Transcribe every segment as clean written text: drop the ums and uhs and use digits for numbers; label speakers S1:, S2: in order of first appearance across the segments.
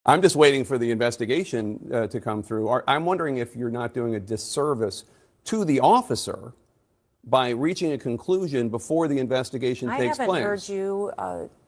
S1: I'm just waiting for the investigation to come through. I'm wondering if you're not doing a disservice to the officer by reaching a conclusion before the investigation takes place.
S2: I haven't heard you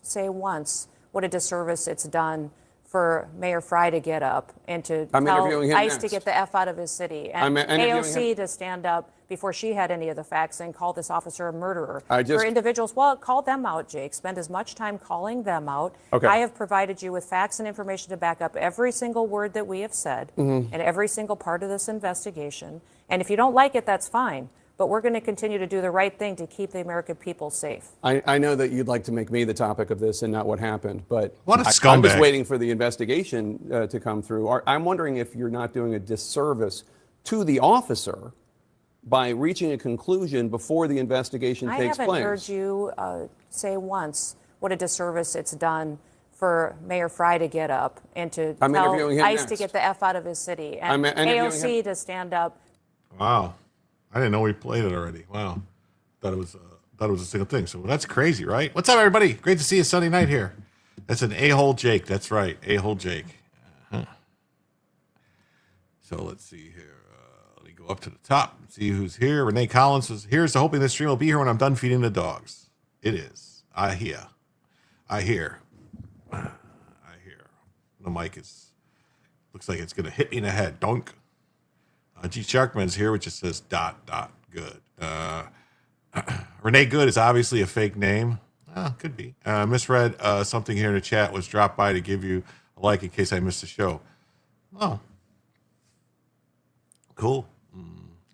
S2: say once what a disservice it's done for Mayor Fry to get up and to tell ICE to get the F out of his city, and AOC to stand up before she had any of the facts and call this officer a murderer. For individuals, well, call them out, Jake. Spend as much time calling them out.
S1: Okay.
S2: I have provided you with facts and information to back up every single word that we have said and every single part of this investigation. And if you don't like it, that's fine. But we're going to continue to do the right thing to keep the American people safe.
S1: I know that you'd like to make me the topic of this and not what happened, but
S3: what a scumbag.
S1: I'm just waiting for the investigation to come through. I'm wondering if you're not doing a disservice to the officer by reaching a conclusion before the investigation takes place.
S2: I haven't heard you say once what a disservice it's done for Mayor Fry to get up and to tell ICE to get the F out of his city, and AOC to stand up.
S3: Wow. I didn't know we played it already. Wow. Thought it was a single thing. So that's crazy, right? What's up, everybody? Great to see you Sunday night here. That's an A-hole Jake. That's right. A-hole Jake. So let's see here. Let me go up to the top and see who's here. Renee Collins is here. So hoping this stream will be here when I'm done feeding the dogs. It is. I hear. The mic looks like it's going to hit me in the head. Donk. G. Sharkman's here, which just says ... good. Renee Good is obviously a fake name. Could be. Misread something here in the chat, was dropped by to give you a like in case I missed the show. Oh. Cool.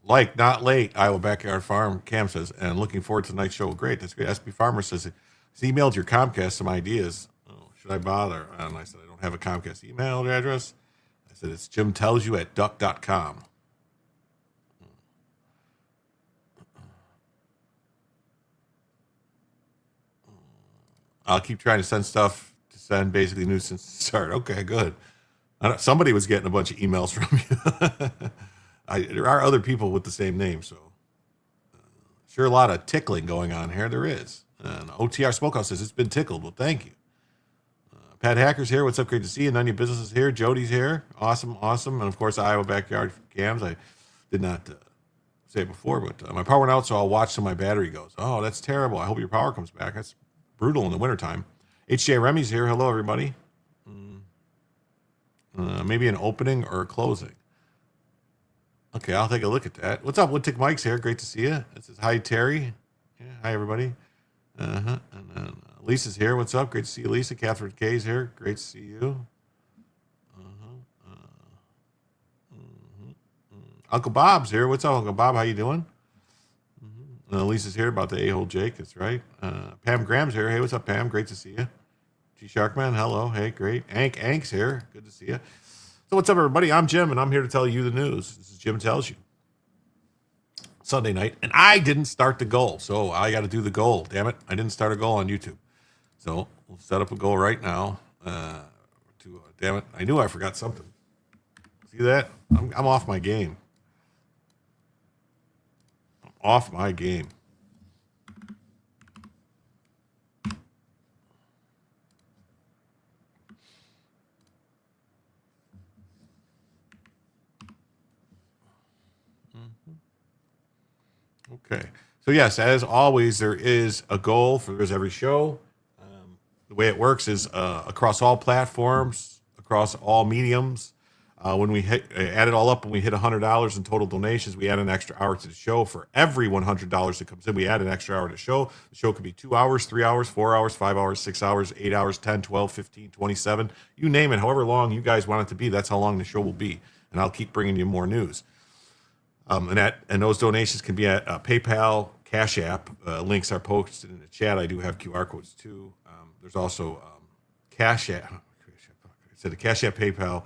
S3: Like, not late, Iowa Backyard Farm, Cam says, and looking forward to tonight's show. Great, that's great. SB Farmer says, he's emailed your Comcast some ideas. Oh, should I bother? And I said, I don't have a Comcast email address. I said, it's JimTellsYou@duck.com. I'll keep trying to send stuff to send basically news since the start. Okay, good. Somebody was getting a bunch of emails from you. There are other people with the same name, so sure a lot of tickling going on here. There is. And OTR Smokehouse says it's been tickled. Well, thank you. Pat Hacker's here. What's up? Great to see you. None of your business is here. Jody's here. Awesome. And of course, Iowa Backyard Cams. I did not say it before, but my power went out, so I'll watch till my battery goes. Oh, that's terrible. I hope your power comes back. That's brutal in the wintertime. HJ Remy's here. Hello, everybody. Maybe an opening or a closing. Okay, I'll take a look at that. What's up? Woodtick Mike's here. Great to see you. This is hi, Terry. Yeah, hi, everybody. And then Lisa's here. What's up? Great to see you, Lisa. Catherine Kay's here. Great to see you. Uncle Bob's here. What's up, Uncle Bob? How you doing? Lisa's here about the a-hole Jake. That's right. Pam Graham's here. Hey, what's up, Pam? Great to see you. G Sharkman, hello. Hey, great. Ank's here. Good to see you. So what's up, everybody? I'm Jim, and I'm here to tell you the news. This is Jim Tells You. Sunday night, and I didn't start the goal, so I got to do the goal. Damn it. I didn't start a goal on YouTube. So we'll set up a goal right now. Damn it. I knew I forgot something. See that? I'm off my game. I'm off my game. Okay. So yes, as always, there is a goal for every show. The way it works is across all platforms, across all mediums. When we add it all up, when we hit $100 in total donations, we add an extra hour to the show. For every $100 that comes in, we add an extra hour to the show. The show could be 2 hours, 3 hours, 4 hours, 5 hours, 6 hours, 8 hours, 10, 12, 15, 27. You name it, however long you guys want it to be, that's how long the show will be. And I'll keep bringing you more news. And those donations can be at PayPal, Cash App. Links are posted in the chat. I do have QR codes too. There's also Cash App. The Cash App, PayPal,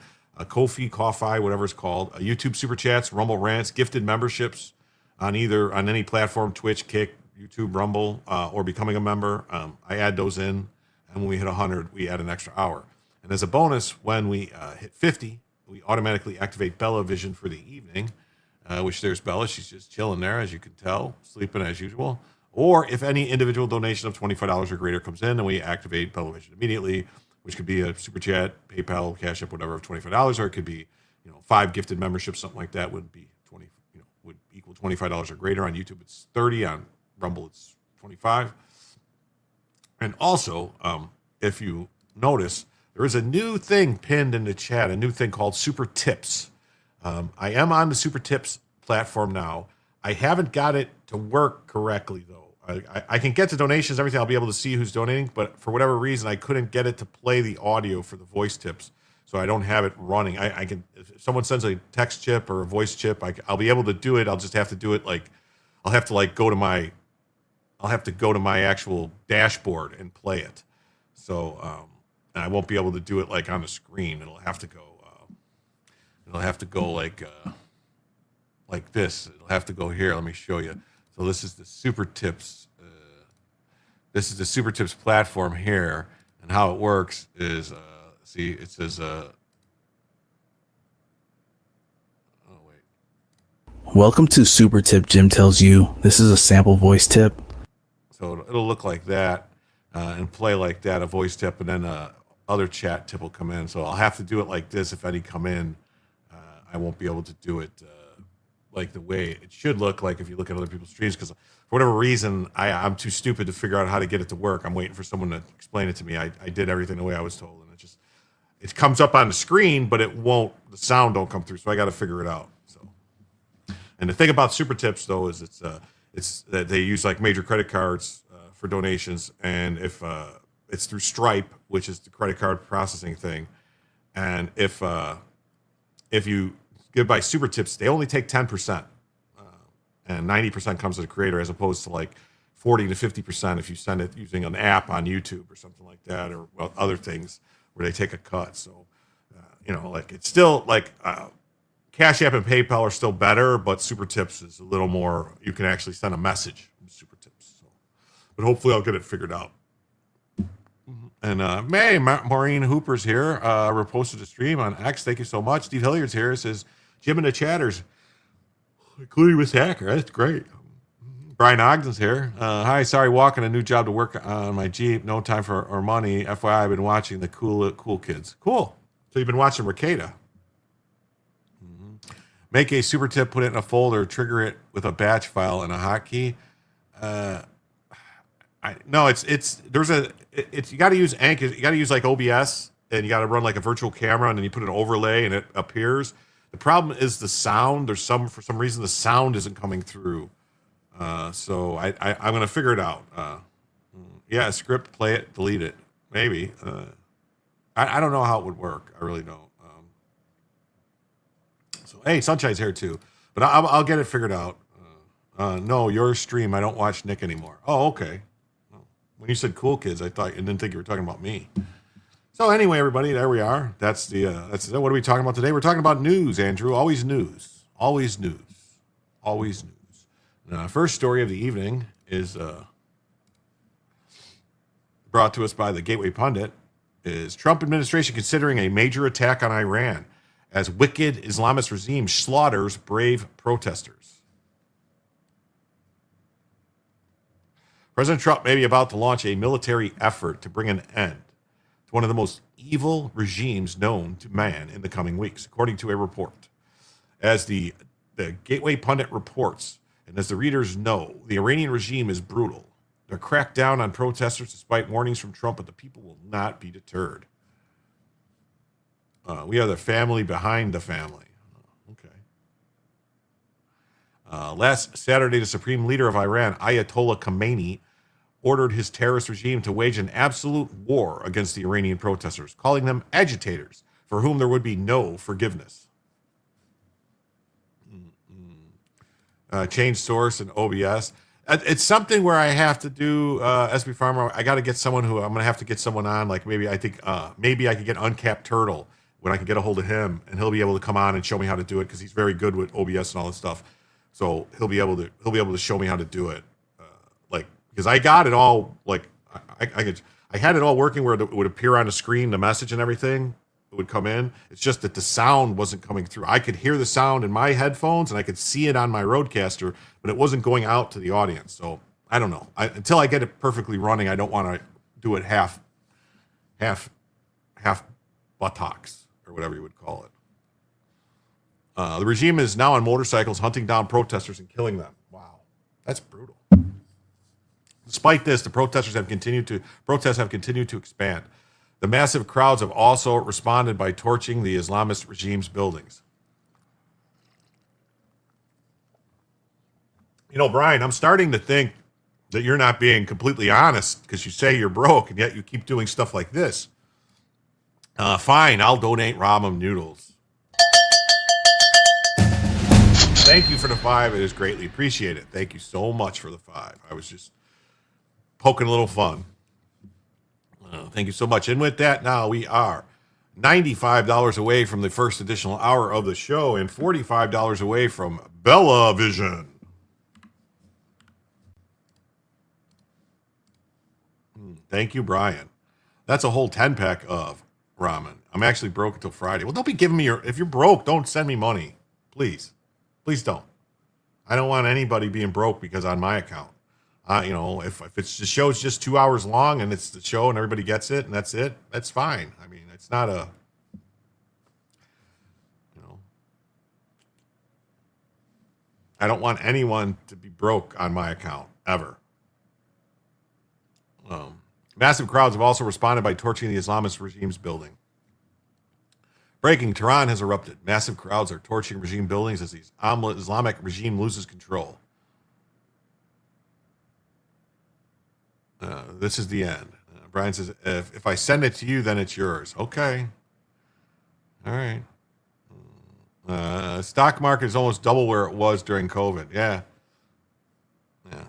S3: Ko-fi, Ko-fi, whatever it's called. YouTube Super Chats, Rumble Rants, gifted memberships on any platform, Twitch, Kick, YouTube, Rumble, or becoming a member. I add those in, and when we hit 100, we add an extra hour. And as a bonus, when we hit 50, we automatically activate Bella Vision for the evening. Which there's Bella. She's just chilling there, as you can tell, sleeping as usual. Or if any individual donation of $25 or greater comes in, then we activate Bella Vision immediately, which could be a Super Chat, PayPal, Cash App, whatever, of $25, or it could be, 5 gifted memberships, something like that would be would equal $25 or greater. On YouTube, it's 30. On Rumble, it's 25. And also, if you notice, there is a new thing pinned in the chat, a new thing called Super Tips. I am on the Super Tips platform now. I haven't got it to work correctly, though. I can get to donations, everything. I'll be able to see who's donating, but for whatever reason, I couldn't get it to play the audio for the voice tips, so I don't have it running. I can, if someone sends a text chip or a voice chip, I'll be able to do it. I'll just have to do it I'll have to go to my actual dashboard and play it. So, and I won't be able to do it on the screen. It'll have to go like this. It'll have to go here. Let me show you. So this is the Super Tips. This is the Super Tips platform here, and how it works is, see, it says,
S4: Welcome to Super Tip Jim Tells You. This is a sample voice tip.
S3: So it'll look like that and play like that, a voice tip, and then other chat tip will come in. So I'll have to do it like this if any come in. I won't be able to do it like the way it should look like if you look at other people's streams, because for whatever reason, I'm too stupid to figure out how to get it to work. I'm waiting for someone to explain it to me. I did everything the way I was told, and it comes up on the screen, but the sound don't come through, so I got to figure it out. So, and the thing about Super Tips, though, is it's that they use major credit cards for donations, and if it's through Stripe, which is the credit card processing thing, and if you give by Super Tips, they only take 10%, and 90% comes to the creator, as opposed to 40 to 50% if you send it using an app on YouTube or something like that, or other things where they take a cut. So, it's still Cash App and PayPal are still better, but Super Tips is a little more. You can actually send a message from Super Tips. So, but hopefully, I'll get it figured out. And Maureen Hooper's here. Reposted a stream on X. Thank you so much. Steve Hilliard's here. It says Jim and the Chatters, including Miss Hacker. That's great. Brian Ogden's here. Hi, sorry, walking a new job to work on my Jeep. No time or money. FYI, I've been watching the cool kids. Cool. So you've been watching Ricada. Make a super tip, put it in a folder, trigger it with a batch file and a hotkey. You got to use Anchor. You got to use like OBS, and you got to run like a virtual camera, and then you put an overlay, and it appears. The problem is the sound. For some reason the sound isn't coming through. So I'm gonna figure it out. Yeah, script, play it, delete it, maybe. I don't know how it would work. I really don't. So hey, Sunshine's here too, but I'll get it figured out. No, your stream. I don't watch Nick anymore. Oh, okay. When you said cool kids, I didn't think you were talking about me. So anyway, everybody, there we are. That's what are we talking about today? We're talking about news, Andrew. Always news. Always news. Always news. Now, first story of the evening is brought to us by the Gateway Pundit. Is Trump administration considering a major attack on Iran as wicked Islamist regime slaughters brave protesters? President Trump may be about to launch a military effort to bring an end to one of the most evil regimes known to man in the coming weeks, according to a report. As the Gateway Pundit reports, and as the readers know, the Iranian regime is brutal. They'll crack down on protesters despite warnings from Trump, but the people will not be deterred. We are the family behind the family. Okay. Last Saturday, the supreme leader of Iran, Ayatollah Khamenei, ordered his terrorist regime to wage an absolute war against the Iranian protesters, calling them agitators for whom there would be no forgiveness. Change source and OBS. It's something where I have to do SB Farmer. I got to get someone I'm going to have to get someone on. Like maybe I could get Uncapped Turtle when I can get a hold of him, and he'll be able to come on and show me how to do it because he's very good with OBS and all this stuff. So he'll be able to show me how to do it. Because I got it all I had it all working where it would appear on the screen, the message and everything. It would come in. It's just that the sound wasn't coming through. I could hear the sound in my headphones and I could see it on my Rodecaster, but it wasn't going out to the audience. So I don't know. Until I get it perfectly running, I don't want to do it half buttocks or whatever you would call it. The regime is now on motorcycles hunting down protesters and killing them. Wow, that's brutal. Despite this, the protests have continued to expand. The massive crowds have also responded by torching the Islamist regime's buildings. You know, Brian, I'm starting to think that you're not being completely honest because you say you're broke and yet you keep doing stuff like this. Fine, I'll donate ramen noodles. Thank you for the 5. It is greatly appreciated. Thank you so much for the 5. I was just poking a little fun. Thank you so much. And with that, now we are $95 away from the first additional hour of the show and $45 away from Bella Vision. Thank you, Brian. That's a whole 10-pack of ramen. I'm actually broke until Friday. Well, don't be giving me if you're broke, don't send me money. Please. Please don't. I don't want anybody being broke because on my account. If it's the show's just 2 hours long and it's the show and everybody gets it and that's it, that's fine. I mean, it's not I don't want anyone to be broke on my account, ever. Massive crowds have also responded by torching the Islamist regime's building. Breaking, Tehran has erupted. Massive crowds are torching regime buildings as the Islamic regime loses control. This is the end. Brian says, if I send it to you, then it's yours. Okay. All right. Stock market is almost double where it was during COVID. Yeah. Yeah.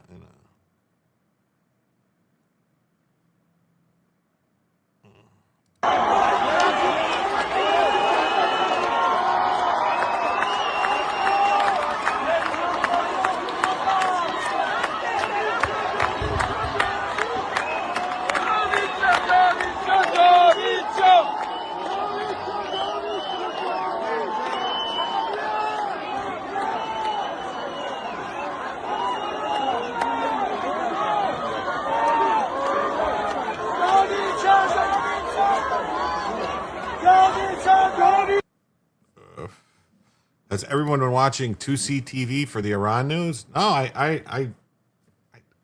S3: has everyone been watching 2C TV for the Iran news? No, I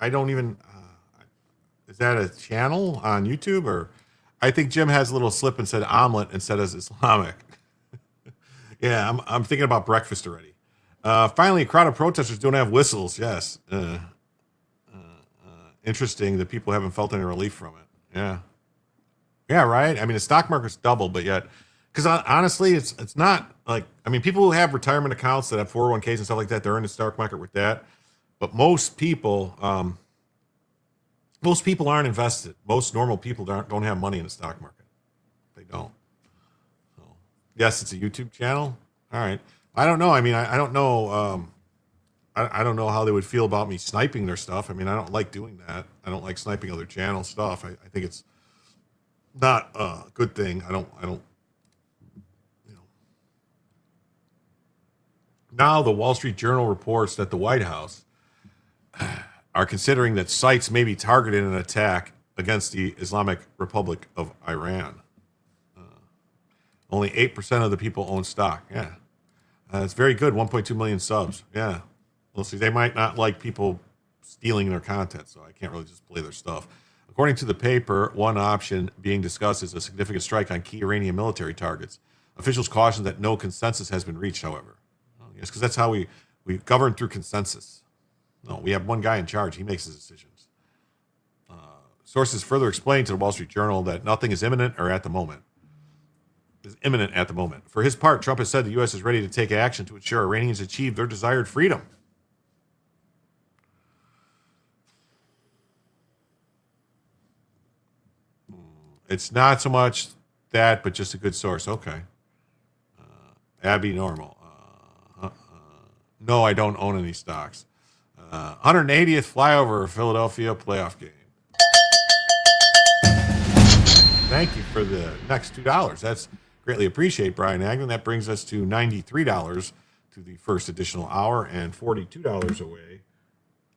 S3: don't even. Is that a channel on YouTube? Or I think Jim has a little slip and said omelet instead of Islamic. Yeah, I'm thinking about breakfast already. Finally, a crowd of protesters don't have whistles. Yes. Interesting that people haven't felt any relief from it. Yeah. Yeah, right. I mean, the stock market's doubled, but yet, because honestly, it's not like, I mean, people who have retirement accounts that have 401ks and stuff like that, they're in the stock market with that. But most people aren't invested. Most normal people don't have money in the stock market. They don't. So, yes, it's a YouTube channel. All right. I don't know. I mean, I don't know. I don't know how they would feel about me sniping their stuff. I mean, I don't like doing that. I don't like sniping other channel stuff. I think it's not a good thing. I don't, Now the Wall Street Journal reports that the White House are considering that sites may be targeted in an attack against the Islamic Republic of Iran. Only 8% of the people own stock. Yeah. It's very good. 1.2 million subs. Yeah. We'll see. They might not like people stealing their content, so I can't really just play their stuff. According to the paper, one option being discussed is a significant strike on key Iranian military targets. Officials caution that no consensus has been reached, however. Yes, because that's how we govern through consensus. No, we have one guy in charge. He makes the decisions. Sources further explain to the Wall Street Journal that nothing is imminent at the moment. For his part, Trump has said the U.S. is ready to take action to ensure Iranians achieve their desired freedom. It's not so much that, but just a good source. Okay. Abby Normal. No, I don't own any stocks. 180th flyover Philadelphia playoff game. Thank you for the next $2. That's greatly appreciate, Brian Agnew. That brings us to $93 to the first additional hour and $42 away.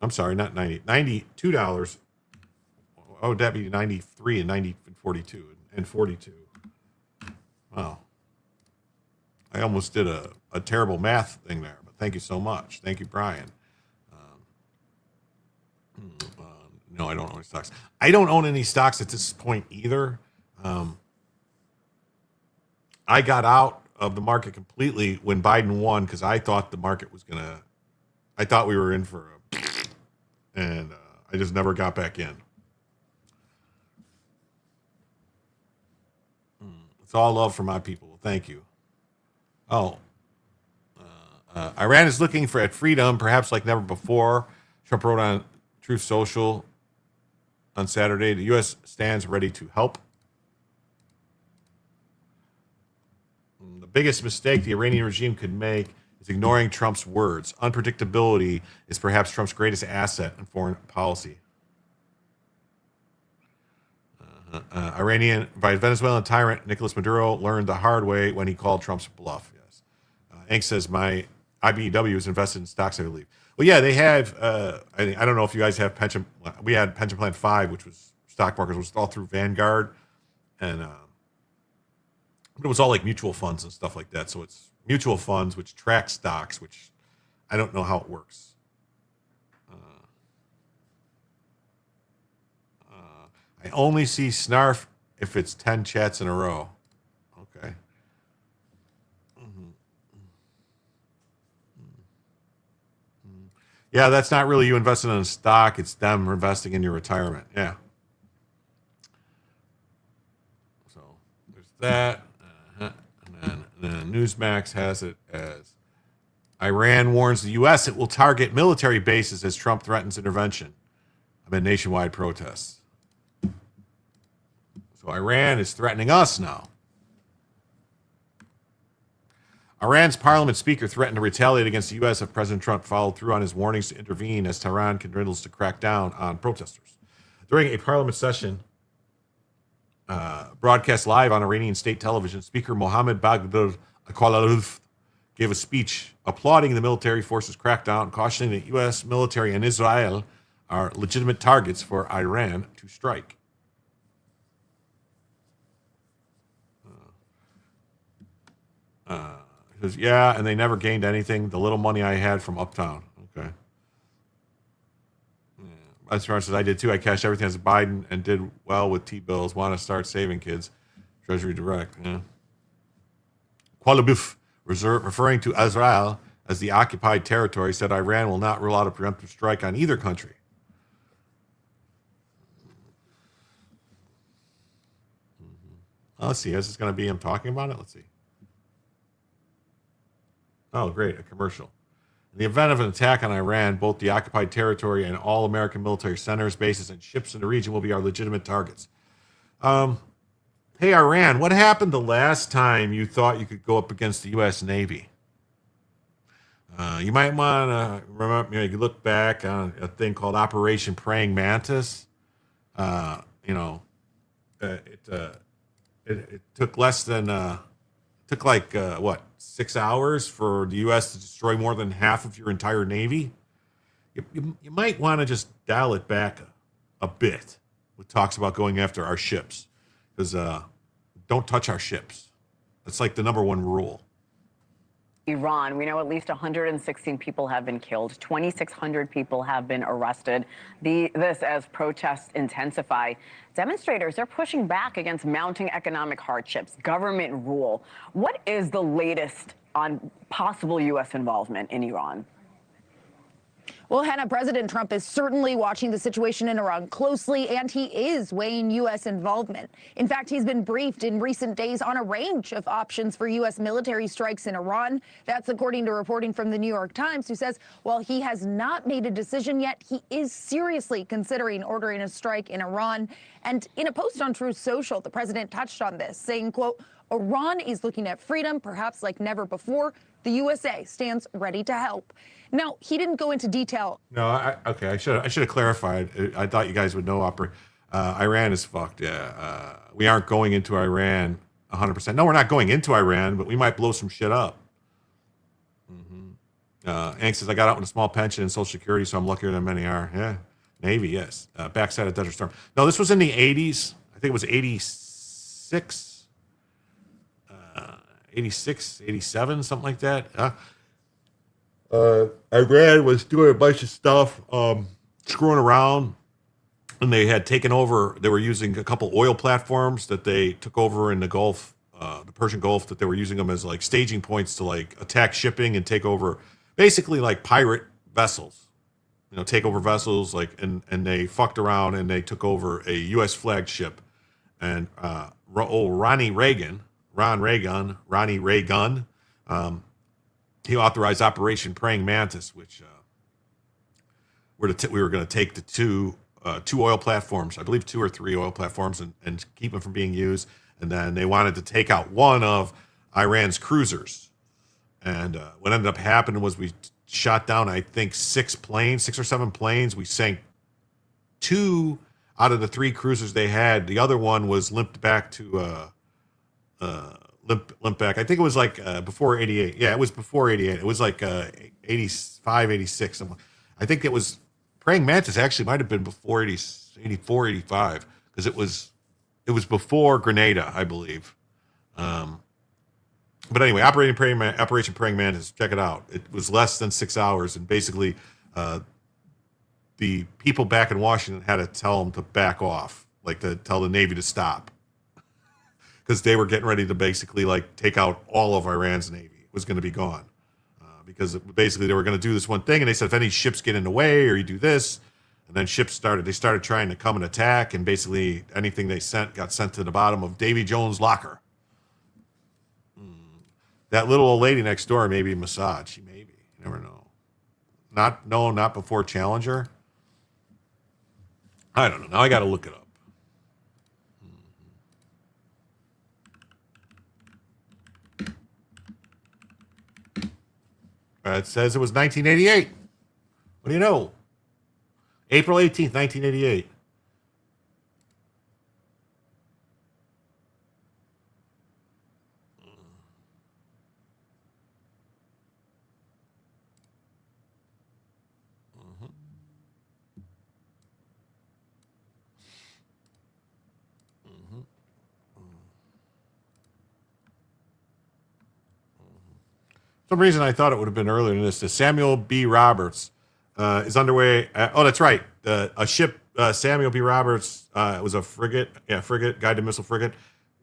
S3: I'm sorry, not 90, $92. Oh, that'd be 93 and 90 and 42 and 42. Wow. I almost did a terrible math thing there, but thank you so much. Thank you, Brian. No, I don't own any stocks. I don't own any stocks at this point either. I got out of the market completely when Biden won because I thought the market was I thought we were in for and I just never got back in. It's all love for my people. Thank you. Oh, Iran is looking at freedom, perhaps like never before. Trump wrote on Truth Social on Saturday, the U.S. stands ready to help. The biggest mistake the Iranian regime could make is ignoring Trump's words. Unpredictability is perhaps Trump's greatest asset in foreign policy. Venezuelan tyrant Nicolas Maduro learned the hard way when he called Trump's bluff. Yes. Hank says, my IBEW is invested in stocks, I believe. Well, yeah, they have, I don't know if you guys have pension. We had Pension Plan 5, which was stock markets, was all through Vanguard. And it was all like mutual funds and stuff like that. So it's mutual funds, which track stocks, which I don't know how it works. I only see snarf if it's 10 chats in a row. Okay. Yeah, that's not really you investing in a stock. It's them investing in your retirement. Yeah. So there's that. And then Newsmax has it as Iran warns the U.S. it will target military bases as Trump threatens intervention amid nationwide protests. So Iran is threatening us now. Iran's parliament speaker threatened to retaliate against the U.S. if President Trump followed through on his warnings to intervene as Tehran continues to crack down on protesters. During a parliament session broadcast live on Iranian state television, Speaker Mohammad Baghdad Akwalaluf gave a speech applauding the military forces' crackdown, cautioning that U.S. military and Israel are legitimate targets for Iran to strike. Yeah, and they never gained anything. The little money I had from Uptown. Okay. Yeah. As far as I did too, I cashed everything as Biden and did well with T-bills. Want to start saving kids. Treasury Direct. Yeah. Qualabuf, referring to Israel as the occupied territory, said Iran will not rule out a preemptive strike on either country. Let's see. Is this going to be him talking about it? Let's see. Oh, great. A commercial. In the event of an attack on Iran, both the occupied territory and all American military centers, bases, and ships in the region will be our legitimate targets. Hey, Iran, what happened the last time you thought you could go up against the U.S. Navy? You might want to remember, you look back on a thing called Operation Praying Mantis. It took less than, took like, 6 hours for the U.S. to destroy more than half of your entire Navy. You might want to just dial it back a bit with talks about going after our ships. Because don't touch our ships. That's like the number one rule.
S5: Iran, we know at least 116 people have been killed. 2,600 people have been arrested. This as protests intensify. Demonstrators are pushing back against mounting economic hardships, government rule. What is the latest on possible U.S. involvement in Iran?
S6: Well, Hannah, President Trump is certainly watching the situation in Iran closely, and he is weighing U.S. involvement. In fact, he's been briefed in recent days on a range of options for U.S. military strikes in Iran. That's according to reporting from the New York Times, who says while he has not made a decision yet, he is seriously considering ordering a strike in Iran. And in a post on Truth Social, the president touched on this, saying, quote, Iran is looking at freedom, perhaps like never before. The USA stands ready to help. Now, he didn't go into detail.
S3: No, I should have clarified. I thought you guys would know. Iran is fucked. Yeah, we aren't going into Iran 100%. No, we're not going into Iran, but we might blow some shit up. Hank says I got out with a small pension and Social Security, so I'm luckier than many are. Yeah, Navy, yes. Backside of Desert Storm. No, this was in the 80s. I think it was 86. 86, 87, something like that. Iran was doing a bunch of stuff, screwing around, and they had taken over. They were using a couple oil platforms that they took over in the Gulf, the Persian Gulf, that they were using them as like staging points to like attack shipping and take over, basically like pirate vessels, take over vessels, like, and they fucked around and they took over a U.S. flagship, and Ronnie Reagan, he authorized Operation Praying Mantis, which we were going to take the two oil platforms, I believe 2 or 3 oil platforms, and keep them from being used. And then they wanted to take out one of Iran's cruisers. And what ended up happening was we shot down, I think, 6 or 7 planes. We sank 2 out of the 3 cruisers they had. The other one was limped back to limp back. I think it was like before 88. Yeah, it was before 88. It was like 85, 86. I think it was Praying Mantis actually might have been before 84, 85, because it was before Grenada, I believe. But anyway, Operation Praying Mantis, check it out. It was less than 6 hours, and basically the people back in Washington had to tell them to back off, like to tell the Navy to stop, because they were getting ready to basically like take out all of Iran's Navy. It was going to be gone. Because basically they were going to do this one thing, and they said if any ships get in the way or you do this, and then ships started trying to come and attack, and basically anything they sent got sent to the bottom of Davy Jones' locker. That little old lady next door may be Mossad. She may be. You never know. Not before Challenger. I don't know. Now I got to look it up. It says it was 1988. What do you know? April 18th, 1988. some reason I thought it would have been earlier than this. The Samuel B. Roberts is underway. Oh, that's right. A ship, Samuel B. Roberts, it was a frigate, guided missile frigate,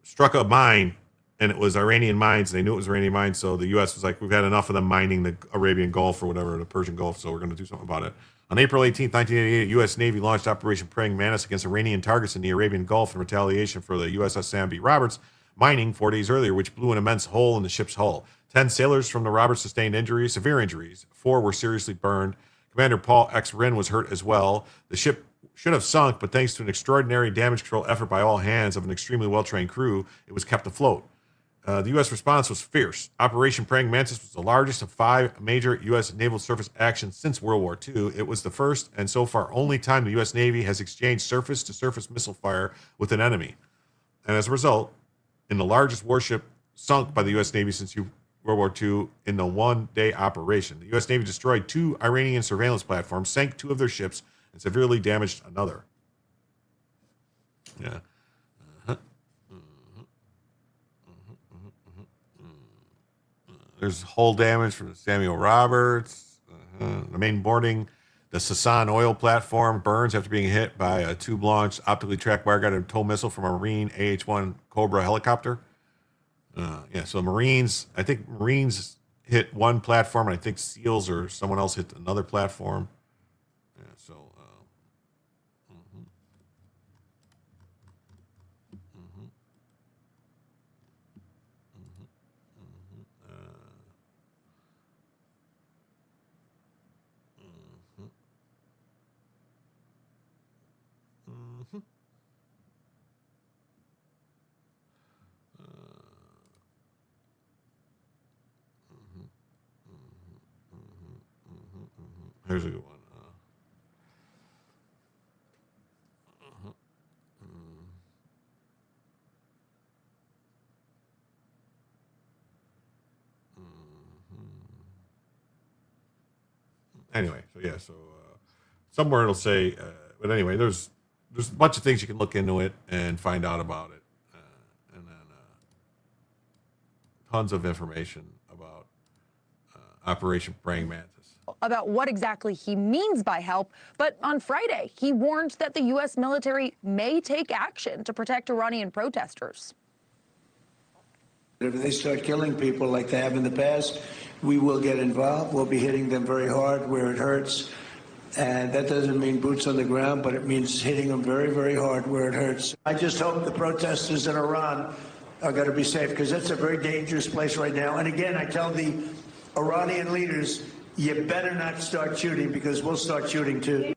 S3: struck a mine, and it was Iranian mines. They knew it was Iranian mines, so the U.S. was like, we've had enough of them mining the Arabian Gulf or whatever, the Persian Gulf, so we're going to do something about it. On April 18, 1988, U.S. Navy launched Operation Praying Mantis against Iranian targets in the Arabian Gulf in retaliation for the USS Sam B. Roberts mining 4 days earlier, which blew an immense hole in the ship's hull. 10 sailors from the Roberts sustained injuries, severe injuries. 4 were seriously burned. Commander Paul X. Wren was hurt as well. The ship should have sunk, but thanks to an extraordinary damage control effort by all hands of an extremely well-trained crew, it was kept afloat. The U.S. response was fierce. Operation Praying Mantis was the largest of 5 major U.S. naval surface actions since World War II. It was the first and so far only time the U.S. Navy has exchanged surface-to-surface missile fire with an enemy. And as a result, in the largest warship sunk by the U.S. Navy since World War II in the one-day operation, the U.S. Navy destroyed 2 Iranian surveillance platforms, sank 2 of their ships, and severely damaged another. Yeah. There's hull damage from Samuel Roberts. The main boarding, the Sasan oil platform burns after being hit by a tube-launched, optically tracked wire-guided tow missile from a Marine AH-1 Cobra helicopter. So Marines, I think Marines hit one platform, and I think SEALs or someone else hit another platform. Here's a good one. Anyway, somewhere it'll say, but anyway, there's a bunch of things you can look into it and find out about it, and then tons of information about Operation Praying Mantis.
S6: About what exactly he means by help, but on Friday, he warned that the U.S. military may take action to protect Iranian protesters.
S7: If they start killing people like they have in the past, we will get involved. We'll be hitting them very hard where it hurts. And that doesn't mean boots on the ground, but it means hitting them very, very hard where it hurts. I just hope the protesters in Iran are going to be safe, because it's a very dangerous place right now. And again, I tell the Iranian leaders, you better not start shooting, because we'll start shooting too.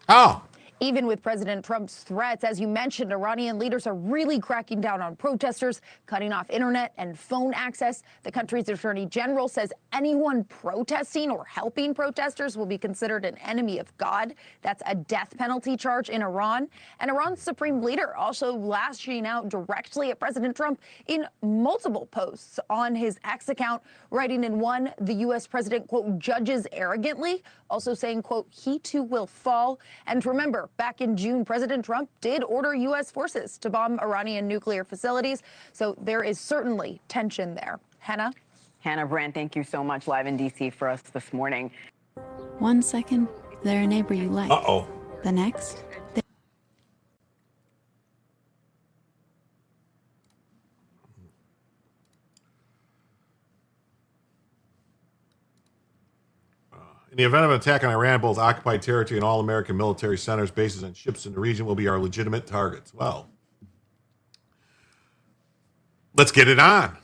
S3: Oh.
S6: Even with President Trump's threats, as you mentioned, Iranian leaders are really cracking down on protesters, cutting off internet and phone access. The country's attorney general says anyone protesting or helping protesters will be considered an enemy of God. That's a death penalty charge in Iran. And Iran's supreme leader also lashing out directly at President Trump in multiple posts on his X account, writing in one, the U.S. president, quote, judges arrogantly, also saying, quote, he too will fall. And remember, back in June, President Trump did order U.S. forces to bomb Iranian nuclear facilities. So there is certainly tension there. Hannah
S5: Brandt, thank you so much, live in D.C. for us this morning.
S8: 1 second, they're a neighbor you like.
S3: Uh-oh.
S8: The next,
S3: In the event of an attack on Iran, both occupied territory and all American military centers, bases, and ships in the region will be our legitimate targets. Well, let's get it on.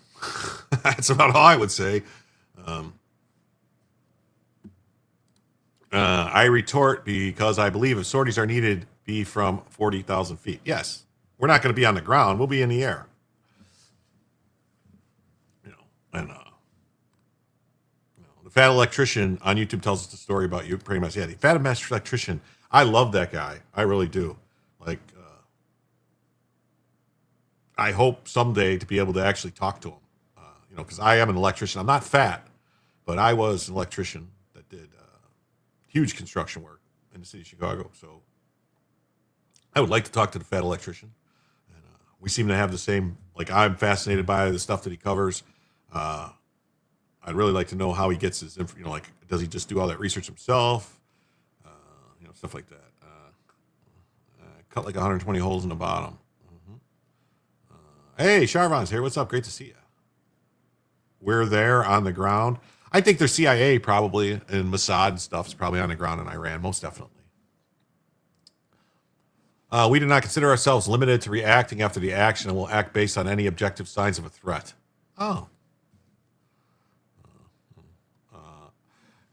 S3: That's about all I would say. I retort, because I believe if sorties are needed, be from 40,000 feet. Yes, we're not going to be on the ground. We'll be in the air. The fat electrician on YouTube tells us the story about you, pretty much. Yeah, the fat electrician. I love that guy. I really do. Like, I hope someday to be able to actually talk to him. Because I am an electrician. I'm not fat, but I was an electrician that did huge construction work in the city of Chicago. So I would like to talk to the fat electrician. And we seem to have the same. Like, I'm fascinated by the stuff that he covers. I'd really like to know how he gets his, like, does he just do all that research himself? Stuff like that. Cut like 120 holes in the bottom. Hey, Charvon's here. What's up? Great to see you. We're there on the ground. I think their CIA probably, and Mossad and stuff is probably on the ground in Iran, most definitely. We do not consider ourselves limited to reacting after the action and will act based on any objective signs of a threat. Oh.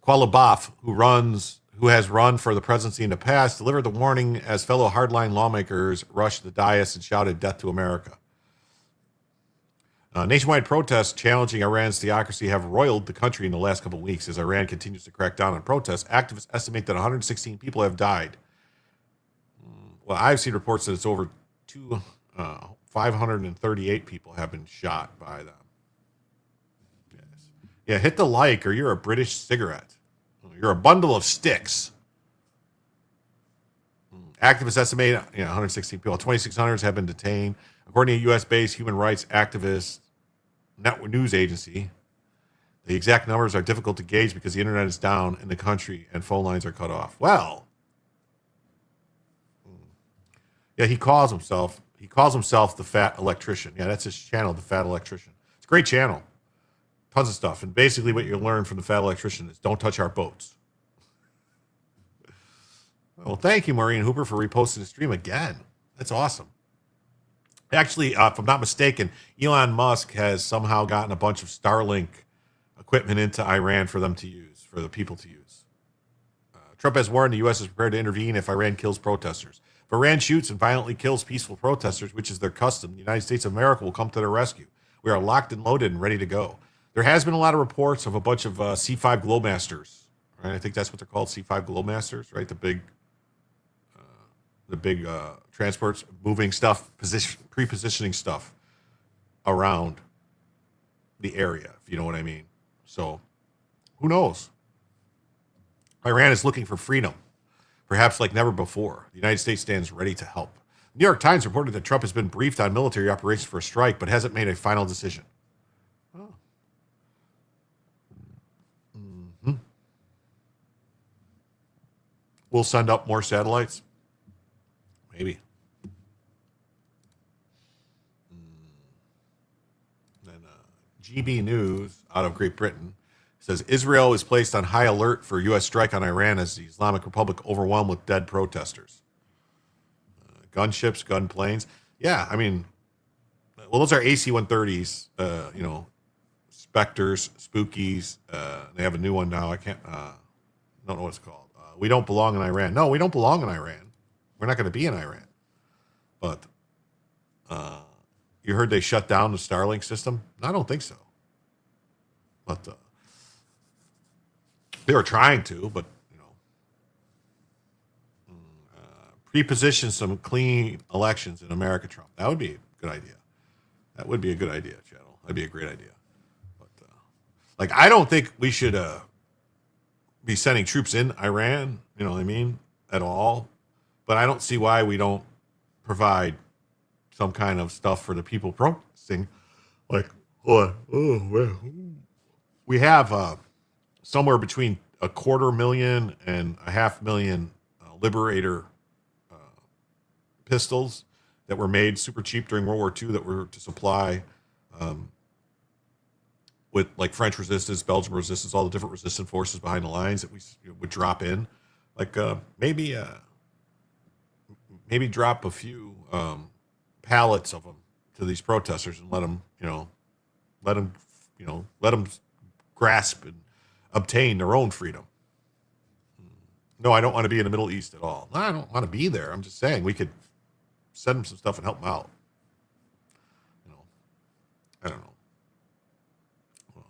S3: Qualabaf, who has run for the presidency in the past, delivered the warning as fellow hardline lawmakers rushed the dais and shouted death to America. Nationwide protests challenging Iran's theocracy have roiled the country in the last couple of weeks. As Iran continues to crack down on protests, activists estimate that 116 people have died. Well, I've seen reports that it's over 538 people have been shot by them. Yes. Yeah, hit the like or you're a British cigarette. You're a bundle of sticks. Activists estimate 116 people. 2,600 have been detained. According to a U.S.-based human rights activist news agency, the exact numbers are difficult to gauge because the internet is down in the country and phone lines are cut off. Well, yeah, he calls himself the Fat Electrician. Yeah, that's his channel, the Fat Electrician. It's a great channel. Tons of stuff. And basically what you learn from the Fat Electrician is don't touch our boats. Well, thank you, Maureen Hooper, for reposting the stream again. That's awesome. Actually, if I'm not mistaken, Elon Musk has somehow gotten a bunch of Starlink equipment into Iran for them to use, for the people to use. Trump has warned the U.S. is prepared to intervene if Iran kills protesters. If Iran shoots and violently kills peaceful protesters, which is their custom, the United States of America will come to their rescue. We are locked and loaded and ready to go. There has been a lot of reports of a bunch of C5 Glowmasters. Right? I think that's what they're called, C5 Glowmasters, right? The big transports, moving stuff, pre-positioning stuff around the area, if you know what I mean. So, who knows? Iran is looking for freedom, perhaps like never before. The United States stands ready to help. The New York Times reported that Trump has been briefed on military operations for a strike, but hasn't made a final decision. Oh. Mm-hmm. We'll send up more satellites. Maybe. Then GB News out of Great Britain says Israel is placed on high alert for U.S. strike on Iran as the Islamic Republic overwhelmed with dead protesters. Gunships, gun planes. Yeah, I mean, well, those are AC-130s, Spectres, Spookies. They have a new one now. I don't know what it's called. We don't belong in Iran. No, we don't belong in Iran. We're not going to be in Iran. But you heard they shut down the Starlink system? I don't think so. But they were trying to, but, pre-position some clean elections in America, Trump. That would be a good idea. That would be a good idea, Channel. That'd be a great idea. But, I don't think we should be sending troops in Iran, you know what I mean, at all. But I don't see why we don't provide some kind of stuff for the people protesting. We have somewhere between 250,000 and 500,000 Liberator pistols that were made super cheap during World War II that were to supply with like French resistance, Belgian resistance, all the different resistance forces behind the lines that we would drop in. Maybe drop a few pallets of them to these protesters and let them grasp and obtain their own freedom. No, I don't want to be in the Middle East at all. No, I don't want to be there. I'm just saying we could send them some stuff and help them out. I don't know. Well,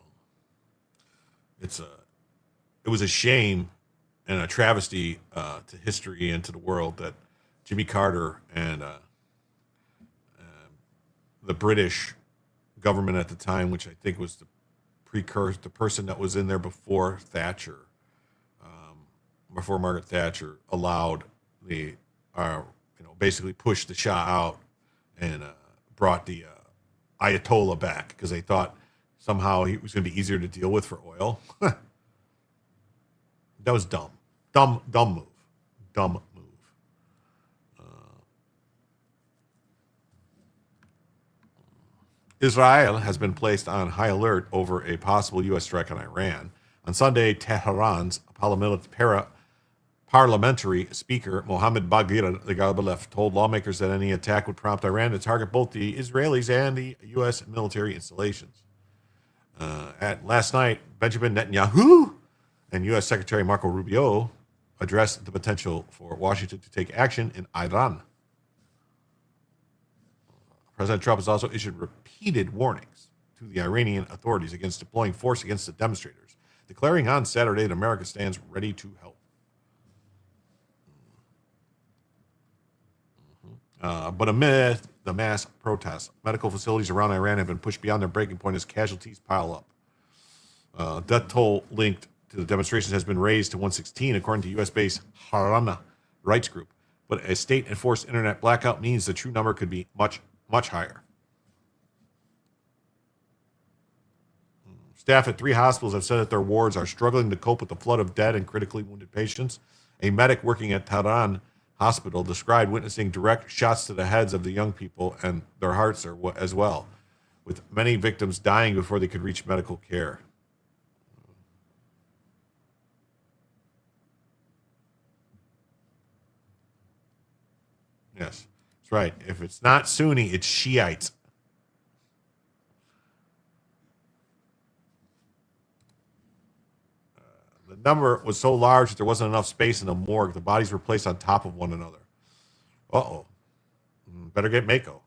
S3: it was a shame and a travesty to history and to the world that Jimmy Carter and the British government at the time, which I think was the person that was in there before Thatcher, before Margaret Thatcher, allowed basically pushed the Shah out and brought the Ayatollah back because they thought somehow he was going to be easier to deal with for oil. That was dumb. Dumb move. Dumb move. Israel has been placed on high alert over a possible U.S. strike on Iran. On Sunday, Tehran's parliamentary speaker, Mohammad Bagher Ghalibaf, told lawmakers that any attack would prompt Iran to target both the Israelis and the U.S. military installations. Last night, Benjamin Netanyahu and U.S. Secretary Marco Rubio addressed the potential for Washington to take action in Iran. President Trump has also issued repeated warnings to the Iranian authorities against deploying force against the demonstrators, declaring on Saturday that America stands ready to help. But amid the mass protests, medical facilities around Iran have been pushed beyond their breaking point as casualties pile up. Death toll linked to the demonstrations has been raised to 116, according to U.S.-based Harana rights group. But a state-enforced internet blackout means the true number could be much higher. Staff at 3 hospitals have said that their wards are struggling to cope with the flood of dead and critically wounded patients. A medic working at Tehran Hospital described witnessing direct shots to the heads of the young people, and their hearts are as well, with many victims dying before they could reach medical care. Yes, that's right. If it's not Sunni, it's Shiites. The number was so large that there wasn't enough space in the morgue. The bodies were placed on top of one another. Uh-oh. Better get Mako.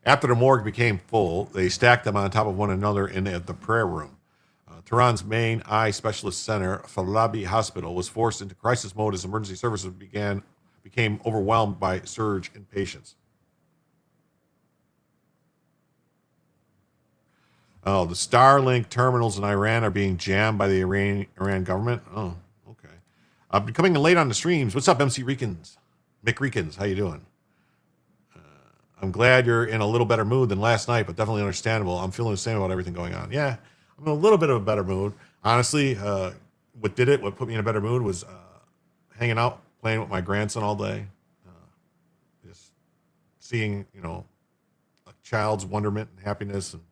S3: After the morgue became full, they stacked them on top of one another in the prayer room. Tehran's main eye specialist center, Falabi Hospital, was forced into crisis mode as emergency services became overwhelmed by surge in patients. Oh, the Starlink terminals in Iran are being jammed by the Iran government. Oh, okay. I've been coming late on the streams. What's up, MC Reekins? Mick Reekins, how you doing? I'm glad you're in a little better mood than last night, but definitely understandable. I'm feeling the same about everything going on. Yeah, I'm in a little bit of a better mood. Honestly, what put me in a better mood was hanging out, playing with my grandson all day. Just seeing, a child's wonderment and happiness and,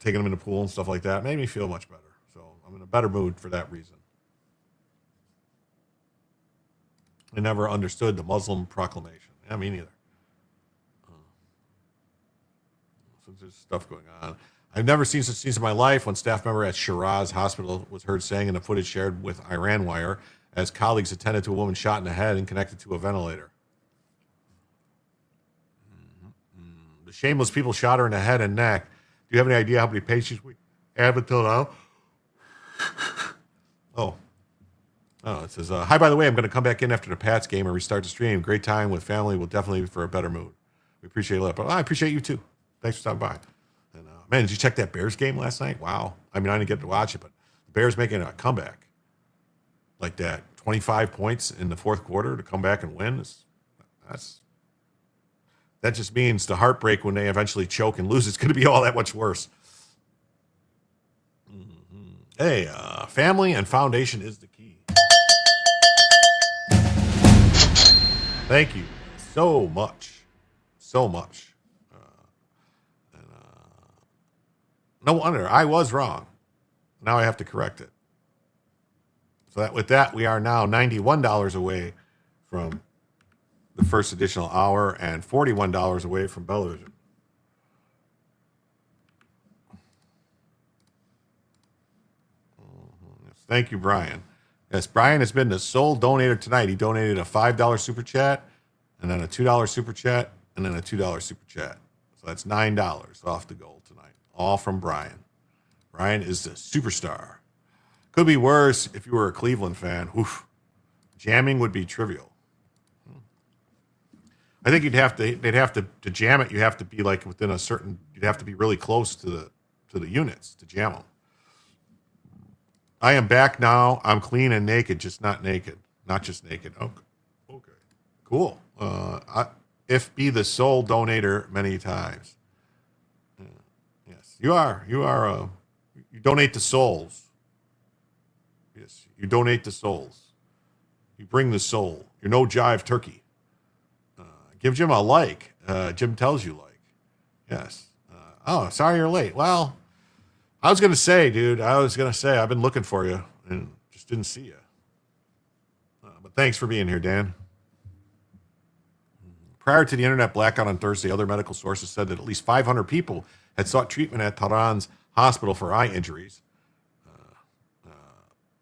S3: taking them in the pool and stuff like that made me feel much better. So I'm in a better mood for that reason. I never understood the Muslim proclamation. Yeah, me neither. So there's stuff going on. I've never seen such scenes in my life. One staff member at Shiraz Hospital was heard saying in a footage shared with Iran Wire as colleagues attended to a woman shot in the head and connected to a ventilator. The shameless people shot her in the head and neck. Do you have any idea how many patients we have until now? Oh, it says, hi, by the way, I'm going to come back in after the Pats game and restart the stream. Great time with family. Will definitely be for a better mood. We appreciate it. But I appreciate you too. Thanks for stopping by. And man, did you check that Bears game last night? Wow. I mean, I didn't get to watch it, but the Bears making a comeback like that, 25 points in the fourth quarter to come back and win. That just means the heartbreak when they eventually choke and lose, it's going to be all that much worse. Mm-hmm. Hey, family and foundation is the key. Thank you so much. So much. No wonder. I was wrong. Now I have to correct it. So with that, we are now $91 away from the first additional hour and $41 away from Bellvision. Yes, thank you, Brian. Yes, Brian has been the sole donator tonight. He donated a $5 super chat, and then a $2 super chat, and then a $2 super chat. So that's $9 off the goal tonight. All from Brian. Brian is the superstar. Could be worse if you were a Cleveland fan. Oof. Jamming would be trivial. I think they'd have to jam it. You have to be like within you'd have to be really close to the units to jam them. I am back now. I'm clean and naked, just not naked. Not just naked. Okay. Cool. If be the sole donator many times. Yes, you are. You donate the souls. Yes, you donate the souls. You bring the soul. You're no jive turkey. Give Jim a like. Jim tells you like. Yes. Sorry you're late. Well, I was going to say, dude, I've been looking for you and just didn't see you. But thanks for being here, Dan. Prior to the internet blackout on Thursday, other medical sources said that at least 500 people had sought treatment at Tehran's hospital for eye injuries.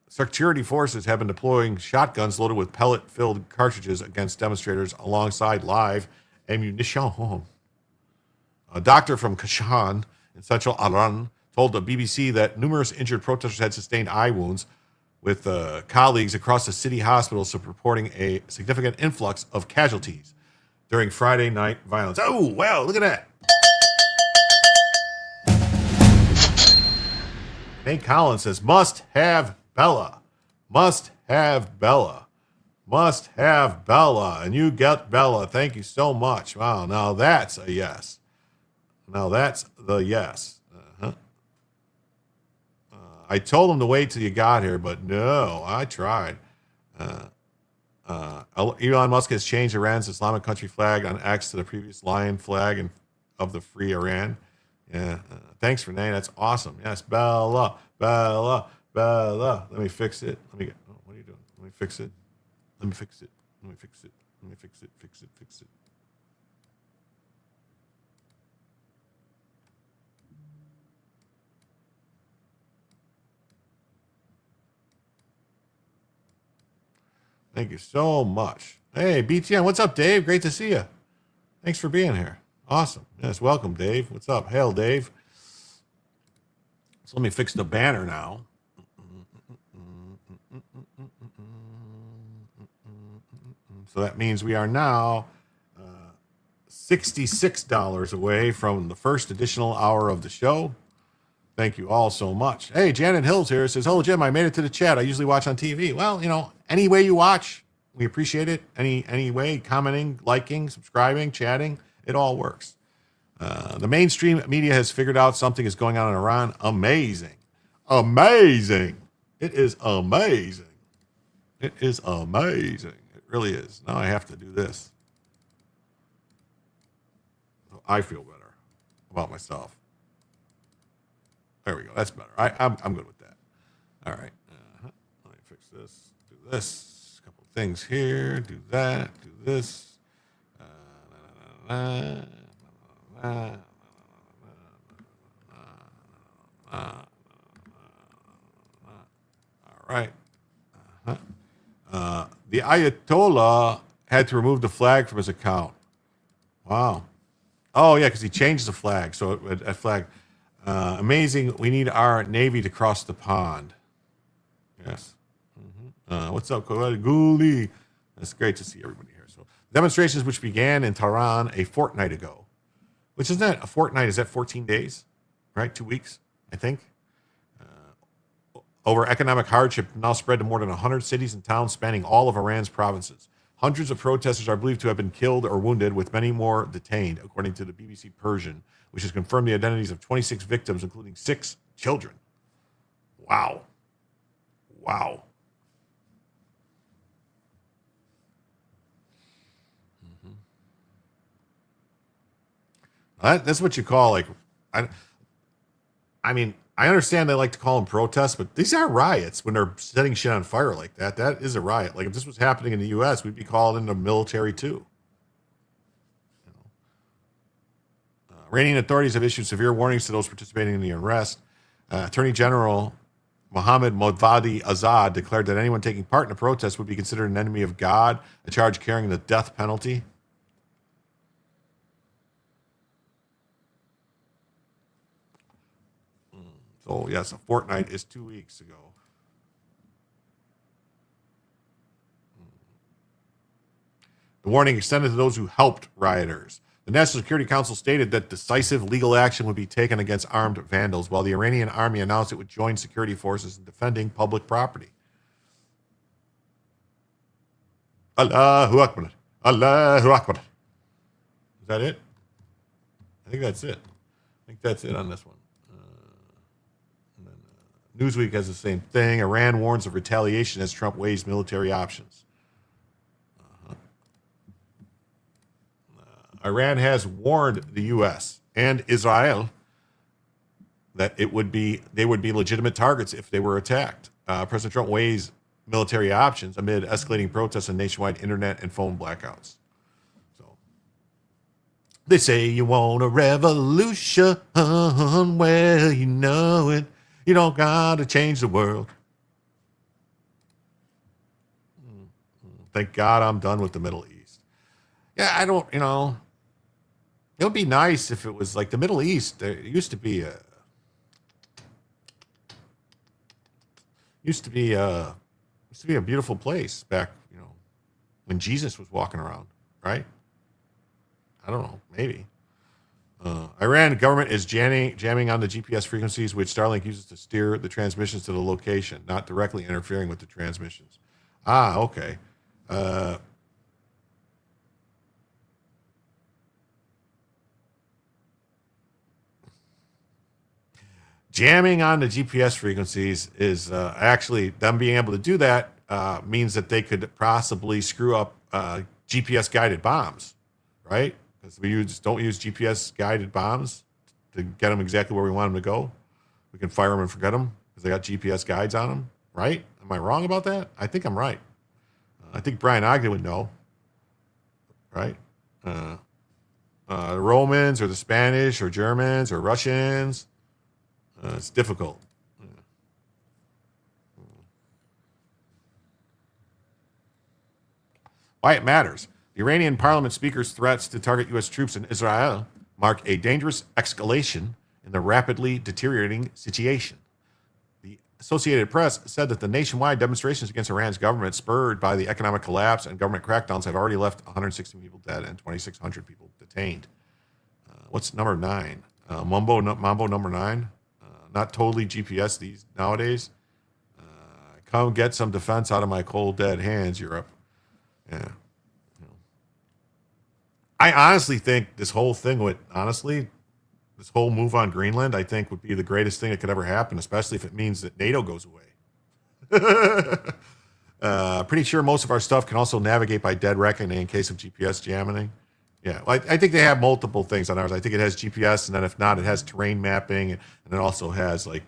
S3: Security forces have been deploying shotguns loaded with pellet-filled cartridges against demonstrators alongside live ammunition. A doctor from Kashan in central Iran told the BBC that numerous injured protesters had sustained eye wounds, with colleagues across the city hospitals reporting a significant influx of casualties during Friday night violence. Oh, wow, look at that. Nate Collins says, must have Bella. Must have Bella. Must have Bella. And you get Bella. Thank you so much. Wow, now that's a yes. Now that's the yes. I told him to wait till you got here, but no, I tried. Elon Musk has changed Iran's Islamic country flag on X to the previous lion flag of the free Iran. Yeah, thanks, Renee. That's awesome. Yes, Bella. Let me fix it. What are you doing? Let me fix it. Fix it. Thank you so much. Hey, BTN, what's up, Dave? Great to see you. Thanks for being here. Awesome. Yes, welcome, Dave. What's up? Hail, Dave. So let me fix the banner now. So that means we are now $66 away from the first additional hour of the show. Thank you all so much. Hey, Janet Hills here says, hello, Jim. I made it to the chat. I usually watch on TV. Well, any way you watch, we appreciate it. Any way, commenting, liking, subscribing, chatting, it all works. The mainstream media has figured out something is going on in Iran. Amazing. It is amazing. It really is. Now I have to do this. So I feel better about myself. There we go. That's better. I'm good with that. All right. Let me fix this. Do this. A couple of things here. Do that. Do this. All right. The Ayatollah had to remove the flag from his account. Wow. Oh, yeah, because he changed the flag. So a flag. Amazing. We need our Navy to cross the pond. Yes. What's up, Ghoulie? It's great to see everybody here. So demonstrations which began in Tehran a fortnight ago, which isn't that a fortnight? Is that 14 days? Right? 2 weeks, I think. Over economic hardship now spread to more than 100 cities and towns spanning all of Iran's provinces. Hundreds of protesters are believed to have been killed or wounded, with many more detained, according to the BBC Persian, which has confirmed the identities of 26 victims, including 6 children. Wow. That's what you call, like, I mean, I understand they like to call them protests, but these are riots when they're setting shit on fire like that. That is a riot. Like, if this was happening in the U.S., we'd be called in the military too. Iranian authorities have issued severe warnings to those participating in the arrest. Attorney General Mohammad Modvadi Azad declared that anyone taking part in a protest would be considered an enemy of God, a charge carrying the death penalty. So, yes, a fortnight is 2 weeks ago. The warning extended to those who helped rioters. The National Security Council stated that decisive legal action would be taken against armed vandals, while the Iranian army announced it would join security forces in defending public property. Allahu Akbar. Allahu Akbar. Is that it? I think that's it. I think that's it on this one. Newsweek has the same thing. Iran warns of retaliation as Trump weighs military options. Iran has warned the U.S. and Israel that they would be legitimate targets if they were attacked. President Trump weighs military options amid escalating protests and nationwide internet and phone blackouts. So they say you want a revolution, well, you know it. You don't gotta change the world. Thank God I'm done with the Middle East. Yeah, I don't, it would be nice if it was like the Middle East. There used to be a beautiful place back, when Jesus was walking around, right? I don't know, maybe. Iran government is jamming on the GPS frequencies which Starlink uses to steer the transmissions to the location, not directly interfering with the transmissions. Okay. Jamming on the GPS frequencies is actually them being able to do that means that they could possibly screw up GPS guided bombs, right? Because we don't use GPS guided bombs to get them exactly where we want them to go. We can fire them and forget them because they got GPS guides on them, right? Am I wrong about that? I think I'm right. I think Brian Ogden would know, right? The Romans or the Spanish or Germans or Russians. It's difficult. Why it matters. The Iranian parliament speaker's threats to target U.S. troops in Israel mark a dangerous escalation in the rapidly deteriorating situation. The Associated Press said that the nationwide demonstrations against Iran's government, spurred by the economic collapse and government crackdowns, have already left 160 people dead and 2,600 people detained. What's number 9? Mambo number 9? Not totally GPS these nowadays. Come get some defense out of my cold, dead hands, Europe. Yeah. I honestly think this whole move on Greenland, I think would be the greatest thing that could ever happen, especially if it means that NATO goes away. Pretty sure most of our stuff can also navigate by dead reckoning in case of GPS jamming. Yeah, well, I think they have multiple things on ours. I think it has GPS, and then if not, it has terrain mapping, and it also has it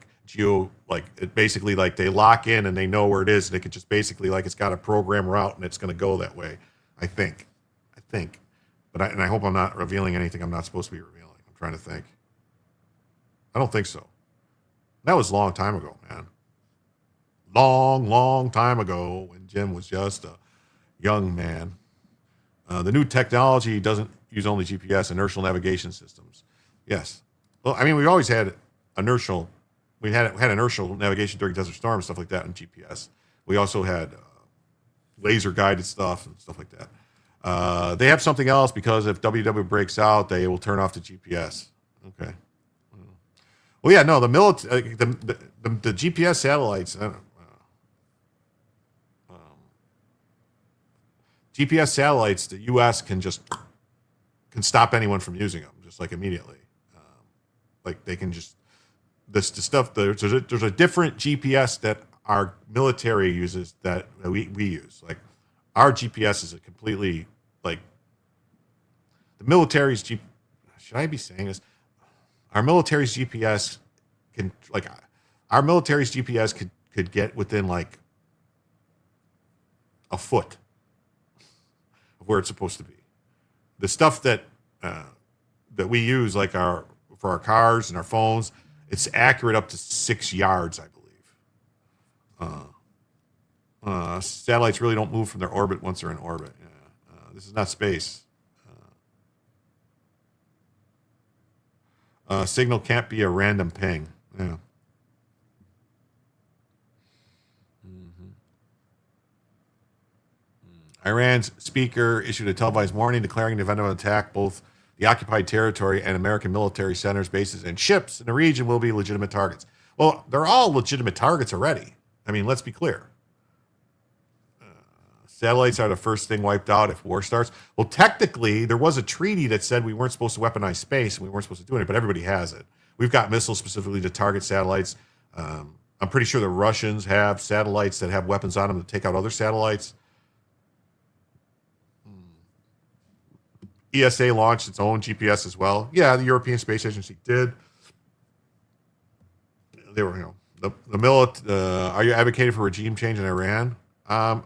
S3: basically like they lock in and they know where it is, and it could just basically it's got a program route and it's going to go that way. I think, but I hope I'm not revealing anything I'm not supposed to be revealing. I'm trying to think. I don't think so. That was a long time ago, man. Long time ago when Jim was just a young man. The new technology doesn't use only GPS, inertial navigation systems. Yes. Well, I mean, we've always had inertial. We had inertial navigation during Desert Storm and stuff like that in GPS. We also had laser guided stuff and stuff like that. They have something else because if WW breaks out, they will turn off the GPS. Okay. Well, yeah, no, the GPS satellites. GPS satellites, the U.S. can stop anyone from using them just immediately. They can just the stuff. There's a different GPS that our military uses that we use. Our GPS is a completely the military's Should I be saying this? Our military's GPS could get within a foot of where it's supposed to be. The stuff that we use, for our cars and our phones, it's accurate up to 6 yards, I believe. Satellites really don't move from their orbit once they're in orbit. Yeah. This is not space. Signal can't be a random ping. Yeah. Iran's speaker issued a televised warning declaring the event of an attack. Both the the occupied territory and American military centers, bases, and ships in the region will be legitimate targets. Well, they're all legitimate targets already. I mean, let's be clear. Satellites are the first thing wiped out if war starts. Well, technically, there was a treaty that said we weren't supposed to weaponize space and we weren't supposed to do it, but everybody has it. We've got missiles specifically to target satellites. I'm pretty sure the Russians have satellites that have weapons on them to take out other satellites. ESA launched its own GPS as well. Yeah, the European Space Agency did. They were, are you advocating for regime change in Iran? I'm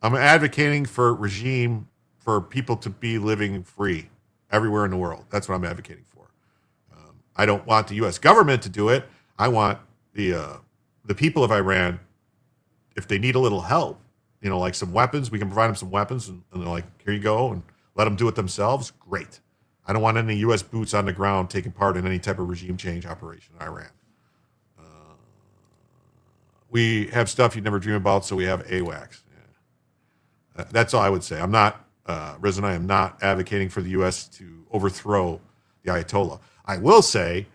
S3: advocating for regime for people to be living free everywhere in the world. That's what I'm advocating for. I don't want the U.S. government to do it. I want the people of Iran, if they need a little help, like some weapons, we can provide them some weapons, and they're like, here you go, and let them do it themselves. Great. I don't want any U.S. boots on the ground taking part in any type of regime change operation in Iran. We have stuff you'd never dream about, so we have AWACS. Yeah. That's all I would say. I'm not, Riz and I am not advocating for the U.S. to overthrow the Ayatollah. I will say,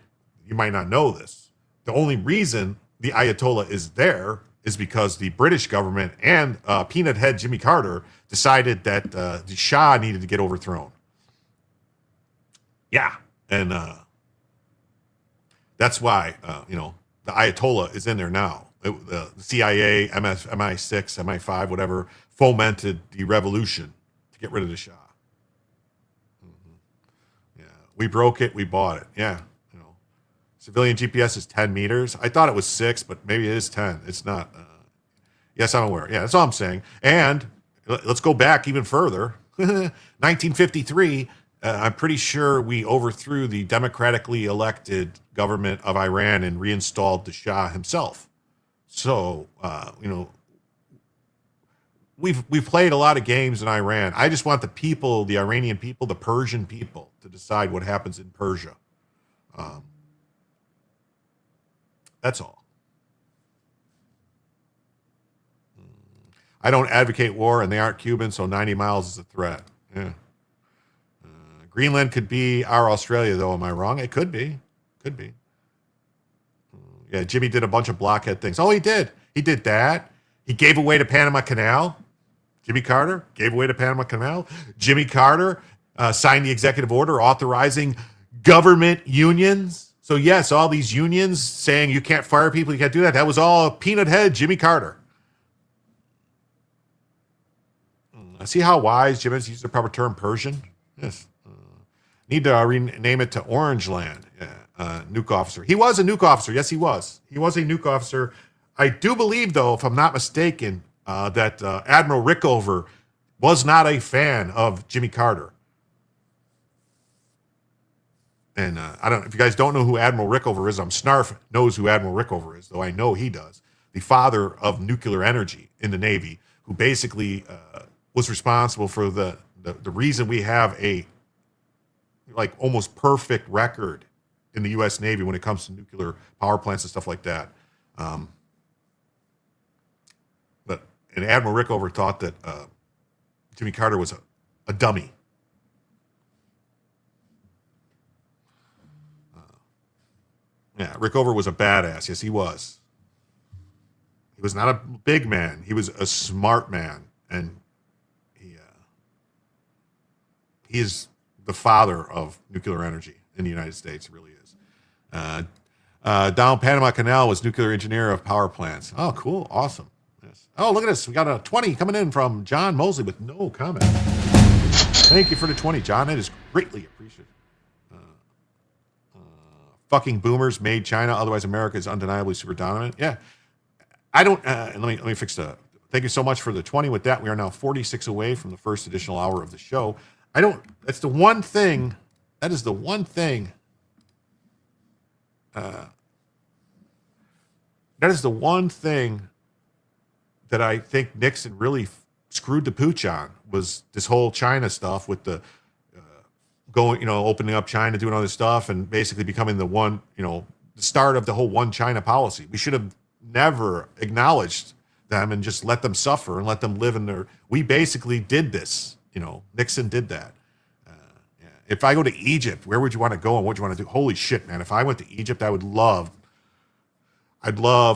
S3: you might not know this, the only reason the Ayatollah is there is because the British government and Peanut Head Jimmy Carter decided that the Shah needed to get overthrown. Yeah, and that's why, the Ayatollah is in there now. The CIA, MI6, MI5, whatever, fomented the revolution to get rid of the Shah. Yeah, we broke it, we bought it. Yeah, civilian GPS is 10 meters. I thought it was 6, but maybe it is 10. It's not. Yes, I'm aware. Yeah, that's all I'm saying. And let's go back even further. 1953, I'm pretty sure we overthrew the democratically elected government of Iran and reinstalled the Shah himself. So, we've played a lot of games in Iran. I just want the people, the Iranian people, the Persian people, to decide what happens in Persia. That's all. I don't advocate war, and they aren't Cuban, so 90 miles is a threat. Yeah. Greenland could be our Australia, though. Am I wrong? It could be. Could be. Yeah, Jimmy did a bunch of blockhead things. Oh, he did. He did that. He gave away the Panama Canal. Jimmy Carter gave away the Panama Canal. Jimmy Carter signed the executive order authorizing government unions. So, yes, all these unions saying you can't fire people, you can't do that. That was all Peanut Head Jimmy Carter. See how wise Jim is? Use the proper term, Persian. Yes. Need to rename it to Orange Land. Yeah. Nuke officer. He was a nuke officer. Yes, he was. He was a nuke officer. I do believe, though, if I'm not mistaken, that Admiral Rickover was not a fan of Jimmy Carter. And I don't. If you guys don't know who Admiral Rickover is, Snarf knows who Admiral Rickover is, though I know he does. The father of nuclear energy in the Navy, who basically was responsible for the reason we have a almost perfect record in the U.S. Navy when it comes to nuclear power plants and stuff like that. And Admiral Rickover thought that Jimmy Carter was a dummy. Yeah, Rickover was a badass. Yes, he was. He was not a big man. He was a smart man. And he is the father of nuclear energy in the United States. It really is. Down Panama Canal was nuclear engineer of power plants. Oh, cool. Awesome. Yes. Oh, look at this. We got a 20 coming in from John Mosley with no comment. Thank you for the 20, John. It is greatly appreciated. Fucking boomers made China. Otherwise, America is undeniably super dominant. Yeah. I don't, and let me fix that. Thank you so much for the 20. With that, we are now 46 away from the first additional hour of the show. That's the one thing, that is the one thing, that is the one thing that I think Nixon really screwed the pooch on, was this whole China stuff with the opening up China, doing all this stuff, and basically becoming the one, the start of the whole one China policy. We should have never acknowledged them and just let them suffer and let them live in we basically did this. Nixon did that. if I go to Egypt, where would you want to go and what would you want to do? Holy shit, man. If I went to Egypt, I'd love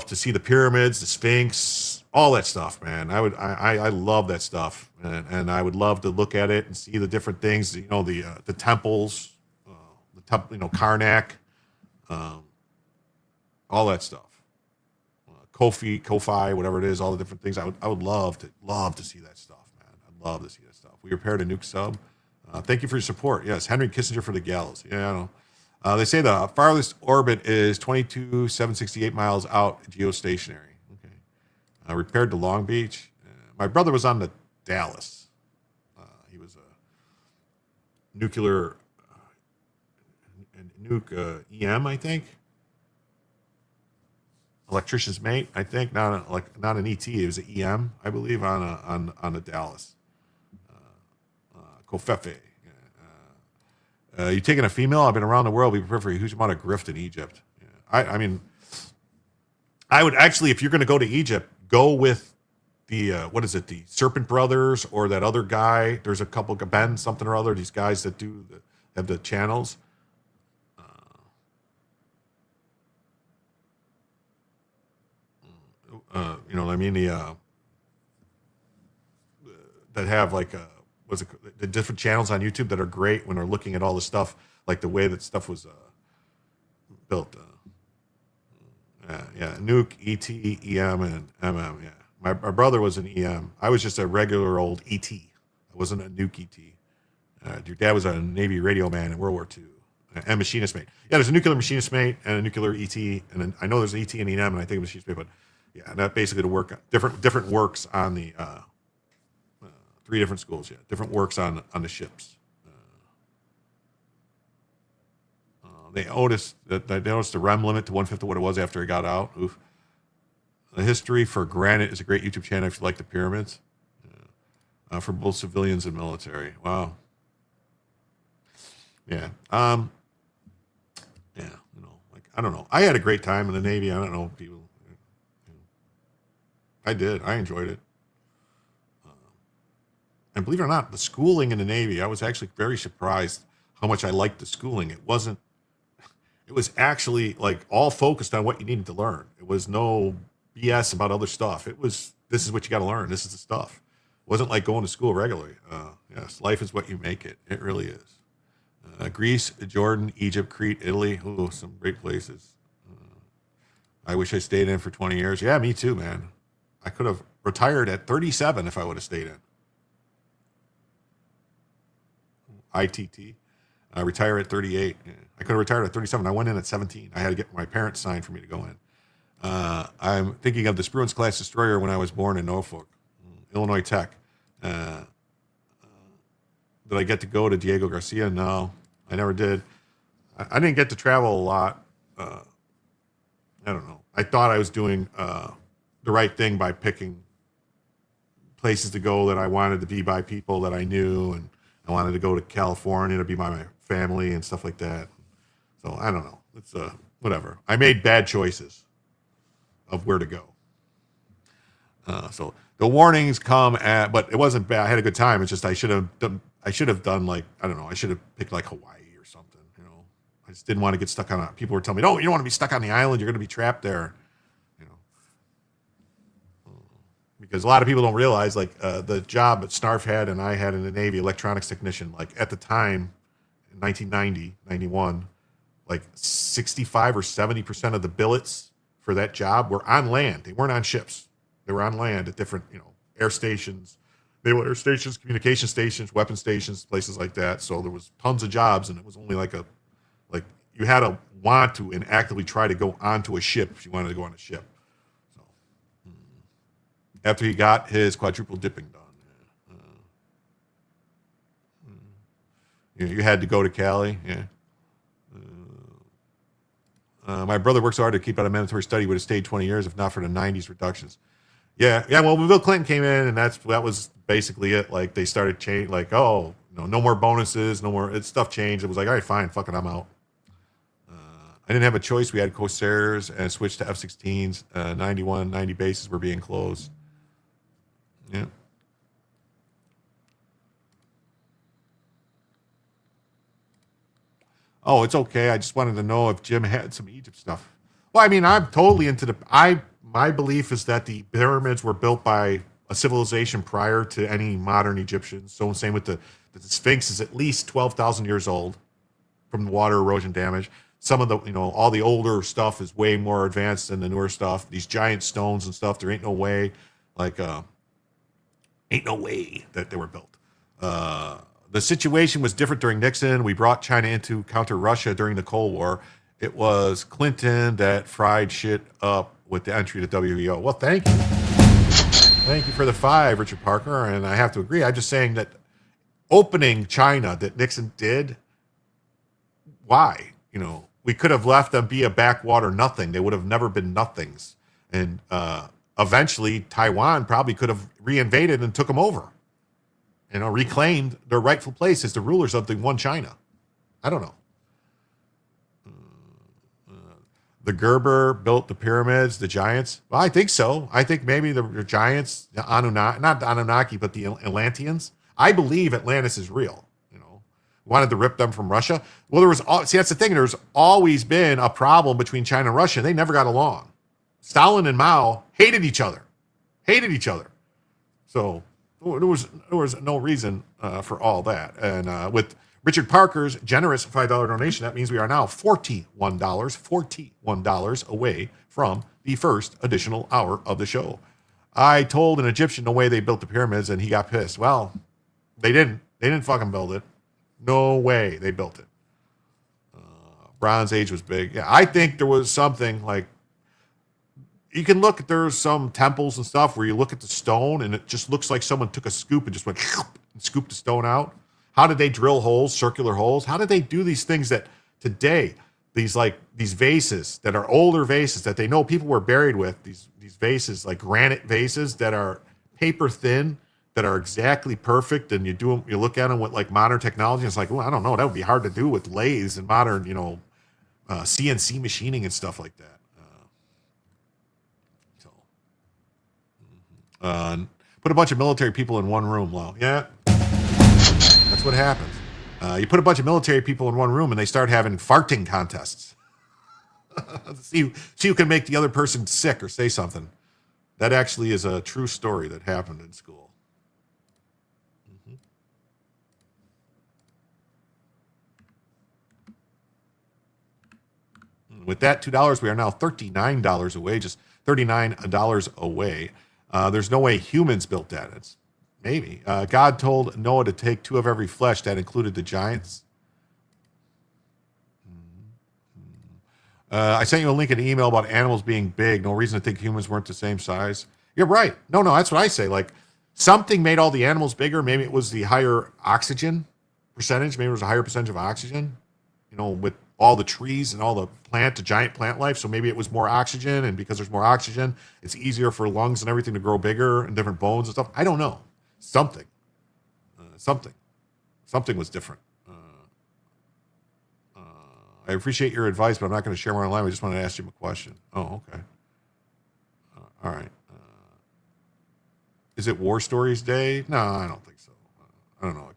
S3: to see the pyramids, the Sphinx, all that stuff, man. I love that stuff. And I would love to look at it and see the different things, the temples, Karnak, all that stuff. Kofi, whatever it is, all the different things. I would love to see that stuff, man. I'd love to see that stuff. We repaired a nuke sub. Thank you for your support. Yes, Henry Kissinger for the gallows. Yeah, I know. They say the farthest orbit is 22,768 miles out, geostationary. Okay. Repaired to Long Beach. My brother was on the Dallas. He was a nuclear EM, I think. Electrician's mate, I think. Not an ET. It was an EM, I believe, on the Dallas. Kofefe. You taking a female? I've been around the world. We prefer for a huge amount of grift in Egypt. Yeah. I mean, I would actually, if you're going to go to Egypt, go with the the Serpent Brothers or that other guy. There's a couple, Ben something or other. These guys that have the channels. You know what I mean? That have like the different channels on YouTube that are great when they're looking at all the stuff, like the way that stuff was built. Nuke, ET, EM, and MM. Yeah, my brother was an EM. I was just a regular old ET. I wasn't a nuke ET. Your dad was a Navy radio man in World War II and machinist mate. Yeah, there's a nuclear machinist mate and a nuclear ET, and then I know there's an ET and EM, and I think a machinist mate, but yeah, that basically to work different works on the 3 different schools. Yeah, different works on the ships. They noticed the REM limit to 1/5 of what it was after it got out. Oof. The history for Granite is a great YouTube channel if you like the pyramids. For both civilians and military. Wow. Yeah. Yeah. I don't know. I had a great time in the Navy. I don't know people. I did. I enjoyed it. And believe it or not, the schooling in the Navy, I was actually very surprised how much I liked the schooling. It was actually like all focused on what you needed to learn. It was no BS about other stuff. This is what you got to learn. This is the stuff. It wasn't like going to school regularly. Yes, life is what you make it. It really is. Greece, Jordan, Egypt, Crete, Italy. Oh, some great places. I wish I stayed in for 20 years. Yeah, me too, man. I could have retired at 37 if I would have stayed in. ITT. Retire at 38. Yeah. I could have retired at 37. I went in at 17. I had to get my parents signed for me to go in. I'm thinking of the Spruance class destroyer when I was born in Norfolk, Illinois Tech. Did I get to go to Diego Garcia? No, I never did. I didn't get to travel a lot. I don't know. I thought I was doing the right thing by picking places to go that I wanted to be by people that I knew, and I wanted to go to California to be by my family and stuff like that. So I don't know. It's whatever. I made bad choices of where to go. So the warnings come but it wasn't bad. I had a good time. It's just I should have done like, I don't know. I should have picked like Hawaii or something. You know, I just didn't want to get stuck on people were telling me, no, you don't want to be stuck on the island. You're going to be trapped there. Because a lot of people don't realize, like, the job that Snarf had and I had in the Navy, electronics technician, like, at the time, in 1990, 91, like, 65 or 70% of the billets for that job were on land. They weren't on ships. They were on land at different, air stations. They were air stations, communication stations, weapon stations, places like that. So there was tons of jobs, and it was only like you had to want to and actively try to go onto a ship if you wanted to go on a ship. After he got his quadruple dipping done. You had to go to Cali. Yeah. My brother works hard to keep out of mandatory study. Would have stayed 20 years if not for the 90s reductions. Yeah. Well, when Bill Clinton came in, and that was basically it. Like they started change. Like, no more bonuses, no more. Stuff changed. It was like, all right, fine, fuck it, I'm out. I didn't have a choice. We had Corsairs and switched to F-16s. 90 bases were being closed. Yeah. 'Cause Oh, it's okay. I just wanted to know if Jim had some Egypt stuff. Well, I mean, I'm totally into my belief is that the pyramids were built by a civilization prior to any modern Egyptians. So same with the Sphinx is at least 12,000 years old from the water erosion damage. Some of the, all the older stuff is way more advanced than the newer stuff. These giant stones and stuff, there ain't no way, ain't no way that they were built. The situation was different during Nixon. We brought China into counter Russia during the Cold War. It was Clinton that fried shit up with the entry to WEO. Well, thank you. Thank you for the 5, Richard Parker. And I have to agree. I'm just saying that opening China that Nixon did, why? We could have let them be a backwater nothing. They would have never been nothings. And eventually Taiwan probably could have reinvaded and took them over. Reclaimed their rightful place as the rulers of the one China. I don't know. The Gerber built the pyramids, the giants. Well, I think so. I think maybe the giants, the Anunnaki, not the Anunnaki, but the Atlanteans. I believe Atlantis is real. Wanted to rip them from Russia. Well, that's the thing. There's always been a problem between China and Russia. They never got along. Stalin and Mao hated each other. So there was no reason for all that. And with Richard Parker's generous $5 donation, that means we are now $41 away from the first additional hour of the show. I told an Egyptian the way they built the pyramids, and he got pissed. Well, they didn't. They didn't fucking build it. No way they built it. Bronze Age was big. Yeah, I think there was something like, you can look at, there's some temples and stuff where you look at the stone and it just looks like someone took a scoop and just went and scooped the stone out. How did they drill holes, circular holes? How did they do these things that today, these vases that are older vases that they know people were buried with, these vases, like granite vases that are paper thin, that are exactly perfect, and you look at them with like modern technology, and it's like, well, I don't know, that would be hard to do with lathes and modern, CNC machining and stuff like that. Put a bunch of military people in one room. Well, yeah, that's what happens. You put a bunch of military people in one room, and they start having farting contests. see who can make the other person sick or say something. That actually is a true story that happened in school. With that $2, we are now $39 away, just $39 away. There's no way humans built that. It's maybe. God told Noah to take 2 of every flesh. That included the giants. I sent you a link in an email about animals being big. No reason to think humans weren't the same size. You're right. No, that's what I say. Like, something made all the animals bigger. Maybe it was the higher oxygen percentage. Maybe it was a higher percentage of oxygen, with all the trees and all the giant plant life. So maybe it was more oxygen, and because there's more oxygen, it's easier for lungs and everything to grow bigger and different bones and stuff. I don't know. Something was different. I appreciate your advice, but I'm not going to share more online. I just wanted to ask you a question. Oh, okay. All right. Is it War Stories Day? No, I don't think so. I don't know. I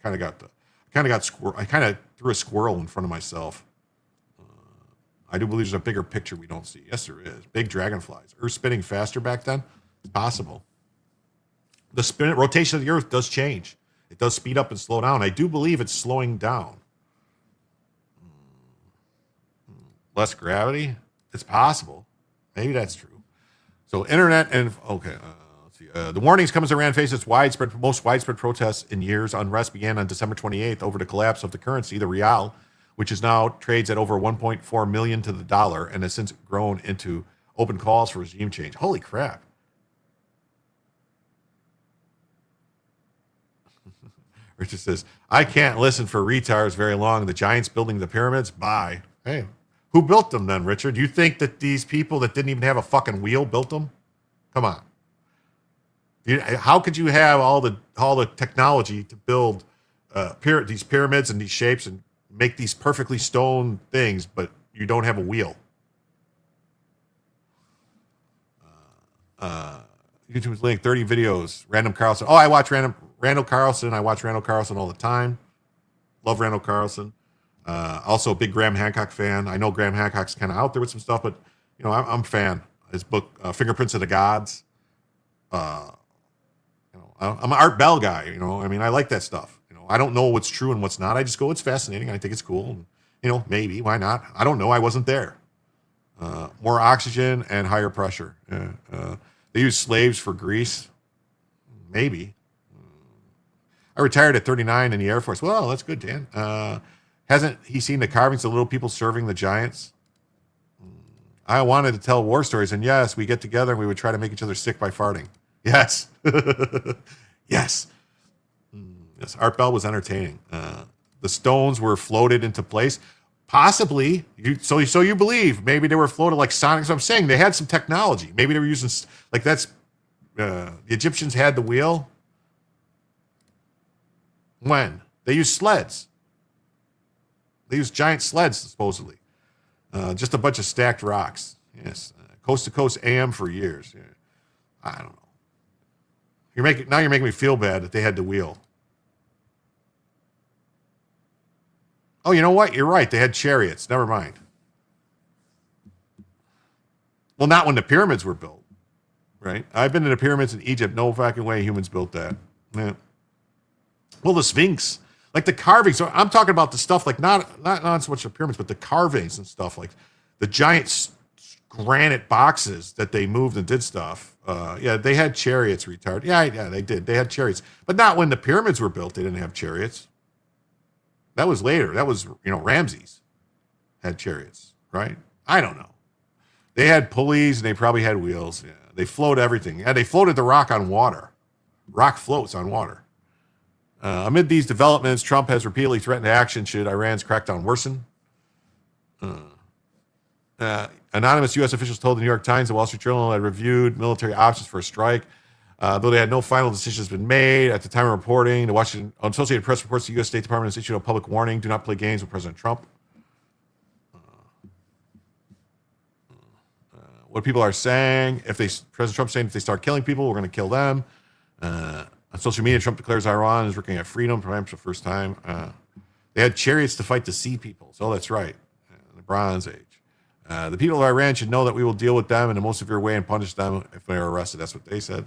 S3: kind of threw a squirrel in front of myself. I do believe there's a bigger picture we don't see. Yes, there is. Big dragonflies. Earth spinning faster back then? It's possible. The rotation of the Earth does change. It does speed up and slow down. I do believe it's slowing down. Less gravity? It's possible. Maybe that's true. So internet and... Okay, let's see. The warnings come as Iran faces most widespread protests in years. Unrest began on December 28th over the collapse of the currency, the rial, which is now trades at over 1.4 million to the dollar and has since grown into open calls for regime change. Holy crap. Richard says, I can't listen for retards very long. The giants building the pyramids? Bye. Hey, who built them then, Richard? You think that these people that didn't even have a fucking wheel built them? Come on. How could you have all the technology to build these pyramids and these shapes and make these perfectly stone things, but you don't have a wheel? YouTube's link, 30 videos. Random Carlson. Oh, I watch Randall Carlson. I watch Randall Carlson all the time. Love Randall Carlson. Also a big Graham Hancock fan. I know Graham Hancock's kind of out there with some stuff, but I'm a fan. His book, Fingerprints of the Gods. I'm an Art Bell guy. I like that stuff. I don't know what's true and what's not. I just go, it's fascinating. I think it's cool. And, maybe, why not? I don't know. I wasn't there. More oxygen and higher pressure. They use slaves for grease. Maybe. I retired at 39 in the Air Force. Well, that's good, Dan. Hasn't he seen the carvings of little people serving the giants? I wanted to tell war stories, and yes, we get together and we would try to make each other sick by farting. Yes. Yes. Yes, Art Bell was entertaining. The stones were floated into place. Possibly, so you believe maybe they were floated like sonic. So I'm saying they had some technology. Maybe they were using, the Egyptians had the wheel. When? They used sleds. They used giant sleds, supposedly. Just a bunch of stacked rocks. Yes. Coast to coast AM for years. Yeah. I don't know. You're making me feel bad that they had the wheel. Oh, you know what? You're right. They had chariots. Never mind. Well, not when the pyramids were built, right? I've been to the pyramids in Egypt. No fucking way humans built that. Yeah. Well, the Sphinx, like the carvings. So I'm talking about the stuff like not so much the pyramids, but the carvings and stuff, like the giant granite boxes that they moved and did stuff. Yeah, they had chariots, retard. Yeah, they did. They had chariots, but not when the pyramids were built. They didn't have chariots. That was later. That was, Ramses had chariots, right? I don't know. They had pulleys and they probably had wheels. Yeah, they float everything. Yeah, they floated the rock on water. Rock floats on water. Amid these developments, Trump has repeatedly threatened action should Iran's crackdown worsen. Anonymous U.S. officials told the New York Times the Wall Street Journal had reviewed military options for a strike. Though they had no final decisions been made at the time of reporting, the Washington Associated Press reports the U.S. State Department has issued a public warning: do not play games with President Trump. What people are saying, President Trump's saying if they start killing people, we're going to kill them. On social media, Trump declares Iran is working at freedom, perhaps the first time. They had chariots to fight the sea people. So that's right, the Bronze Age. The people of Iran should know that we will deal with them in the most severe way and punish them if they are arrested. That's what they said.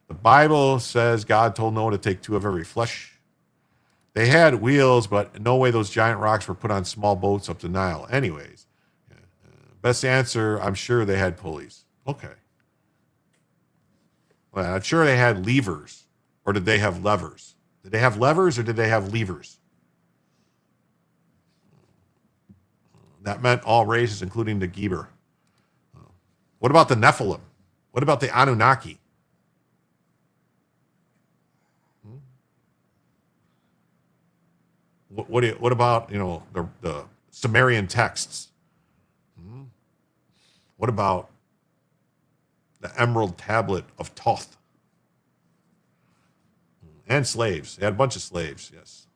S3: The Bible says God told Noah to take 2 of every flesh. They had wheels, but no way those giant rocks were put on small boats up the Nile. Anyways, best answer, I'm sure they had pulleys. Okay. Well, I'm sure they had levers, or did they have levers? Did they have levers or did they have levers? That meant all races, including the Geber. What about the Nephilim? What about the Anunnaki? What about the Sumerian texts? What about the Emerald Tablet of Thoth? And slaves. They had a bunch of slaves, yes.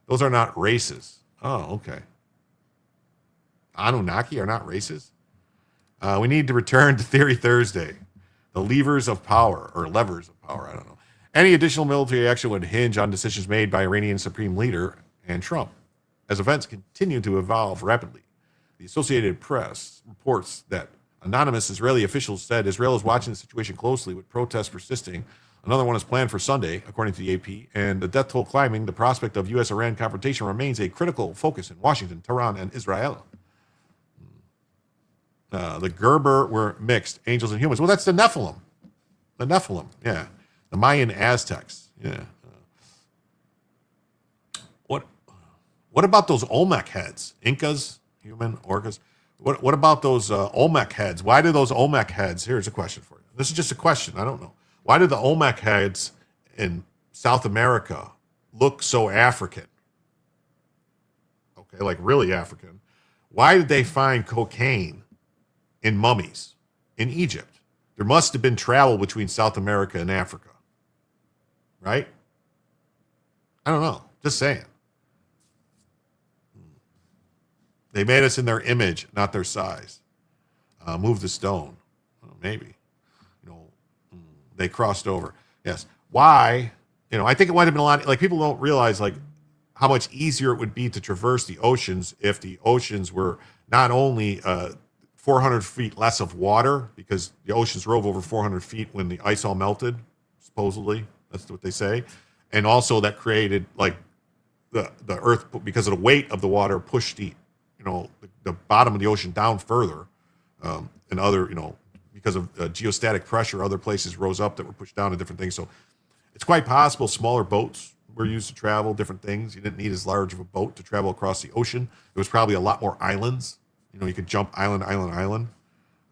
S3: Those are not races. Oh, okay. Anunnaki are not races? We need to return to Theory Thursday. The levers of power, or levers of power, I don't know. Any additional military action would hinge on decisions made by Iranian Supreme Leader and Trump. As events continue to evolve rapidly, the Associated Press reports that anonymous Israeli officials said Israel is watching the situation closely with protests persisting. Another one is planned for Sunday, according to the AP, and the death toll climbing. The prospect of U.S.-Iran confrontation remains a critical focus in Washington, Tehran, and Israel. The Gerber were mixed, angels and humans. Well, that's the Nephilim. The Nephilim, yeah. The Mayan Aztecs, yeah. What about those Olmec heads? Incas, human, Orcas? What about those Olmec heads? Why do those Olmec heads? Here's a question for you. This is just a question. I don't know. Why do the Olmec heads in South America look so African? Okay, like really African. Why did they find cocaine in mummies in Egypt? There must have been travel between South America and Africa, right? I don't know. Just saying. They made us in their image, not their size. Move the stone. Well, maybe. They crossed over. Yes. Why I think it might have been a lot. Like people don't realize like how much easier it would be to traverse the oceans if the oceans were not only 400 feet less of water, because the oceans rose over 400 feet when the ice all melted, supposedly. That's what they say. And also that created like the earth, because of the weight of the water, pushed the bottom of the ocean down further. And other, because of geostatic pressure, other places rose up that were pushed down to different things. So it's quite possible smaller boats were used to travel different things. You didn't need as large of a boat to travel across the ocean. There was probably a lot more islands. You could jump island.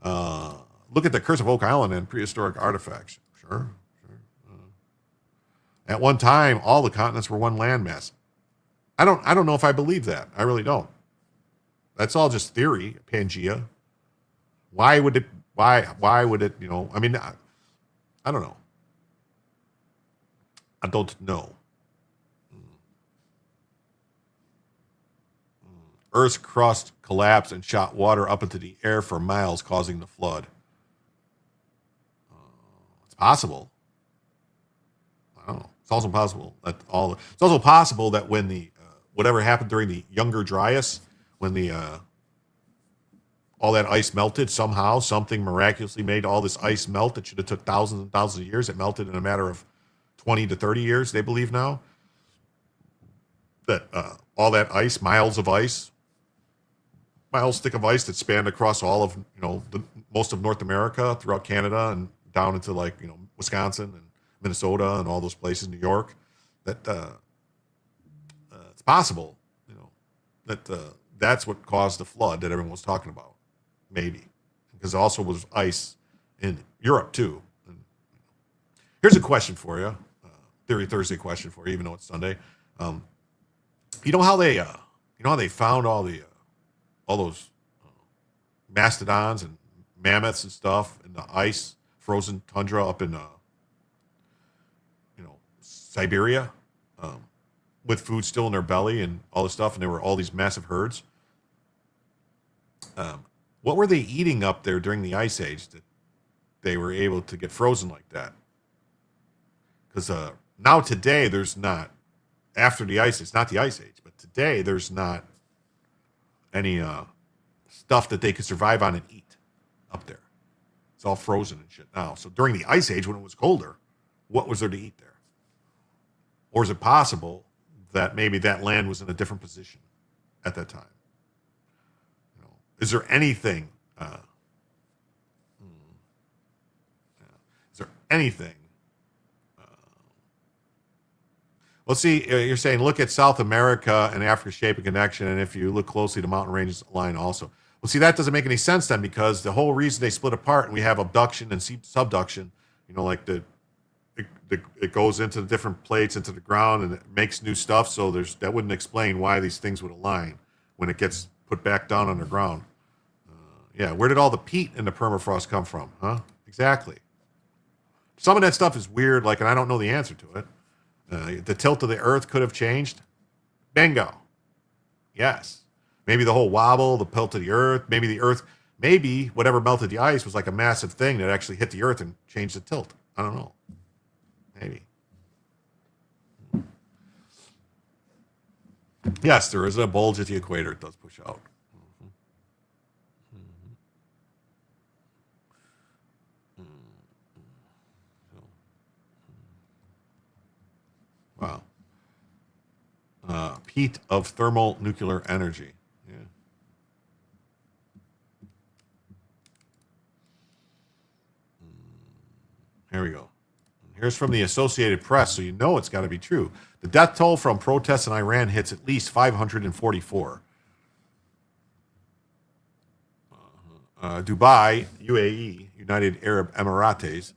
S3: Look at the Curse of Oak Island and prehistoric artifacts. Sure. At one time, all the continents were one landmass. I don't know if I believe that. I really don't. That's all just theory, Pangea. Why would it? I mean, I don't know. I don't know. Earth's crust collapsed and shot water up into the air for miles, causing the flood. It's possible. I don't know. It's also possible that It's also possible that when the whatever happened during the Younger Dryas, when the all that ice melted, somehow something miraculously made all this ice melt. It should have took thousands and thousands of years. It melted in a matter of 20 to 30 years. They believe now that all that ice, miles thick of ice that spanned across all of most of North America, throughout Canada, and down into Wisconsin and Minnesota and all those places, New York, that it's possible that that's what caused the flood that everyone was talking about, maybe, because also was ice in Europe too. And here's a question for you, Theory Thursday question for you, even though it's Sunday. You know how they found all those mastodons and mammoths and stuff in the ice, frozen tundra up in Siberia, with food still in their belly and all this stuff, and there were all these massive herds. What were they eating up there during the Ice Age that they were able to get frozen like that? Because now today there's not, after the Ice Age, it's not the Ice Age, but today there's not any stuff that they could survive on and eat up there. It's all frozen and shit now. So during the Ice Age, when it was colder, what was there to eat there? Or is it possible that maybe that land was in a different position at that time? Is there anything? Is there anything? Well, see, you're saying look at South America and Africa shape a connection, and if you look closely, the mountain ranges align also. Well, see, that doesn't make any sense then, because the whole reason they split apart and we have abduction and subduction, like it goes into the different plates, into the ground, and it makes new stuff. So that wouldn't explain why these things would align when it gets put back down underground. Yeah, where did all the peat in the permafrost come from? Huh? Exactly. Some of that stuff is weird, and I don't know the answer to it. The tilt of the Earth could have changed. Bingo. Yes. Maybe the whole wobble, the tilt of the Earth, maybe whatever melted the ice was like a massive thing that actually hit the Earth and changed the tilt. I don't know. Maybe. Yes, there is a bulge at the equator. It does push out. Wow. Peat of thermal nuclear energy. Yeah. Here we go. Here's from the Associated Press, so you know it's got to be true. The death toll from protests in Iran hits at least 544. Dubai, UAE, United Arab Emirates,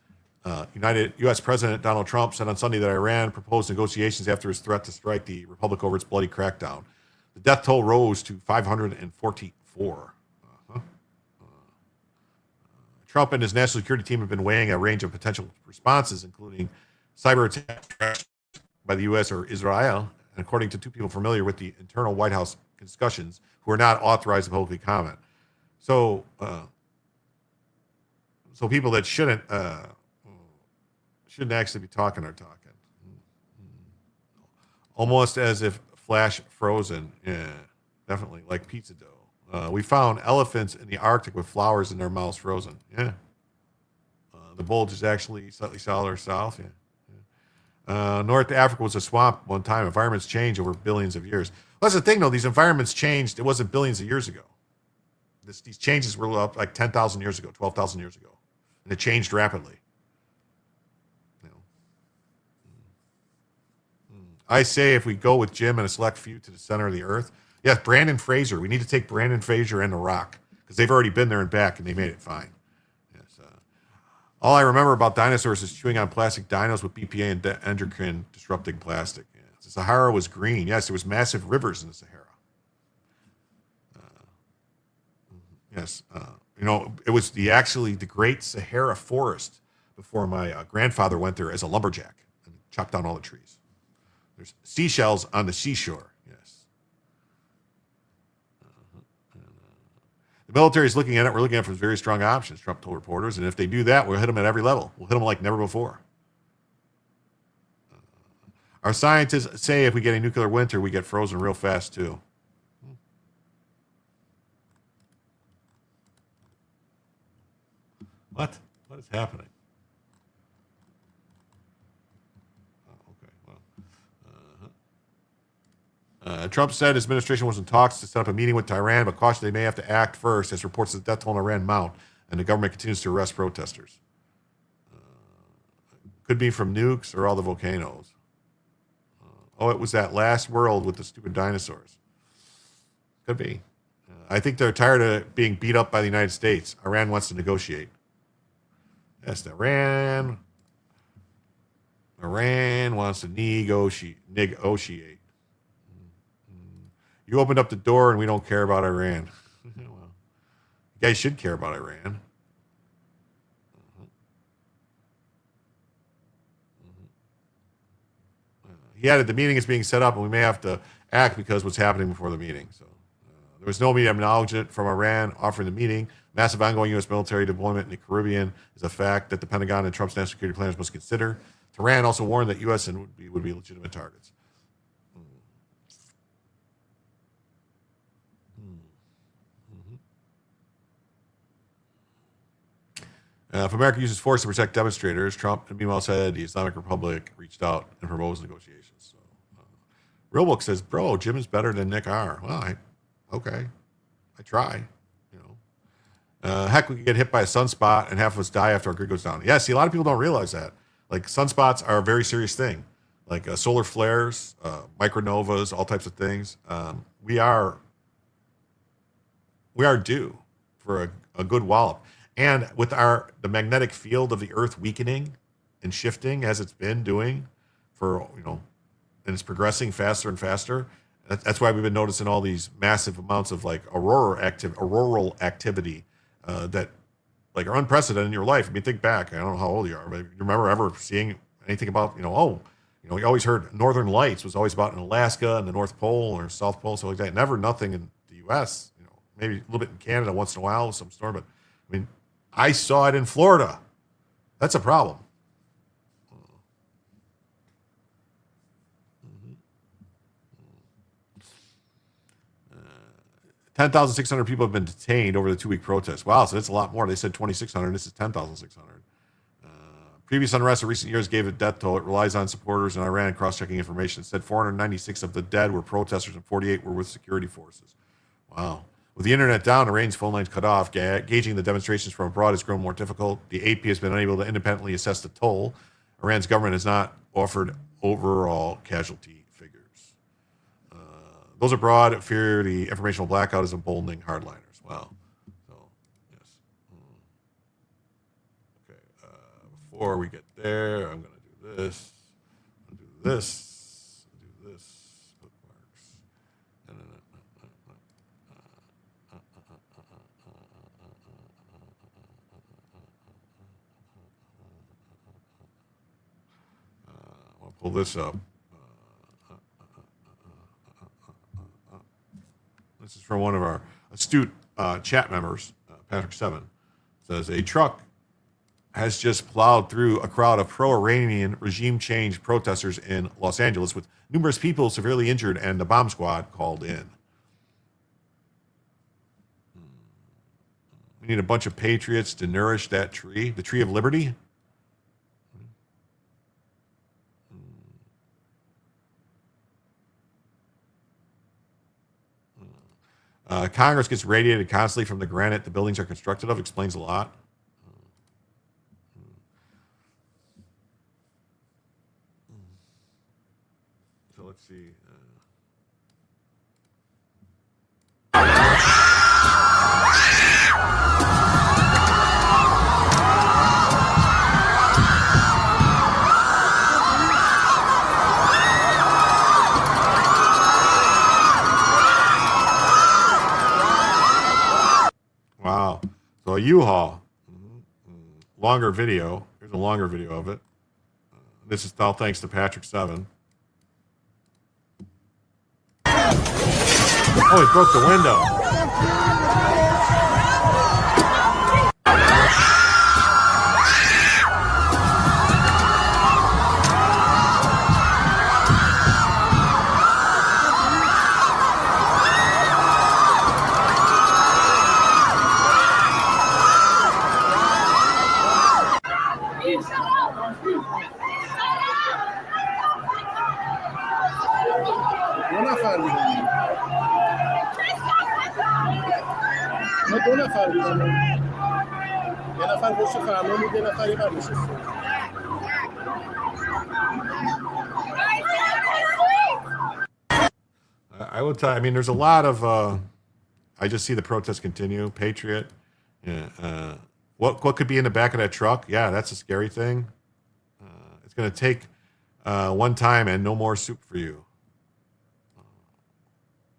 S3: U.S. President Donald Trump said on Sunday that Iran proposed negotiations after his threat to strike the republic over its bloody crackdown. The death toll rose to 544. Trump and his national security team have been weighing a range of potential responses, including cyber attacks by the U.S. or Israel, and according to two people familiar with the internal White House discussions who are not authorized to publicly comment. So people that shouldn't actually be talking are talking. Almost as if flash frozen. Yeah, definitely like pizza dough. We found elephants in the Arctic with flowers in their mouths frozen. Yeah. The bulge is actually slightly south or south. Yeah. North Africa was a swamp one time. Environments change over billions of years. Well, that's the thing, though. These environments changed. It wasn't billions of years ago. These changes were up like 10,000 years ago, 12,000 years ago. And it changed rapidly. You know. I say if we go with Jim and a select few to the center of the earth, yes, Brandon Fraser. We need to take Brandon Fraser and The Rock because they've already been there and back and they made it fine. Yes. All I remember about dinosaurs is chewing on plastic dinos with BPA and endocrine disrupting plastic. Yeah. The Sahara was green. Yes, there was massive rivers in the Sahara. Yes. It was the Great Sahara Forest before my grandfather went there as a lumberjack and chopped down all the trees. There's seashells on the seashore. Yes. The military is looking at it. We're looking at it from very strong options, Trump told reporters. And if they do that, we'll hit them at every level. We'll hit them like never before. Our scientists say if we get a nuclear winter, we get frozen real fast, too. What? What is happening? Oh, okay. Well, Trump said his administration was in talks to set up a meeting with Tehran, but cautioned they may have to act first as reports of the death toll in Iran mount and the government continues to arrest protesters. Could be from nukes or all the volcanoes. It was that last world with the stupid dinosaurs. Could be. I think they're tired of being beat up by the United States. Iran wants to negotiate. Yes, Iran wants to negotiate. You opened up the door and we don't care about Iran. Well, you guys should care about Iran. He added the meeting is being set up and we may have to act because what's happening before the meeting. So there was no media acknowledgement from Iran offering the meeting. Massive ongoing U.S. military deployment in the Caribbean is a fact that the Pentagon and Trump's national security planners must consider. Tehran also warned that U.S. would be legitimate targets. If America uses force to protect demonstrators, Trump meanwhile said the Islamic Republic reached out and proposed negotiations. So, Real Book says, bro, Jim is better than Nick R. Well, okay. I try. Heck, we could get hit by a sunspot and half of us die after our grid goes down. Yeah, see, a lot of people don't realize that. Like, sunspots are a very serious thing. Like solar flares, micronovas, all types of things. We are due for a good wallop. And with the magnetic field of the Earth weakening and shifting as it's been doing for, and it's progressing faster and faster. That's why we've been noticing all these massive amounts of like auroral activity that like are unprecedented in your life. I mean, think back. I don't know how old you are, but you remember ever seeing anything about, you always heard Northern Lights was always about in Alaska and the North Pole or South Pole, so like that. Never nothing in the U.S. Maybe a little bit in Canada once in a while with some storm, but I mean, I saw it in Florida. That's a problem. 10,600 people have been detained over the 2-week protest. Wow, so that's a lot more. They said 2,600. This is 10,600. Previous unrest in recent years gave a death toll. It relies on supporters in Iran and cross-checking information. It said 496 of the dead were protesters and 48 were with security forces. Wow. With the internet down, Iran's phone lines cut off, gauging the demonstrations from abroad has grown more difficult. The AP has been unable to independently assess the toll. Iran's government has not offered overall casualty figures. Those abroad fear the informational blackout is emboldening hardliners. Wow. So, yes. Okay. Before we get there, I'm going to do this. I'm going to do this. Do this. Bookmarks. I'll pull this up. This is from one of our astute chat members, Patrick 7. Says a truck has just plowed through a crowd of pro-Iranian regime change protesters in Los Angeles, with numerous people severely injured and the bomb squad called in. We need a bunch of patriots to nourish that tree, the tree of liberty. Congress gets radiated constantly from the granite the buildings are constructed of. Explains a lot. So let's see. Wow. So a U-Haul. Longer video. Here's a longer video of it. This is all thanks to Patrick 7. Oh, he broke the window. I will tell you, I mean, there's a lot of, I just see the protests continue. Patriot. Yeah, what could be in the back of that truck? Yeah, that's a scary thing. It's going to take one time and no more soup for you.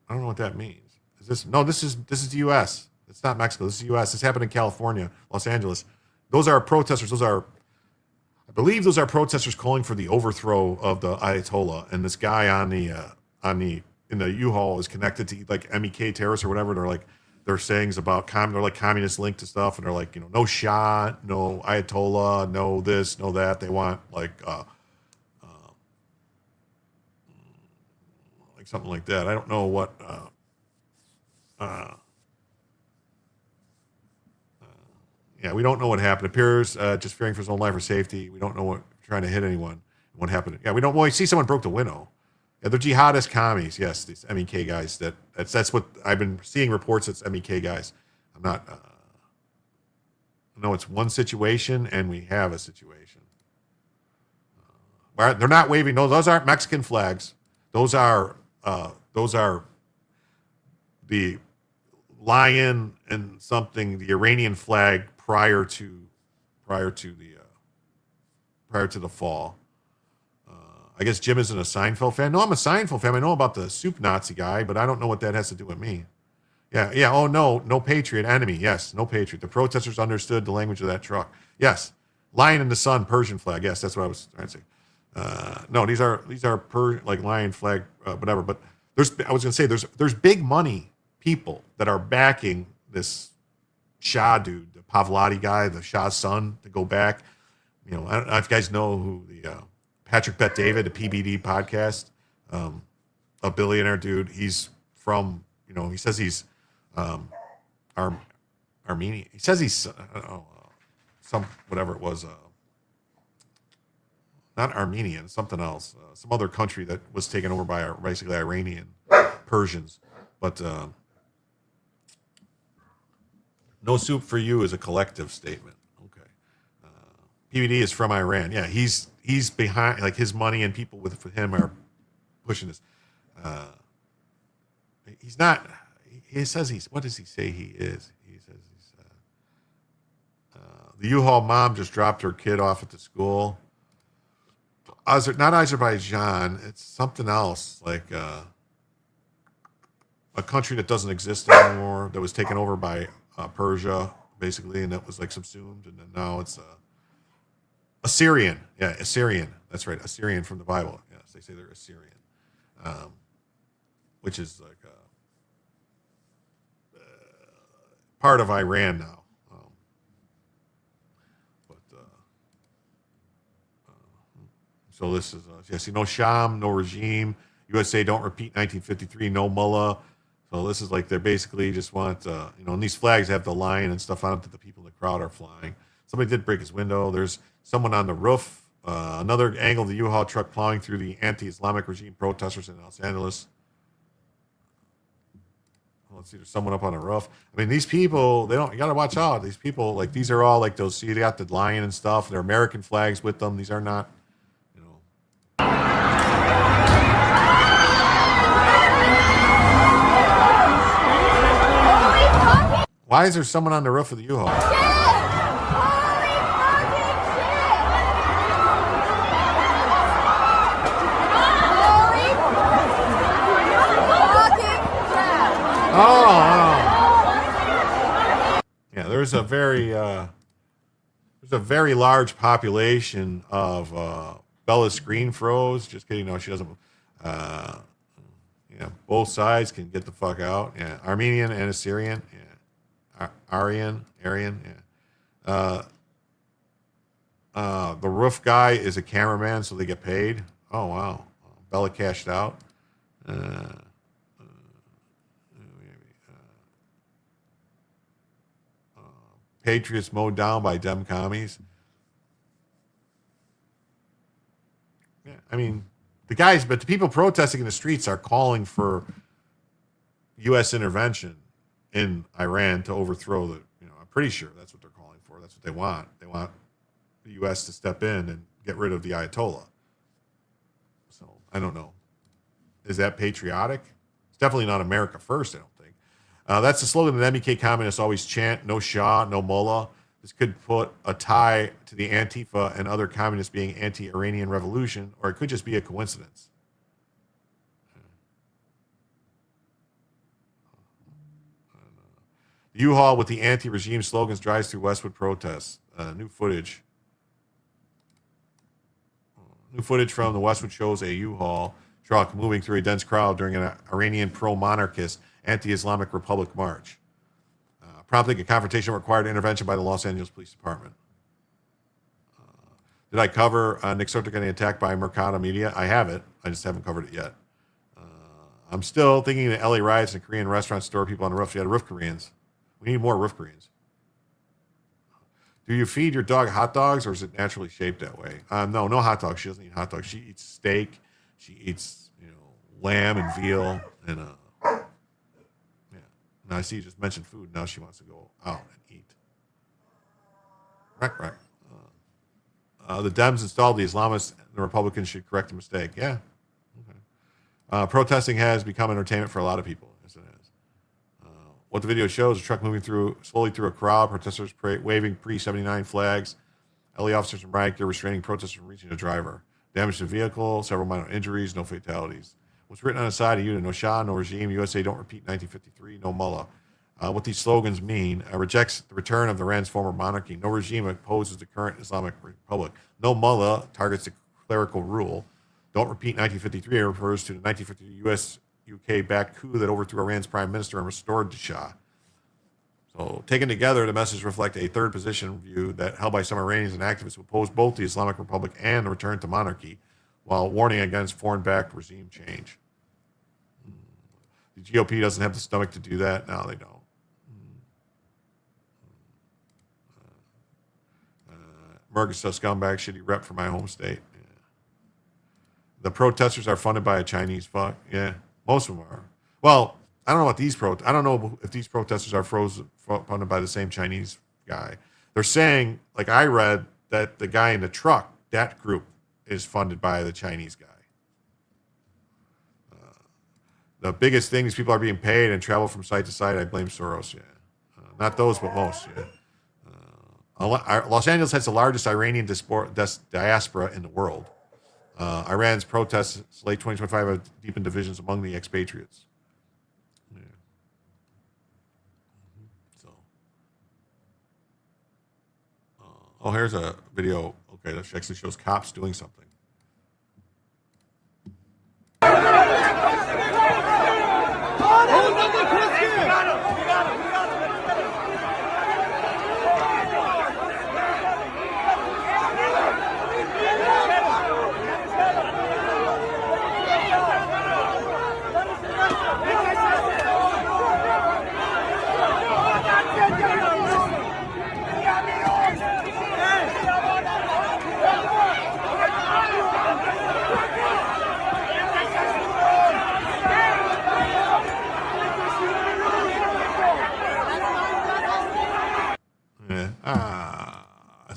S3: I don't know what that means. Is this? No, this is the U.S. It's not Mexico. This is the U.S. This happened in California, Los Angeles. Those are protesters. I believe those are protesters calling for the overthrow of the Ayatollah. And this guy in the U-Haul is connected to like MEK terrorists or whatever. They're sayings about they're like communist linked to stuff, and they're like, no Shah, no Ayatollah, no this, no that. They want like something like that. I don't know what. Yeah, we don't know what happened. It appears just fearing for his own life or safety. We don't know what trying to hit anyone. What happened? Yeah, we don't. Well, we see someone broke the window. Yeah, they're jihadist commies. Yes, these MEK guys. That's what I've been seeing reports. It's MEK guys. I'm not. No, it's one situation, and we have a situation. They're not waving. No, those aren't Mexican flags. Those are the lion and something, the Iranian flag prior to the fall. I guess Jim isn't a Seinfeld fan. No, I'm a Seinfeld fan. I know about the soup Nazi guy, but I don't know what that has to do with me. Yeah. Oh, no patriot, enemy. Yes, no patriot. The protesters understood the language of that truck. Yes. Lion in the sun, Persian flag. Yes, that's what I was trying to say. No, these are like lion flag, whatever. But I was going to say there's big money people that are backing this Shah dude, the Pavlati guy, the Shah's son, to go back. I don't know if you guys know who the Patrick Bet David, the PBD podcast, a billionaire dude. He's from, he says he's Armenian. He says he's some whatever it was, not Armenian, something else, some other country that was taken over by basically Iranian Persians. But no soup for you is a collective statement. Okay. PBD is from Iran. Yeah, he's behind, like his money and people with him are pushing this. He's not. He says he's. What does he say he is? He says he's. The U-Haul mom just dropped her kid off at the school. Not Azerbaijan. It's something else, like a country that doesn't exist anymore, that was taken over by Persia, basically, and that was like subsumed, and then now it's Assyrian. Yeah, Assyrian. That's right, Assyrian from the Bible. Yes, they say they're Assyrian, which is like part of Iran now. So this is, see, no sham, no regime. USA don't repeat 1953, no mullah. So this is like they basically just want, and these flags have the lion and stuff on it that the people in the crowd are flying. Somebody did break his window. There's someone on the roof. Another angle of the U-Haul truck plowing through the anti-Islamic regime protesters in Los Angeles. Let's see, there's someone up on the roof. I mean, these people, you got to watch out. These people, like, these are all like those, see, they got the lion and stuff. They're American flags with them. These are not, Why is there someone on the roof of the U-Haul? Oh. Yeah, there's a very large population of Bella Screen froze. Just kidding. No, she doesn't. Both sides can get the fuck out. Yeah, Armenian and Assyrian. Yeah. Aryan. Yeah. The roof guy is a cameraman, so they get paid. Oh wow. Bella cashed out. Patriots mowed down by Dem commies. Yeah, I mean, but the people protesting in the streets are calling for U.S. intervention in Iran to overthrow I'm pretty sure that's what they're calling for. That's what they want. They want the U.S. to step in and get rid of the Ayatollah. So, I don't know. Is that patriotic? It's definitely not America first, I don't think. That's the slogan that MEK communists always chant, no Shah, no Mullah. This could put a tie to the Antifa and other communists being anti-Iranian revolution, or it could just be a coincidence. The U-Haul with the anti-regime slogans drives through Westwood protests. New footage. New footage from the Westwood shows a U-Haul truck moving through a dense crowd during an Iranian pro-monarchist anti-Islamic Republic march, prompting a confrontation required intervention by the Los Angeles Police Department. Did I cover Nick Serta getting attacked by Mercado Media? I have it. I just haven't covered it yet. I'm still thinking that LA riots and Korean restaurant store people on the roof. You had roof Koreans. We need more roof Koreans. Do you feed your dog hot dogs, or is it naturally shaped that way? No hot dogs. She doesn't eat hot dogs. She eats steak. She eats, lamb and veal. And yeah. Now I see you just mentioned food. Now she wants to go out and eat. Right. The Dems installed the Islamists, and the Republicans should correct the mistake. Yeah. Okay. Protesting has become entertainment for a lot of people. Yes, it is. What the video shows, a truck moving slowly through a crowd, protesters waving pre-79 flags. LA officers in riot gear restraining protesters from reaching the driver. Damage to the vehicle, several minor injuries, no fatalities. What's written on the side of no Shah, no regime, USA don't repeat 1953, no mullah. What these slogans mean, rejects the return of Iran's former monarchy. No regime opposes the current Islamic Republic. No mullah targets the clerical rule. Don't repeat 1953 refers to the 1953 US-UK-backed coup that overthrew Iran's prime minister and restored the Shah. So, taken together, the message reflects a third position view that held by some Iranians and activists who oppose both the Islamic Republic and the return to monarchy, while warning against foreign-backed regime change. The GOP doesn't have the stomach to do that. No, they don't. Mergus scumbag, shitty rep for my home state. Yeah. The protesters are funded by a Chinese fuck. Yeah, most of them are. Well, I don't know about these I don't know if these protesters are funded by the same Chinese guy. They're saying, like I read, that the guy in the truck, that group, is funded by the Chinese guy. The biggest thing is people are being paid and travel from site to site. I blame Soros. Yeah, not those, but most. Yeah. Los Angeles has the largest Iranian diaspora in the world. Iran's protests late 2025 have deepened divisions among the expatriates. Yeah. So, here's a video. Okay, that actually shows cops doing something.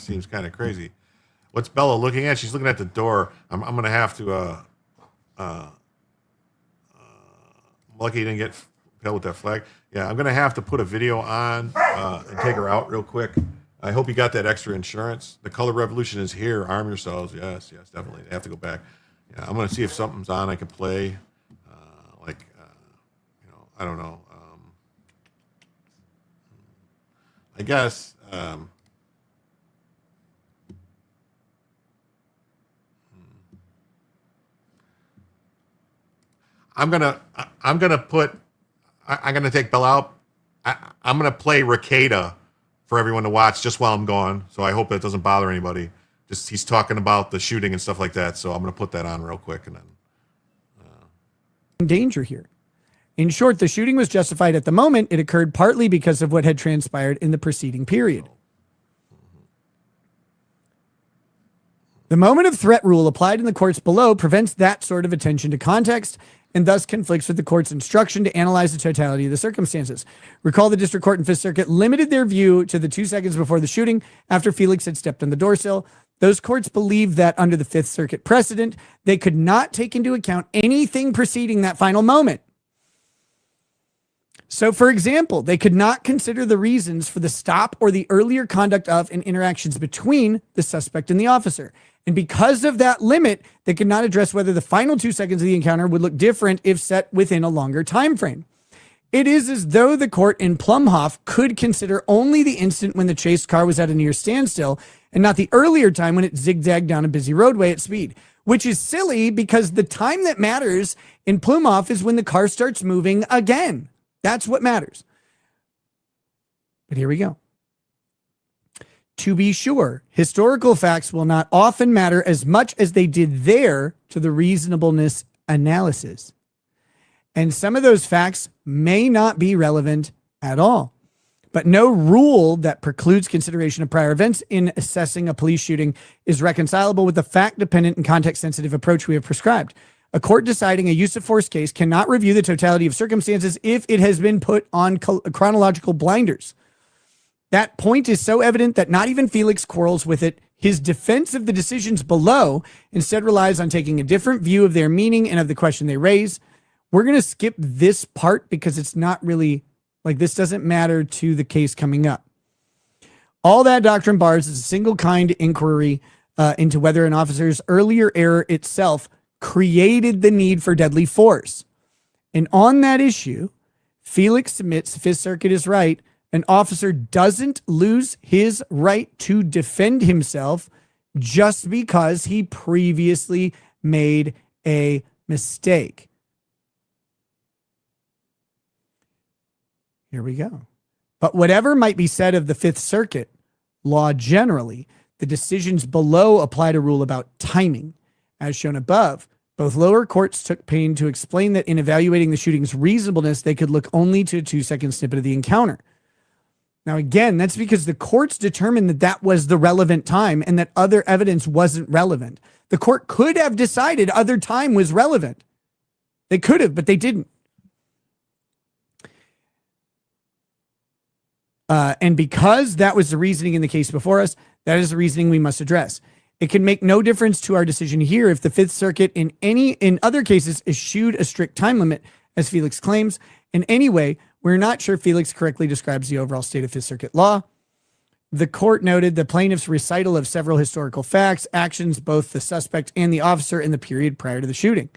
S3: seems kind of crazy. What's Bella looking at? She's looking at the door. I'm going to have to, lucky you didn't get held with that flag. Yeah, I'm going to have to put a video on and take her out real quick. I hope you got that extra insurance. The color revolution is here. Arm yourselves. Yes, definitely. I have to go back. Yeah, I'm going to see if something's on I can play. I don't know. I guess. I'm gonna take Bella out. I'm gonna play Ricada for everyone to watch just while I'm gone. So I hope that doesn't bother anybody. Just he's talking about the shooting and stuff like that. So I'm gonna put that on real quick and then.
S9: Danger here. In short, the shooting was justified at the moment. It occurred partly because of what had transpired in the preceding period. The moment of threat rule applied in the courts below prevents that sort of attention to context and thus conflicts with the court's instruction to analyze the totality of the circumstances. Recall the district court and Fifth Circuit limited their view to the 2 seconds before the shooting after Felix had stepped on the door sill. Those courts believed that under the Fifth Circuit precedent, they could not take into account anything preceding that final moment. So, for example, they could not consider the reasons for the stop or the earlier conduct of and interactions between the suspect and the officer. And because of that limit, they could not address whether the final 2 seconds of the encounter would look different if set within a longer time frame. It is as though the court in Plumhoff could consider only the instant when the chased car was at a near standstill and not the earlier time when it zigzagged down a busy roadway at speed, which is silly because the time that matters in Plumhoff is when the car starts moving again. That's what matters. But here we go. To be sure, historical facts will not often matter as much as they did there to the reasonableness analysis. And some of those facts may not be relevant at all. But no rule that precludes consideration of prior events in assessing a police shooting is reconcilable with the fact-dependent and context-sensitive approach we have prescribed. A court deciding a use of force case cannot review the totality of circumstances if it has been put on chronological blinders. That point is so evident that not even Felix quarrels with it. His defense of the decisions below instead relies on taking a different view of their meaning and of the question they raise. We're going to skip this part because it's not really, this doesn't matter to the case coming up. All that doctrine bars is a single kind inquiry into whether an officer's earlier error itself created the need for deadly force. And on that issue, Felix submits the Fifth Circuit is right. An officer doesn't lose his right to defend himself just because he previously made a mistake. Here we go. But whatever might be said of the Fifth Circuit law generally, the decisions below apply to rule about timing. As shown above, both lower courts took pain to explain that in evaluating the shooting's reasonableness, they could look only to a 2-second snippet of the encounter. Now, again, that's because the courts determined that that was the relevant time and that other evidence wasn't relevant. The court could have decided other time was relevant. They could have, but they didn't. And because that was the reasoning in the case before us, that is the reasoning we must address. It can make no difference to our decision here if the Fifth Circuit in other cases eschewed a strict time limit, as Felix claims. In any way, we're not sure Felix correctly describes the overall state of Fifth Circuit law. The court noted the plaintiff's recital of several historical facts, actions, both the suspect and the officer in the period prior to the shooting.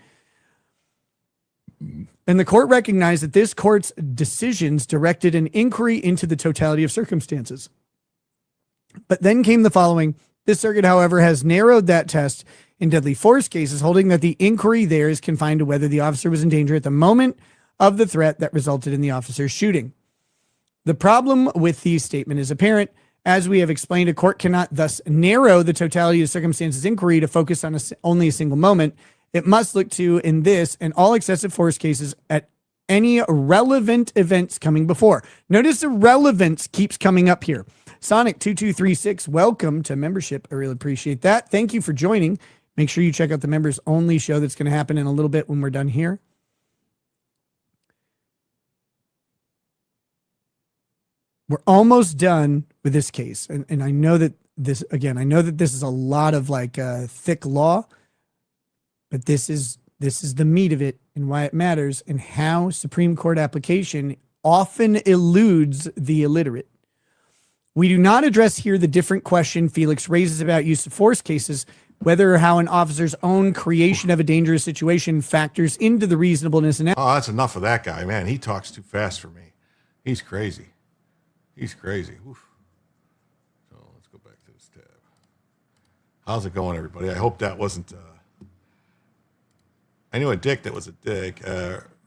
S9: And the court recognized that this court's decisions directed an inquiry into the totality of circumstances. But then came the following. This circuit, however, has narrowed that test in deadly force cases, holding that the inquiry there is confined to whether the officer was in danger at the moment of the threat that resulted in the officer's shooting. The problem with the statement is apparent. As we have explained, a court cannot thus narrow the totality of circumstances inquiry to focus on only a single moment. It must look to, in this and all excessive force cases, at any relevant events coming before. Notice the relevance keeps coming up here. Sonic2236, welcome to membership. I really appreciate that. Thank you for joining. Make sure you check out the members only show that's going to happen in a little bit when we're done here. we're almost done with this case. And I know that this, again, I know that this is a lot of like thick law, but this is the meat of it and why it matters and how Supreme Court application often eludes the illiterate. We do not address here the different question Felix raises about use of force cases, whether or how an officer's own creation of a dangerous situation factors into the reasonableness and...
S3: Oh, that's enough of that guy, man. He talks too fast for me. He's crazy. He's crazy. Oof. So let's go back to this tab. How's it going, everybody? I hope that wasn't... I knew a dick that was a dick.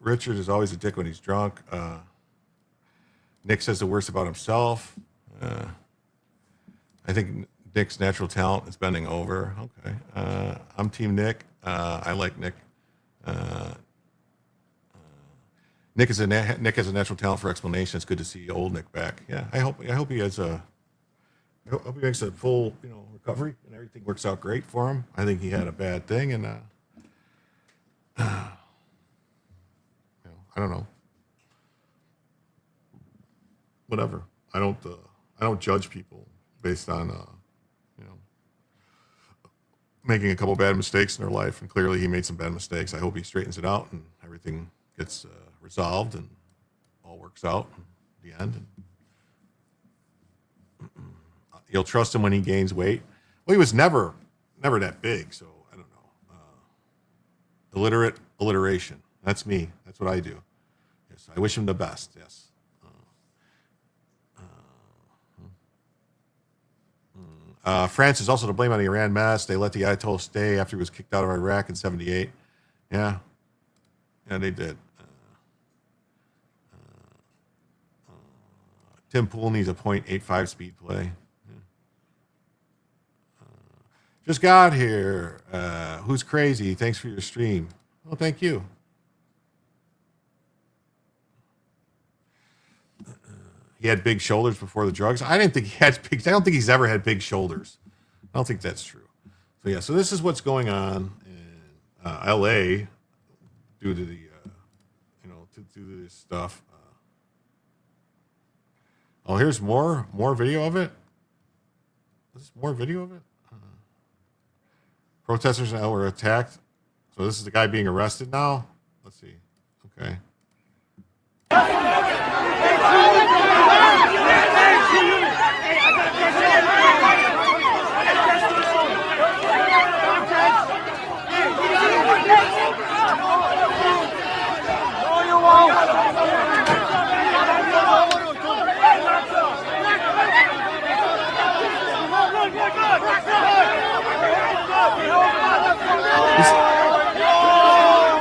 S3: Richard is always a dick when he's drunk. Nick says the worst about himself. I think Nick's natural talent is bending over. Okay. I'm Team Nick. I like Nick. Nick has a natural talent for explanation. It's good to see old Nick back. Yeah, I hope he has I hope he makes a full recovery and everything works out great for him. I think he had a bad thing and I don't know. Whatever. I don't judge people based on making a couple bad mistakes in their life, and clearly he made some bad mistakes. I hope he straightens it out and everything gets resolved and all works out in the end. And you'll trust him when he gains weight. Well, he was never that big, so I don't know. Alliteration. That's me. That's what I do. Yes, I wish him the best. Yes. France is also to blame on the Iran mess. They let the Ayatollah stay after he was kicked out of Iraq in '78. Yeah, they did. Tim Pool needs a .85 speed play. Yeah. Just got here. Who's crazy? Thanks for your stream. Well, thank you. He had big shoulders before the drugs. I didn't think he had big. I don't think he's ever had big shoulders. I don't think that's true. So yeah. So this is what's going on in L.A. due to the due to this stuff. Oh, here's more video of it. Is this more video of it? Protesters now were attacked. So this is the guy being arrested now. Let's see. Okay.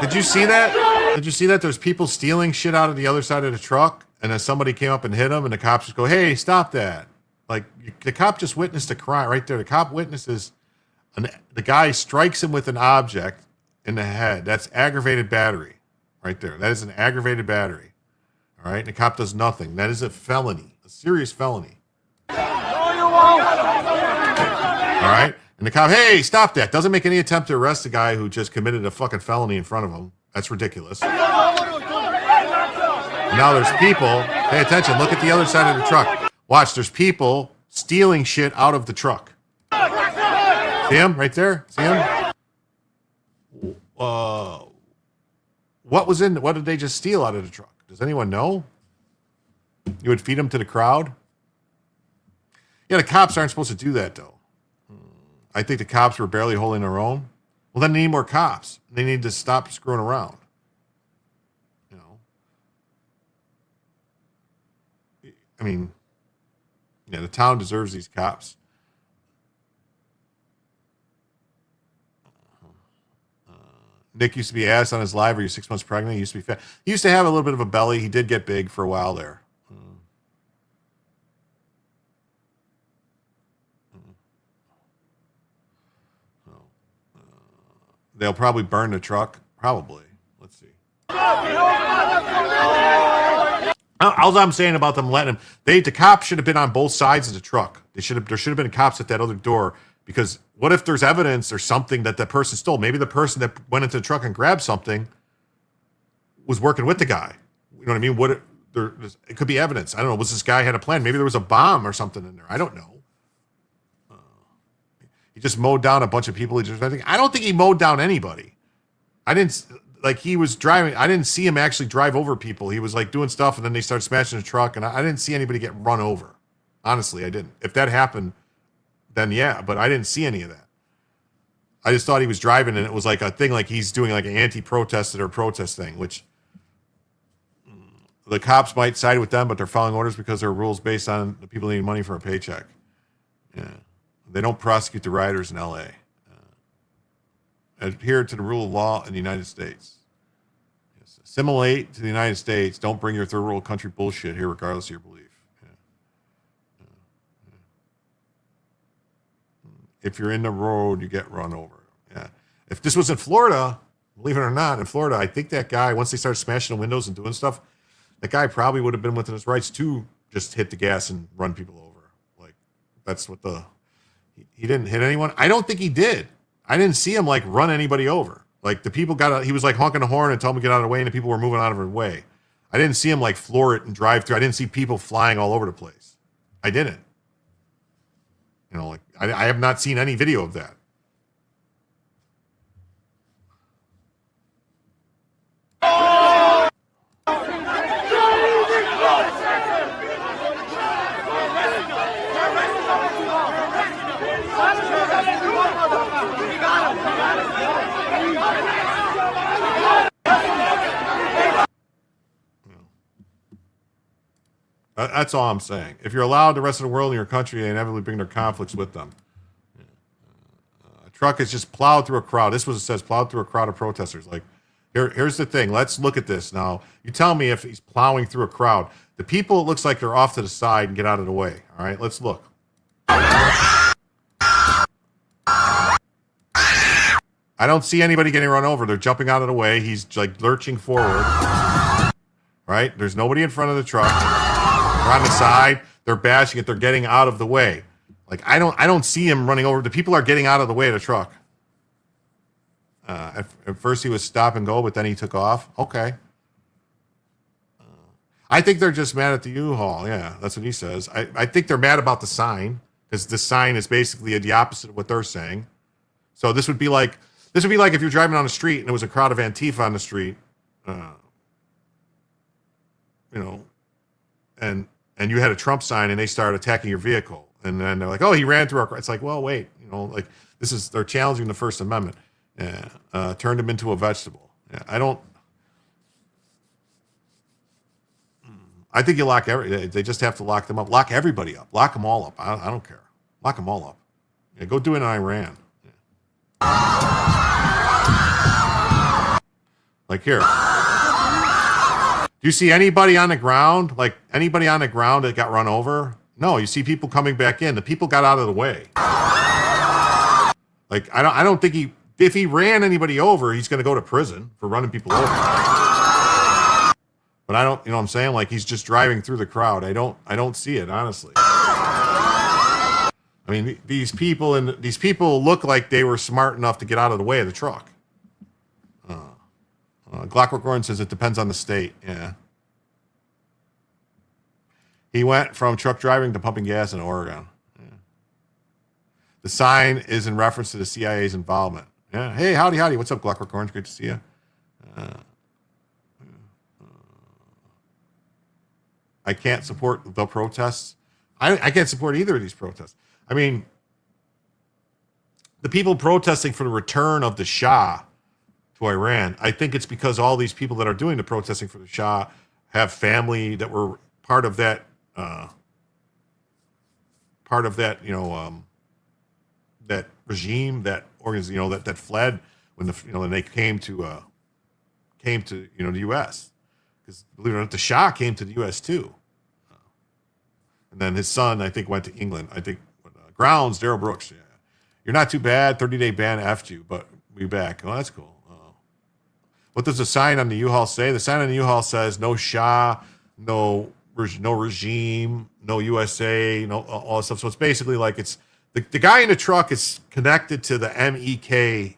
S3: Did you see that? Did you see that? There's people stealing shit out of the other side of the truck, and then somebody came up and hit them, and the cops just go, "Hey, stop that!" Like the cop just witnessed a crime right there. The cop witnesses, the guy strikes him with an object in the head. That's aggravated battery, right there. That is an aggravated battery. All right, and the cop does nothing. That is a felony, a serious felony. All right. And the cop, hey, stop that. Doesn't make any attempt to arrest the guy who just committed a fucking felony in front of him. That's ridiculous. And now there's people. Pay attention. Look at the other side of the truck. Watch. There's people stealing shit out of the truck. See him right there? See him? What did they just steal out of the truck? Does anyone know? You would feed them to the crowd? Yeah, the cops aren't supposed to do that, though. I think the cops were barely holding their own. Well, then they need more cops. They need to stop screwing around. I mean, yeah, the town deserves these cops. Nick used to be asked on his live, "Are you 6 months pregnant?" He used to be fat. He used to have a little bit of a belly. He did get big for a while there. They'll probably burn the truck. Probably. Let's see. All I'm saying about them letting him, the cops should have been on both sides of the truck. There should have been cops at that other door, because what if there's evidence or something that person stole? Maybe the person that went into the truck and grabbed something was working with the guy. You know what I mean? it could be evidence. I don't know. Was this guy had a plan? Maybe there was a bomb or something in there. I don't know. He just mowed down a bunch of people. I don't think he mowed down anybody. He was driving. I didn't see him actually drive over people. He was like doing stuff, and then they started smashing the truck, and I didn't see anybody get run over. Honestly, I didn't. If that happened, then yeah, but I didn't see any of that. I just thought he was driving, and it was like a thing, like he's doing like an anti-protest or protest thing, which the cops might side with them, but they're following orders because there are rules based on the people needing money for a paycheck. Yeah. They don't prosecute the rioters in L.A. Adhere to the rule of law in the United States. Yes. Assimilate to the United States. Don't bring your third world country bullshit here, regardless of your belief. If you're in the road, you get run over. Yeah. If this was in Florida, believe it or not, in Florida, I think that guy, once they started smashing the windows and doing stuff, that guy probably would have been within his rights to just hit the gas and run people over. Like, that's what he didn't hit anyone. I don't think he did. I didn't see him like run anybody over. Like the people he was like honking the horn and telling him to get out of the way, and the people were moving out of the way. I didn't see him like floor it and drive through. I didn't see people flying all over the place. I didn't. Like I have not seen any video of that. That's all I'm saying. If you're allowed the rest of the world in your country, they inevitably bring their conflicts with them. A truck is just plowed through a crowd. This was, it says, plowed through a crowd of protesters. Like, here's the thing. Let's look at this now. You tell me if he's plowing through a crowd. The people, it looks like they're off to the side and get out of the way. All right, let's look. I don't see anybody getting run over. They're jumping out of the way. He's like lurching forward. Right? There's nobody in front of the truck. They're on the side. They're bashing it. They're getting out of the way. Like I don't see him running over. The people are getting out of the way of the truck. At first he was stop and go, but then he took off. Okay. I think they're just mad at the U-Haul. Yeah, that's what he says. I think they're mad about the sign because the sign is basically the opposite of what they're saying. So this would be like if you're driving on the street and there was a crowd of Antifa on the street, and you had a Trump sign and they started attacking your vehicle. And then they're like, oh, he ran through our car. It's like, well, wait, like they're challenging the First Amendment. Yeah. Turned him into a vegetable. Yeah. I think you they just have to lock them up. Lock everybody up. Lock them all up. I don't care. Lock them all up. Yeah, go do it in Iran. Yeah. Like here. Do you see anybody on the ground? Like anybody on the ground that got run over? No, you see people coming back in. The people got out of the way. Like I don't think if he ran anybody over, he's going to go to prison for running people over. But I don't, what I'm saying? Like he's just driving through the crowd. I don't see it, honestly. I mean, these people look like they were smart enough to get out of the way of the truck. Clockwork Gordon says it depends on the state. Yeah. He went from truck driving to pumping gas in Oregon. Yeah. The sign is in reference to the CIA's involvement. Yeah. Hey, howdy. What's up, Clockwork Gordon? Great to see you. I can't support the protests. I can't support either of these protests. I mean, the people protesting for the return of the Shah to Iran, I think it's because all these people that are doing the protesting for the Shah have family that were part of that, that regime, that organization, that fled when when they came to the U.S. Because believe it or not, the Shah came to the U.S. too, and then his son, I think, went to England. I think Grounds, Daryl Brooks. Yeah, you're not too bad. 30-day ban effed you, but we back. Oh, that's cool. What does the sign on the U-Haul say? The sign on the U-Haul says no Shah, no regime, no USA, no all that stuff. So it's basically like it's the guy in the truck is connected to the MEK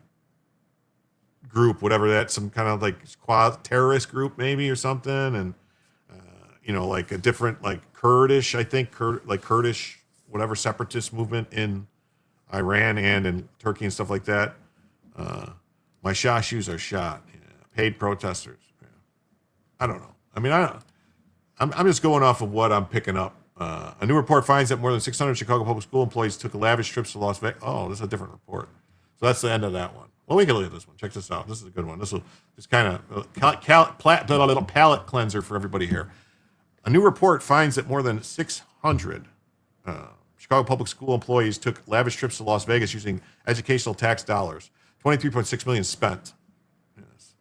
S3: group, whatever that, some kind of like quad terrorist group maybe or something. And, like a different, like Kurdish, I think, Kurdish, whatever separatist movement in Iran and in Turkey and stuff like that. My Shah shoes are shot. Yeah. Paid protesters. Yeah. I don't know. I mean, I'm just going off of what I'm picking up. A new report finds that more than 600 Chicago public school employees took lavish trips to Las Vegas. Oh, this is a different report. So that's the end of that one. Well, we can look at this one. Check this out. This is a good one. This will just kind of a little palate cleanser for everybody here. A new report finds that more than 600 Chicago public school employees took lavish trips to Las Vegas using educational tax dollars. 23.6 million spent. Yes.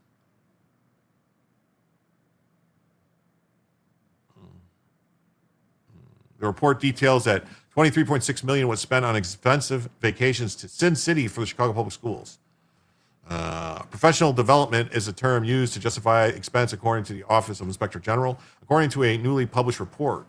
S3: The report details that 23.6 million was spent on expensive vacations to Sin City for the Chicago public schools. Professional development is a term used to justify expense according to the Office of Inspector General. According to a newly published report,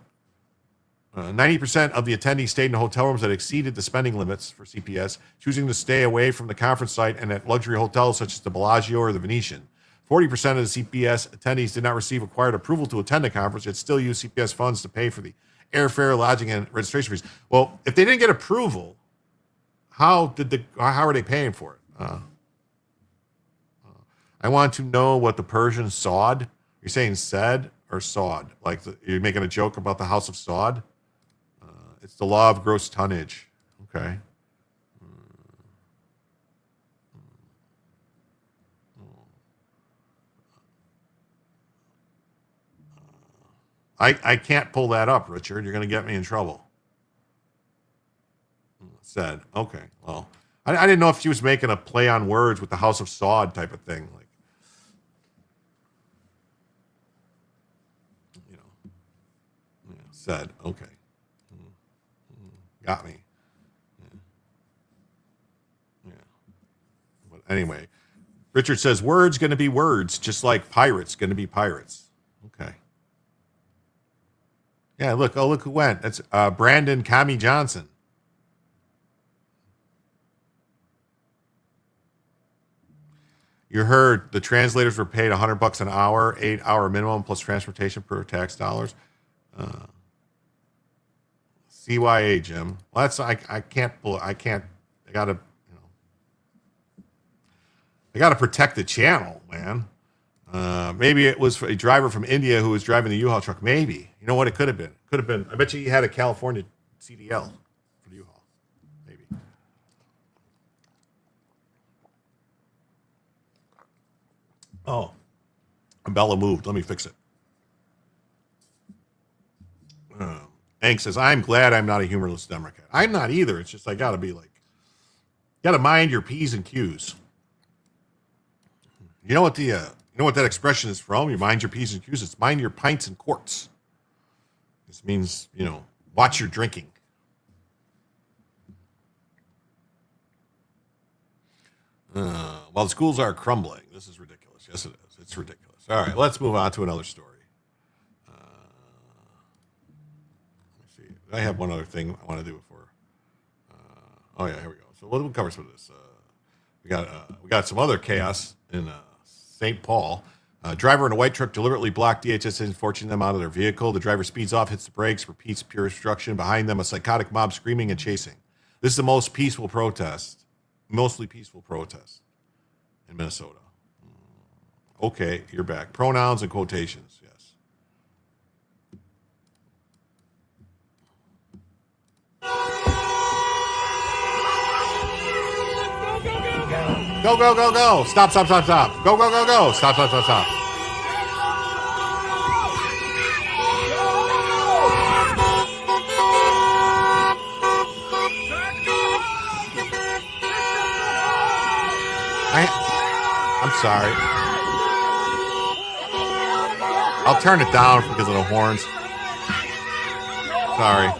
S3: 90% of the attendees stayed in hotel rooms that exceeded the spending limits for CPS, choosing to stay away from the conference site and at luxury hotels such as the Bellagio or the Venetian. 40% of the CPS attendees did not receive required approval to attend the conference, yet still used CPS funds to pay for the airfare, lodging, and registration fees. Well, if they didn't get approval, how are they paying for it? I want to know what the Persian Saud. You're saying said or Saud? Like you're making a joke about the House of Saud? It's the law of gross tonnage. Okay. I can't pull that up, Richard. You're going to get me in trouble. Said, okay, well, I didn't know if she was making a play on words with the House of Saud type of thing. Like, said, okay. Got me. Yeah. But anyway, Richard says, words going to be words, just like pirates going to be pirates. Okay. Yeah, look who went. That's Brandon Kami Johnson. You heard the translators were paid $100 an hour, 8-hour minimum plus transportation per tax dollars. CYA, Jim. Well, that's I can't. I gotta protect the channel, man. Maybe it was a driver from India who was driving the U-Haul truck. Maybe. You know what? It could have been. Could have been. I bet you he had a California CDL for the U-Haul. Maybe. Oh, Bella moved. Let me fix it. Hank says, I'm glad I'm not a humorless Democrat. I'm not either. It's just I got to be like, got to mind your P's and Q's. You know what that expression is from? You mind your P's and Q's. It's mind your pints and quarts. This means, watch your drinking. While the schools are crumbling. This is ridiculous. Yes, it is. It's ridiculous. All right, let's move on to another story. I have one other thing I want to do before. Here we go. So we'll cover some of this. We got some other chaos in St. Paul. Driver in a white truck deliberately blocked DHS agents, forcing them out of their vehicle. The driver speeds off, hits the brakes, repeats pure destruction. Behind them, a psychotic mob screaming and chasing. This is the mostly peaceful protest in Minnesota. Okay, you're back. Pronouns and quotations. Yes. Go, go, go, go. Stop, stop, stop, stop. Go, go, go, go. Stop, stop, stop, stop. I'm sorry. I'll turn it down because of the horns. Sorry.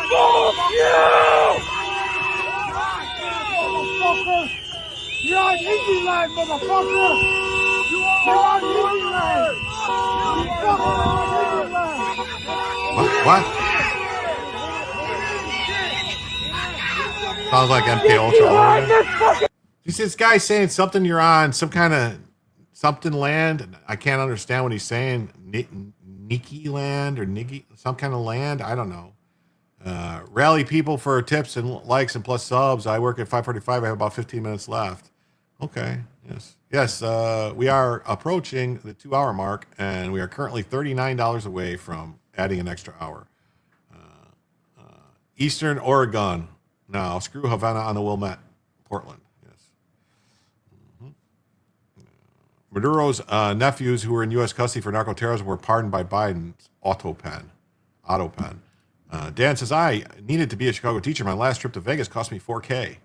S10: Fuck you! Motherfucker! You're on easy line, motherfucker! You're on easy line! You fucking on easy line!
S3: What? Sounds like MK Ultra. You see this guy saying something, you're on some kind of something land. I can't understand what he's saying. Nikki land or Niggy, some kind of land. I don't know. Rally people for tips and likes and plus subs. I work at 5:45. I have about 15 minutes left. Okay. Yes. We are approaching the 2-hour mark, and we are currently $39 away from adding an extra hour. Eastern Oregon. Now, screw Havana on the Wilmette. Portland. Yes. Maduro's nephews who were in U.S. custody for narco-terrorism were pardoned by Biden's auto pen. Dan says, I needed to be a Chicago teacher. My last trip to Vegas cost me $4,000.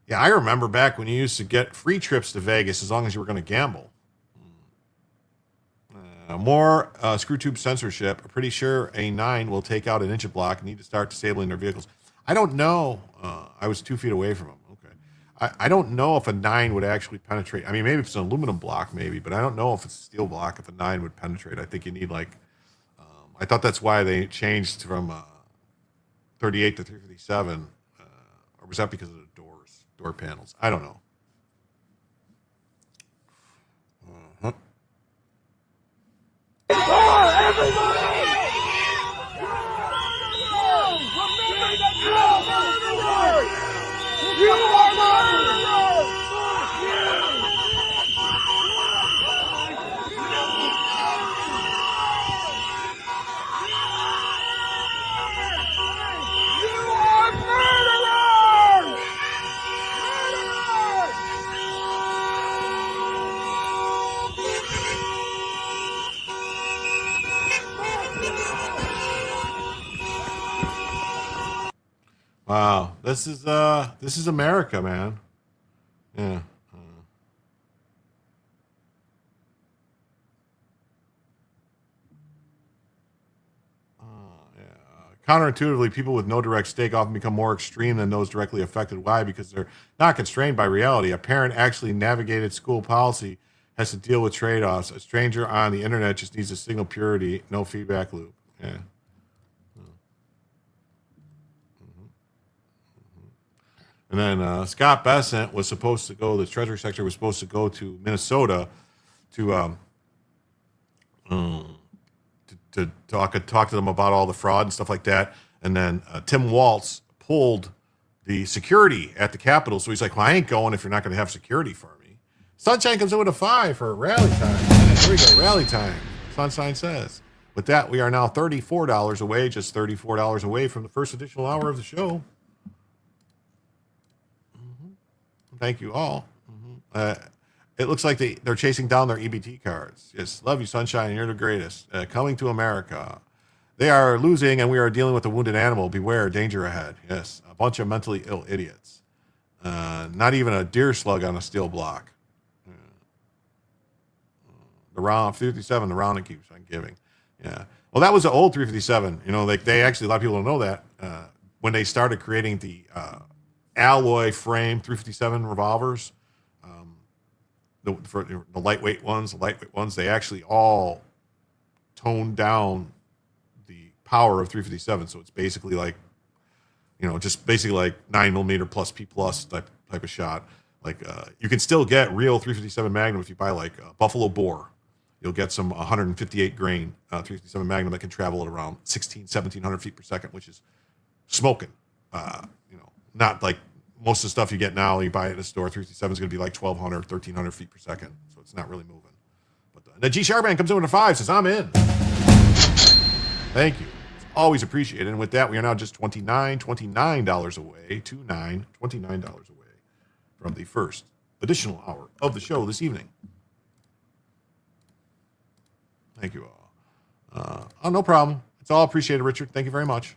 S3: Yeah, I remember back when you used to get free trips to Vegas as long as you were going to gamble. More screw tube censorship. I'm pretty sure a 9 will take out an inch of block. Need to start disabling their vehicles. I don't know. I was 2 feet away from them. Okay. I don't know if a 9 would actually penetrate. I mean, maybe if it's an aluminum block, maybe, but I don't know if it's a steel block, if a 9 would penetrate. I think you need like, I thought that's why they changed from 38 to 357. Or was that because of the door panels? I don't know. Wow, this is America, man. Yeah. Counterintuitively, people with no direct stake often become more extreme than those directly affected. Why? Because they're not constrained by reality. A parent actually navigated school policy has to deal with trade-offs. A stranger on the internet just needs to signal purity, no feedback loop. Yeah. And then Scott Bessent was supposed to go, the Treasury Secretary was supposed to go to Minnesota to talk to them about all the fraud and stuff like that. And then Tim Walz pulled the security at the Capitol. So he's like, well, I ain't going if you're not going to have security for me. Sunshine comes in with a 5 for rally time. Here we go, rally time. Sunshine says. With that, we are now $34 away, just $34 away from the first additional hour of the show. Thank you all. It looks like they're chasing down their EBT cards. Yes, love you, Sunshine. You're the greatest. Coming to America. They are losing, and we are dealing with a wounded animal. Beware, danger ahead. Yes, a bunch of mentally ill idiots. Not even a deer slug on a steel block. The round 357, the round it keeps on giving. Yeah. Well, that was the old 357. You know, they actually, a lot of people don't know that. When they started creating the alloy frame 357 revolvers, for the lightweight ones, they actually all toned down the power of 357. So it's basically like, just basically like 9mm plus P plus type of shot. Like you can still get real 357 Magnum if you buy like Buffalo Bore. You'll get some 158 grain 357 Magnum that can travel at around 1,700 feet per second, which is smoking. Not like most of the stuff you get now, you buy it in a store, 357 is going to be like 1,200, 1,300 feet per second. So it's not really moving. But the G Sharman comes in with a 5, says, I'm in. Thank you. It's always appreciated. And with that, we are now just $29 away, $29 away from the first additional hour of the show this evening. Thank you all. Oh, no problem. It's all appreciated, Richard. Thank you very much.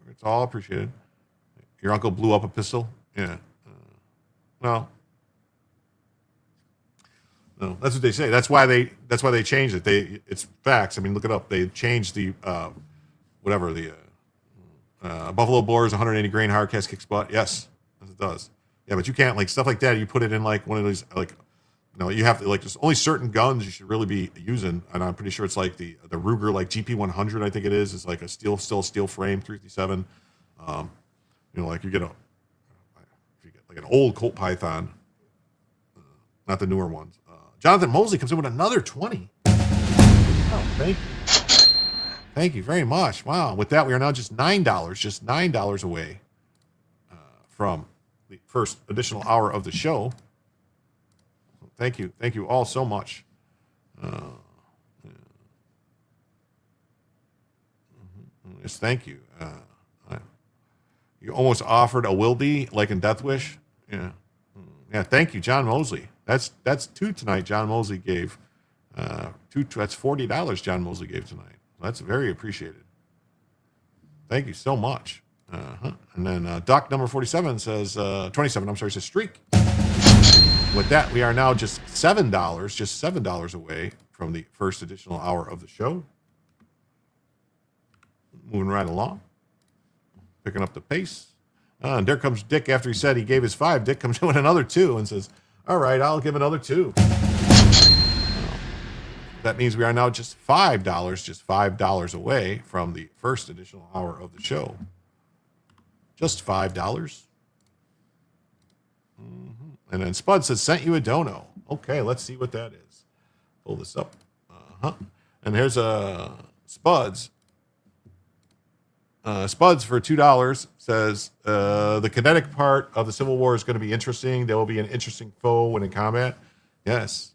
S3: It's all appreciated. Your uncle blew up a pistol? Yeah. No, that's what they say. That's why they changed it. It's facts. I mean, look it up. They changed the Buffalo Boar's 180 grain hard cast kick spot. Yes, as it does. Yeah, but you can't like stuff like that. You put it in like one of those like, you have to like there's only certain guns you should really be using, and I'm pretty sure it's like the Ruger like GP100. I think it is like still a steel frame 357. Like you get like an old Colt Python, not the newer ones. Jonathan Mosley comes in with another 20. Oh, thank you. Thank you very much. Wow. With that, we are now just $9 away from the first additional hour of the show. Thank you. Thank you all so much. Yes, thank you. You almost offered a will be like in Death Wish. Yeah. Yeah. Thank you, John Mosley. That's 2 tonight. John Mosley gave that's $40 John Mosley gave tonight. That's very appreciated. Thank you so much. And then Doc number 47 says 27. I'm sorry, says streak. With that, we are now just $7 away from the first additional hour of the show. Moving right along. Picking up the pace. And there comes Dick after he said he gave his 5. Dick comes in with another 2 and says, all right, I'll give another 2. That means we are now just $5 away from the first additional hour of the show. Just $5. Mm-hmm. And then Spud says, sent you a dono. Okay, let's see what that is. Pull this up. And here's Spuds. Spuds for $2 says the kinetic part of the Civil War is going to be interesting. There will be an interesting foe when in combat. Yes.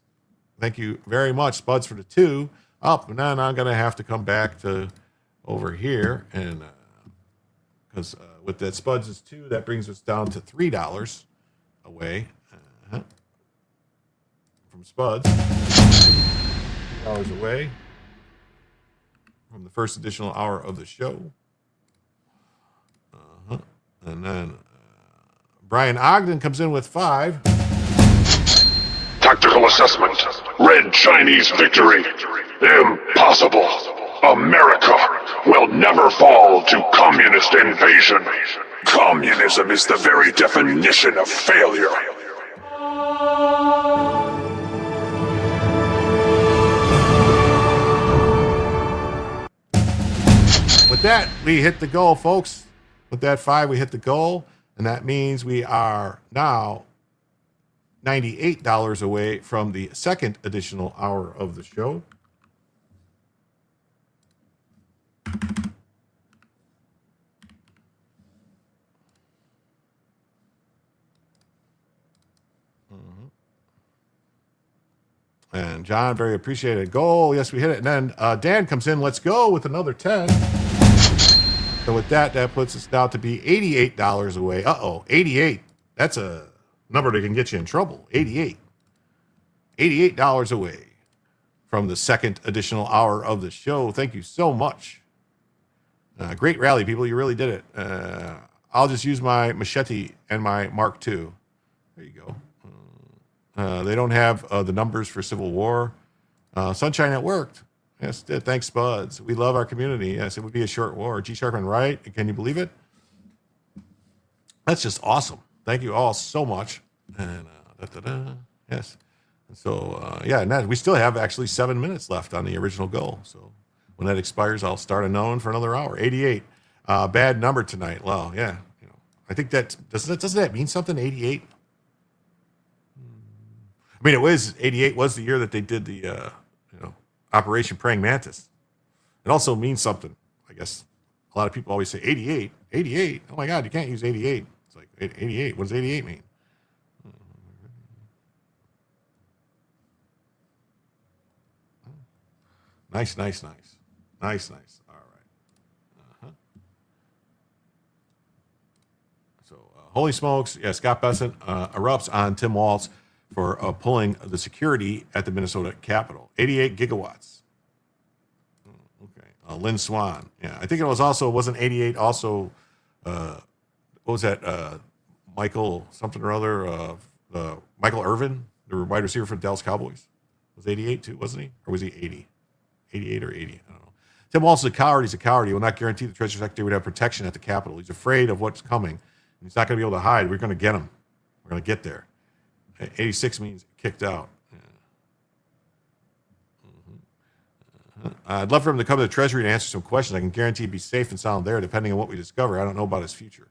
S3: Thank you very much, Spuds, for the 2. And then I'm going to have to come back to over here. And because with that Spuds is 2, that brings us down to $3 away from Spuds. $3 away from the first additional hour of the show. And then Brian Ogden comes in with 5.
S11: Tactical assessment. Red Chinese victory. Impossible. America will never fall to communist invasion. Communism is the very definition of failure.
S3: With that, we hit the goal, folks. With that 5, we hit the goal, and that means we are now $98 away from the second additional hour of the show. And John, very appreciated goal. Yes, we hit it. And then Dan comes in. Let's go with another 10. So with that puts us now to be $88 away. 88. That's a number that can get you in trouble. 88. $88 away from the second additional hour of the show. Thank you so much. Great rally, people. You really did it. I'll just use my machete and my Mark II. There you go. They don't have the numbers for Civil War. Sunshine, it worked. Yes, it did. Thanks, Spuds. We love our community. Yes, it would be a short war. G. Sharpman, right? Can you believe it? That's just awesome. Thank you all so much. And yes. So, and we still have actually 7 minutes left on the original goal. So when that expires, I'll start another for another hour. 88. Bad number tonight. Well, yeah. I think doesn't that mean something? 88. I mean, 88 was the year that they did the Operation Praying Mantis. It also means something. I guess a lot of people always say 88. 88. Oh my God, you can't use 88. It's like 88. What does 88 mean? Nice. All right. So, holy smokes. Yeah, Scott Besson erupts on Tim Walz for pulling the security at the Minnesota Capitol. 88 gigawatts. Okay. Lynn Swan. Yeah, I think it wasn't 88 also, what was that? Michael something or other, Michael Irvin, the wide receiver for the Dallas Cowboys. Was 88 too, wasn't he? Or was he 80? 88 or 80? I don't know. Tim Walz is a coward. He's a coward. He will not guarantee the Treasury Secretary would have protection at the Capitol. He's afraid of what's coming. And he's not going to be able to hide. We're going to get him. We're going to get there. 86 means kicked out. Yeah. I'd love for him to come to the Treasury to answer some questions. I can guarantee he'd be safe and sound there, depending on what we discover. I don't know about his future.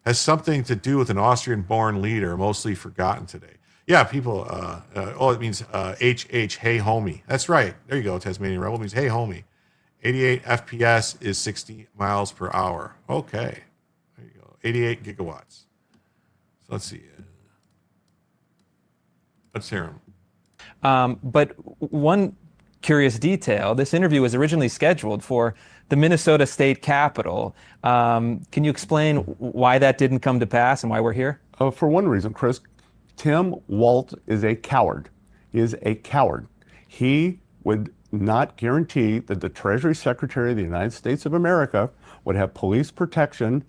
S3: has something to do with an Austrian-born leader, mostly forgotten today. Yeah, people, it means HH, hey homie. That's right. There you go, Tasmanian Rebel. It means hey homie. 88 FPS is 60 miles per hour. Okay. There you go. 88 gigawatts. So let's see. Let's hear him.
S12: But one curious detail, this interview was originally scheduled for the Minnesota State Capitol. Can you explain why that didn't come to pass and why we're here?
S13: For one reason, Chris, Tim Walz is a coward. He is a coward. He would not guarantee that the Treasury Secretary of the United States of America would have police protection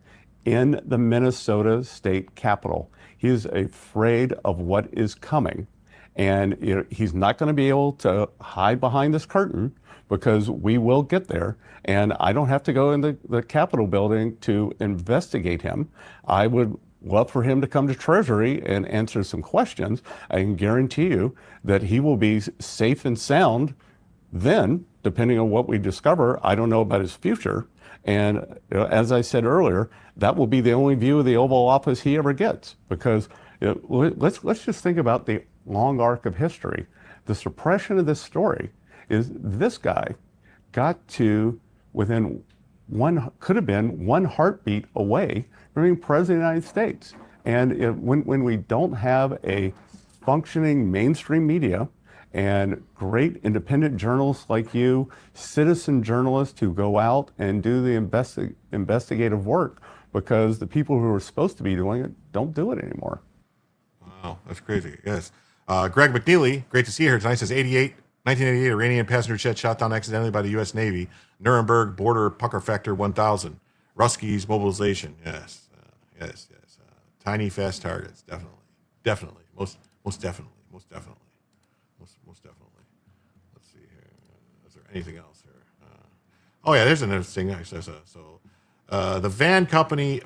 S13: in the Minnesota State Capitol. He is afraid of what is coming. And he's not going to be able to hide behind this curtain because we will get there. And I don't have to go in the Capitol building to investigate him. I would love for him to come to Treasury and answer some questions. I can guarantee you that he will be safe and sound then, depending on what we discover. I don't know about his future. And as I said earlier, that will be the only view of the Oval Office he ever gets. Because let's just think about the long arc of history. The suppression of this story is this guy got to within could have been one heartbeat away from being president of the United States. And when we don't have a functioning mainstream media and great independent journalists like you, citizen journalists who go out and do the investigative work, because the people who are supposed to be doing it don't do it anymore.
S3: Wow, that's crazy. Yes. Greg McNeely, great to see you here tonight, says 1988, Iranian passenger jet shot down accidentally by the U.S. Navy. Nuremberg border pucker factor 1,000. Ruskies mobilization. Yes. Yes. Tiny fast targets. Definitely. Most definitely. Most definitely. Let's see here. Is there anything else here? There's another thing. The van company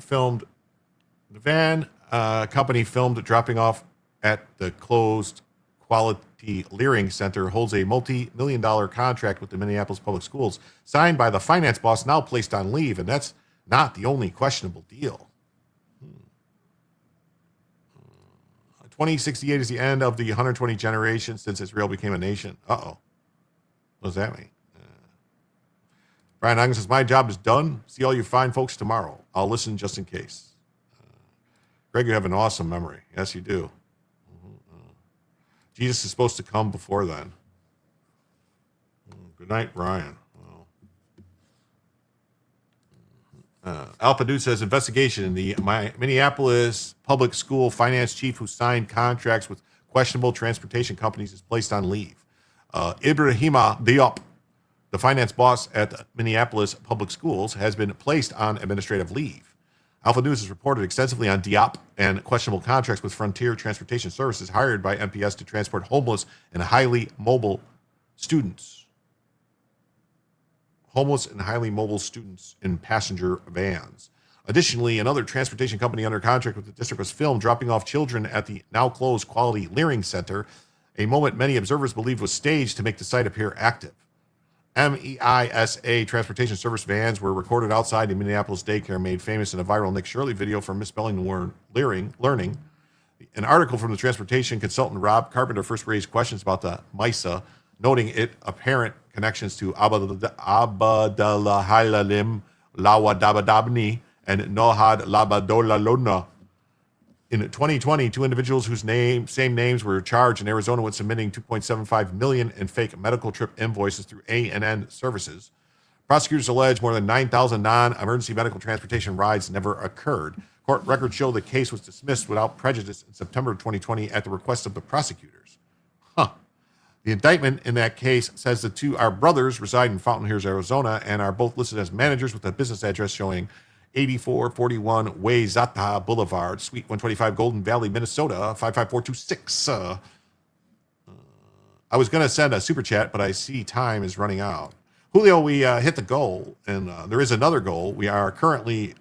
S3: filmed dropping off at the closed Quality Leering Center holds a multi-million-dollar contract with the Minneapolis Public Schools, signed by the finance boss, now placed on leave, and that's not the only questionable deal. 2068 is the end of the 120 generations since Israel became a nation. Uh-oh. What does that mean? Brian Ogden says, my job is done. See all you fine folks tomorrow. I'll listen just in case. Greg, you have an awesome memory. Yes, you do. Jesus is supposed to come before then. Good night, Brian. Alpha Dude says, investigation. The Minneapolis public school finance chief who signed contracts with questionable transportation companies is placed on leave. Ibrahima Diop, the finance boss at Minneapolis Public Schools, has been placed on administrative leave. Alpha News has reported extensively on Diop and questionable contracts with Frontier Transportation Services hired by MPS to transport homeless and highly mobile students. In passenger vans. Additionally, another transportation company under contract with the district was filmed dropping off children at the now closed Quality Leering Center, a moment many observers believed was staged to make the site appear active. MEISA transportation service vans were recorded outside the Minneapolis daycare, made famous in a viral Nick Shirley video for misspelling the word learning. An article from the transportation consultant Rob Carpenter first raised questions about the MISA, noting its apparent connections to Abadalahalalim Lawadabadabni and Nohad Labadolalona. In 2020, two individuals whose same names were charged in Arizona with submitting $2.75 million in fake medical trip invoices through A&N services. Prosecutors allege more than 9,000 non-emergency medical transportation rides never occurred. Court records show the case was dismissed without prejudice in September of 2020 at the request of the prosecutors. The indictment in that case says the two are brothers, reside in Fountain Hills, Arizona, and are both listed as managers with a business address showing 8441 Wayzata Boulevard, Suite 125, Golden Valley, Minnesota, 55426. I was going to send a super chat, but I see time is running out. Julio, we hit the goal, and there is another goal. We are currently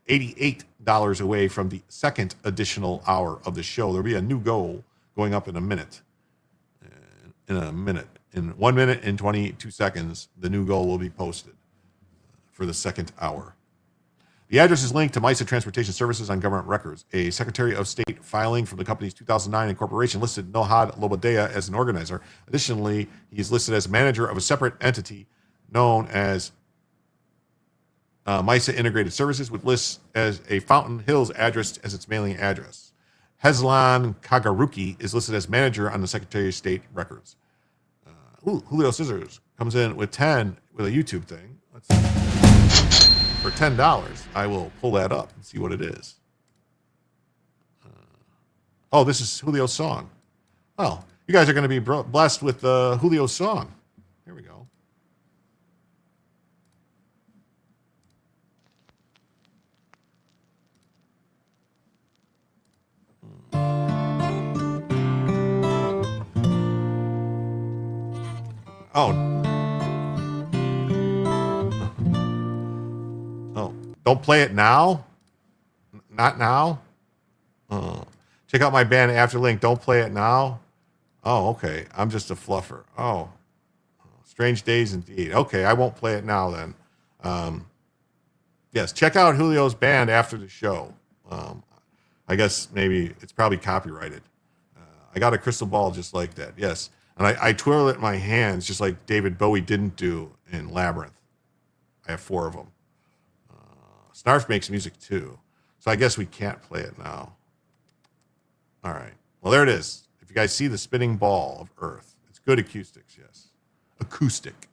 S3: $88 away from the second additional hour of the show. There'll be a new goal going up in a minute. In 1 minute and 22 seconds, the new goal will be posted for the second hour. The address is linked to MISA Transportation Services on government records. A Secretary of State filing from the company's 2009 incorporation listed Nohad Lobadea as an organizer. Additionally, he is listed as manager of a separate entity known as MISA Integrated Services, which lists as a Fountain Hills address as its mailing address. Hezlan Kagaruki is listed as manager on the Secretary of State records. Julio Scissors comes in with 10 with a YouTube thing. Let's see. For $10, I will pull that up and see what it is. Oh, this is Julio's song. Well, you guys are going to be blessed with Julio's song. Here we go. Oh, don't play it now? Not now? Check out my band Afterlink. Don't play it now? Oh, okay. I'm just a fluffer. Oh, strange days indeed. Okay, I won't play it now then. Yes, check out Julio's band after the show. I guess maybe it's probably copyrighted. I got a crystal ball just like that. Yes. And I twirl it in my hands just like David Bowie didn't do in Labyrinth. I have 4 of them. Snarf makes music too. So I guess we can't play it now. All right. Well, there it is. If you guys see the spinning ball of Earth, it's good acoustics, yes. Acoustic.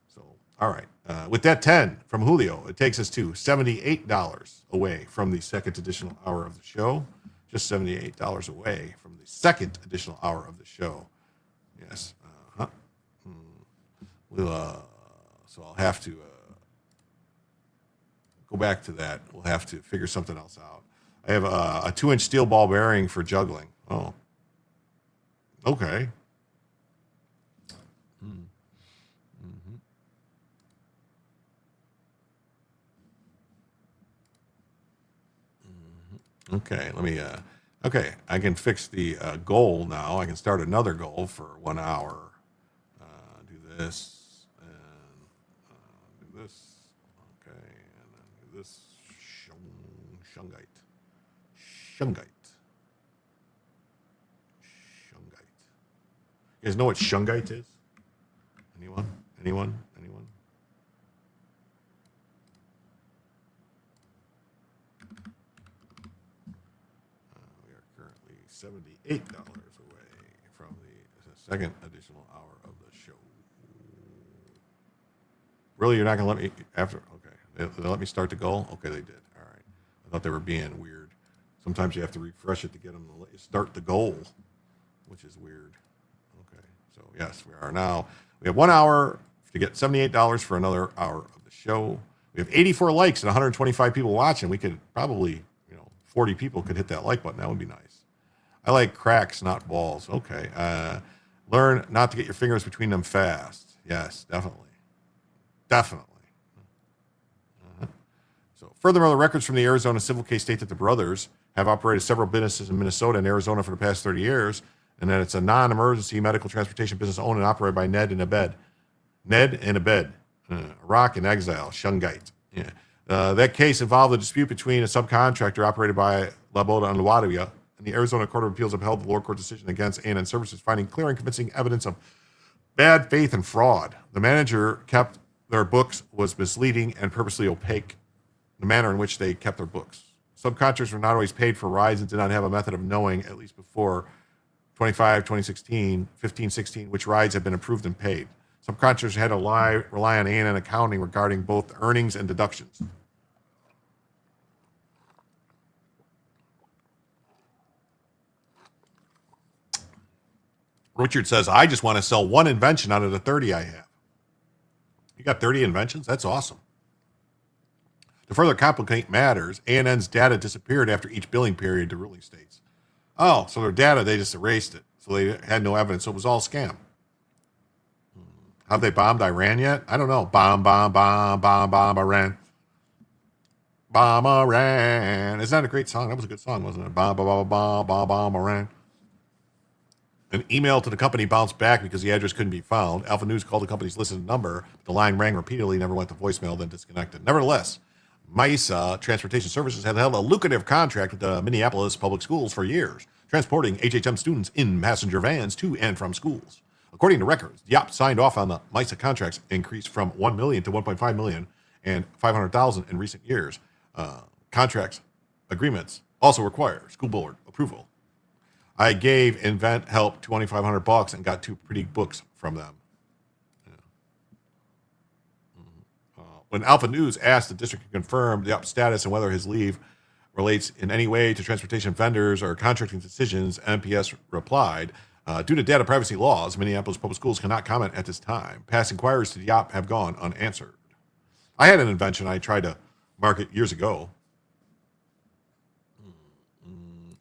S3: So, all right. With that 10 from Julio, it takes us to $78 away from the second additional hour of the show. Just $78 away from the second additional hour of the show. Yes. So I'll have to go back to that. We'll have to figure something else out. I have a 2-inch steel ball bearing for juggling. Oh. Okay. Okay, let me, okay, I can fix the goal now. I can start another goal for 1 hour. Do this, and do this, okay, and then do this, shungite. You guys know what shungite is? Anyone? We are currently $78 away from the second additional hour of the show. Really, you're not going to let me after? Okay, they let me start the goal? Okay, they did. All right. I thought they were being weird. Sometimes you have to refresh it to get them to let you start the goal, which is weird. Okay, so yes, we are now. We have 1 hour to get $78 for another hour of the show. We have 84 likes and 125 people watching. We could probably, 40 people could hit that like button. That would be nice. I like cracks, not balls. Okay. Learn not to get your fingers between them fast. Yes, definitely. So furthermore, the records from the Arizona civil case state that the brothers have operated several businesses in Minnesota and Arizona for the past 30 years, and that it's a non-emergency medical transportation business owned and operated by Ned and Abed. Iraq in exile, Shungite. Yeah. That case involved a dispute between a subcontractor operated by Laboda and Lawadavia, and the Arizona Court of Appeals upheld the lower court decision against A&N Services, finding clear and convincing evidence of bad faith and fraud. The manager kept their books was misleading and purposely opaque, the manner in which they kept their books. Subcontractors were not always paid for rides and did not have a method of knowing, at least before 2016, which rides had been approved and paid. Subcontractors had to rely on A&N accounting regarding both earnings and deductions. Richard says, I just want to sell one invention out of the 30 I have. You got 30 inventions? That's awesome. To further complicate matters, A&N's data disappeared after each billing period, the ruling states. Oh, so their data, they just erased it. So they had no evidence. So it was all scam. Have they bombed Iran yet? I don't know. Bomb, Iran. Bomb, Iran. Isn't that a great song? That was a good song, wasn't it? Bomb, Iran. An email to the company bounced back because the address couldn't be found. Alpha News called the company's listed number. The line rang repeatedly, never went to voicemail, then disconnected. Nevertheless, MISA Transportation Services has held a lucrative contract with the Minneapolis Public Schools for years, transporting HHM students in passenger vans to and from schools. According to records, Diop signed off on the MISA contracts increased from $1 million to $1.5 million and $500,000 in recent years. Contracts agreements also require school board approval. I gave Invent Help $2,500 and got 2 pretty books from them. When Alpha News asked the district to confirm the status and whether his leave relates in any way to transportation vendors or contracting decisions, MPS replied, due to data privacy laws, Minneapolis Public Schools cannot comment at this time. Past inquiries to Diop have gone unanswered. I had an invention I tried to market years ago.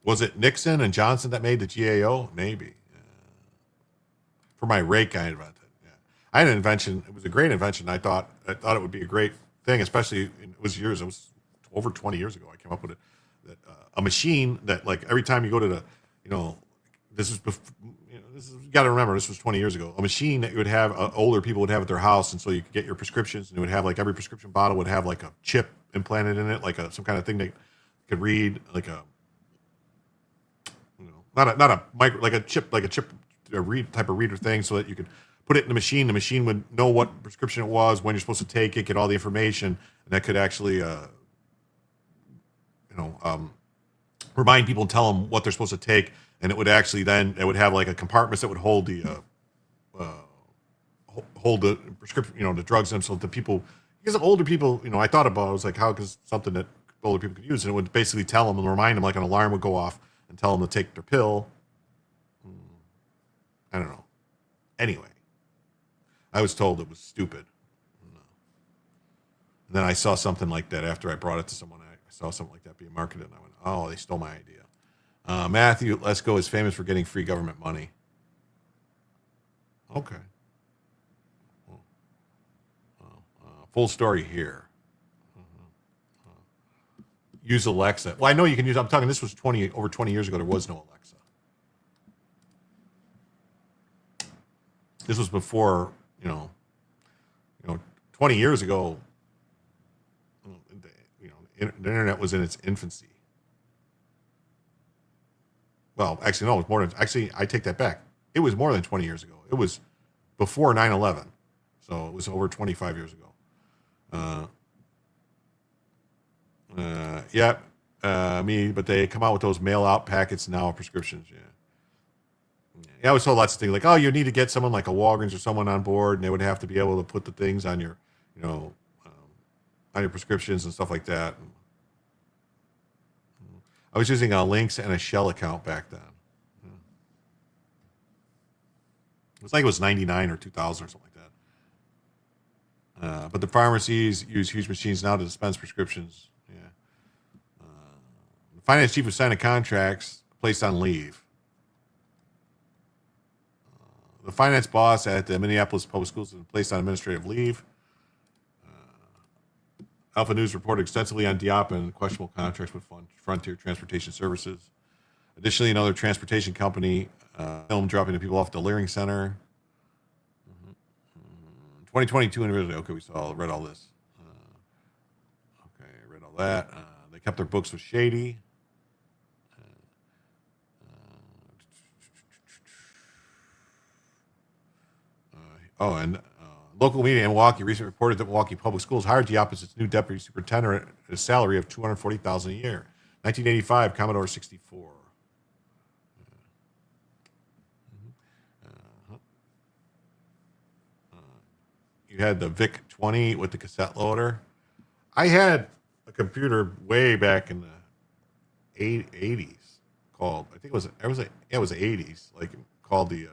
S3: Was it Nixon and Johnson that made the GAO? Maybe. For my rake, I invented. I had an invention. It was a great invention. I thought it would be a great thing, especially it was over 20 years ago. I came up with it. A machine that, like, every time you go to the, this is, you got to remember, this was 20 years ago. A machine that you would have, older people would have at their house, and so you could get your prescriptions, and it would have, like, every prescription bottle would have, like, a chip implanted in it, like some kind of thing that could read, like a, not a micro, like a chip, a read type of reader thing, so that you could put it in the machine. The machine would know what prescription it was, when you're supposed to take it, get all the information, and that could actually, remind people and tell them what they're supposed to take. And it would actually it would have like a compartment that would hold the prescription, the drugs in them, so the people, because of older people, I thought about it, I was like, how is something that older people could use? And it would basically tell them and remind them, like an alarm would go off and tell them to take their pill. I don't know. Anyway. I was told it was stupid. And then I saw something like that after I brought it to someone. I saw something like that being marketed, and I went, oh, they stole my idea. Matthew Lesko is famous for getting free government money. Okay. Full story here. Use Alexa. Well, I know you can use, I'm talking, this was over 20 years ago. There was no Alexa. This was before, 20 years ago, the internet was in its infancy. Well, actually, no, it was more than, actually, I take that back. It was more than 20 years ago. It was before 9/11. So it was over 25 years ago. But they come out with those mail out packets now of prescriptions. Yeah, I was told lots of things like, oh, you need to get someone like a Walgreens or someone on board, and they would have to be able to put the things on your, on your prescriptions and stuff like that. I was using a Lynx and a Shell account back then. It was like it was 99 or 2000 or something like that. But the pharmacies use huge machines now to dispense prescriptions. Yeah. The finance chief was signing contracts placed on leave. The finance boss at the Minneapolis Public Schools has been placed on administrative leave. Alpha News reported extensively on Diop and questionable contracts with Frontier Transportation Services. Additionally, another transportation company filmed dropping the people off at the Leering Center. 2022 individually. Okay, read all this. Okay, I read all that. They kept their books with Shady. Local media in Milwaukee recently reported that Milwaukee Public Schools hired Diop as its new deputy superintendent at a salary of $240,000 a year. 1985, Commodore 64. You had the VIC-20 with the cassette loader. I had a computer way back in the 80s called, I think it was the 80s, like called the,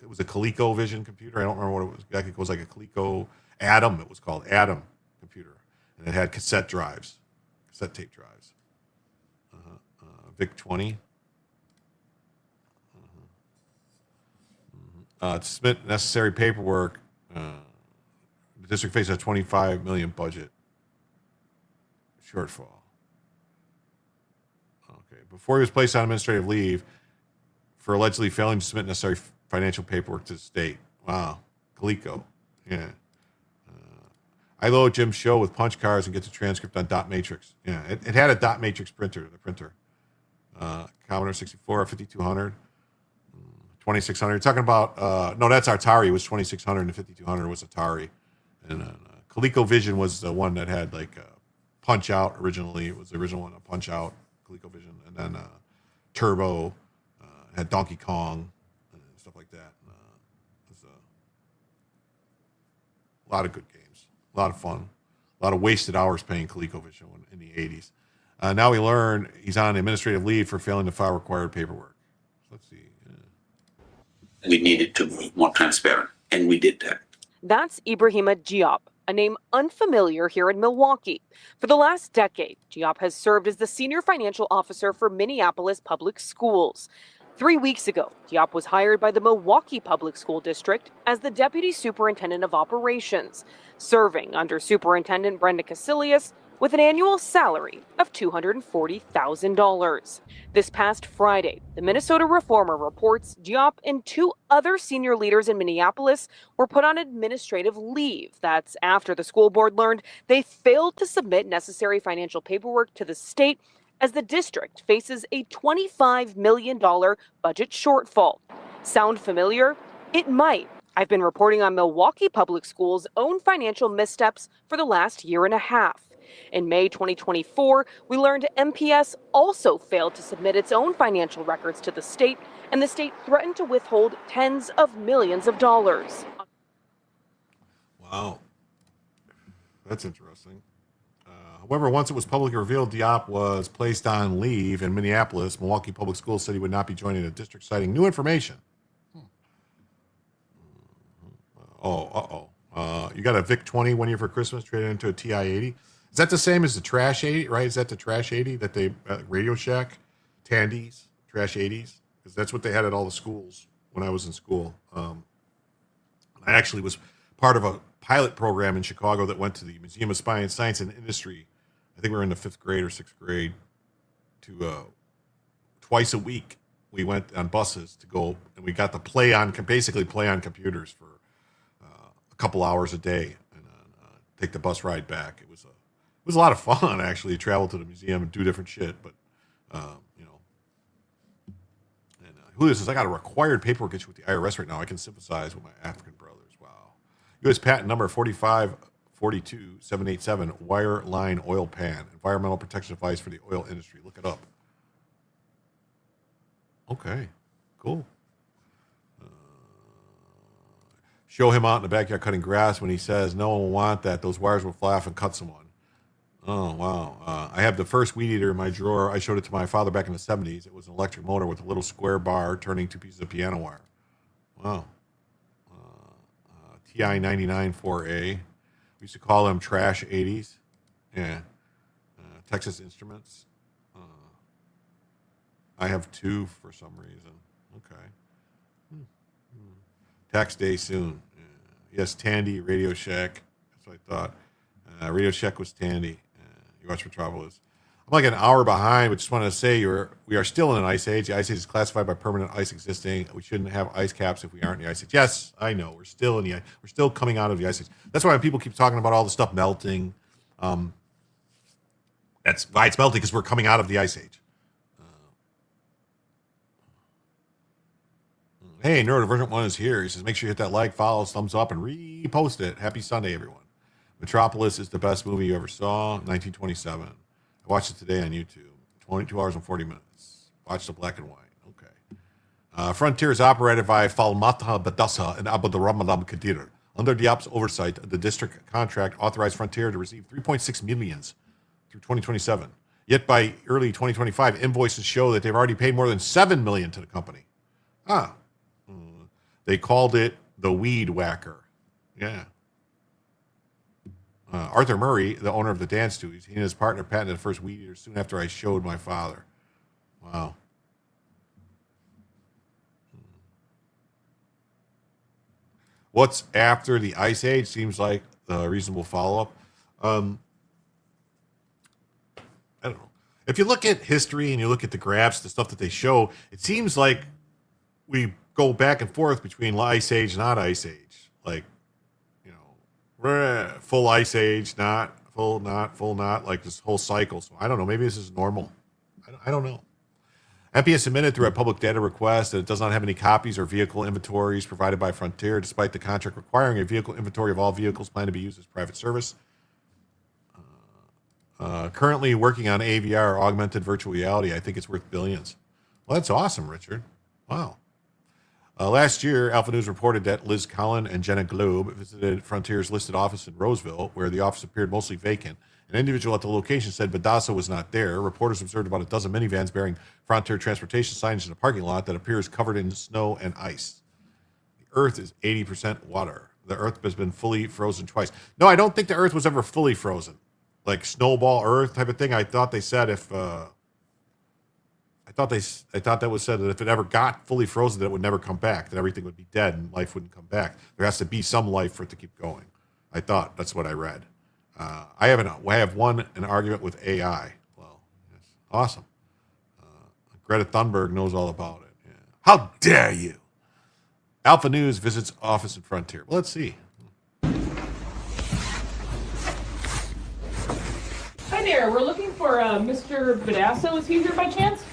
S3: it was a ColecoVision computer. I don't remember what it was exactly. It was like a Coleco Atom. It was called Atom computer, and it had cassette tape drives. VIC-20. To submit necessary paperwork, the district faces a $25 million budget shortfall. Okay, before he was placed on administrative leave for allegedly failing to submit necessary financial paperwork to the state. Wow. Coleco. Yeah. I load Jim's show with punch cards and get the transcript on dot matrix. Yeah, it had a dot matrix printer, the printer. Commodore 64, 5200, 2600. You're talking about, no, that's Atari. It was 2600 and 5200 was Atari. And ColecoVision was the one that had like Punch Out originally. It was the original one, Punch Out, ColecoVision. And then Turbo, had Donkey Kong, and stuff like that. It was a lot of good games, a lot of fun, a lot of wasted hours playing ColecoVision in the 80s. Now we learn he's on administrative leave for failing to file required paperwork. Let's see.
S14: We needed to be more transparent, and we did that.
S15: That's Ibrahima Diop, a name unfamiliar here in Milwaukee. For the last decade, Diop has served as the senior financial officer for Minneapolis Public Schools. 3 weeks ago, Diop was hired by the Milwaukee Public School District as the Deputy Superintendent of Operations, serving under Superintendent Brenda Casilius with an annual salary of $240,000. This past Friday, the Minnesota Reformer reports Diop and 2 other senior leaders in Minneapolis were put on administrative leave. That's after the school board learned they failed to submit necessary financial paperwork to the state as the district faces a $25 million budget shortfall. Sound familiar? It might. I've been reporting on Milwaukee Public Schools' own financial missteps for the last year and a half. In May 2024, we learned MPS also failed to submit its own financial records to the state, and the state threatened to withhold tens of millions of dollars.
S3: Wow. That's interesting. However, once it was publicly revealed Diop was placed on leave in Minneapolis, Milwaukee Public Schools said he would not be joining the district, citing new information. You got a VIC-20 1 year for Christmas, traded into a TI-80. Is that the same as the Trash 80, right? Is that the Trash 80 that they, Radio Shack, Tandy's, Trash 80s? Because that's what they had at all the schools when I was in school. I actually was part of a pilot program in Chicago that went to the Museum of Science and Industry. I think we were in the 5th grade or 6th grade to twice a week. We went on buses to go, and we got to basically play on computers for a couple hours a day and take the bus ride back. It was a lot of fun, actually, to travel to the museum and do different shit. But, Julio says, I got a required paperwork issue with the IRS right now. I can sympathize with my African brothers. Wow. U.S. patent number 4542787, wire line oil pan, environmental protection device for the oil industry. Look it up. Okay, cool. Show him out in the backyard cutting grass when he says, no one will want that. Those wires will fly off and cut someone. Oh, wow. I have the first weed eater in my drawer. I showed it to my father back in the 70s. It was an electric motor with a little square bar turning 2 pieces of piano wire. Wow. TI-99 4A. We used to call them Trash 80s. Yeah. Texas Instruments. I have 2 for some reason. Okay. Tax day soon. Yes, Tandy, Radio Shack. That's what I thought. Radio Shack was Tandy. You watch Metropolis. I'm like an hour behind, but just wanted to say we are still in an ice age. The ice age is classified by permanent ice existing. We shouldn't have ice caps if we aren't in the ice age. Yes, I know. We're still in the ice. We're still coming out of the ice age. That's why when people keep talking about all the stuff melting. That's why it's melting, because we're coming out of the ice age. Hey, Neurodivergent One is here. He says, make sure you hit that like, follow, thumbs up, and repost it. Happy Sunday, everyone. Metropolis is the best movie you ever saw, 1927. I watched it today on YouTube. 22 hours and 40 minutes. Watched the black and white. Okay. Frontier is operated by Falmata Badassa and Abdurrahman Kadir. Under Diop's oversight, the district contract authorized Frontier to receive $3.6 million through 2027. Yet by early 2025, invoices show that they've already paid more than $7 million to the company. They called it the Weed Whacker. Yeah. Arthur Murray, the owner of the dance studios, he and his partner patented the first weed eater soon after I showed my father. Wow. What's after the Ice Age seems like a reasonable follow-up. I don't know. If you look at history and you look at the graphs, the stuff that they show, it seems like we go back and forth between Ice Age and not Ice Age. Like, Full ice age, not full, not like this whole cycle. So I don't know. Maybe this is normal. I don't know. MPS admitted through a public data request that it does not have any copies or vehicle inventories provided by Frontier, despite the contract requiring a vehicle inventory of all vehicles planned to be used as private service. Currently working on AVR, augmented virtual reality. I think it's worth billions. Well, that's awesome, Richard. Wow. Last year, Alpha News reported that Liz Collin and Jenna Globe visited Frontier's listed office in Roseville, where the office appeared mostly vacant. An individual at the location said Badassa was not there. Reporters observed about a dozen minivans bearing Frontier transportation signage in a parking lot that appears covered in snow and ice. The Earth is 80% water. The Earth has been fully frozen twice. No, I don't think the Earth was ever fully frozen. Like snowball Earth type of thing. I thought they said if... I thought that was said that if it ever got fully frozen, that it would never come back, that everything would be dead and life wouldn't come back. There has to be some life for it to keep going. I thought that's what I read. I have won an argument with AI. Well, yes, awesome. Greta Thunberg knows all about it. Yeah. How dare you? Alpha News visits office in Frontier. Well, let's see.
S16: Hi there. We're looking for Mr. Badasso. Is he here by chance?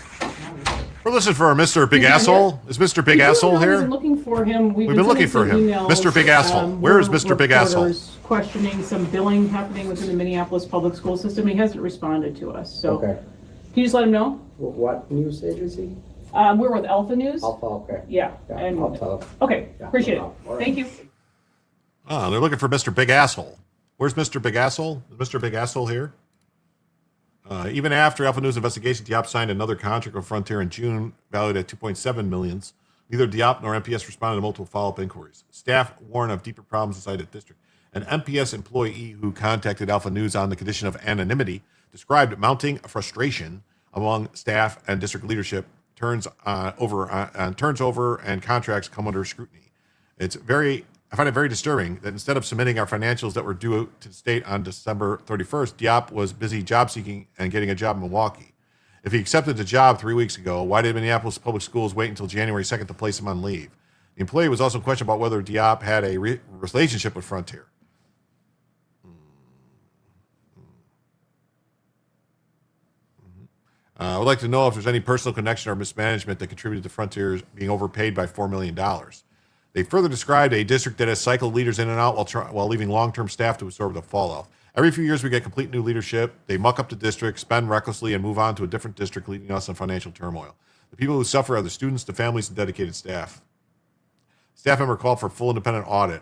S3: We're listening for Mr. Big Asshole. Is Mr. Big Asshole here?
S16: We've been looking for him.
S3: We've been looking for him. Mr. Big Asshole. Where is Mr. Big Asshole?
S16: Questioning some billing happening within the Minneapolis public school system. He hasn't responded to us. So,
S17: okay.
S16: Can you just let him know?
S17: What news agency?
S16: We're with Alpha News.
S17: Alpha, okay.
S16: Yeah.
S17: And I'll tell him.
S16: Okay,
S17: Yeah,
S16: appreciate it.
S17: right.
S16: Thank you.
S3: Oh, they're looking for Mr. Big Asshole. Where's Mr. Big Asshole? Is Mr. Big Asshole here? Even after Alpha News investigation, Diop signed another contract with Frontier in June, valued at $2.7 million. Neither Diop nor MPS responded to multiple follow-up inquiries. Staff warn of deeper problems inside the district. An MPS employee who contacted Alpha News on the condition of anonymity described mounting frustration among staff and district leadership turns over and contracts come under scrutiny. I find it very disturbing that instead of submitting our financials that were due to the state on December 31st, Diop was busy job seeking and getting a job in Milwaukee. If he accepted the job 3 weeks ago, why did Minneapolis Public Schools wait until January 2nd to place him on leave? The employee was also questioned about whether Diop had a relationship with Frontier. I would like to know if there's any personal connection or mismanagement that contributed to Frontier being overpaid by $4 million. They further described a district that has cycled leaders in and out while leaving long-term staff to absorb the fallout. Every few years, we get complete new leadership. They muck up the district, spend recklessly, and move on to a different district, leaving us in financial turmoil. The people who suffer are the students, the families, and dedicated staff. Staff member called for full independent audit.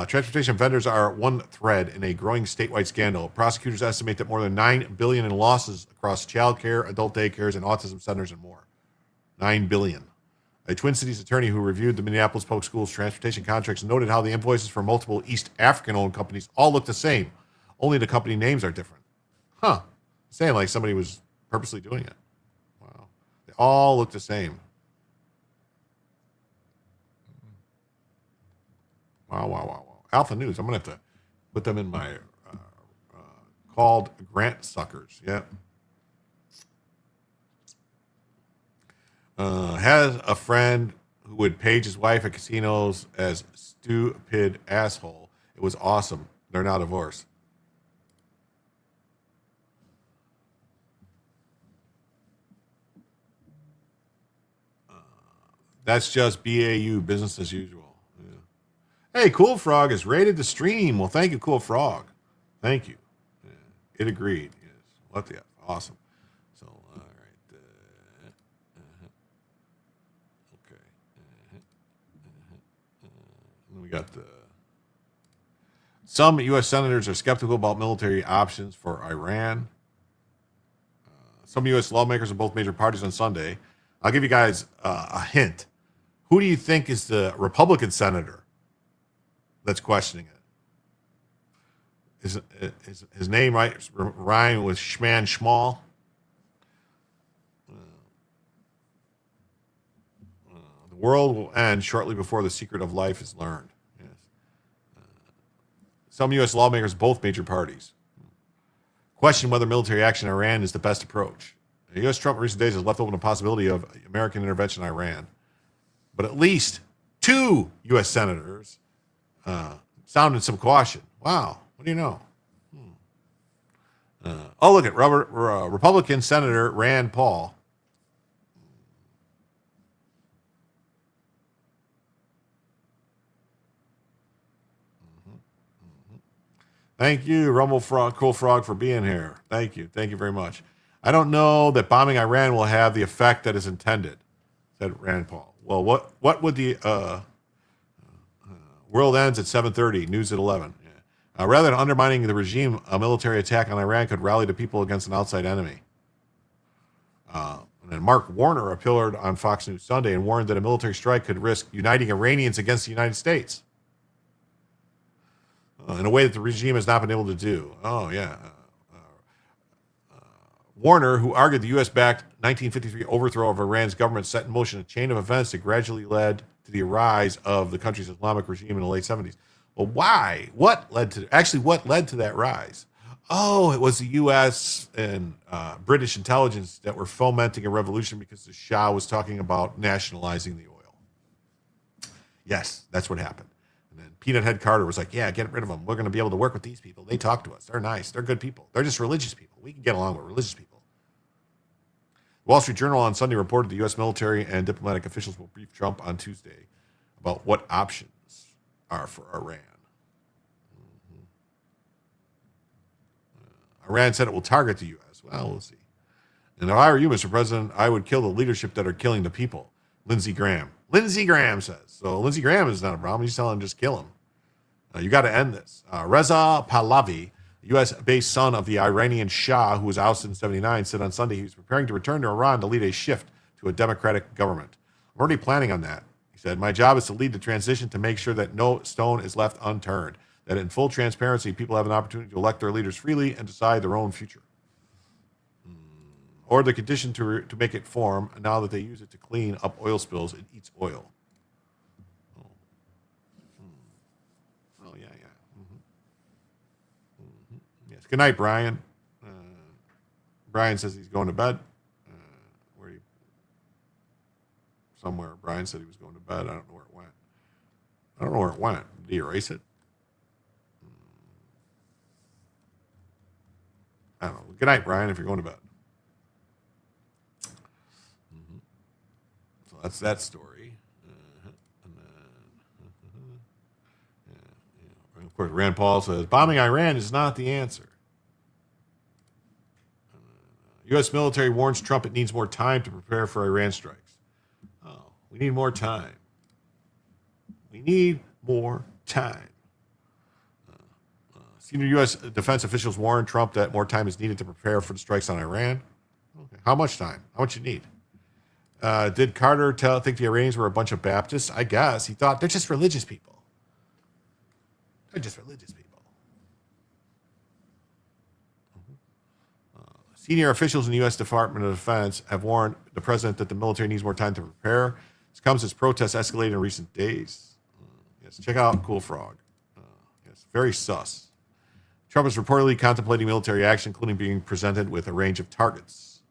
S3: Transportation vendors are one thread in a growing statewide scandal. Prosecutors estimate that more than $9 billion in losses across child care, adult daycares, and autism centers and more. $9 billion. A Twin Cities attorney who reviewed the Minneapolis Public Schools transportation contracts noted how the invoices for multiple East African-owned companies all look the same. Only the company names are different. Huh. Saying like somebody was purposely doing it. Wow. They all look the same. Wow. Alpha News. I'm going to have to put them in my called grant suckers. Yep. Has a friend who would page his wife at casinos as stupid asshole. It was awesome. They're now divorced. That's just BAU, business as usual. Yeah. Hey, Cool Frog is rated to stream. Well, thank you, Cool Frog. Thank you. Yeah, it agreed. Yes. What the F? Awesome. So, all right. Okay. We got the. Some U.S. senators are skeptical about military options for Iran. Some U.S. lawmakers of both major parties on Sunday. I'll give you guys a hint. Who do you think is the Republican senator that's questioning it? His name rhyme with Schman Schmal? The world will end shortly before the secret of life is learned. Yes. Some U.S. lawmakers, both major parties, question whether military action in Iran is the best approach. U.S. Trump in recent days has left open the possibility of American intervention in Iran. But at least two U.S. senators sounded some caution. Wow. What do you know? Look at Republican Senator Rand Paul. Thank you, Rumble Frog, Cool Frog, for being here. Thank you. Thank you very much. I don't know that bombing Iran will have the effect that is intended, said Rand Paul. Well, what would the world ends at 7:30, news at 11. Yeah. Rather than undermining the regime, a military attack on Iran could rally the people against an outside enemy. And then Mark Warner appeared on Fox News Sunday and warned that a military strike could risk uniting Iranians against the United States in a way that the regime has not been able to do. Oh, yeah. Warner, who argued the U.S.-backed 1953 overthrow of Iran's government, set in motion a chain of events that gradually led to the rise of the country's Islamic regime in the late 70s. Well, why? What led to that rise? Oh, it was the U.S. and British intelligence that were fomenting a revolution because the Shah was talking about nationalizing the oil. Yes, that's what happened. And then Peanut Head Carter was like, yeah, get rid of them. We're going to be able to work with these people. They talk to us. They're nice. They're good people. They're just religious people. We can get along with religious people. The Wall Street Journal on Sunday reported the U.S. military and diplomatic officials will brief Trump on Tuesday about what options are for Iran. Iran said it will target the U.S. Well, we'll see. And if I were you, Mr. President, I would kill the leadership that are killing the people. Lindsey Graham. Lindsey Graham says. So Lindsey Graham is not a problem. He's telling him just kill him. You got to end this. Reza Pahlavi, U.S.-based son of the Iranian Shah, who was ousted in 1979, said on Sunday he was preparing to return to Iran to lead a shift to a democratic government. I'm already planning on that. He said, my job is to lead the transition to make sure that no stone is left unturned, that in full transparency, people have an opportunity to elect their leaders freely and decide their own future. Or the condition to make it form now that they use it to clean up oil spills, it eats oil. Oh, yeah. Yes. Good night, Brian. Brian says he's going to bed. Somewhere Brian said he was going to bed. I don't know where it went. Did he erase it? I don't know. Good night, Brian, if you're going to bed. So that's that story. And of course, Rand Paul says, bombing Iran is not the answer. U.S. military warns Trump it needs more time to prepare for Iran strikes. Oh, we need more time. Senior U.S. defense officials warned Trump that more time is needed to prepare for the strikes on Iran. Okay. How much time? How much you need? Did Carter think the Iranians were a bunch of Baptists? I guess. He thought they're just religious people. Senior officials in the U.S. Department of Defense have warned the president that the military needs more time to prepare. This comes as protests escalated in recent days. Yes, check out Cool Frog. Yes, very sus. Trump is reportedly contemplating military action, including being presented with a range of targets,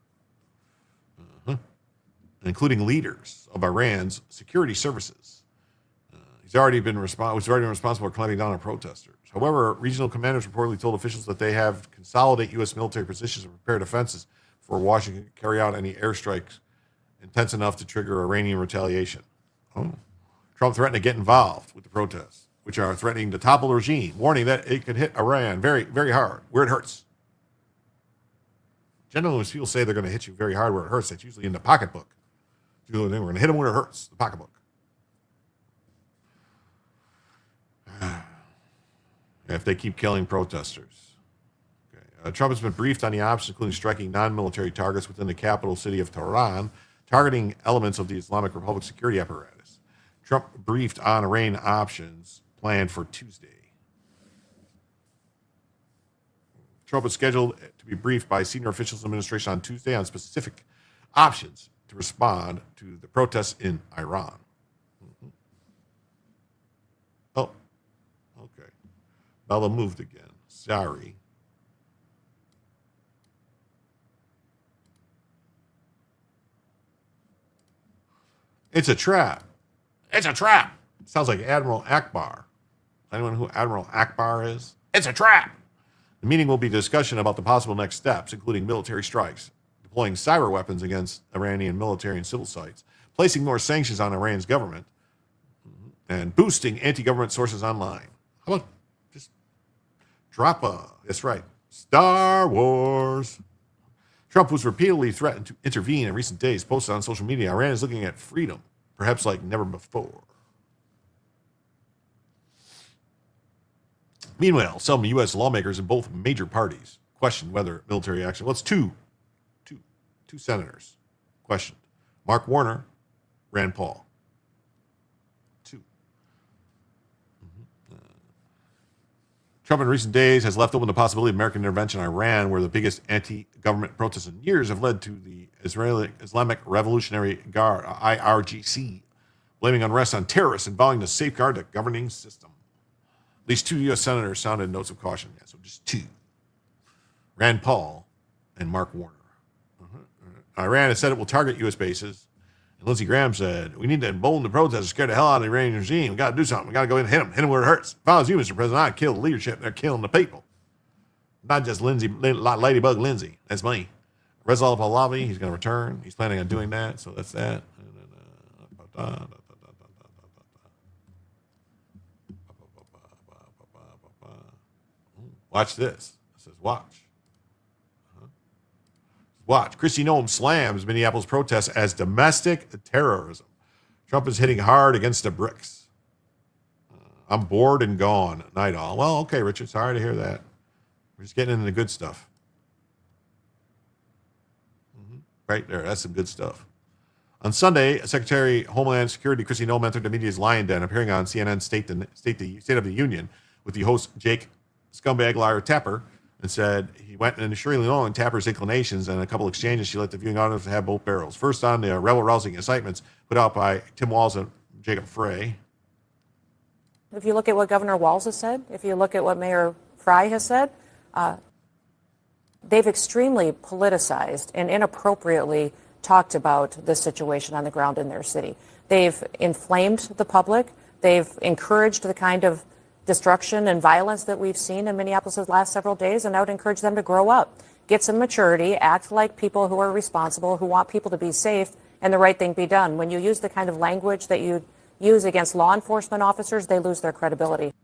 S3: including leaders of Iran's security services. He's already been responsible for clamping down on protesters. However, regional commanders reportedly told officials that they have consolidate U.S. military positions and prepare defenses for Washington to carry out any airstrikes intense enough to trigger Iranian retaliation. Trump threatened to get involved with the protests, which are threatening to topple the regime, warning that it could hit Iran very, very hard, where it hurts. Generally, when people say they're going to hit you very hard where it hurts, that's usually in the pocketbook. We're going to hit them where it hurts, the pocketbook. If they keep killing protesters. Okay. Trump has been briefed on the options, including striking non-military targets within the capital city of Tehran, targeting elements of the Islamic Republic security apparatus. Trump briefed on Iran options planned for Tuesday. Trump is scheduled to be briefed by senior officials in the administration on Tuesday on specific options to respond to the protests in Iran. Oh, okay. Bella moved again. Sorry. It's a trap. It's a trap. Sounds like Admiral Akbar. Anyone who Admiral Akbar is? It's a trap. The meeting will be a discussion about the possible next steps, including military strikes, deploying cyber weapons against Iranian military and civil sites, placing more sanctions on Iran's government, and boosting anti-government sources online. How about just drop that's right, Star Wars. Trump was repeatedly threatened to intervene in recent days, posted on social media. Iran is looking at freedom, perhaps like never before. Meanwhile, some U.S. lawmakers in both major parties questioned whether military action. Well, it's two senators questioned. Mark Warner, Rand Paul. Trump in recent days has left open the possibility of American intervention in Iran, where the biggest anti-government protests in years have led to the Israeli Islamic Revolutionary Guard, IRGC, blaming unrest on terrorists and vowing to safeguard the governing system. At least 2 U.S. senators sounded notes of caution. Yeah, so just 2. Rand Paul and Mark Warner. Iran has said it will target U.S. bases. And Lindsey Graham said, we need to embolden the protesters, scare the hell out of the Iranian regime. We got to do something. We got to go in and hit them where it hurts. If I was you, Mr. President, I'd kill the leadership. They're killing the people. Not just Ladybug Lindsey. That's me. Reza Pahlavi, he's going to return. He's planning on doing that. So that's that. Watch this. It says watch. Watch. Kristi Noem slams Minneapolis protests as domestic terrorism. Trump is hitting hard against the bricks. I'm bored and gone. Night all. Well, okay, Richard. Sorry to hear that. We're just getting into the good stuff. Right there. That's some good stuff. On Sunday, Secretary of Homeland Security Kristi Noem entered the media's lion den, appearing on CNN State of the Union with the host Jake Scumbag Liar Tapper, and said he went and surely knowing Tapper's inclinations and a couple exchanges, she let the viewing audience have both barrels. First on the rebel-rousing incitements put out by Tim Walz and Jacob Frey.
S2: If you look at what Governor Walz has said, if you look at what Mayor Frey has said, they've extremely politicized and inappropriately talked about this situation on the ground in their city. They've inflamed the public. They've encouraged the kind of destruction and violence that we've seen in Minneapolis the last several days, and I would encourage them to grow up, get some maturity, act like people who are responsible, who want people to be safe, and the right thing be done. When you use the kind of language that you use against law enforcement officers, they lose their credibility.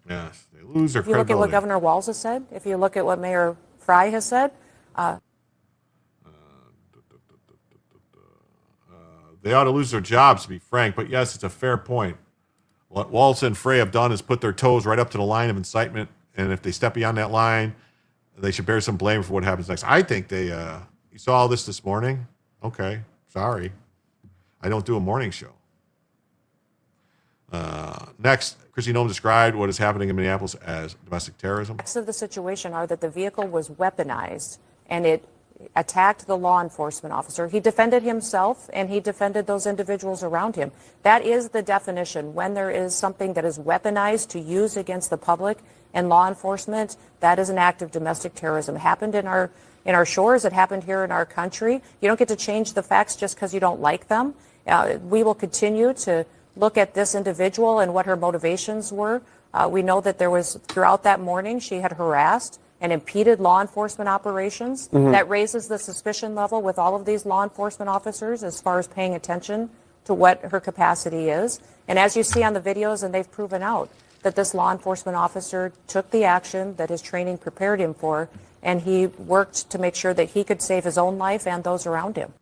S3: Yes, they lose their credibility.
S2: If you look at what Governor Walz has said, if you look at what Mayor Frey has said,
S3: they ought to lose their jobs, to be frank, but yes, it's a fair point. What Walz and Frey have done is put their toes right up to the line of incitement, and if they step beyond that line, they should bear some blame for what happens next. I think they, you saw all this morning? Okay, sorry. I don't do a morning show. Next, Kristi Noem described what is happening in Minneapolis as domestic terrorism.
S2: Facts of the situation are that the vehicle was weaponized, and it attacked the law enforcement officer. He defended himself, and he defended those individuals around him. That is the definition. When there is something that is weaponized to use against the public and law enforcement, that is an act of domestic terrorism. It happened in our shores. It happened here in our country. You don't get to change the facts just because you don't like them. We will continue to look at this individual and what her motivations were. We know that there was, throughout that morning, she had harassed and impeded law enforcement operations. That raises the suspicion level with all of these law enforcement officers as far as paying attention to what her capacity is. And as you see on the videos, and they've proven out, that this law enforcement officer took the action that his training prepared him for, and he worked to make sure that he could save his own life and those around him.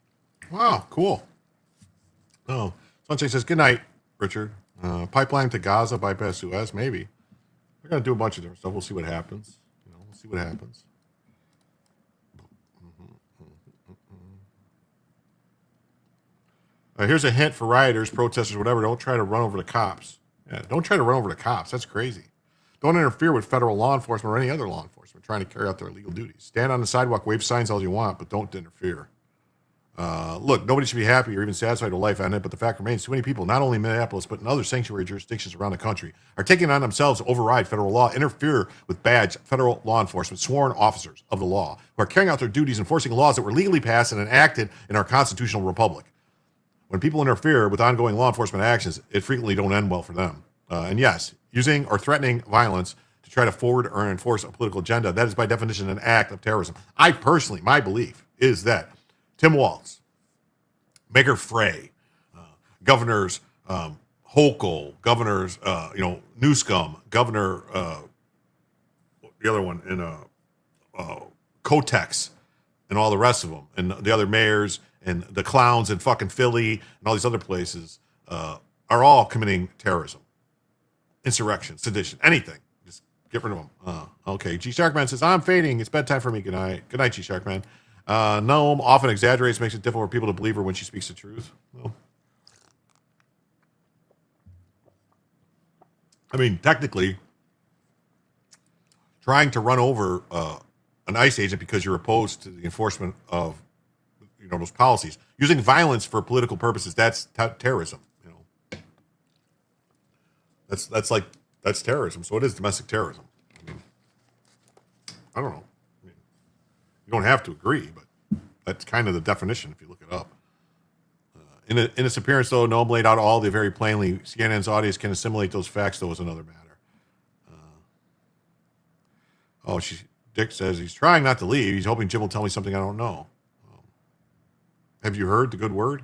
S3: Wow, cool. Oh, Sunshine says, good night, Richard. Pipeline to Gaza, bypass Suez, maybe. We're going to do a bunch of different stuff. We'll see what happens. See what happens. Here's a hint for rioters, protesters, whatever. Don't try to run over the cops. Yeah, don't try to run over the cops. That's crazy. Don't interfere with federal law enforcement or any other law enforcement trying to carry out their legal duties. Stand on the sidewalk, wave signs all you want, but don't interfere. Look, nobody should be happy or even satisfied with life on it, but the fact remains too many people, not only in Minneapolis, but in other sanctuary jurisdictions around the country, are taking on themselves to override federal law, interfere with badged federal law enforcement, sworn officers of the law, who are carrying out their duties, enforcing laws that were legally passed and enacted in our constitutional republic. When people interfere with ongoing law enforcement actions, it frequently don't end well for them. And yes, using or threatening violence to try to forward or enforce a political agenda, that is by definition an act of terrorism. I personally, my belief is that Tim Walz, Mayor Frey, Governors Hochul, Governors, Newscomb, Governor, the other one in Kotex, and all the rest of them, and the other mayors, and the clowns in fucking Philly, and all these other places, are all committing terrorism, insurrection, sedition, anything. Just get rid of them. Okay, G Sharkman says, I'm fading. It's bedtime for me. Good night. Good night, G Sharkman. Noam often exaggerates, makes it difficult for people to believe her when she speaks the truth. Well, I mean, technically, trying to run over an ICE agent because you're opposed to the enforcement of those policies, using violence for political purposes, that's terrorism. That's terrorism. So it is domestic terrorism. I don't know. You don't have to agree, but that's kind of the definition if you look it up. In its appearance, though, Noam laid out all the very plainly. CNN's audience can assimilate those facts, though, is another matter. Dick says he's trying not to leave. He's hoping Jim will tell me something I don't know. Have you heard the good word?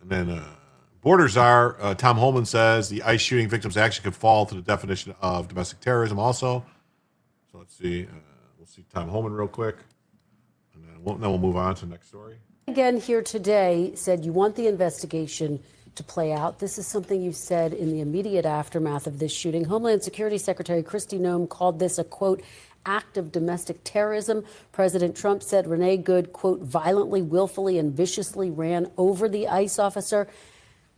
S3: And then border czar Tom Holman says the ICE shooting victims action could fall to the definition of domestic terrorism also. So let's see. We'll see Tom Holman real quick. And then we'll move on to the next story.
S18: Again here today said you want the investigation to play out. This is something you said in the immediate aftermath of this shooting. Homeland Security Secretary Kristi Noem called this a, quote, act of domestic terrorism. President Trump said Renee Good, quote, violently, willfully, and viciously ran over the ICE officer.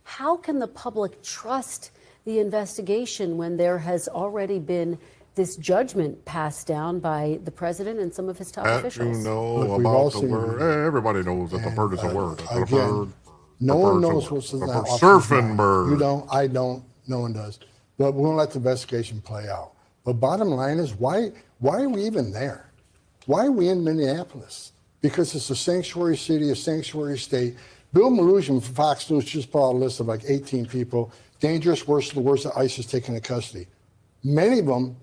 S18: How can the public trust the investigation when there has already been this judgment passed down by the president and some of his top officials?
S3: You know about the word. Everybody knows that the bird is a word.
S10: Again, no one knows what's in that
S3: surfing bird.
S10: You don't, I don't, no one does. But we're going to let the investigation play out. But bottom line is, why are we even there? Why are we in Minneapolis? Because it's a sanctuary city, a sanctuary state. Bill Maloogian from Fox News just put out a list of like 18 people, dangerous, worst of the worst that ICE is taking into custody. Many of them,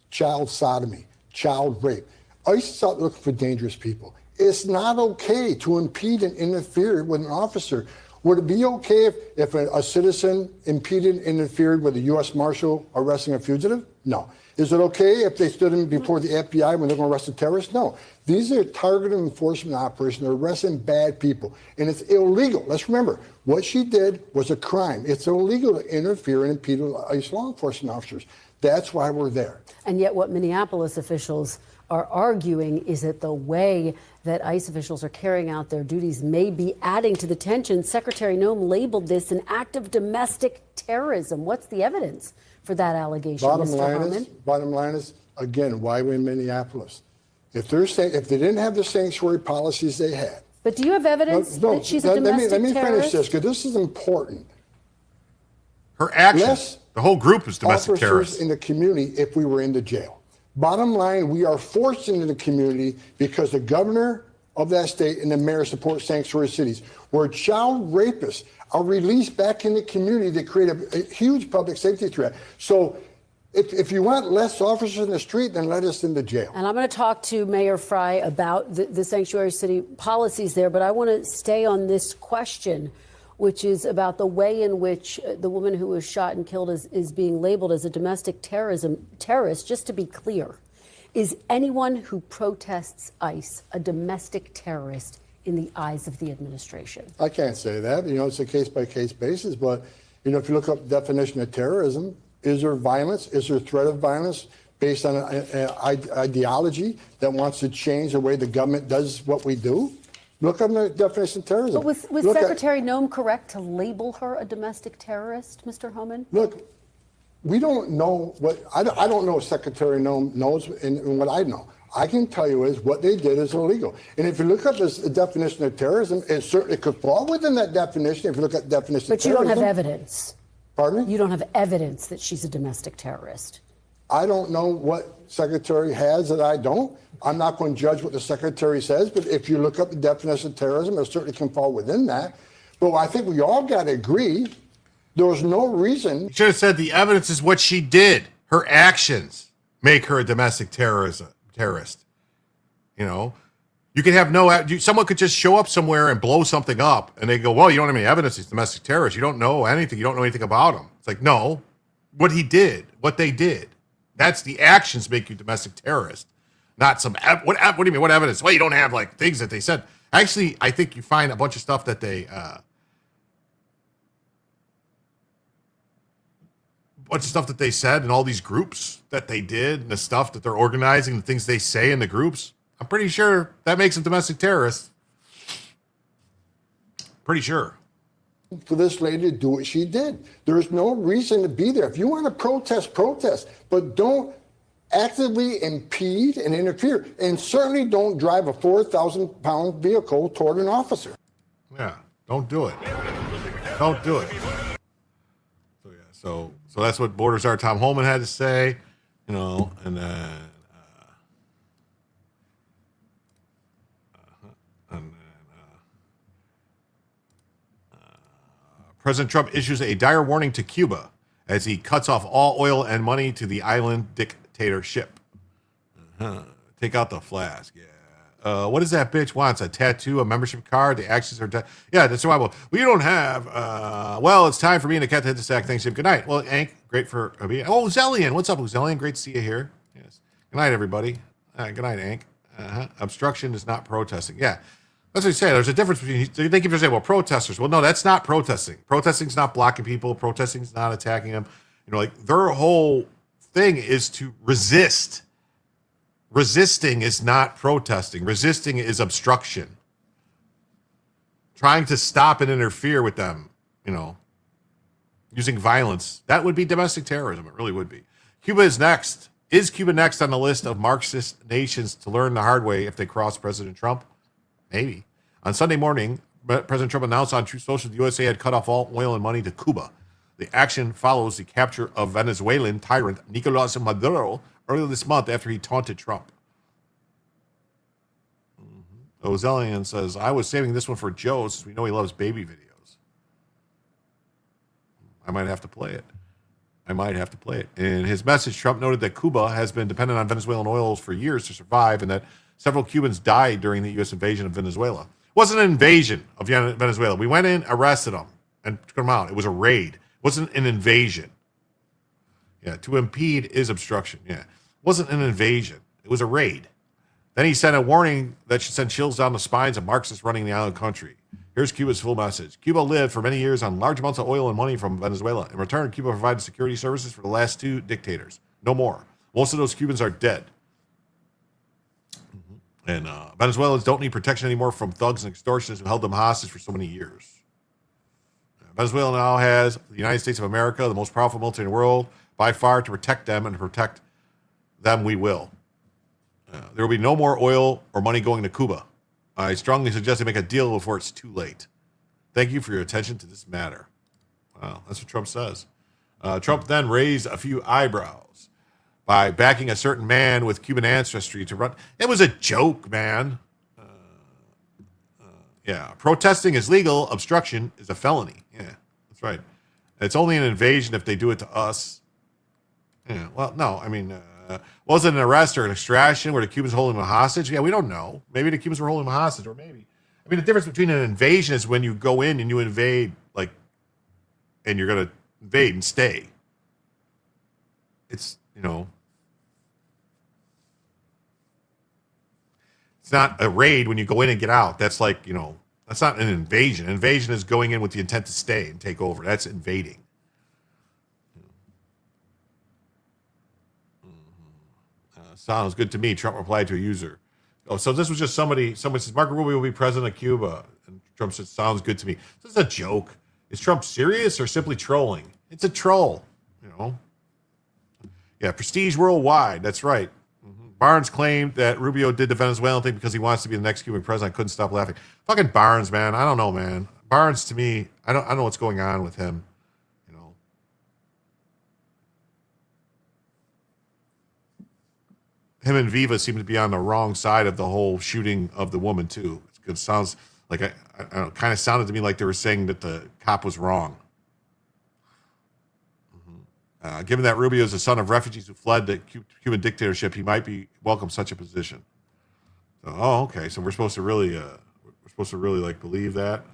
S10: child sodomy, child rape. ICE is out looking for dangerous people. It's not okay to impede and interfere with an officer. Would it be okay if a citizen impeded and interfered with a U.S. Marshal arresting a fugitive? No. Is it okay if they stood in before the FBI when they're going to arrest a terrorist? No. These are targeted enforcement operations. They're arresting bad people. And it's illegal. Let's remember, what she did was a crime. It's illegal to interfere and impede with ICE law enforcement officers. That's why we're there.
S18: And yet what Minneapolis officials are arguing is that the way that ICE officials are carrying out their duties may be adding to the tension. Secretary Noem labeled this an act of domestic terrorism. What's the evidence for that allegation, Mr. Harmon?
S10: Bottom line is, again, why we're in Minneapolis. If they didn't have the sanctuary policies they had.
S18: But do you have evidence that she's a domestic terrorist?
S10: Let me finish this, because this is important.
S3: Her actions, the whole group is domestic terrorists.
S10: In the community if we were in the jail. Bottom line, we are forced into the community because the governor of that state and the mayor support sanctuary cities, where child rapists are released back in the community that create a huge public safety threat. So if you want less officers in the street, then let us into jail.
S18: And I'm going to talk to Mayor Frey about the sanctuary city policies there, but I want to stay on this question, which is about the way in which the woman who was shot and killed is being labeled as a domestic terrorist. Just to be clear, is anyone who protests ICE a domestic terrorist in the eyes of the administration?
S10: I can't say that. It's a case-by-case basis. But, if you look up the definition of terrorism, is there violence? Is there threat of violence based on an ideology that wants to change the way the government does what we do? Look up the definition of terrorism.
S18: But was Secretary Noem correct to label her a domestic terrorist, Mr. Homan?
S10: Look, we don't know what, I don't know what Secretary Noem knows and what I know. I can tell you is what they did is illegal. And if you look up this definition of terrorism, it certainly could fall within that definition if you look at the definition of terrorism.
S18: But you don't have evidence.
S10: Pardon me?
S18: You don't have evidence that she's a domestic terrorist.
S10: I don't know what secretary has that I don't. I'm not going to judge what the secretary says, but if you look up the definition of terrorism, it certainly can fall within that. But I think we all got to agree there was no reason.
S3: You should have said the evidence is what she did. Her actions make her a domestic terrorist. You know, you could have someone could just show up somewhere and blow something up, and they go, well, you don't have any evidence he's a domestic terrorist. You don't know anything. You don't know anything about him. It's like, no, what he did, what they did. That's the actions make you domestic terrorist, not some, what do you mean, what evidence? Well, you don't have like things that they said. Actually, I think you find a bunch of stuff that they, said in all these groups that they did and the stuff that they're organizing, the things they say in the groups. I'm pretty sure that makes them domestic terrorists. Pretty sure.
S10: For this lady to do what she did. There's no reason to be there. If you want to protest, but don't actively impede and interfere. And certainly don't drive a 4,000-pound vehicle toward an officer.
S3: Yeah, don't do it. Don't do it. So, yeah, so that's what Border Czar Tom Holman had to say, you know, and then... President Trump issues a dire warning to Cuba as he cuts off all oil and money to the island dictatorship. Take out the flask. Yeah. What does that bitch wants? A tattoo, a membership card? The actions are... yeah, that's why. Well, we don't have... well, it's time for me and the cat to hit the sack. Thanks, Jim. Good night. Well, Hank, great for... oh, Zellian. What's up, Zellian? Great to see you here. Yes. Good night, everybody. Good night, Hank. Obstruction is not protesting. Yeah. That's what you say. There's a difference between, they keep saying, well, protesters. Well, no, that's not protesting. Protesting is not blocking people. Protesting is not attacking them. You know, like their whole thing is to resist. Resisting is not protesting. Resisting is obstruction. Trying to stop and interfere with them, you know, using violence. That would be domestic terrorism. It really would be. Cuba is next. Is Cuba next on the list of Marxist nations to learn the hard way if they cross President Trump? Maybe. On Sunday morning, President Trump announced on Truth Social the USA had cut off all oil and money to Cuba. The action follows the capture of Venezuelan tyrant Nicolas Maduro earlier this month after he taunted Trump. Ozelian says, I was saving this one for Joe since we know he loves baby videos. I might have to play it. In his message, Trump noted that Cuba has been dependent on Venezuelan oil for years to survive and that several Cubans died during the U.S. invasion of Venezuela. It wasn't an invasion of Venezuela. We went in, arrested them, and took them out. It was a raid. It wasn't an invasion. Yeah, to impede is obstruction. Yeah, it wasn't an invasion. It was a raid. Then he sent a warning that should send chills down the spines of Marxists running the island country. Here's Cuba's full message. Cuba lived for many years on large amounts of oil and money from Venezuela. In return, Cuba provided security services for the last two dictators. No more. Most of those Cubans are dead. And Venezuelans don't need protection anymore from thugs and extortionists who held them hostage for so many years. Venezuela now has the United States of America, the most powerful military in the world, by far, to protect them, and to protect them we will. There will be no more oil or money going to Cuba. I strongly suggest they make a deal before it's too late. Thank you for your attention to this matter. Wow, that's what Trump says. Trump then raised a few eyebrows by backing a certain man with Cuban ancestry to run. It was a joke, man. Yeah, protesting is legal. Obstruction is a felony. Yeah, that's right. It's only an invasion if they do it to us. Yeah, well, no, I mean, was it an arrest or an extraction where the Cubans were holding him hostage? Yeah, we don't know. Maybe the Cubans were holding him hostage, or maybe. I mean, the difference between an invasion is when you go in and you invade, like, and you're going to invade and stay. It's, you know, it's not a raid when you go in and get out. That's like, you know, that's not an invasion. An invasion is going in with the intent to stay and take over. That's invading. Sounds good to me. Trump replied to a user. Oh, so this was just someone says, Marco Rubio will be president of Cuba. And Trump said, sounds good to me. This is a joke. Is Trump serious or simply trolling? It's a troll, you know. Yeah, prestige worldwide. That's right. Barnes claimed that Rubio did the Venezuelan thing because he wants to be the next Cuban president. I couldn't stop laughing. Fucking Barnes, man. I don't know, man. Barnes, to me, I don't know what's going on with him. You know. him and Viva seem to be on the wrong side of the whole shooting of the woman too. It sounds like I don't know, kind of sounded to me like they were saying that the cop was wrong. Given that Rubio is the son of refugees who fled the Cuban dictatorship, he might be welcome such a position. So, okay. So we're supposed to really like believe that.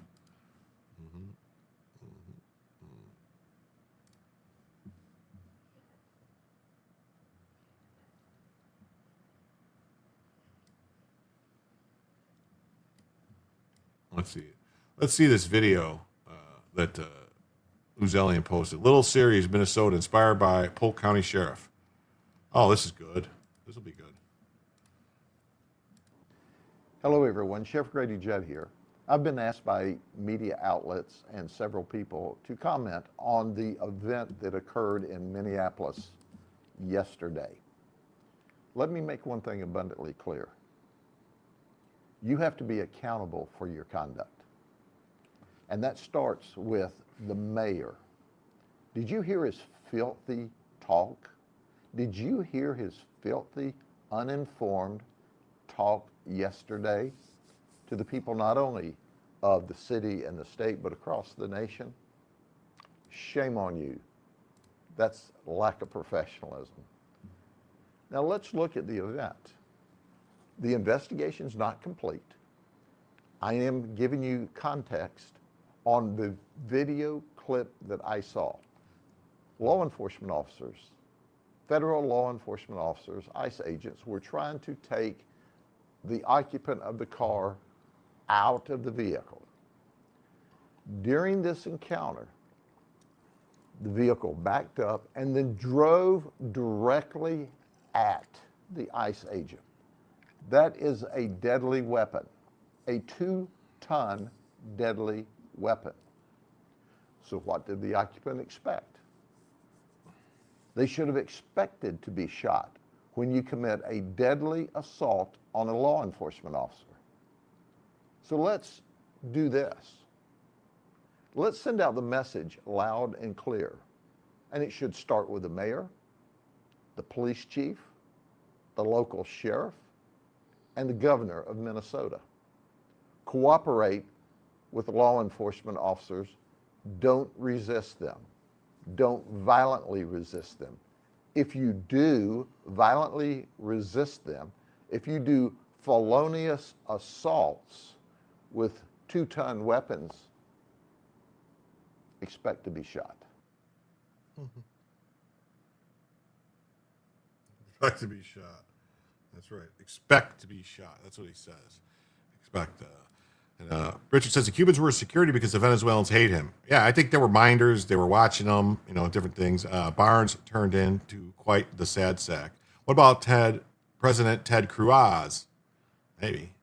S3: Let's see this video that Uzelian posted. Little series, Minnesota, inspired by Polk County Sheriff. Oh, this is good. This will be good.
S19: Hello, everyone. Sheriff Grady Judd here. I've been asked by media outlets and several people to comment on the event that occurred in Minneapolis yesterday. Let me make one thing abundantly clear. You have to be accountable for your conduct. And that starts with the mayor. Did you hear his filthy talk? Did you hear his filthy, uninformed talk yesterday to the people not only of the city and the state, but across the nation? Shame on you. That's lack of professionalism. Now let's look at the event. The investigation's not complete. I am giving you context on the video clip that I saw. Law enforcement officers, federal law enforcement officers, ICE agents, were trying to take the occupant of the car out of the vehicle. During this encounter, the vehicle backed up and then drove directly at the ICE agent. That is a deadly weapon, a 2-ton deadly weapon. So what did the occupant expect? They should have expected to be shot when you commit a deadly assault on a law enforcement officer. So let's do this. Let's send out the message loud and clear. And it should start with the mayor, the police chief, the local sheriff, and the governor of Minnesota. Cooperate with law enforcement officers. Don't resist them. Don't violently resist them. If you do violently resist them, if you do felonious assaults with 2-ton weapons, expect to be shot.
S3: Expect to be shot. That's right. Expect to be shot. That's what he says. Expect. Richard says the Cubans were security because the Venezuelans hate him. Yeah, I think there were minders. They were watching them, different things. Barnes turned into quite the sad sack. What about President Ted Cruz? Maybe.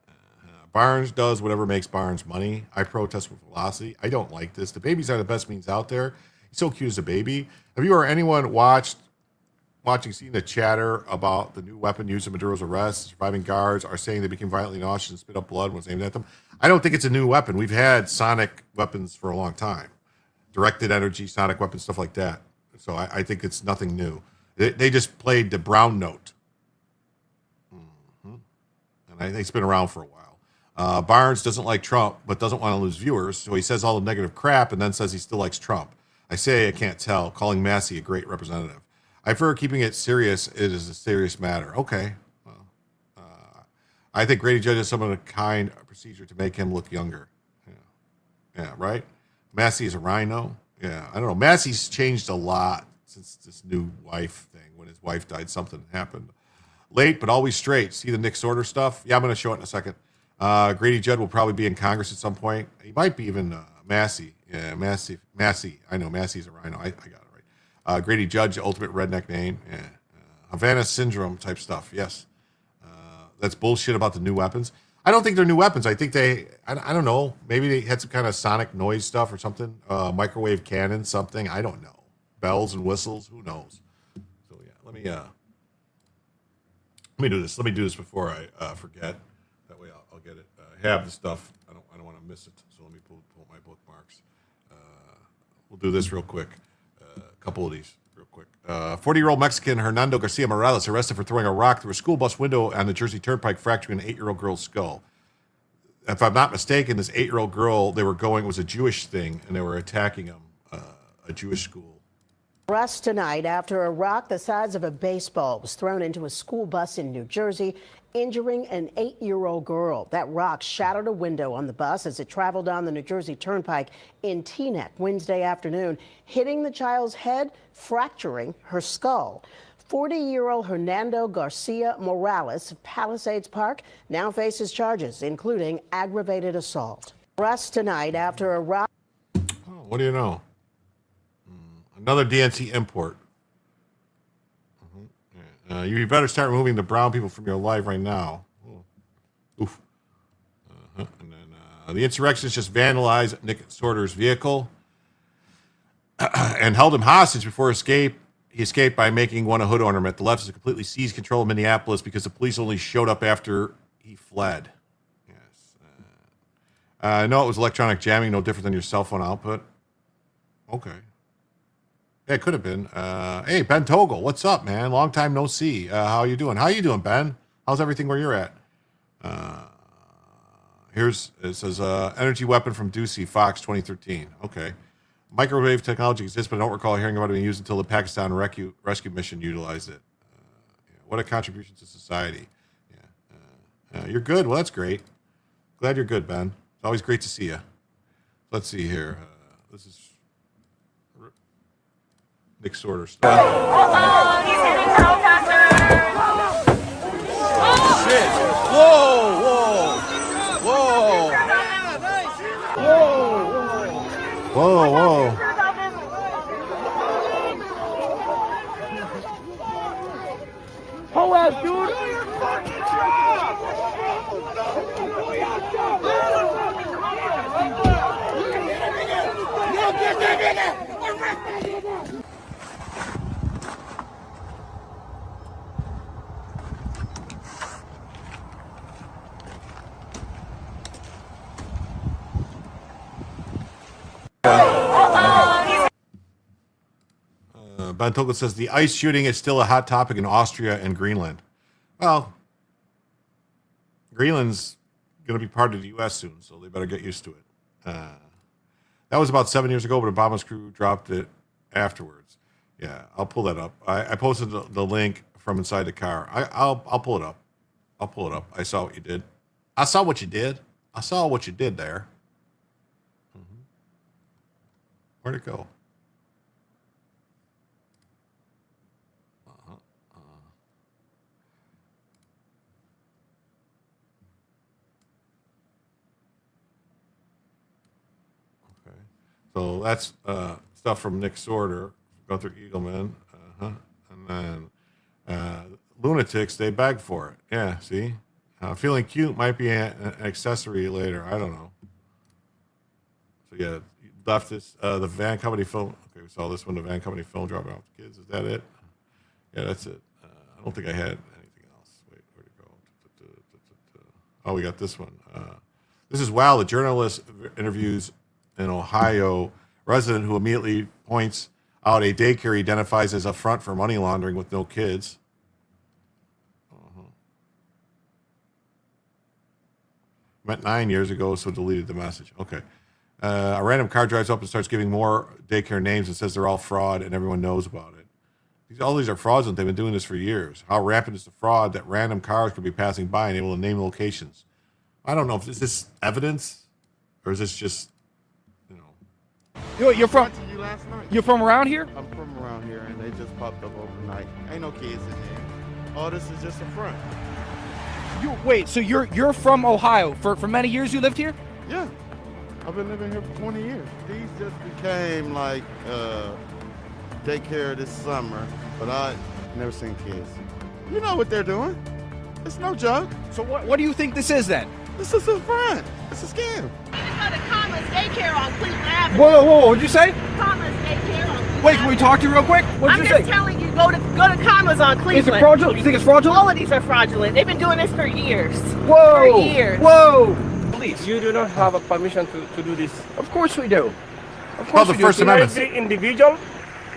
S3: Barnes does whatever makes Barnes money. I protest with velocity. I don't like this. The babies are the best means out there. He's so cute as a baby. Have you or anyone seen the chatter about the new weapon used in Maduro's arrest? Surviving guards are saying they became violently nauseous and spit up blood when it was aimed at them. I don't think it's a new weapon. We've had sonic weapons for a long time. Directed energy, sonic weapons, stuff like that. So I think it's nothing new. They just played the brown note. And I think it's been around for a while. Barnes doesn't like Trump, but doesn't want to lose viewers, so he says all the negative crap and then says he still likes Trump. I say I can't tell, calling Massey a great representative. I prefer keeping it serious. It is a serious matter. Okay. Well, I think Grady Judd has some of the kind of procedure to make him look younger. Yeah, right? Massey is a rhino. Yeah, I don't know. Massey's changed a lot since this new wife thing. When his wife died, something happened. Late, but always straight. See the Nick Sorter stuff? Yeah, I'm going to show it in a second. Grady Judd will probably be in Congress at some point. He might be even Massey. Yeah, Massey. I know Massey's a rhino. I got it right. Grady Judd, ultimate redneck name. Yeah. Havana syndrome type stuff. Yes. That's bullshit about the new weapons. I don't think they're new weapons. I think I don't know. Maybe they had some kind of sonic noise stuff or something. Microwave cannon, something. I don't know. Bells and whistles. Who knows? So yeah, let me do this. Let me do this before I forget. That way I'll get it. I have the stuff. I don't want to miss it. So let me pull my bookmarks. We'll do this real quick. a couple of these real quick. 40-year-old Mexican Hernando Garcia Morales arrested for throwing a rock through a school bus window on the Jersey Turnpike, fracturing an 8-year-old girl's skull. If I'm not mistaken, this 8-year-old girl they were going was a Jewish thing, and they were attacking a Jewish school.
S20: Arrest tonight after a rock the size of a baseball was thrown into a school bus in New Jersey, injuring an 8-year-old girl. That rock shattered a window on the bus as it traveled down the New Jersey Turnpike in Teaneck Wednesday afternoon, hitting the child's head, fracturing her skull. 40-year-old Hernando Garcia Morales of Palisades Park now faces charges, including aggravated assault. Arrest tonight after a rock.
S3: Oh, what do you know? Another DNC import. You better start removing the brown people from your life right now. Oh. Oof. And then the insurrectionists just vandalized Nick Sorter's vehicle and held him hostage before escape. He escaped by making one a hood ornament. The left has completely seized control of Minneapolis because the police only showed up after he fled. Yes. I know it was electronic jamming, no different than your cell phone output. Okay. Yeah, it could have been. Hey, Ben Togel, what's up, man? Long time no see. How you doing? How you doing, Ben? How's everything where you're at? It says energy weapon from Ducey, Fox 2013. Okay. Microwave technology exists, but I don't recall hearing about it being used until the Pakistan rescue mission utilized it. What a contribution to society. Yeah. You're good. Well, that's great. Glad you're good, Ben. It's always great to see you. Let's see here. This is Nick Sorter stuff.
S21: He's hitting protesters.
S1: Shit. Whoa.
S21: Whole ass dude.
S3: Ben Togel says the ICE shooting is still a hot topic in Austria and Greenland. Well, Greenland's going to be part of the U.S. soon, so they better get used to it. That was about 7 years ago, but Obama's crew dropped it afterwards. Yeah, I'll pull that up. I posted the link from inside the car. I'll pull it up. I saw what you did. I saw what you did there. Where'd it go? So that's stuff from Nick Sorter, Gunther Eagleman, and then lunatics, they beg for it. Yeah, see? Feeling cute might be an accessory later. I don't know. So yeah, leftist, the Van Company film. Okay, we saw this one, the Van Company film dropping off the kids. Is that it? Yeah, that's it. I don't think I had anything else. Wait, where'd it go? Oh, we got this one. This is Wow, the journalist interviews an Ohio resident who immediately points out a daycare he identifies as a front for money laundering with no kids. Met 9 years ago, so deleted the message. Okay. A random car drives up and starts giving more daycare names and says they're all fraud and everyone knows about it. All these are fraudulent. They've been doing this for years. How rampant is the fraud that random cars could be passing by and able to name locations? I don't know if is this evidence or is this just,
S22: You're from around here?
S23: I'm from around here, and they just popped up overnight. Ain't no kids in there. All this is just a front.
S22: Wait, so you're from Ohio? For many years you lived here?
S23: Yeah, I've been living here for 20 years. These just became like daycare this summer, but I never seen kids. You know what they're doing? It's no joke.
S22: So what do you think this is then?
S23: This is a front. It's a scam.
S21: It's the Commerce Daycare on Cleveland Avenue.
S22: Whoa, what'd you say?
S21: Commerce Daycare on Cleveland
S22: Wait, can we talk to you real quick?
S21: I'm just telling you, go to Commerce on Cleveland.
S22: Is it fraudulent? You think it's fraudulent?
S21: All of these are fraudulent. They've been doing this for years.
S22: Whoa!
S21: For years.
S22: Whoa!
S24: Please. You do not have a permission to do this.
S22: Of course we do.
S24: Of course
S3: the
S24: we
S3: First
S24: do.
S3: Amendment.
S24: Every individual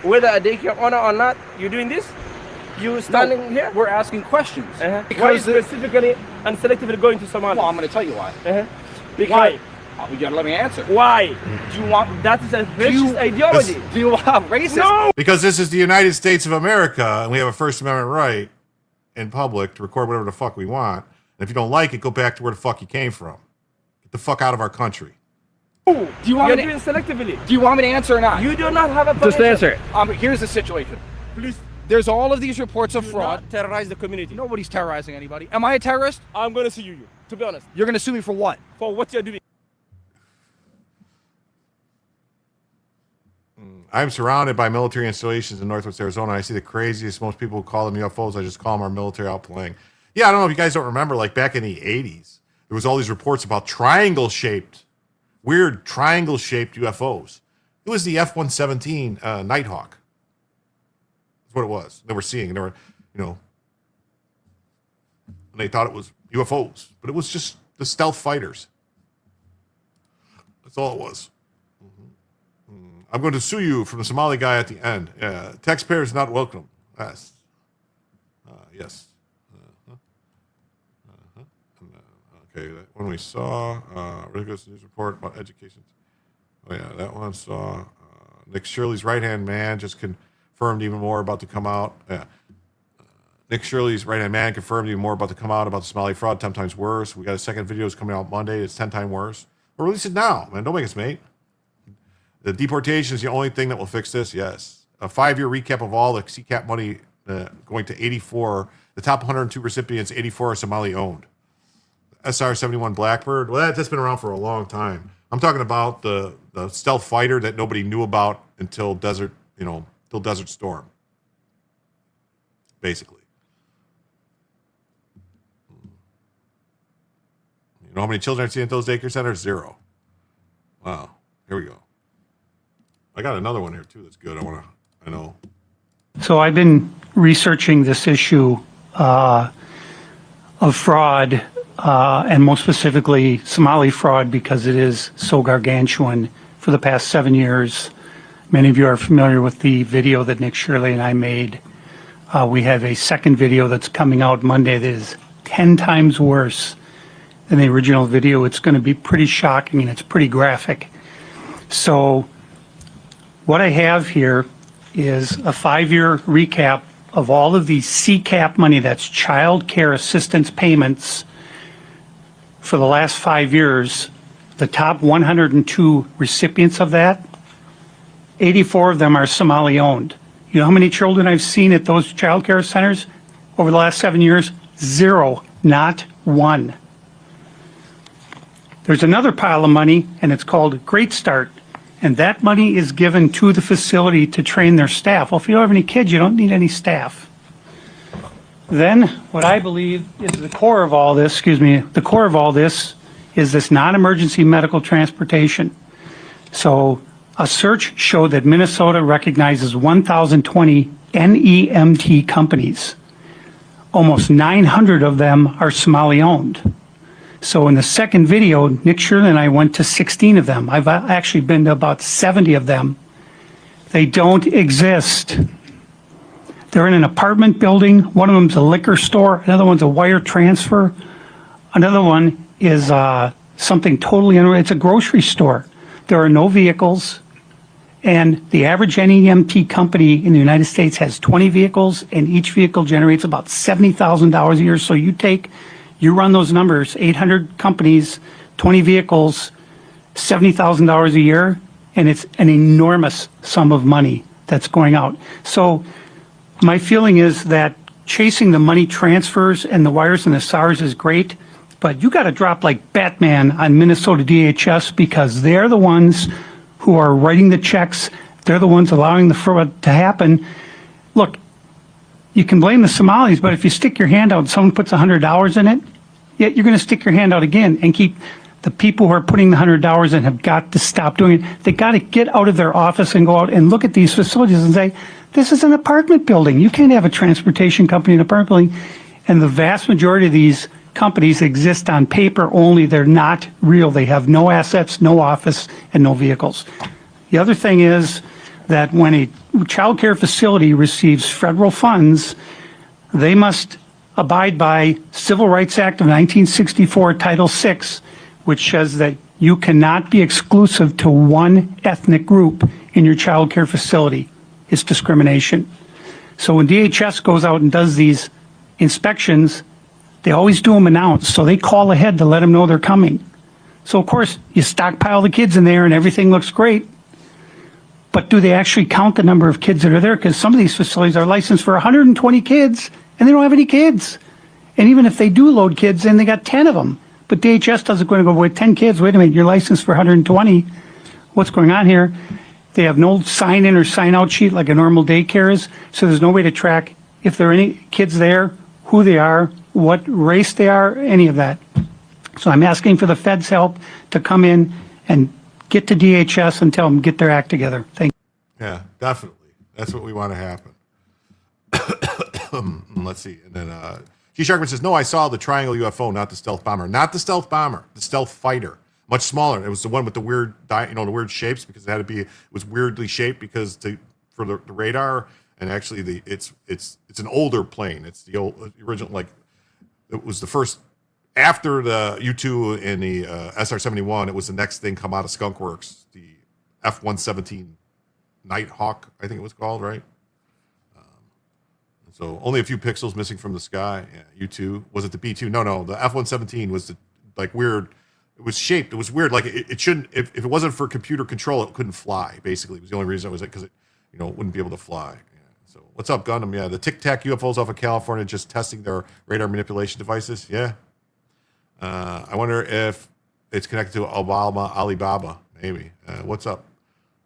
S22: whether a daycare owner or not, you're doing this? You standing here?
S4: We're asking questions.
S22: Why specifically and selectively going to Somalia?
S4: Well, I'm going to tell you why.
S22: Because
S4: Why? You got to let me answer.
S22: Why? Do you want? That is a racist ideology.
S4: Do you want racist?
S22: No.
S3: Because this is the United States of America, and we have a First Amendment right in public to record whatever the fuck we want. And if you don't like it, go back to where the fuck you came from. Get the fuck out of our country.
S22: Do you want me to selectively?
S4: Do you want me to answer or not?
S22: You do not have a
S4: Just
S22: permission.
S4: answer. Here's the situation.
S22: Please.
S4: There's all of these reports of fraud.
S22: Not terrorize the community.
S4: Nobody's terrorizing anybody. Am I a terrorist?
S22: I'm going to sue you, to be honest.
S4: You're going to sue me for what?
S22: For what you're doing.
S3: I'm surrounded by military installations in Northwest Arizona. I see the craziest. Most people call them UFOs. I just call them our military outplaying. Yeah, I don't know if you guys don't remember, like back in the 80s, there was all these reports about weird triangle-shaped UFOs. It was the F-117 Nighthawk. That's what it was. They were seeing, and they were, and they thought it was UFOs, but it was just the stealth fighters. That's all it was. I'm going to sue you from the Somali guy at the end. Yeah, taxpayers not welcome. Yes. Yes. Okay, that one we saw. Rigorous news report about education. Oh yeah, that one saw. Nick Shirley's right-hand man just confirmed even more about to come out. Yeah. Nick Shirley's right-hand man confirmed even more about to come out about the Somali fraud, 10 times worse. We got a second video is coming out Monday. It's 10 times worse. We'll release it now, man. Don't make us mate. The deportation is the only thing that will fix this. Yes. A 5-year recap of all the CCAP money going to 84. The top 102 recipients, 84 are Somali owned. SR-71 Blackbird, well, that's been around for a long time. I'm talking about the stealth fighter that nobody knew about until Desert Storm, basically. You know how many children are seen at those daycare centers? 0. Wow. Here we go. I got another one here too that's good. I know.
S6: So I've been researching this issue of fraud, and most specifically Somali fraud, because it is so gargantuan for the past 7 years. Many of you are familiar with the video that Nick Shirley and I made. We have a second video that's coming out Monday that is 10 times worse than the original video. It's going to be pretty shocking and it's pretty graphic. So what I have here is a 5-year recap of all of the CCAP money, that's child care assistance payments, for the last 5 years. The top 102 recipients of that, 84 of them are Somali owned. You know how many children I've seen at those child care centers over the last 7 years? 0, not 1. There's another pile of money, and it's called Great Start. And that money is given to the facility to train their staff. Well, if you don't have any kids, you don't need any staff. Then what I believe is the core of all this, is this non-emergency medical transportation. So a search showed that Minnesota recognizes 1,020 NEMT companies. Almost 900 of them are Somali owned. So in the second video, Nick Shirley and I went to 16 of them. I've actually been to about 70 of them. They don't exist. They're in an apartment building. One of them's a liquor store. Another one's a wire transfer. Another one is something totally unreal. It's a grocery store. There are no vehicles. And the average NEMT company in the United States has 20 vehicles, and each vehicle generates about $70,000 a year. So you run those numbers, 800 companies, 20 vehicles, $70,000 a year, and it's an enormous sum of money that's going out. So my feeling is that chasing the money transfers and the wires and the SARS is great, but you got to drop like Batman on Minnesota DHS, because they're the ones who are writing the checks. They're the ones allowing the fraud to happen. Look, you can blame the Somalis, but if you stick your hand out and someone puts $100 in it, yet you're going to stick your hand out again and keep the people who are putting the $100 in have got to stop doing it. They got to get out of their office and go out and look at these facilities and say, this is an apartment building. You can't have a transportation company in an apartment building. And the vast majority of these companies exist on paper only. They're not real. They have no assets, no office, and no vehicles. The other thing is that when child care facility receives federal funds, they must abide by Civil Rights Act of 1964, Title VI, which says that you cannot be exclusive to one ethnic group in your child care facility. It's discrimination. So when DHS goes out and does these inspections, they always do them announced. So they call ahead to let them know they're coming. So of course, you stockpile the kids in there and everything looks great. But do they actually count the number of kids that are there? Because some of these facilities are licensed for 120 kids and they don't have any kids. And even if they do load kids in, they got 10 of them. But DHS doesn't go with 10 kids. Wait a minute, you're licensed for 120. What's going on here? They have no sign in or sign out sheet like a normal daycare is. So there's no way to track if there are any kids there, who they are, what race they are, any of that. So I'm asking for the Fed's help to come in and get to DHS and tell them get their act together. Thank you.
S3: Yeah, definitely. That's what we want to happen. Let's see. And then G. Sharkman says, no, I saw the triangle UFO, not the stealth bomber. Not the stealth bomber, the stealth fighter. Much smaller. It was the one with the weird, the weird shapes because it was weirdly shaped because for the radar. And actually, it's an older plane. It's the original, it was the first. After the U-2 and the SR-71, it was the next thing come out of Skunk Works, the F-117 Nighthawk, I think it was called, right? So only a few pixels missing from the sky. Yeah, U-2. Was it the B-2? No. The F-117 was the weird. It was shaped. It was weird. Like it shouldn't. If it wasn't for computer control, it couldn't fly. Basically, it was the only reason it was because it wouldn't be able to fly. Yeah. So what's up, Gundam? Yeah, the Tic Tac UFOs off of California just testing their radar manipulation devices. Yeah. I wonder if it's connected to Alibaba, maybe. What's up?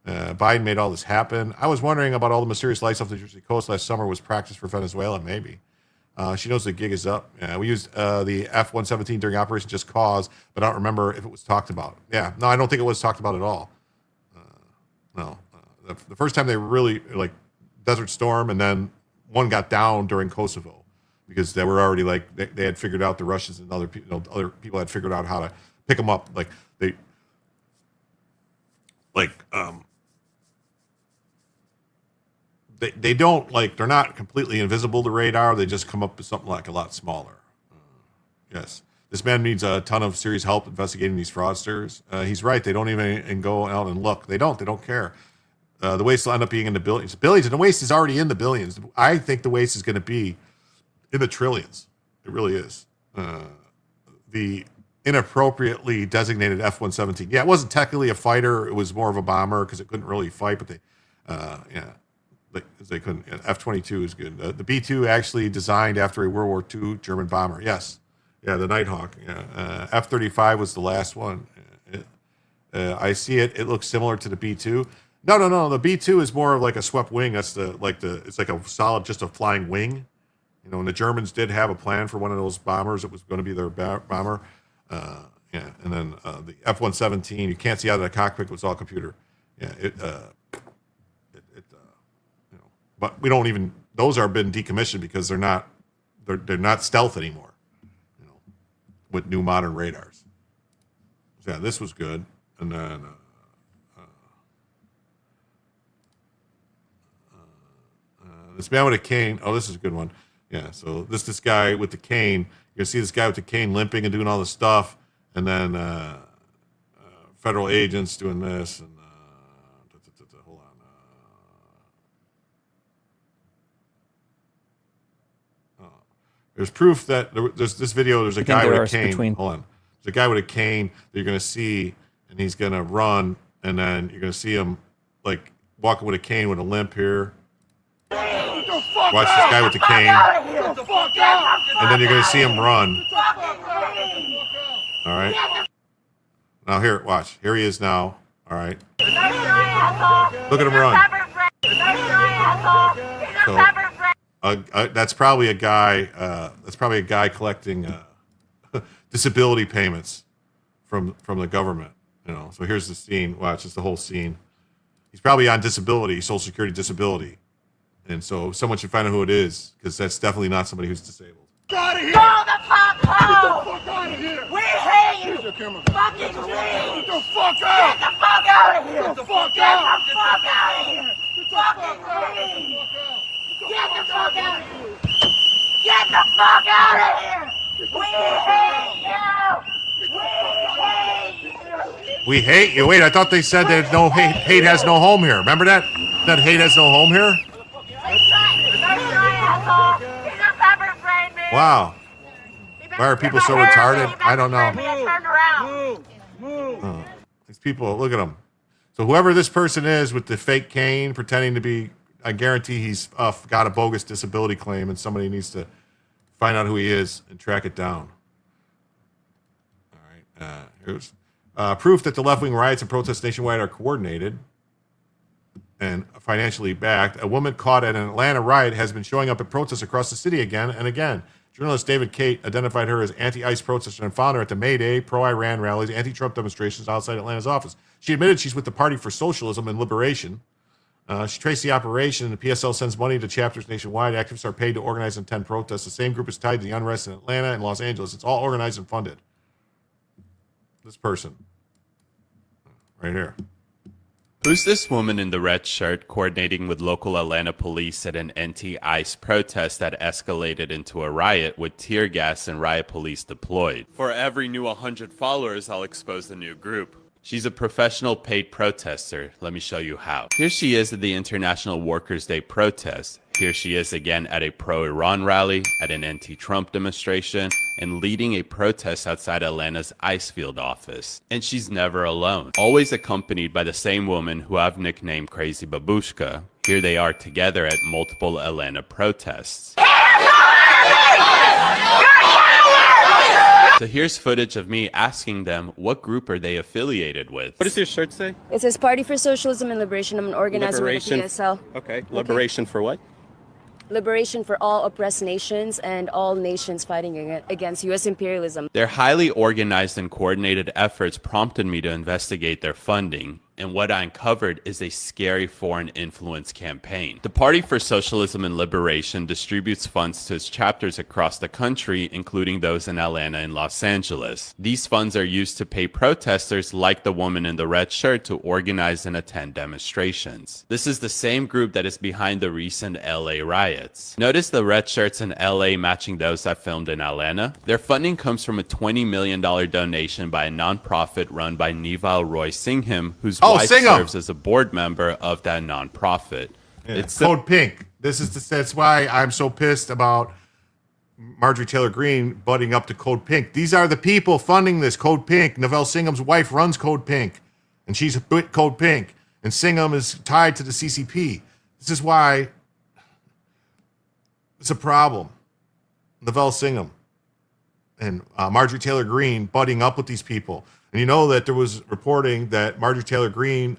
S3: Biden made all this happen. I was wondering about all the mysterious lights off the Jersey coast last summer was practice for Venezuela, maybe. She knows the gig is up. Yeah, we used the F-117 during Operation Just Cause, but I don't remember if it was talked about. Yeah, no, I don't think it was talked about at all. No. The first time they really, Desert Storm, and then one got down during Kosovo. Because they were already they had figured out, the Russians and other people had figured out how to pick them up. They don't they're not completely invisible to radar. They just come up with something a lot smaller. Yes, this man needs a ton of serious help investigating these fraudsters. He's right. They don't even go out and look. They don't care. The waste will end up being in the billions, and the waste is already in the billions. I think the waste is going to be in the trillions. It really is. The inappropriately designated F-117. Yeah, it wasn't technically a fighter. It was more of a bomber because it couldn't really fight, but they couldn't. F-22 is good. The B-2 actually designed after a World War II German bomber. Yes. Yeah, the Nighthawk. Yeah. F-35 was the last one. I see it. It looks similar to the B-2. No. The B-2 is more of a swept wing. That's it's like a solid, just a flying wing. And the Germans did have a plan for one of those bombers. It was going to be their bomber. And then the F-117, you can't see out of the cockpit. It was all computer. Yeah, but we don't even. Those are been decommissioned because they're not stealth anymore. With new modern radars. So yeah, this was good. And then this man with a cane. Oh, this is a good one. Yeah, so this guy with the cane. You're gonna see this guy with the cane limping and doing all this stuff, and then federal agents doing this. And hold on. There's proof that there's this video. There's a guy with a cane. Hold on. There's a guy with a cane that you're gonna see, and he's gonna run, and then you're gonna see him walking with a cane with a limp here. Watch this guy with the cane. And then you're going to see him run. All right. Now here, watch. Here he is now. All right. Look at him run. So, that's probably a guy collecting disability payments from the government. So here's the scene. Watch, it's the whole scene. He's probably on disability, Social Security disability. And so someone should find out who it is, because that's definitely not somebody who's disabled.
S21: Go the fuck home! Get the fuck out of here! We hate you! Fucking leave! Get the fuck out! Get the fuck out of here! Get the fuck out! Get the fuck out of here! fucking hate! Get the fuck out of here! Get the fuck out of here! We hate you! We hate you!
S3: We hate you. Wait, I thought they said that no hate. Hate has no home here. Remember that? That hate has no home here. Wow. Why are people so retarded? I don't know. These people, look at them. So whoever this person is with the fake cane pretending to be, I guarantee he's got a bogus disability claim, and somebody needs to find out who he is and track it down. All right. Here's proof that the left-wing riots and protests nationwide are coordinated and financially backed. A woman caught at an Atlanta riot has been showing up at protests across the city again and again. Journalist David Kate identified her as anti-ICE protester and found her at the May Day, pro-Iran rallies, anti-Trump demonstrations outside Atlanta's office. She admitted she's with the Party for Socialism and Liberation. She traced the operation, and the PSL sends money to chapters nationwide. Activists are paid to organize and attend protests. The same group is tied to the unrest in Atlanta and Los Angeles. It's all organized and funded. This person. Right here.
S5: Who's this woman in the red shirt coordinating with local Atlanta police at an anti-ICE protest that escalated into a riot with tear gas and riot police deployed? For every new 100 followers, I'll expose the new group. She's a professional paid protester. Let me show you how. Here she is at the International Workers' Day protest. Here she is again at a pro-Iran rally, at an anti-Trump demonstration, and leading a protest outside Atlanta's ICE field office. And she's never alone. Always accompanied by the same woman who I've nicknamed Crazy Babushka. Here they are together at multiple Atlanta protests. So here's footage of me asking them what group are they affiliated with.
S7: What does your shirt say?
S8: It says Party for Socialism and Liberation. I'm an organizer with the PSL.
S7: Okay. Liberation for what?
S8: Liberation for all oppressed nations and all nations fighting against U.S. imperialism.
S5: Their highly organized and coordinated efforts prompted me to investigate their funding. And what I uncovered is a scary foreign influence campaign. The Party for Socialism and Liberation distributes funds to its chapters across the country, including those in Atlanta and Los Angeles. These funds are used to pay protesters like the woman in the red shirt to organize and attend demonstrations. This is the same group that is behind the recent LA riots. Notice the red shirts in LA matching those I filmed in Atlanta? Their funding comes from a $20 million donation by a nonprofit run by Nival Roy Singham, whose wife serves as a board member of that nonprofit.
S3: Yeah. It's Code Pink. That's why I'm so pissed about Marjorie Taylor Greene butting up to Code Pink. These are the people funding this. Code Pink. Nivelle Singham's wife runs Code Pink, and she's with Code Pink. And Singham is tied to the CCP. This is why it's a problem. Nivelle Singham and Marjorie Taylor Greene butting up with these people. And you know that there was reporting that Marjorie Taylor Greene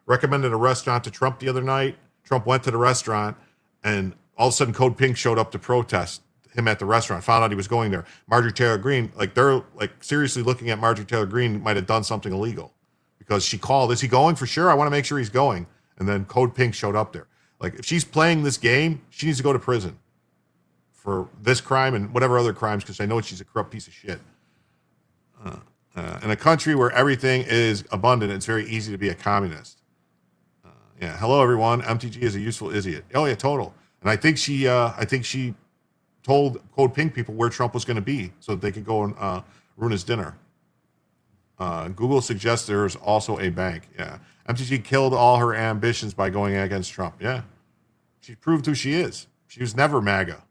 S3: recommended a restaurant to Trump the other night. Trump went to the restaurant, and all of a sudden Code Pink showed up to protest him at the restaurant, found out he was going there. Marjorie Taylor Greene, they're seriously looking at Marjorie Taylor Greene might have done something illegal because she called, is he going for sure? I want to make sure he's going. And then Code Pink showed up there. If she's playing this game, she needs to go to prison for this crime and whatever other crimes, because I know she's a corrupt piece of shit. In a country where everything is abundant, it's very easy to be a communist. Hello everyone. MTG is a useful idiot. Oh yeah, total. And I think she told Code Pink people where Trump was going to be so that they could go and ruin his dinner. Google suggests there's also a bank. Yeah, MTG killed all her ambitions by going against Trump. Yeah, she proved who she is. She was never MAGA.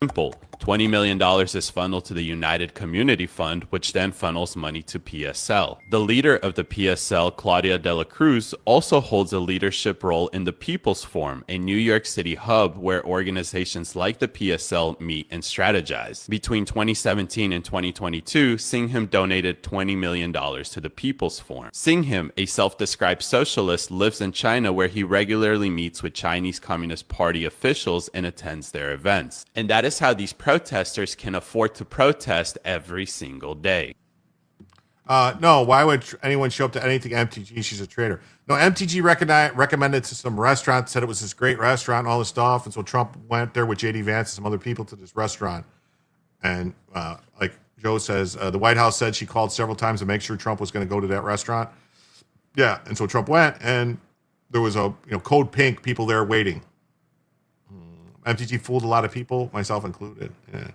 S5: Simple. $20 million is funneled to the United Community Fund, which then funnels money to PSL. The leader of the PSL, Claudia de la Cruz, also holds a leadership role in the People's Forum, a New York City hub where organizations like the PSL meet and strategize. Between 2017 and 2022, Singham donated $20 million to the People's Forum. Singham, a self-described socialist, lives in China where he regularly meets with Chinese Communist Party officials and attends their events. And that is how these protesters can afford to protest every single day.
S3: No, why would anyone show up to anything MTG? She's a traitor. No, MTG recommended to some restaurant, said it was this great restaurant and all this stuff. And so Trump went there with J.D. Vance and some other people to this restaurant. And like Joe says, the White House said she called several times to make sure Trump was going to go to that restaurant. Yeah, and so Trump went, and there was a code pink people there waiting. MTG fooled a lot of people, myself included. Yeah.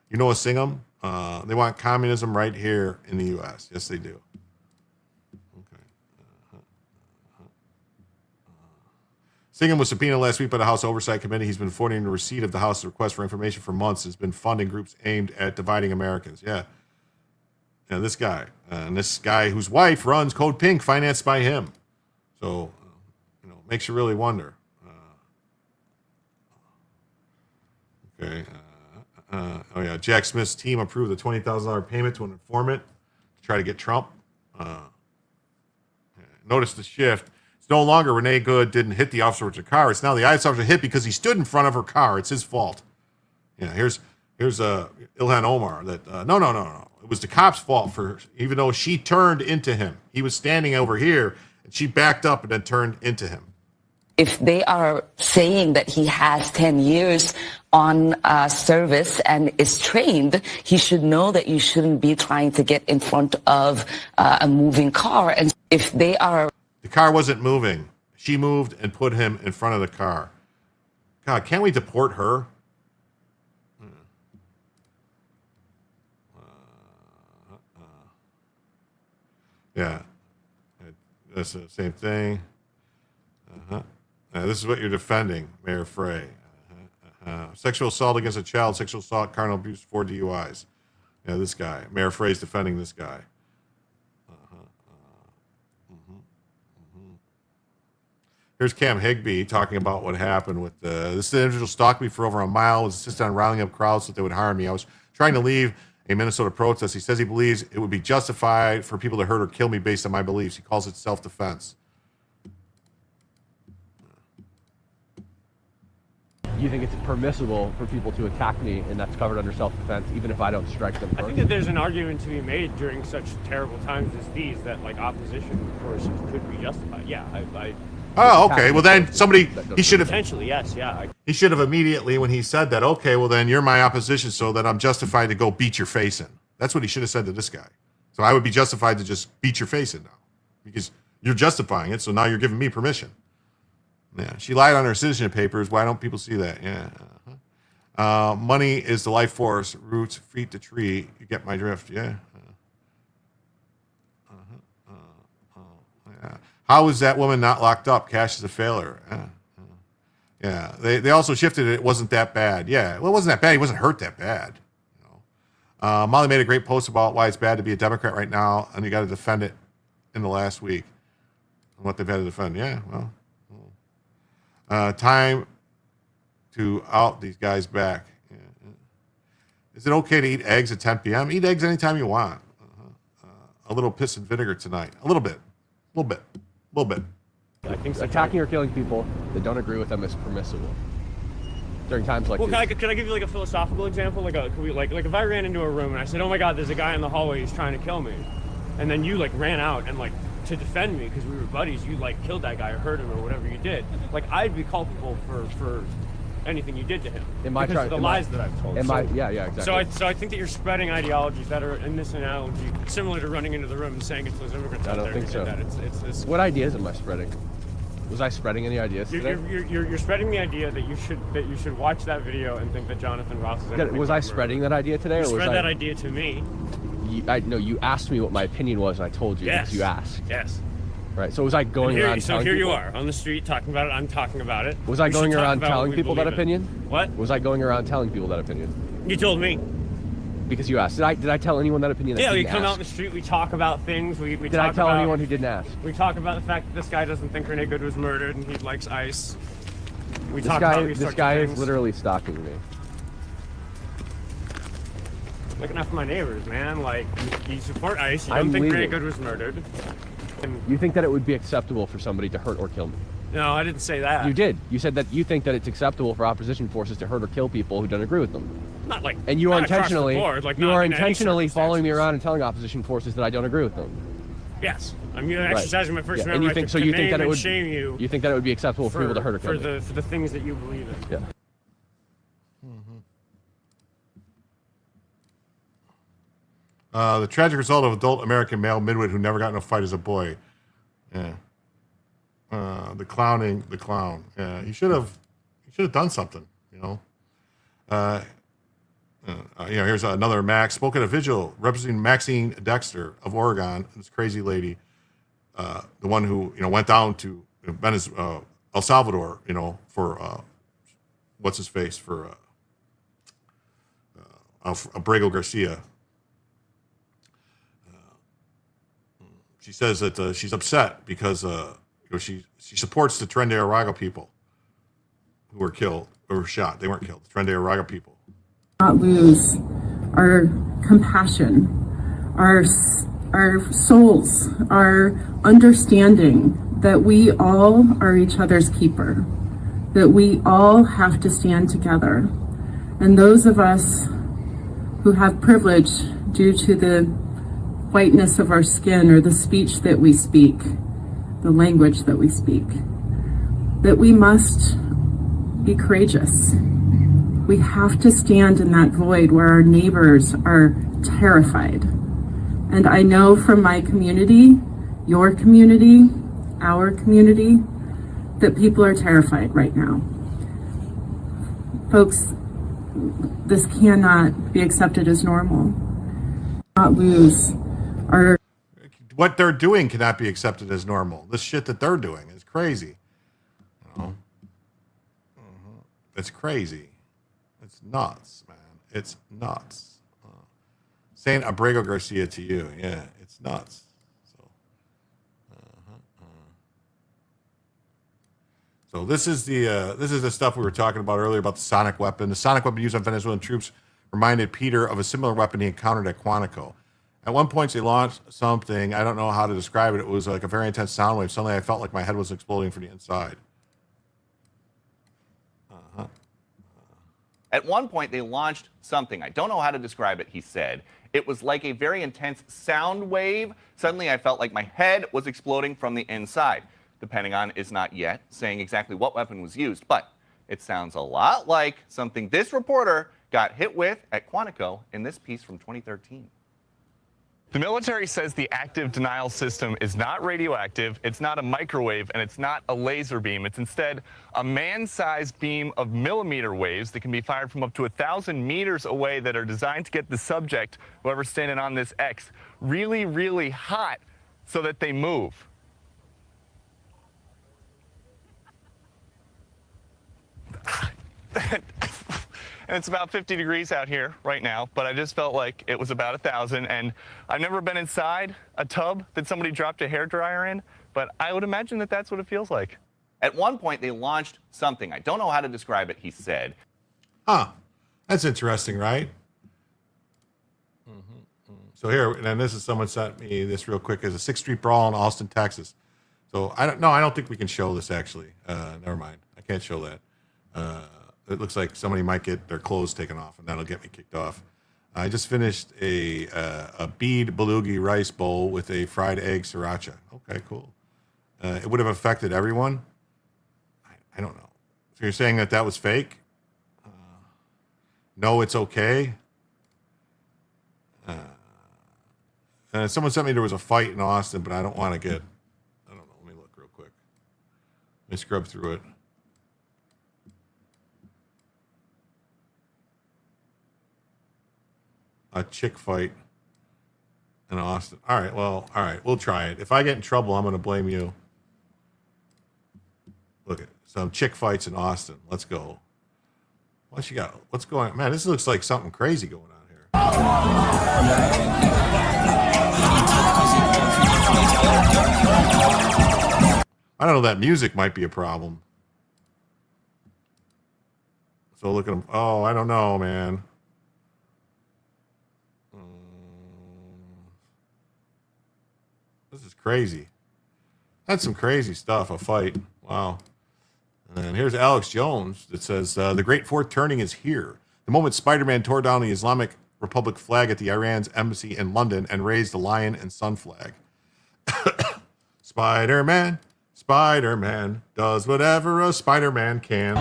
S3: You know, Singham, they want communism right here in the U.S. Yes, they do. Okay. Singham was subpoenaed last week by the House Oversight Committee. He's been forwarding the receipt of the House's request for information for months. Has been funding groups aimed at dividing Americans. Yeah. And this guy, whose wife runs Code Pink, financed by him. So, makes you really wonder. Okay. Oh yeah, Jack Smith's team approved a $20,000 payment to an informant to try to get Trump. Notice the shift. It's no longer Renee Good didn't hit the officer with her car. It's now the officer hit because he stood in front of her car. It's his fault. Yeah. Here's Ilhan Omar. That no. It was the cop's fault even though she turned into him. He was standing over here and she backed up and then turned into him.
S9: If they are saying that he has 10 years on service and is trained, he should know that you shouldn't be trying to get in front of a moving car. And if they are...
S3: The car wasn't moving. She moved and put him in front of the car. God, can't we deport her? Yeah. That's the same thing. This is what you're defending, Mayor Frey. Sexual assault against a child, sexual assault, carnal abuse, 4 DUIs. Yeah, this guy. Mayor Frey's defending this guy. Here's Cam Higbee talking about what happened with this individual stalked me for over a mile, was insistent on rounding up crowds so that they would harm me. I was trying to leave a Minnesota protest. He says he believes it would be justified for people to hurt or kill me based on my beliefs. He calls it self-defense.
S11: You think it's permissible for people to attack me, and that's covered under self-defense, even if I don't strike them first?
S12: I think that there's an argument to be made during such terrible times as these that opposition forces could be justified. Yeah,
S3: Oh, okay. Well, then he should have
S12: potentially, yes, yeah.
S3: He should have immediately, when he said that, okay, well then you're my opposition, so that I'm justified to go beat your face in. That's what he should have said to this guy. So I would be justified to just beat your face in now, because you're justifying it. So now you're giving me permission. Yeah, she lied on her citizenship papers. Why don't people see that? Yeah. Money is the life force. Roots, feet to tree. You get my drift. Yeah. Yeah. How is that woman not locked up? Cash is a failure. Yeah. They also shifted it. It wasn't that bad. Yeah. Well, it wasn't that bad. He wasn't hurt that bad. Molly made a great post about why it's bad to be a Democrat right now, and you got to defend it in the last week. And what they've had to defend. Yeah. Well. Time to out these guys back. Yeah. Is it okay to eat eggs at 10 p.m.? Eat eggs anytime you want. A little piss and vinegar tonight. A little bit.
S11: I think so. Attacking or killing people that don't agree with them is permissible during times like
S12: this.
S11: Well,
S12: can I give you a philosophical example? Like if I ran into a room and I said, "Oh my God, there's a guy in the hallway who's trying to kill me," and then you ran out and to defend me because we were buddies, you killed that guy or hurt him or whatever you did. I'd be culpable for anything you did to him. The lies that I've told.
S11: Yeah, exactly.
S12: So I think that you're spreading ideologies that are, in this analogy, similar to running into the room and saying it's those immigrants out there.
S11: I don't think so.
S12: It's this.
S11: What ideas am I spreading? Was I spreading any ideas today?
S12: You're spreading the idea that you should watch that video and think that Jonathan Ross is.
S11: Was I spreading that idea today?
S12: You spread that idea to me.
S11: You asked me what my opinion was, and I told you.
S12: Yes.
S11: Because you asked.
S12: Yes.
S11: Right. So was I going around telling people?
S12: So here you are on the street talking about it. I'm talking about it.
S11: Was I going around telling people that opinion?
S12: What?
S11: Was I going around telling people that opinion?
S12: You told me.
S11: Because you asked. Did I tell anyone that opinion?
S12: Yeah, we come out in the street. We talk about things.
S11: Did I tell anyone who didn't ask?
S12: We talk about the fact that this guy doesn't think Renee Good was murdered and he likes ice.
S11: This guy is literally stalking me.
S12: Looking after my neighbors, man. You support ICE. You don't think Renee Good was murdered.
S11: You think that it would be acceptable for somebody to hurt or kill me?
S12: No, I didn't say that.
S11: You did. You said that you think that it's acceptable for opposition forces to hurt or kill people who don't agree with them.
S12: Not
S11: and you are intentionally
S12: board,
S11: following me around and telling opposition forces that I don't agree with them.
S12: Yes, I'm exercising my First
S11: Amendment right
S12: to name and shame you.
S11: You think that it would be acceptable for people to hurt or kill me?
S12: For the things that you believe in.
S11: Yeah.
S3: The tragic result of adult American male midwit who never got in a fight as a boy. Yeah. The clowning, the clown. Yeah, he should have done something. Here's another Max spoke at a vigil representing Maxine Dexter of Oregon. This crazy lady, the one who went down to El Salvador, for what's his face for Abrego Garcia. She says that she's upset because she supports the Tren de Aragua people who were killed or were shot. They weren't killed. The Tren de Aragua people.
S16: Not lose our compassion, our souls, our understanding that we all are each other's keeper, that we all have to stand together. And those of us who have privilege due to the whiteness of our skin or the speech that we speak, the language that we speak, that we must be courageous. We have to stand in that void where our neighbors are terrified. And I know from my community, your community, our community, that people are terrified right now. Folks, this cannot be accepted as normal. Not lose our...
S3: What they're doing cannot be accepted as normal. This shit that they're doing is crazy. It's crazy. It's nuts, man. It's nuts. Saying Abrego Garcia to you, yeah, it's nuts. So this is the stuff we were talking about earlier about the sonic weapon. The sonic weapon used on Venezuelan troops reminded Peter of a similar weapon he encountered at Quantico. At one point, they launched something. I don't know how to describe it. It was like a very intense sound wave. Suddenly, I felt like my head was exploding from the inside.
S13: At one point, they launched something. I don't know how to describe it, he said. It was like a very intense sound wave. Suddenly, I felt like my head was exploding from the inside. The Pentagon is not yet saying exactly what weapon was used, but it sounds a lot like something this reporter got hit with at Quantico in this piece from 2013.
S14: The military says the active denial system is not radioactive, it's not a microwave, and it's not a laser beam. It's instead a man-sized beam of millimeter waves that can be fired from up to 1,000 meters away that are designed to get the subject, whoever's standing on this X, really, really hot so that they move. And it's about 50 degrees out here right now, but I just felt like it was about 1,000. And I've never been inside a tub that somebody dropped a hairdryer in, but I would imagine that that's what it feels like.
S13: At one point, they launched something. I don't know how to describe it, he said.
S3: That's interesting, right? So here, and this is someone sent me this real quick. There's a 6th Street brawl in Austin, Texas. So I don't think we can show this actually. Never mind. I can't show that. It looks like somebody might get their clothes taken off, and that'll get me kicked off. I just finished a bead belugi rice bowl with a fried egg sriracha. Okay, cool. It would have affected everyone. I don't know. So you're saying that was fake? No, it's okay. Someone sent me there was a fight in Austin, but I don't want to get. I don't know. Let me look real quick. Let me scrub through it. A chick fight in Austin. All right, we'll try it. If I get in trouble, I'm going to blame you. Look at some chick fights in Austin. Let's go. What you got? What's going on? Man, this looks like something crazy going on here. I don't know, that music might be a problem. So look at them. Oh, I don't know, man. This is crazy. That's some crazy stuff, a fight. Wow. And here's Alex Jones that says, the Great Fourth Turning is here. The moment Spider-Man tore down the Islamic Republic flag at the Iran's embassy in London and raised the lion and sun flag. Spider-Man does whatever a Spider-Man can.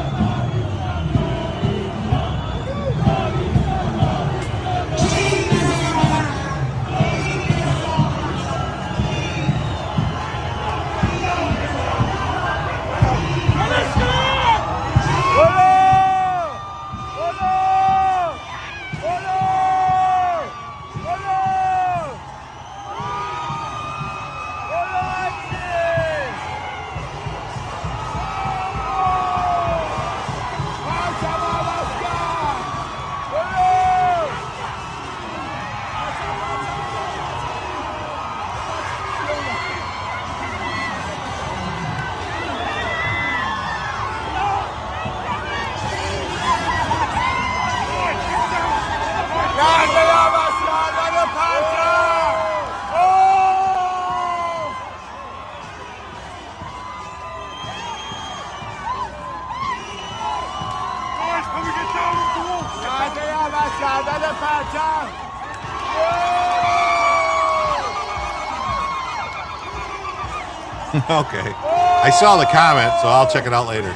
S3: Okay. I saw the comment, so I'll check it out later.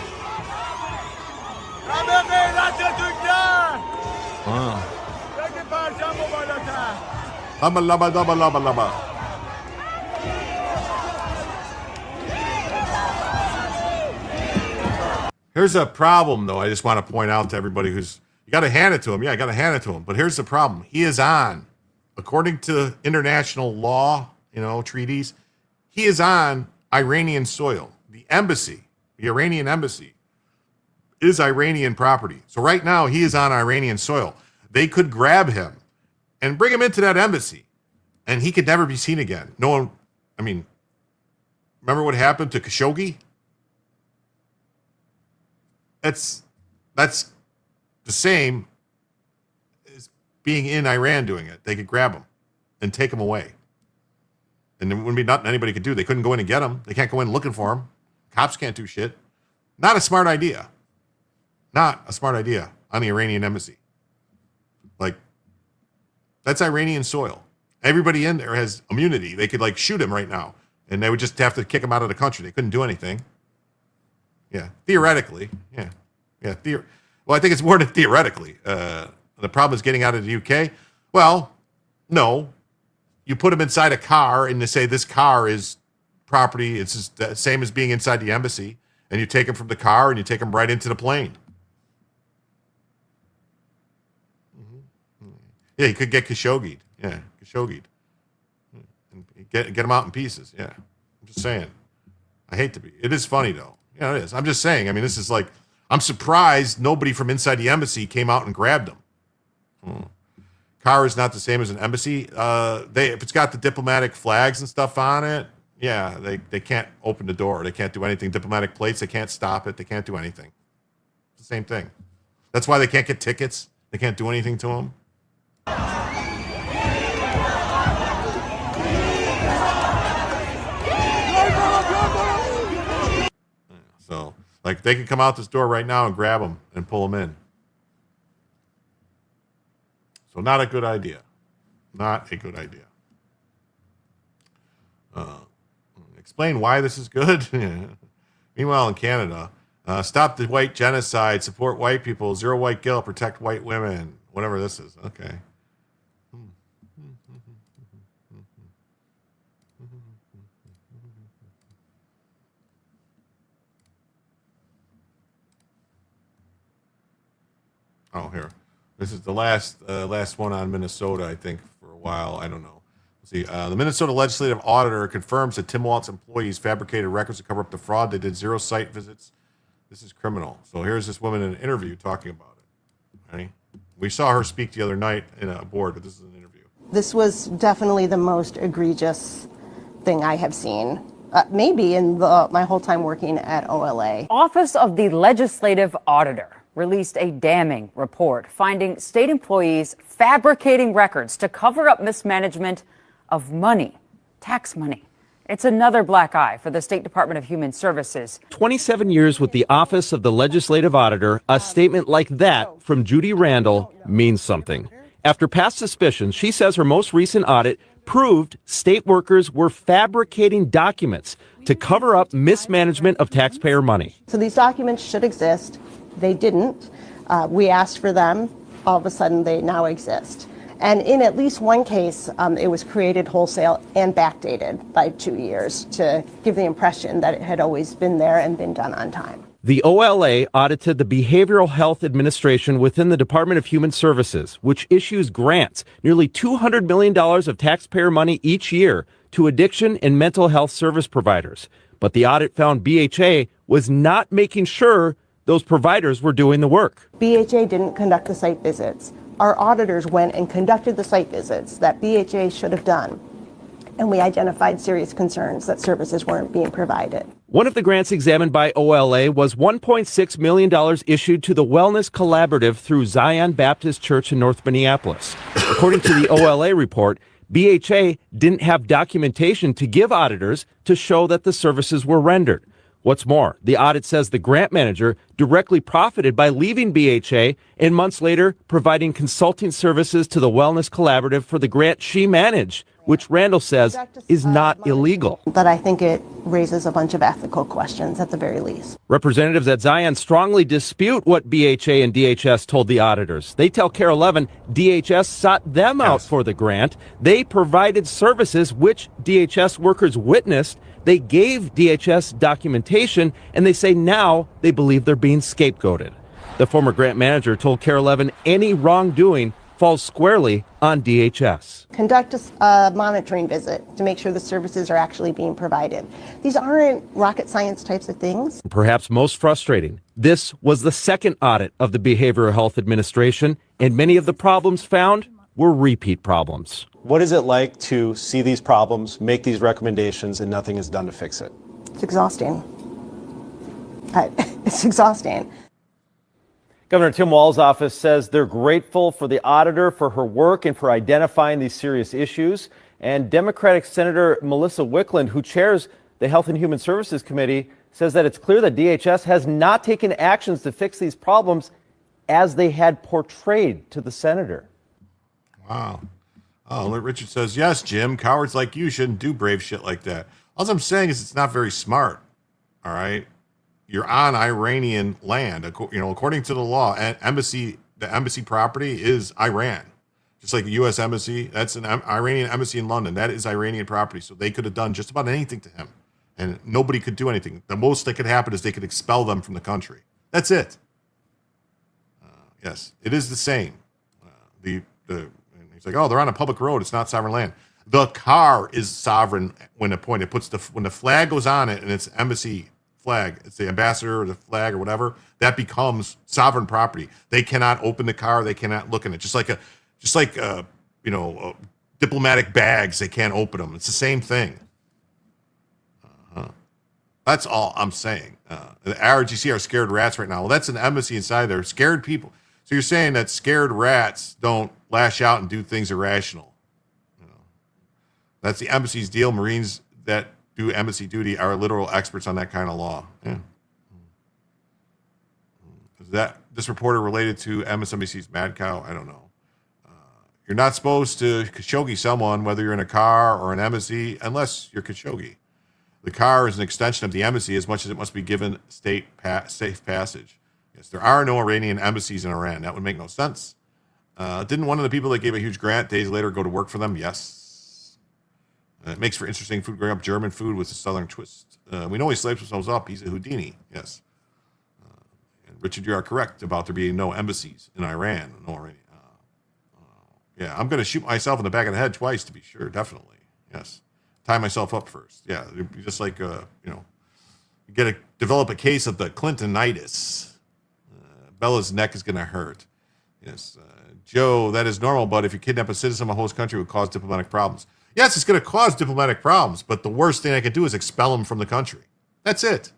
S3: Wow. Lubba, lubba, lubba, lubba, lubba. Here's a problem, though. I just want to point out to everybody you got to hand it to him. Yeah, I got to hand it to him. But here's the problem. He is on, according to international law, treaties, he is on Iranian soil. The embassy, the Iranian embassy, is Iranian property. So right now, he is on Iranian soil. They could grab him and bring him into that embassy, and he could never be seen again. No one, remember what happened to Khashoggi? That's the same as being in Iran doing it. They could grab him and take him away. And there wouldn't be nothing anybody could do. They couldn't go in and get him. They can't go in looking for him. Cops can't do shit. Not a smart idea. Not a smart idea on the Iranian embassy. That's Iranian soil. Everybody in there has immunity. They could shoot him right now. And they would just have to kick him out of the country. They couldn't do anything. Yeah, theoretically. Yeah. Well, I think it's more than theoretically. The problem is getting out of the UK. Well, no. You put him inside a car and they say this car is property. It's just the same as being inside the embassy. And you take him from the car and you take him right into the plane. Yeah, he could get Khashoggi'd. Yeah, Khashoggi'd. And get him out in pieces. Yeah, I'm just saying. I hate to be. It is funny, though. Yeah, it is. I'm just saying. This is I'm surprised nobody from inside the embassy came out and grabbed him. Car is not the same as an embassy. If it's got the diplomatic flags and stuff on it, yeah, they can't open the door. They can't do anything. Diplomatic plates, they can't stop it. They can't do anything. It's the same thing. That's why they can't get tickets. They can't do anything to them. So, they could come out this door right now and grab them and pull them in. So, not a good idea. Not a good idea. Explain why this is good. Meanwhile, in Canada, stop the white genocide, support white people, zero white guilt, protect white women. Whatever this is. Okay. Oh, here. This is the last one on Minnesota, I think, for a while. I don't know. Let's see. The Minnesota Legislative Auditor confirms that Tim Walt's employees fabricated records to cover up the fraud. They did 0 site visits. This is criminal. So here's this woman in an interview talking about it. Ready? We saw her speak the other night in a board, but this is an interview.
S2: This was definitely the most egregious thing I have seen, maybe in my whole time working at OLA.
S15: Office of the Legislative Auditor released a damning report finding state employees fabricating records to cover up mismanagement of money, tax money. It's another black eye for the State Department of Human Services.
S17: 27 years with the Office of the Legislative Auditor, a statement like that from Judy Randall means something. After past suspicions, she says her most recent audit proved state workers were fabricating documents to cover up mismanagement of taxpayer money.
S2: So these documents should exist. They didn't. We asked for them. All of a sudden, they now exist. And in at least one case, it was created wholesale and backdated by 2 years to give the impression that it had always been there and been done on time.
S17: The OLA audited the Behavioral Health Administration within the Department of Human Services, which issues grants, nearly $200 million of taxpayer money each year to addiction and mental health service providers. But the audit found BHA was not making sure those providers were doing the work.
S2: BHA didn't conduct the site visits. Our auditors went and conducted the site visits that BHA should have done. And we identified serious concerns that services weren't being provided.
S17: One of the grants examined by OLA was $1.6 million issued to the Wellness Collaborative through Zion Baptist Church in North Minneapolis. According to the OLA report, BHA didn't have documentation to give auditors to show that the services were rendered. What's more, the audit says the grant manager directly profited by leaving BHA and months later providing consulting services to the Wellness Collaborative for the grant she managed, which Randall says is not illegal.
S2: But I think it raises a bunch of ethical questions at the very least.
S17: Representatives at Zion strongly dispute what BHA and DHS told the auditors. They tell KARE 11 DHS sought them out for the grant. They provided services which DHS workers witnessed. They gave DHS documentation, and they say now they believe they're being scapegoated. The former grant manager told KARE 11 any wrongdoing falls squarely on DHS.
S2: Conduct a monitoring visit to make sure the services are actually being provided. These aren't rocket science types of things.
S17: Perhaps most frustrating, this was the second audit of the Behavioral Health Administration, and many of the problems found were repeat problems.
S10: What is it like to see these problems, make these recommendations, and nothing is done to fix it?
S2: It's exhausting. It's exhausting.
S18: Governor Tim Walz's office says they're grateful for the auditor for her work and for identifying these serious issues. And Democratic Senator Melissa Wickland, who chairs the Health and Human Services Committee, says that it's clear that DHS has not taken actions to fix these problems as they had portrayed to the senator.
S3: Wow. Oh, Richard says, yes, Jim, cowards like you shouldn't do brave shit like that. All I'm saying is it's not very smart. All right. You're on Iranian land, according to the law. And the embassy property is Iran, just like the U.S. embassy. That's an Iranian embassy in London. That is Iranian property. So they could have done just about anything to him, and nobody could do anything. The most that could happen is they could expel them from the country. That's it. Yes, it is the same. He's like, oh, they're on a public road. It's not sovereign land. The car is sovereign when when the flag goes on it and it's embassy flag, it's the ambassador or the flag or whatever, that becomes sovereign property. They cannot open the car. They cannot look in it. Just like diplomatic bags, they can't open them. It's the same thing. That's all I'm saying. The RGC are scared rats right now. Well, that's an embassy inside there. Scared people. So you're saying that scared rats don't lash out and do things irrational. That's the embassy's deal. Marines that do embassy duty are literal experts on that kind of law. Yeah. Is that this reporter related to MSNBC's Mad Cow? I don't know. You're not supposed to Khashoggi someone, whether you're in a car or an embassy, unless you're Khashoggi. The car is an extension of the embassy as much as it must be given safe passage. Yes, there are no Iranian embassies in Iran. That would make no sense. Didn't one of the people that gave a huge grant days later go to work for them? Yes. It makes for interesting food growing up. German food with a southern twist. We know he slaves himself up. He's a Houdini. Yes. And Richard, you are correct about there being no embassies in Iran. No Iranian. Yeah, I'm going to shoot myself in the back of the head twice to be sure. Definitely. Yes. Tie myself up first. Yeah, just like, you develop a case of the Clintonitis. Bella's neck is going to hurt. Yes. Joe, that is normal, but if you kidnap a citizen of a host country, it would cause diplomatic problems. Yes, it's going to cause diplomatic problems, but the worst thing I could do is expel them from the country. That's it.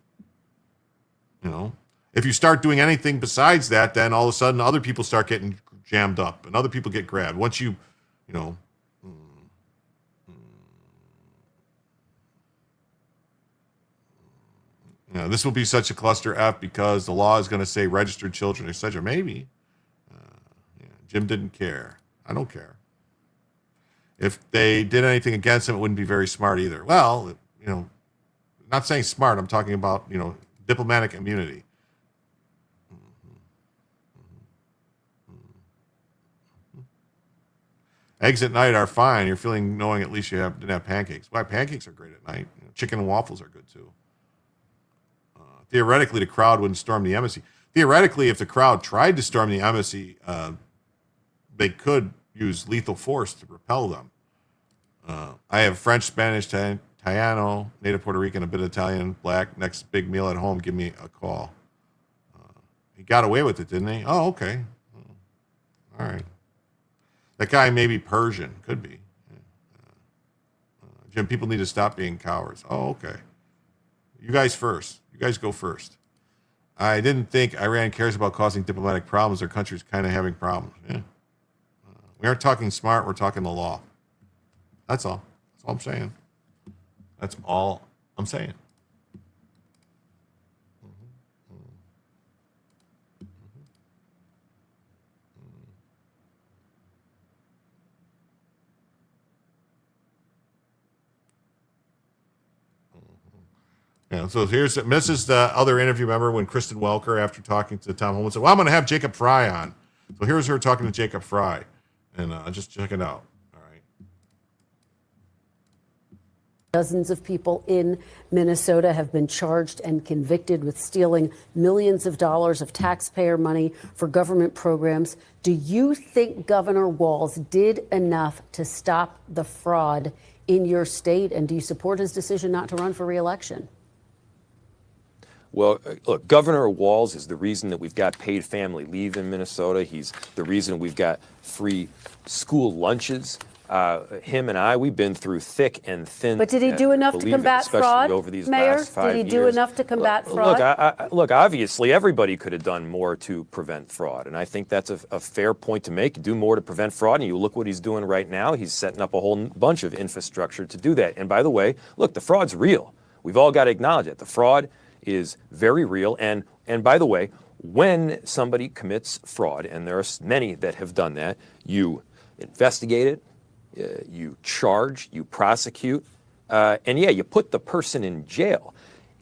S3: If you start doing anything besides that, then all of a sudden other people start getting jammed up and other people get grabbed. Once this will be such a cluster F because the law is going to say registered children, etc. Maybe. Jim didn't care. I don't care. If they did anything against him, it wouldn't be very smart either. Well, not saying smart. I'm talking about, diplomatic immunity. Eggs at night are fine. You're feeling knowing at least you didn't have pancakes. Why? Pancakes are great at night. Chicken and waffles are good too. Theoretically, the crowd wouldn't storm the embassy. Theoretically, if the crowd tried to storm the embassy, they could use lethal force to repel them. I have French, Spanish, Taino, Native Puerto Rican, a bit of Italian, black. Next big meal at home, give me a call. He got away with it, didn't he? Oh, okay. All right. That guy may be Persian. Could be. Jim, people need to stop being cowards. Oh, okay. You guys first. You guys go first. I didn't think Iran cares about causing diplomatic problems. Their country's kind of having problems. Yeah. We aren't talking smart. We're talking the law. That's all. That's all I'm saying. That's all I'm saying. Yeah, so this is the other interview. Remember when Kristen Welker, after talking to Tom Holman, said, well, I'm going to have Jacob Fry on. So here's her talking to Jacob Fry. And just check it out.
S1: Dozens of people in Minnesota have been charged and convicted with stealing millions of dollars of taxpayer money for government programs. Do you think Governor Walz did enough to stop the fraud in your state? And do you support his decision not to run for re-election?
S19: Well, look, Governor Walz is the reason that we've got paid family leave in Minnesota. He's the reason we've got free school lunches. Him and I, we've been through thick and thin.
S1: But did he do enough to combat fraud,
S19: over these
S1: Mayor?
S19: last 5
S1: Did he do
S19: years.
S1: enough to combat fraud?
S19: Look, obviously, everybody could have done more to prevent fraud, and I think that's a fair point to make. Do more to prevent fraud, and you look what he's doing right now. He's setting up a whole bunch of infrastructure to do that. And by the way, look, the fraud's real. We've all got to acknowledge it. The fraud is very real. And by the way, when somebody commits fraud, and there are many that have done that, you investigate it. You charge, you prosecute, and you put the person in jail.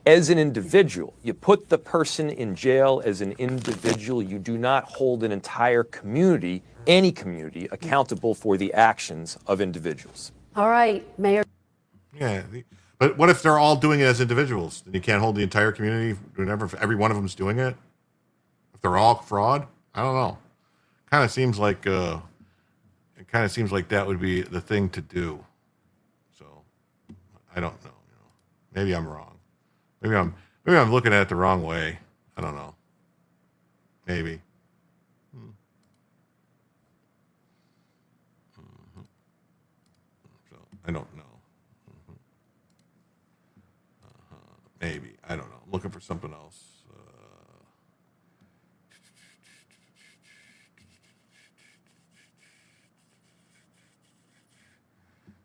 S19: As an individual, you put the person in jail as an individual. You do not hold an entire community, any community, accountable for the actions of individuals.
S1: All right, Mayor.
S3: Yeah, but what if they're all doing it as individuals? Then you can't hold the entire community whenever if every one of them is doing it? If they're all fraud? I don't know. Kind of seems like... It kind of seems like that would be the thing to do. So I don't know. Maybe I'm wrong. Maybe I'm looking at it the wrong way. I don't know. Maybe. So I don't know. Maybe I don't know. I'm looking for something else.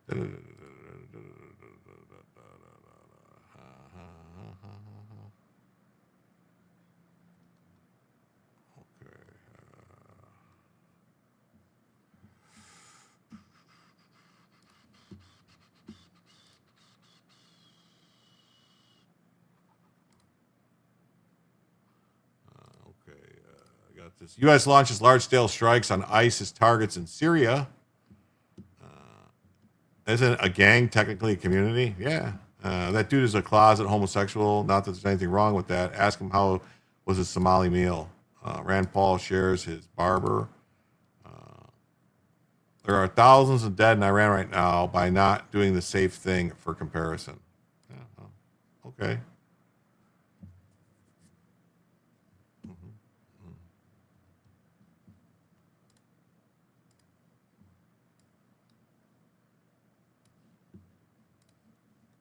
S3: I got this. U.S. launches large-scale strikes on ISIS targets in Syria. Isn't a gang technically a community? Yeah. That dude is a closet homosexual. Not that there's anything wrong with that. Ask him how was his Somali meal. Rand Paul shares his barber. There are thousands of dead in Iran right now by not doing the safe thing for comparison. Yeah, well, okay.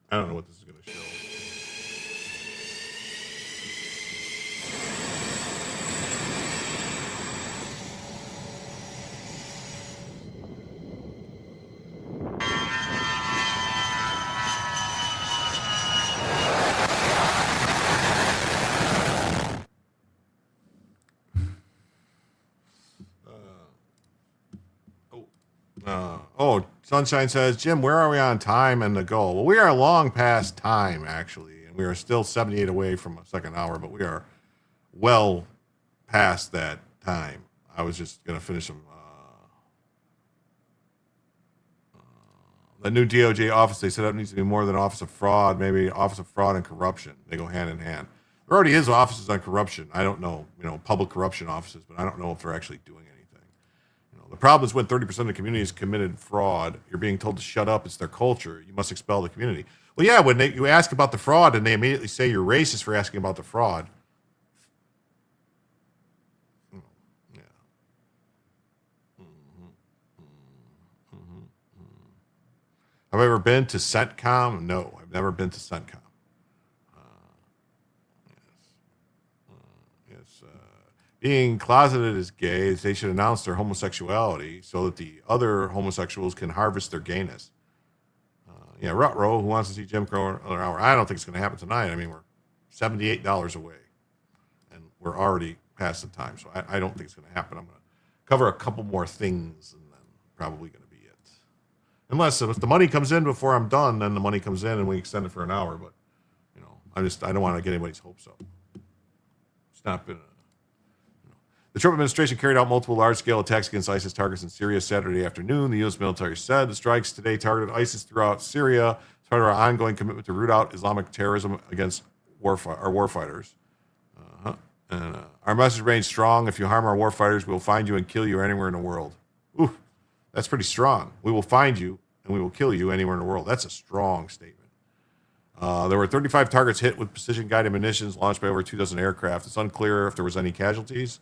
S3: I don't know what this is going to show. Sunshine says, Jim, where are we on time and the goal? Well, we are long past time, actually, and we are still 78 away from a second hour, but we are well past that time. I was just going to finish them. The new DOJ office they set up needs to be more than Office of Fraud, maybe Office of Fraud and Corruption. They go hand in hand. There already is offices on corruption. I don't know, public corruption offices, but I don't know if they're actually doing anything. The problem is when 30% of the community has committed fraud, you're being told to shut up. It's their culture. You must expel the community. Well, yeah, when you ask about the fraud and they immediately say you're racist for asking about the fraud. Yeah. Have I ever been to CENTCOM? No, I've never been to CENTCOM. Being closeted as gays, they should announce their homosexuality so that the other homosexuals can harvest their gayness. Rutrow, who wants to see Jim Crow another hour? I don't think it's going to happen tonight. I mean, we're $78 away, and we're already past the time, so I don't think it's going to happen. I'm going to cover a couple more things, and then probably going to be it. Unless if the money comes in before I'm done, then the money comes in and we extend it for an hour. But I don't want to get anybody's hopes up. It's not been The Trump administration carried out multiple large-scale attacks against ISIS targets in Syria Saturday afternoon. The U.S. military said the strikes today targeted ISIS throughout Syria as part of our ongoing commitment to root out Islamic terrorism against our warfighters. And our message remains strong. If you harm our warfighters, we will find you and kill you anywhere in the world. Ooh, that's pretty strong. We will find you and we will kill you anywhere in the world. That's a strong statement. There were 35 targets hit with precision-guided munitions launched by over 24 aircraft. It's unclear if there was any casualties.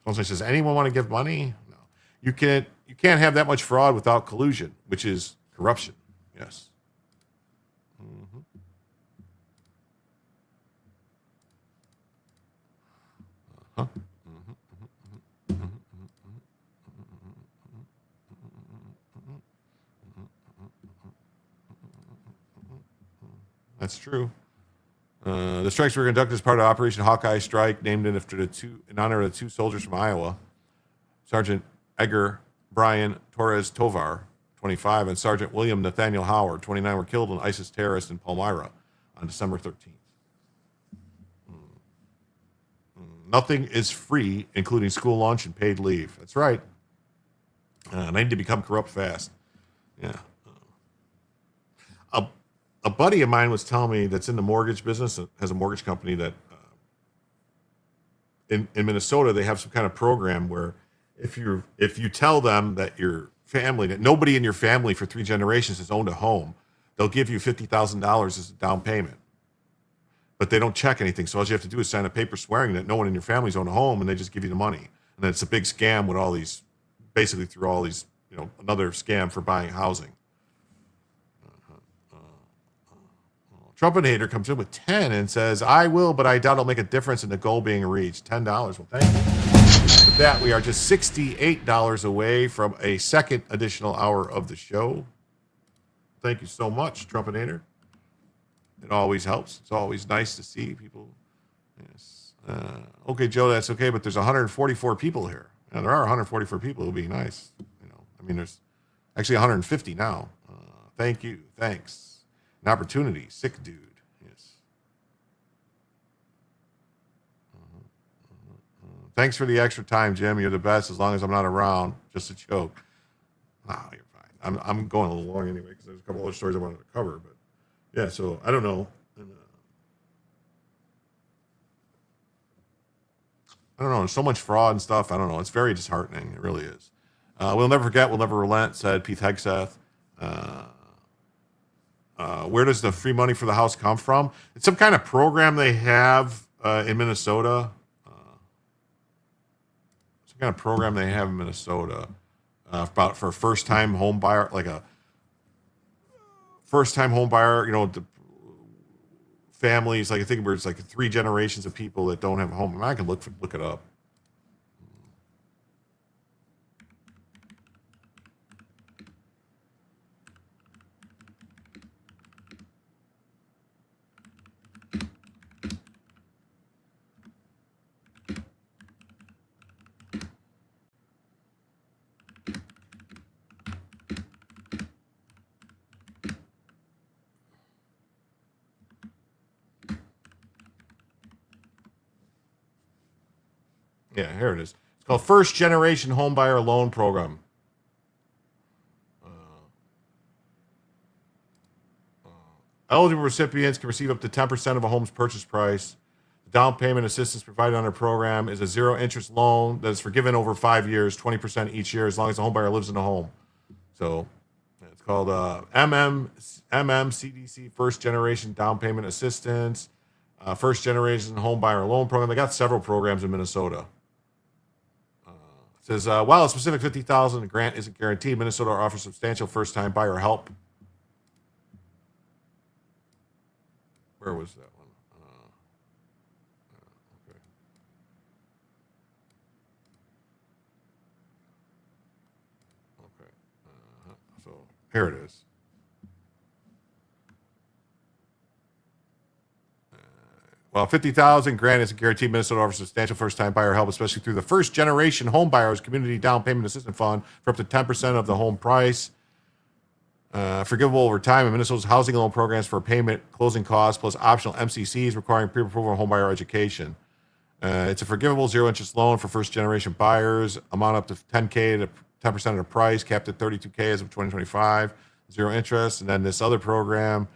S3: Someone says, anyone want to give money? No. You can't have that much fraud without collusion, which is corruption. Yes. That's true. The strikes were conducted as part of Operation Hawkeye Strike, named in honor of the two soldiers from Iowa, Sergeant Edgar Brian Torres Tovar, 25, and Sergeant William Nathaniel Howard, 29, were killed in ISIS terrorists in Palmyra on December 13th. Nothing is free, including school lunch and paid leave. That's right. They need to become corrupt fast. Yeah. A buddy of mine was telling me that's in the mortgage business, has a mortgage company that in Minnesota, they have some kind of program where if you tell them that your family, that nobody in your family for 3 generations has owned a home, they'll give you $50,000 as a down payment. But they don't check anything. So all you have to do is sign a paper swearing that no one in your family's owned a home, and they just give you the money. And then it's a big scam with all these, basically through all these, another scam for buying housing. Trumpinator comes in with 10 and says, I will, but I doubt it'll make a difference in the goal being reached. $10. Well, thank you. With that, we are just $68 away from a second additional hour of the show. Thank you so much, Trumpinator. It always helps. It's always nice to see people. Yes. Okay, Joe, that's okay, but there's 144 people here. Now, there are 144 people. It would be nice. There's actually 150 now. Thank you. Thanks. An opportunity. Sick dude. Yes. Thanks for the extra time, Jim. You're the best as long as I'm not around. Just a joke. Oh, you're fine. I'm going a little long anyway because there's a couple other stories I wanted to cover. But yeah, so I don't know. I don't know. There's so much fraud and stuff. I don't know. It's very disheartening. It really is. We'll never forget. We'll never relent, said Pete Hegseth. Where does the free money for the house come from? It's some kind of program they have in Minnesota. Some kind of program they have in Minnesota for a first-time home buyer, like a first-time home buyer. The families, like I think it's like 3 generations of people that don't have a home. I can look it up. Yeah, here it is. It's called First Generation Homebuyer Loan Program. Eligible recipients can receive up to 10% of a home's purchase price. The down payment assistance provided under the program is a zero-interest loan that is forgiven over 5 years, 20% each year, as long as the homebuyer lives in the home. So it's called MMCDC First Generation Down Payment Assistance, First Generation Homebuyer Loan Program. They got several programs in Minnesota. Says, while a specific $50,000 grant isn't guaranteed, Minnesota offers substantial first-time buyer help. Where was that one? Okay. Okay. So here it is. Well, $50,000 grant is a guaranteed. Minnesota offers substantial first-time buyer help, especially through the First Generation Home Buyers Community Down Payment Assistance Fund for up to 10% of the home price. Forgivable over time in Minnesota's housing loan programs for payment, closing costs, plus optional MCCs requiring pre-approval of home buyer education. It's a forgivable zero-interest loan for first-generation buyers, amount up to $10K to 10% of the price, capped at $32K as of 2025, zero interest. And then this other program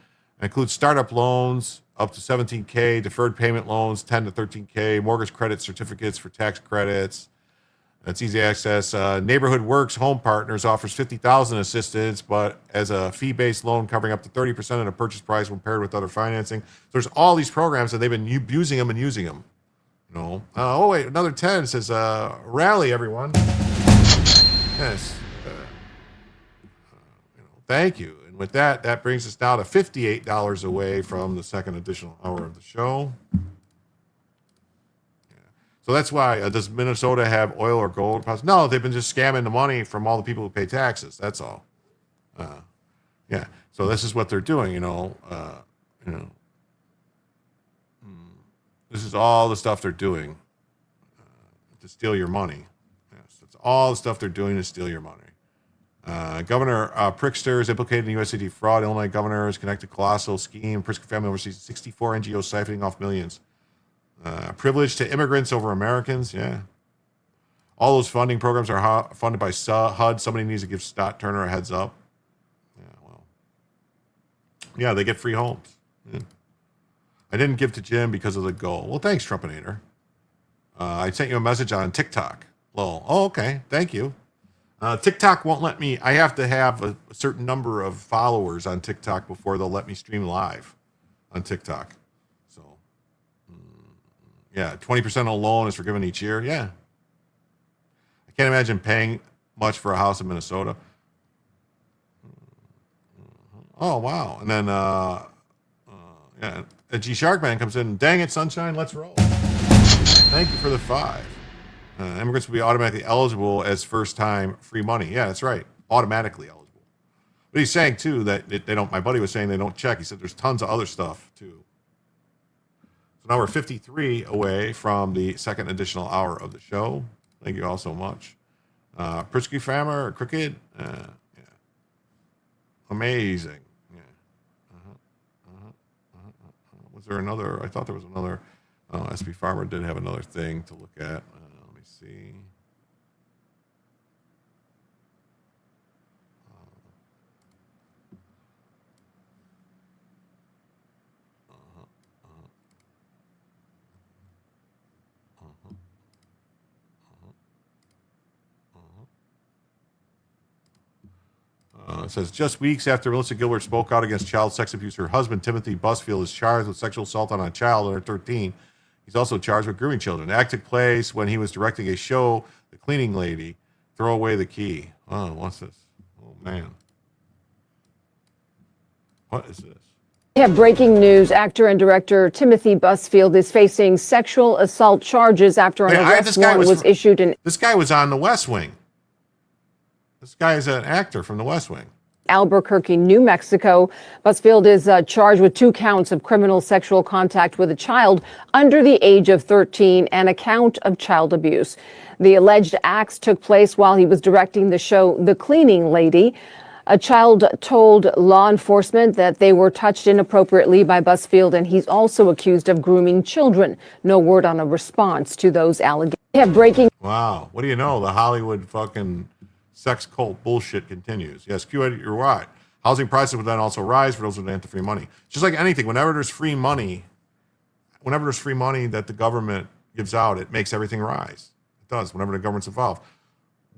S3: includes startup loans up to $17K, deferred payment loans $10 to $13K, mortgage credit certificates for tax credits. That's easy access. Neighborhood Works Home Partners offers $50,000 assistance, but as a fee-based loan covering up to 30% of the purchase price when paired with other financing. There's all these programs, and they've been abusing them and using them. You know. Oh wait, another 10 says, "Rally, everyone." Yes. Thank you. And with that, that brings us now to $58 away from the second additional hour of the show. So that's why, does Minnesota have oil or gold? No, they've been just scamming the money from all the people who pay taxes. That's all. Yeah. So this is what they're doing, you know. This is all the stuff they're doing to steal your money. Yes, that's all the stuff they're doing to steal your money. Governor Pritzker is implicated in USAID fraud. Illinois governor is connected to colossal scheme. Pritzker family oversees 64 NGOs siphoning off millions. Privilege to immigrants over Americans. Yeah. All those funding programs are funded by HUD. Somebody needs to give Scott Turner a heads up. Yeah, well. Yeah, they get free homes. Yeah. I didn't give to Jim because of the goal. Well, thanks, Trumpinator. I sent you a message on TikTok. Lol. Oh, okay. Thank you. TikTok won't let me. I have to have a certain number of followers on TikTok before they'll let me stream live on TikTok. Yeah, 20% of the loan is forgiven each year. Yeah. I can't imagine paying much for a house in Minnesota. Oh, wow. And then, yeah, a G Sharkman comes in. Dang it, sunshine, let's roll. Thank you for the 5. Immigrants will be automatically eligible as first-time free money. Yeah, that's right. Automatically eligible. But he's saying, too, that they don't, my buddy was saying they don't check. He said there's tons of other stuff, too. So now we're 53 away from the second additional hour of the show. Thank you all so much. Pritzker Farmer, Cricket. Yeah. Amazing. Yeah. Was there another? I thought there was another. SB Farmer did have another thing to look at. Let me see. It says, just weeks after Melissa Gilbert spoke out against child sex abuse, her husband, Timothy Busfield, is charged with sexual assault on a child under 13. He's also charged with grooming children. The act took place when he was directing a show, The Cleaning Lady, Throw Away the Key. Oh, what's this? Oh, man. What is this?
S4: We have breaking news. Actor and director Timothy Busfield is facing sexual assault charges after an arrest warrant was issued in...
S3: This guy was on The West Wing. This guy is an actor from The West Wing.
S4: Albuquerque, New Mexico. Busfield is charged with 2 counts of criminal sexual contact with a child under the age of 13 and a count of child abuse. The alleged acts took place while he was directing the show The Cleaning Lady. A child told law enforcement that they were touched inappropriately by Busfield, and he's also accused of grooming children. No word on a response to those allegations. We have breaking...
S3: Wow. What do you know? The Hollywood fucking sex cult bullshit continues. Yes, you're right. Housing prices would then also rise for those who didn't have free money. Just like anything, whenever there's free money that the government gives out, it makes everything rise. It does, whenever the government's involved.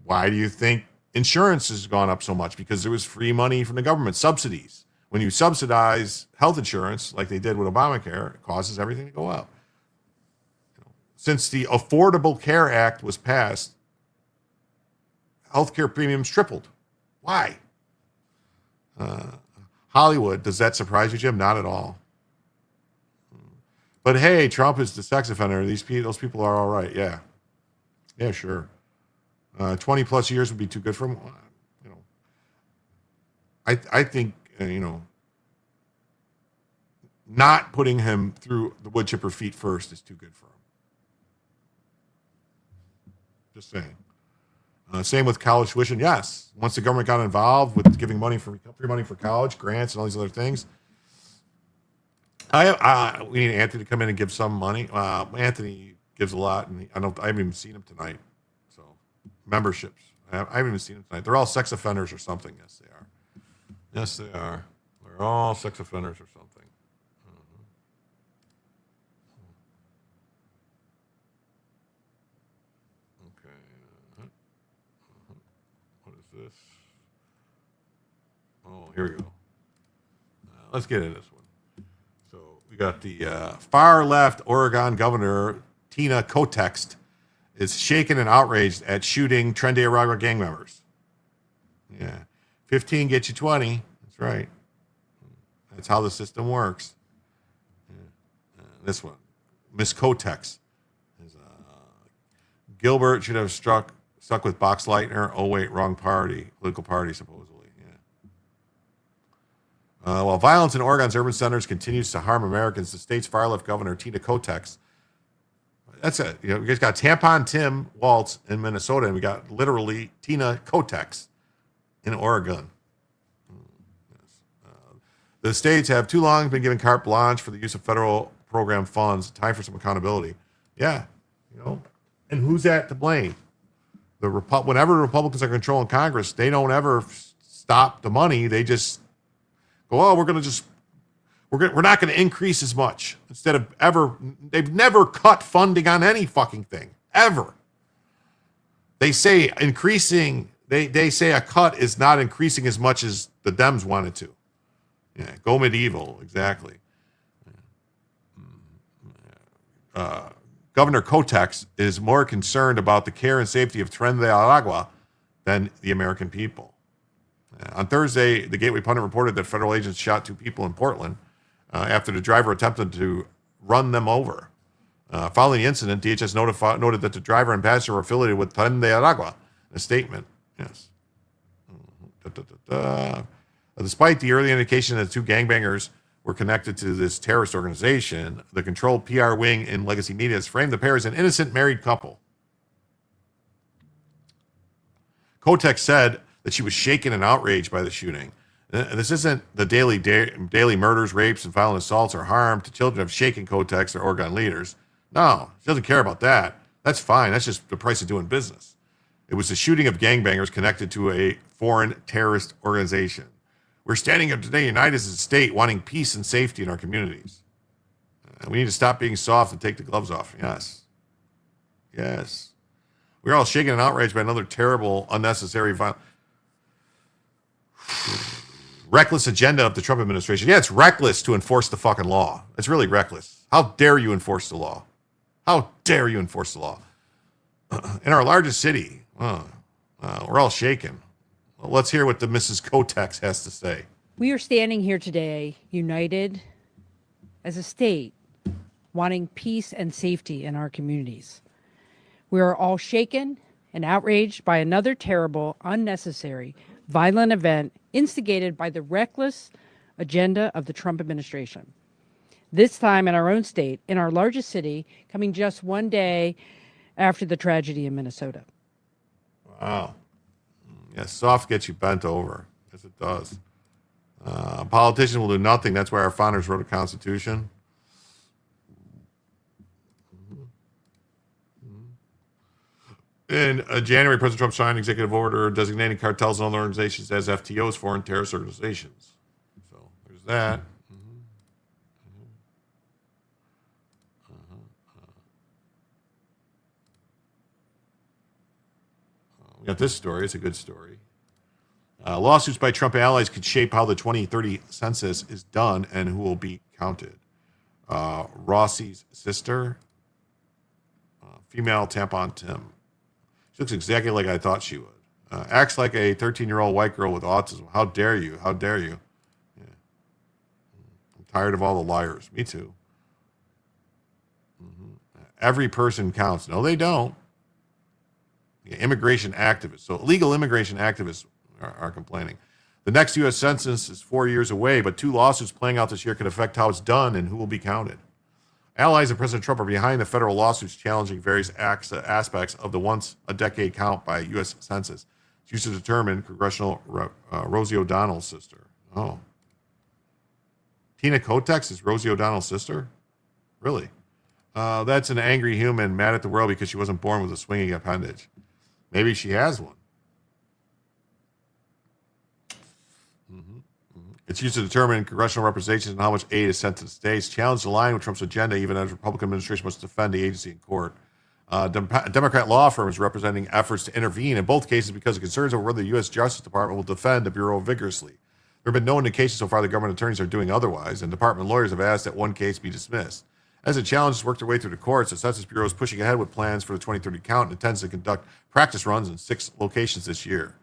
S3: Why do you think insurance has gone up so much? Because there was free money from the government, subsidies. When you subsidize health insurance, like they did with Obamacare, it causes everything to go up. Since the Affordable Care Act was passed, healthcare premiums tripled. Why? Hollywood, does that surprise you, Jim? Not at all. But hey, Trump is the sex offender. Those people are all right. Yeah. Yeah, sure. 20 plus years would be too good for him. You know, I think, not putting him through the wood chipper feet first is too good for him. Just saying. Same with college tuition. Yes, once the government got involved with giving money for free money for college grants and all these other things, we need Anthony to come in and give some money. Anthony gives a lot, and I haven't even seen him tonight. So memberships, I haven't even seen him tonight. They're all sex offenders or something. Yes, they are. Yes, they are. They're all sex offenders or something. This. Oh, here we go. Let's get into this one. So we got the far left Oregon governor Tina Kotek is shaken and outraged at shooting Trendy Araga gang members. Yeah, 15 gets you 20. That's right. That's how the system works. Yeah. This one, Miss Kotek is Gilbert should have stuck with Boxleitner. Oh, wait, wrong party. Political party, supposedly. Yeah. While violence in Oregon's urban centers continues to harm Americans, the state's far-left governor, Tina Kotek, that's it. You guys got Tampon Tim Waltz in Minnesota, and we got literally Tina Kotek in Oregon. The states have too long been given carte blanche for the use of federal program funds. Time for some accountability. Yeah. And who's that to blame? Whenever the Republicans are controlling Congress, they don't ever stop the money. They just go, oh, we're not going to increase as much. Instead of they've never cut funding on any fucking thing, ever. They say increasing, they say a cut is not increasing as much as the Dems wanted to. Yeah, go medieval, exactly. Governor Kotek is more concerned about the care and safety of Tren de Aragua than the American people. On Thursday, the Gateway Pundit reported that federal agents shot 2 people in Portland after the driver attempted to run them over. Following the incident, DHS noted that the driver and passenger were affiliated with Tren de Aragua. A statement, yes. Despite the early indication that the 2 gangbangers were connected to this terrorist organization, the controlled PR wing in legacy media has framed the pair as an innocent married couple. Kotek said that she was shaken and outraged by the shooting. This isn't the daily murders, rapes, and violent assaults or harm to children of shaken Kotek or Oregon leaders. No, she doesn't care about that. That's fine. That's just the price of doing business. It was the shooting of gangbangers connected to a foreign terrorist organization. We're standing up today united as a state, wanting peace and safety in our communities. We need to stop being soft and take the gloves off. Yes. Yes. We're all shaken and outraged by another terrible, unnecessary, reckless agenda of the Trump administration. Yeah, it's reckless to enforce the fucking law. It's really reckless. How dare you enforce the law? How dare you enforce the law? In our largest city, we're all shaken. Well, let's hear what the Mrs. Kotek has to say.
S20: We are standing here today, united as a state, wanting peace and safety in our communities. We are all shaken and outraged by another terrible, unnecessary, violent event instigated by the reckless agenda of the Trump administration. This time in our own state, in our largest city, coming just one day after the tragedy in Minnesota.
S3: Wow. Yeah, soft gets you bent over. Yes, it does. A politician will do nothing. That's why our founders wrote a constitution. In January, President Trump signed an executive order designating cartels and other organizations as FTOs, foreign terrorist organizations. So there's that. We got this story. It's a good story. Lawsuits by Trump allies could shape how the 2030 census is done and who will be counted. Rossi's sister, female tampon Tim. She looks exactly like I thought she would. Acts like a 13-year-old white girl with autism. How dare you? How dare you? Yeah. I'm tired of all the liars. Me too. Every person counts. No, they don't. Yeah, immigration activists. So illegal immigration activists are complaining. The next U.S. Census is 4 years away, but 2 lawsuits playing out this year could affect how it's done and who will be counted. Allies of President Trump are behind the federal lawsuits challenging various aspects of the once-a-decade count by U.S. Census. It's used to determine Congressional Rosie O'Donnell's sister. Oh. Tina Kotex is Rosie O'Donnell's sister? Really? That's an angry human mad at the world because she wasn't born with a swinging appendage. Maybe she has one. It's used to determine congressional representation and how much aid is sent to the states. Challenge the line with Trump's agenda, even as the Republican administration must defend the agency in court. Democrat law firms representing efforts to intervene in both cases because of concerns over whether the U.S. Justice Department will defend the Bureau vigorously. There have been no indications so far the government attorneys are doing otherwise, and department lawyers have asked that one case be dismissed. As the challenges work their way through the courts, the Census Bureau is pushing ahead with plans for the 2030 count and intends to conduct practice runs in 6 locations this year.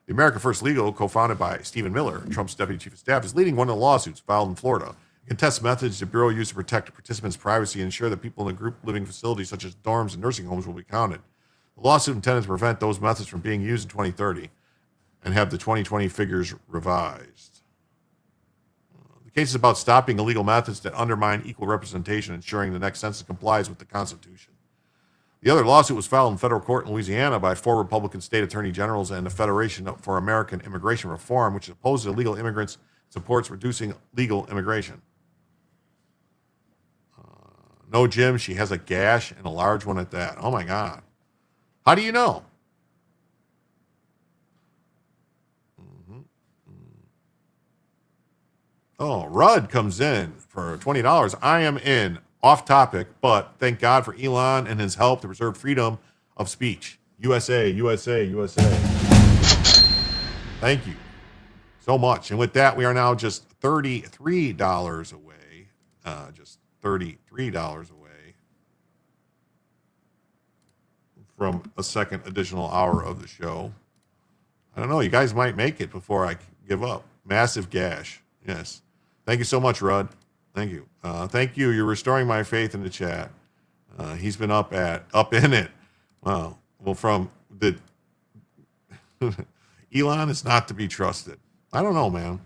S3: The America First Legal, co-founded by Stephen Miller, Trump's deputy chief of staff, is leading one of the lawsuits filed in Florida. It contests methods the Bureau used to protect participants' privacy and ensure that people in the group living facilities such as dorms and nursing homes will be counted. The lawsuit intended to prevent those methods from being used in 2030 and have the 2020 figures revised. The case is about stopping illegal methods that undermine equal representation, ensuring the next census complies with the Constitution. The other lawsuit was filed in federal court in Louisiana by 4 Republican state attorney generals and the Federation for American Immigration Reform, which opposes illegal immigrants and supports reducing legal immigration. No, Jim, she has a gash and a large one at that. Oh, my God. How do you know? Oh, Rudd comes in for $20. I am in. Off topic, but thank God for Elon and his help to preserve freedom of speech. USA, USA, USA. Thank you so much. And with that, we are now just $33 away. Just $33 away from a second additional hour of the show. I don't know. You guys might make it before I give up. Massive gash. Yes. Thank you so much, Rudd. Thank you. Thank you. You're restoring my faith in the chat. He's been up in it. Well, from the Elon is not to be trusted. I don't know, man.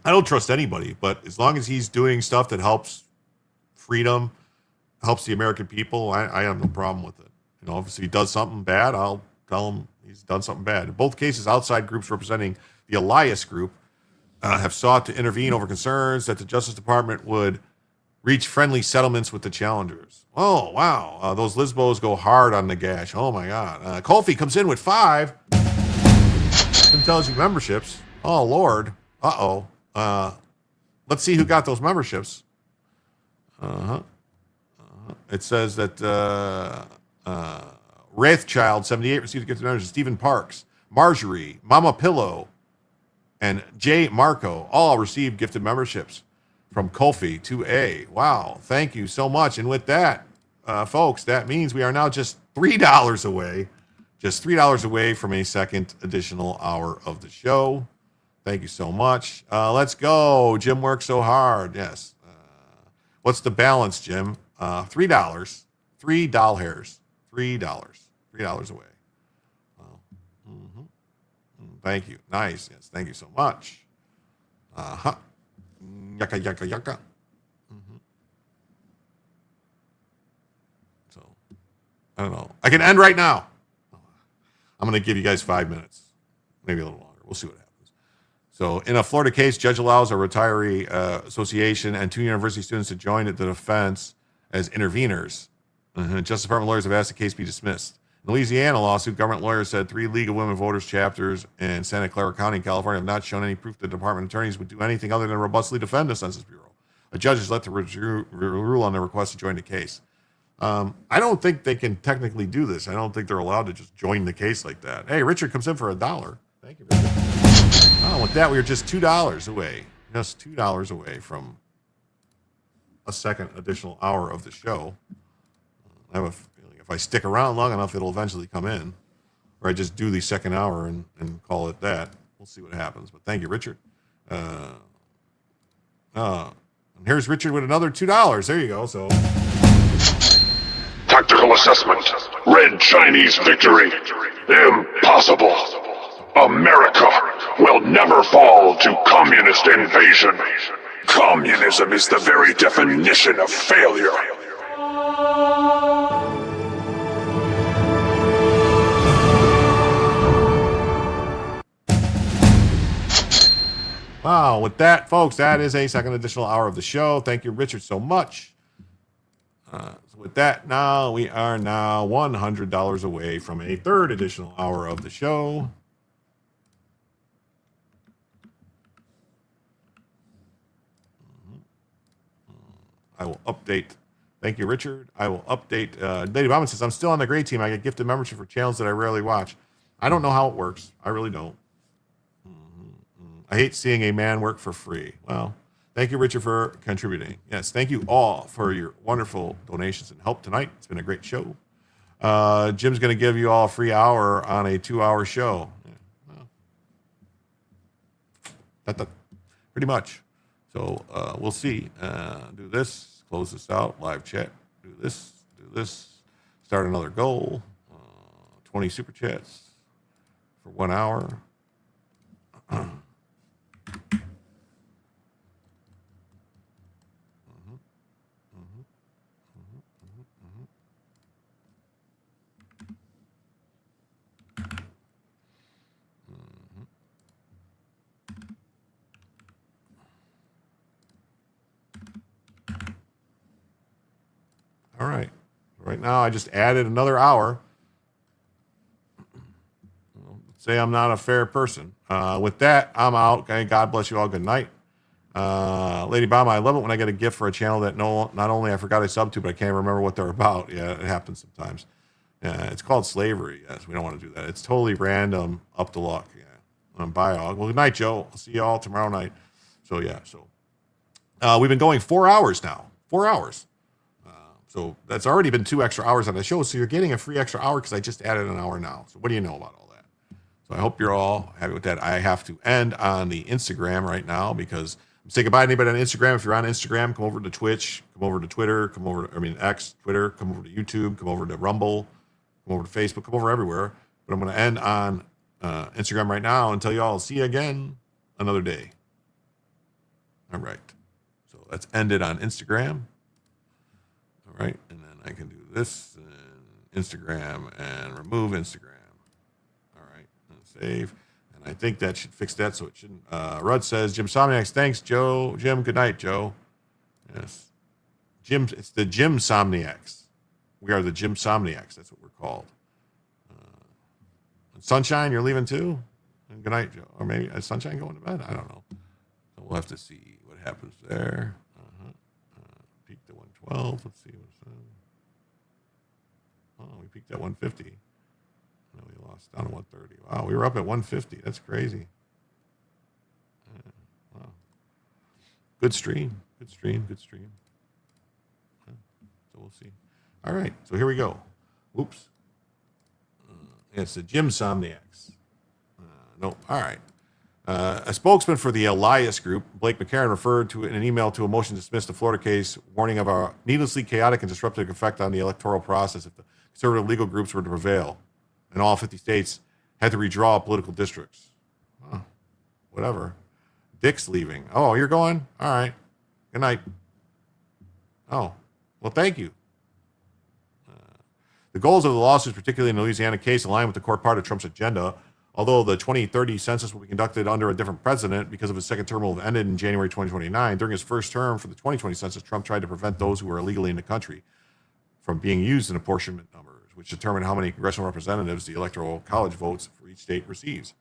S3: I don't trust anybody, but as long as he's doing stuff that helps freedom, helps the American people, I have no problem with it. You know, if he does something bad, I'll tell him he's done something bad. In both cases, outside groups representing the Elias Group have sought to intervene over concerns that the Justice Department would reach friendly settlements with the challengers. Oh, wow. Those Lisbos go hard on the gash. Oh, my God. Colfie comes in with 5 intelligent memberships. Oh, Lord. Uh-oh. Let's see who got those memberships. It says that Wraithchild 78 received a gift of membership. Stephen Parks, Marjorie, Mama Pillow, and Jay Marco all received gifted memberships from Kofi 2A. Wow. Thank you so much. And with that, folks, that means we are now just $3 away. Just $3 away from a second additional hour of the show. Thank you so much. Let's go. Jim worked so hard. Yes. What's the balance, Jim? $3. $3 hairs. $3 away. Thank you. Nice. Yes. Thank you so much. Yaka, yaka, yaka. So, I don't know. I can end right now. I'm going to give you guys 5 minutes. Maybe a little longer. We'll see what happens. So, in a Florida case, judge allows a retiree association and 2 university students to join the defense as interveners. Justice Department lawyers have asked the case be dismissed. In the Louisiana lawsuit, government lawyers said 3 League of Women Voters chapters in Santa Clara County, California, have not shown any proof the department attorneys would do anything other than robustly defend the Census Bureau. A judge has let the rule on their request to join the case. I don't think they can technically do this. I don't think they're allowed to just join the case like that. Hey, Richard comes in for $1. Thank you, Richard. Oh, with that, we are just $2 away. Just $2 away from a second additional hour of the show. I have a feeling if I stick around long enough, it'll eventually come in. Or I just do the second hour and call it that. We'll see what happens. But thank you, Richard. And here's Richard with another $2. There you go. So
S6: tactical assessment. Red Chinese victory. Impossible. America will never fall to communist invasion. Communism is the very definition of failure.
S3: Wow, with that, folks, that is a second additional hour of the show. Thank you, Richard, so much. So with that, now we are now $100 away from a third additional hour of the show. I will update. Thank you, Richard. I will update. Lady Bauman says, I'm still on the great team. I get gifted membership for channels that I rarely watch. I don't know how it works. I really don't. I hate seeing a man work for free. Well, thank you, Richard, for contributing. Yes, thank you all for your wonderful donations and help tonight. It's been a great show. Jim's going to give you all a free hour on a 2-hour show. Yeah, well, pretty much. So we'll see. Do this, close this out, live chat. Do this, start another goal. 20 super chats for 1 hour. All right. Right now, I just added another hour. Say I'm not a fair person. With that, I'm out. Okay. God bless you all. Good night. Lady Bama, I love it when I get a gift for a channel that not only I forgot I subbed to, but I can't remember what they're about. Yeah, it happens sometimes. It's called slavery. Yes, we don't want to do that. It's totally random, up to luck. Yeah. Bye all. Well, good night, Joe. I'll see you all tomorrow night. So yeah. So we've been going 4 hours now. 4 hours. So that's already been 2 extra hours on the show. So you're getting a free extra hour because I just added an hour now. So what do you know about all that? So I hope you're all happy with that. I have to end on the Instagram right now because I'm saying goodbye to anybody on Instagram. If you're on Instagram, come over to Twitch, come over to Twitter, X, Twitter, come over to YouTube, come over to Rumble, come over to Facebook, come over everywhere. But I'm going to end on Instagram right now and tell you all, I'll see you again another day. All right. So let's end it on Instagram. All right, and then I can do this and Instagram and remove Instagram. All right, and save. And I think that should fix that, so it shouldn't. Rudd says, Jim Somniacs, thanks, Joe. Jim, good night, Joe. Yes. Jim, it's the Jim Somniacs. We are the Jim Somniacs. That's what we're called. Sunshine, you're leaving too? And good night, Joe. Or maybe is Sunshine going to bed? I don't know. So we'll have to see what happens there. Peaked at 112. Let's see what's that. Oh, we peaked at 150. No, we lost down to 130. Wow, we were up at 150. That's crazy. Wow. Good stream. Good stream. Good stream. So we'll see. All right. So here we go. Oops. It's the Jim Somniacs. Nope. All right. A spokesman for the Elias Group, Blake McCarron, referred to in an email to a motion to dismiss the Florida case, warning of a needlessly chaotic and disruptive effect on the electoral process if the conservative legal groups were to prevail, and all 50 states had to redraw political districts. Oh, whatever. Dick's leaving. Oh, you're going? All right. Good night. Oh, well, thank you. The goals of the lawsuits, particularly in the Louisiana case, align with the core part of Trump's agenda. Although the 2030 census will be conducted under a different president because of his second term will have ended in January 2029, during his first term for the 2020 census, Trump tried to prevent those who were illegally in the country from being used in apportionment numbers, which determine how many congressional representatives the Electoral College votes for each state receives.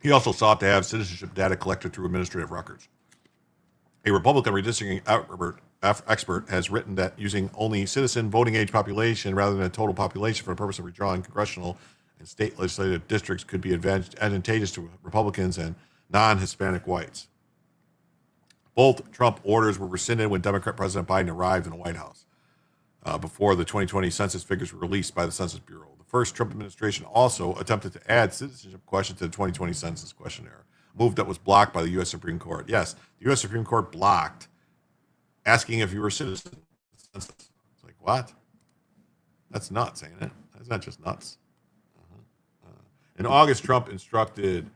S3: He also sought to have citizenship data collected through administrative records. A Republican redistricting expert has written that using only citizen voting age population rather than a total population for the purpose of redrawing congressional and state legislative districts could be advantageous to Republicans and non-Hispanic whites. Both Trump orders were rescinded when Democrat President Biden arrived in the White House before the 2020 census figures were released by the Census Bureau. The first Trump administration also attempted to add citizenship question to the 2020 census questionnaire, a move that was blocked by the U.S. Supreme Court. Yes, the U.S. Supreme Court blocked asking if you were a citizen. It's like, what? That's nuts, ain't it? That's not just nuts. In August, Trump instructed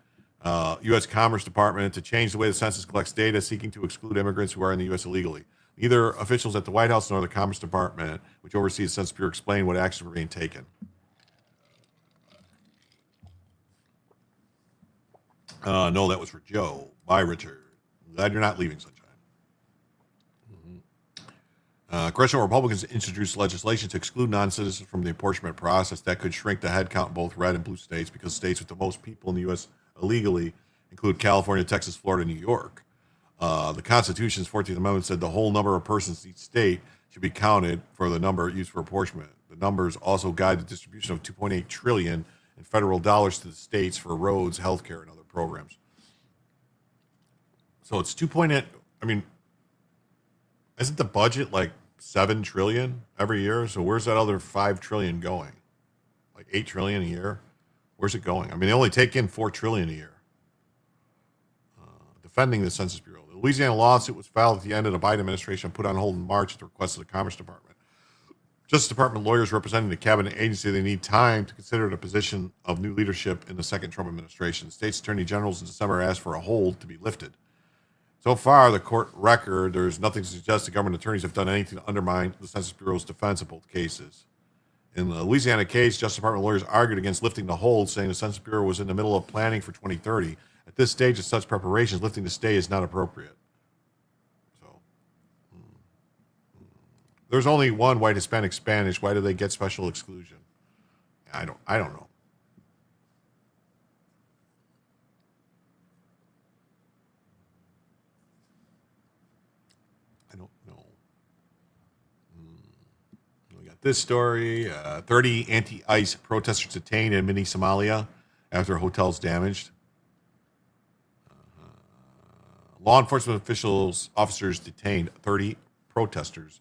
S3: U.S. Commerce Department to change the way the census collects data, seeking to exclude immigrants who are in the U.S. illegally. Neither officials at the White House nor the Commerce Department, which oversees the Census Bureau, explain what actions were being taken. No, that was for Joe. Bye, Richard. Glad you're not leaving, Sunshine. Congressional Republicans introduced legislation to exclude non-citizens from the apportionment process that could shrink the head count in both red and blue states, because states with the most people in the U.S. illegally include California, Texas, Florida, and New York. The Constitution's 14th Amendment said the whole number of persons in each state should be counted for the number used for apportionment. The numbers also guide the distribution of $2.8 trillion in federal dollars to the states for roads, healthcare, and other programs. So it's 2.8. I mean, isn't the budget like $7 trillion every year? So where's that other $5 trillion going? Like $8 trillion a year? Where's it going? I mean, they only take in $4 trillion a year. Defending the Census Bureau. The Louisiana lawsuit was filed at the end of the Biden administration and put on hold in March at the request of the Commerce Department. Justice Department lawyers representing the cabinet agency, they need time to consider the position of new leadership in the second Trump administration. State's attorney generals in December asked for a hold to be lifted. So far, the court record, there's nothing to suggest the government attorneys have done anything to undermine the Census Bureau's defense of both cases. In the Louisiana case, Justice Department lawyers argued against lifting the hold, saying the Census Bureau was in the middle of planning for 2030. At this stage of such preparations, lifting the stay is not appropriate. So, there's only one white, Hispanic, Spanish. Why do they get special exclusion? I don't know. We got this story. 30 anti-ICE protesters detained in mini Somalia after a hotel's damaged. Law enforcement officers detained 30 protesters.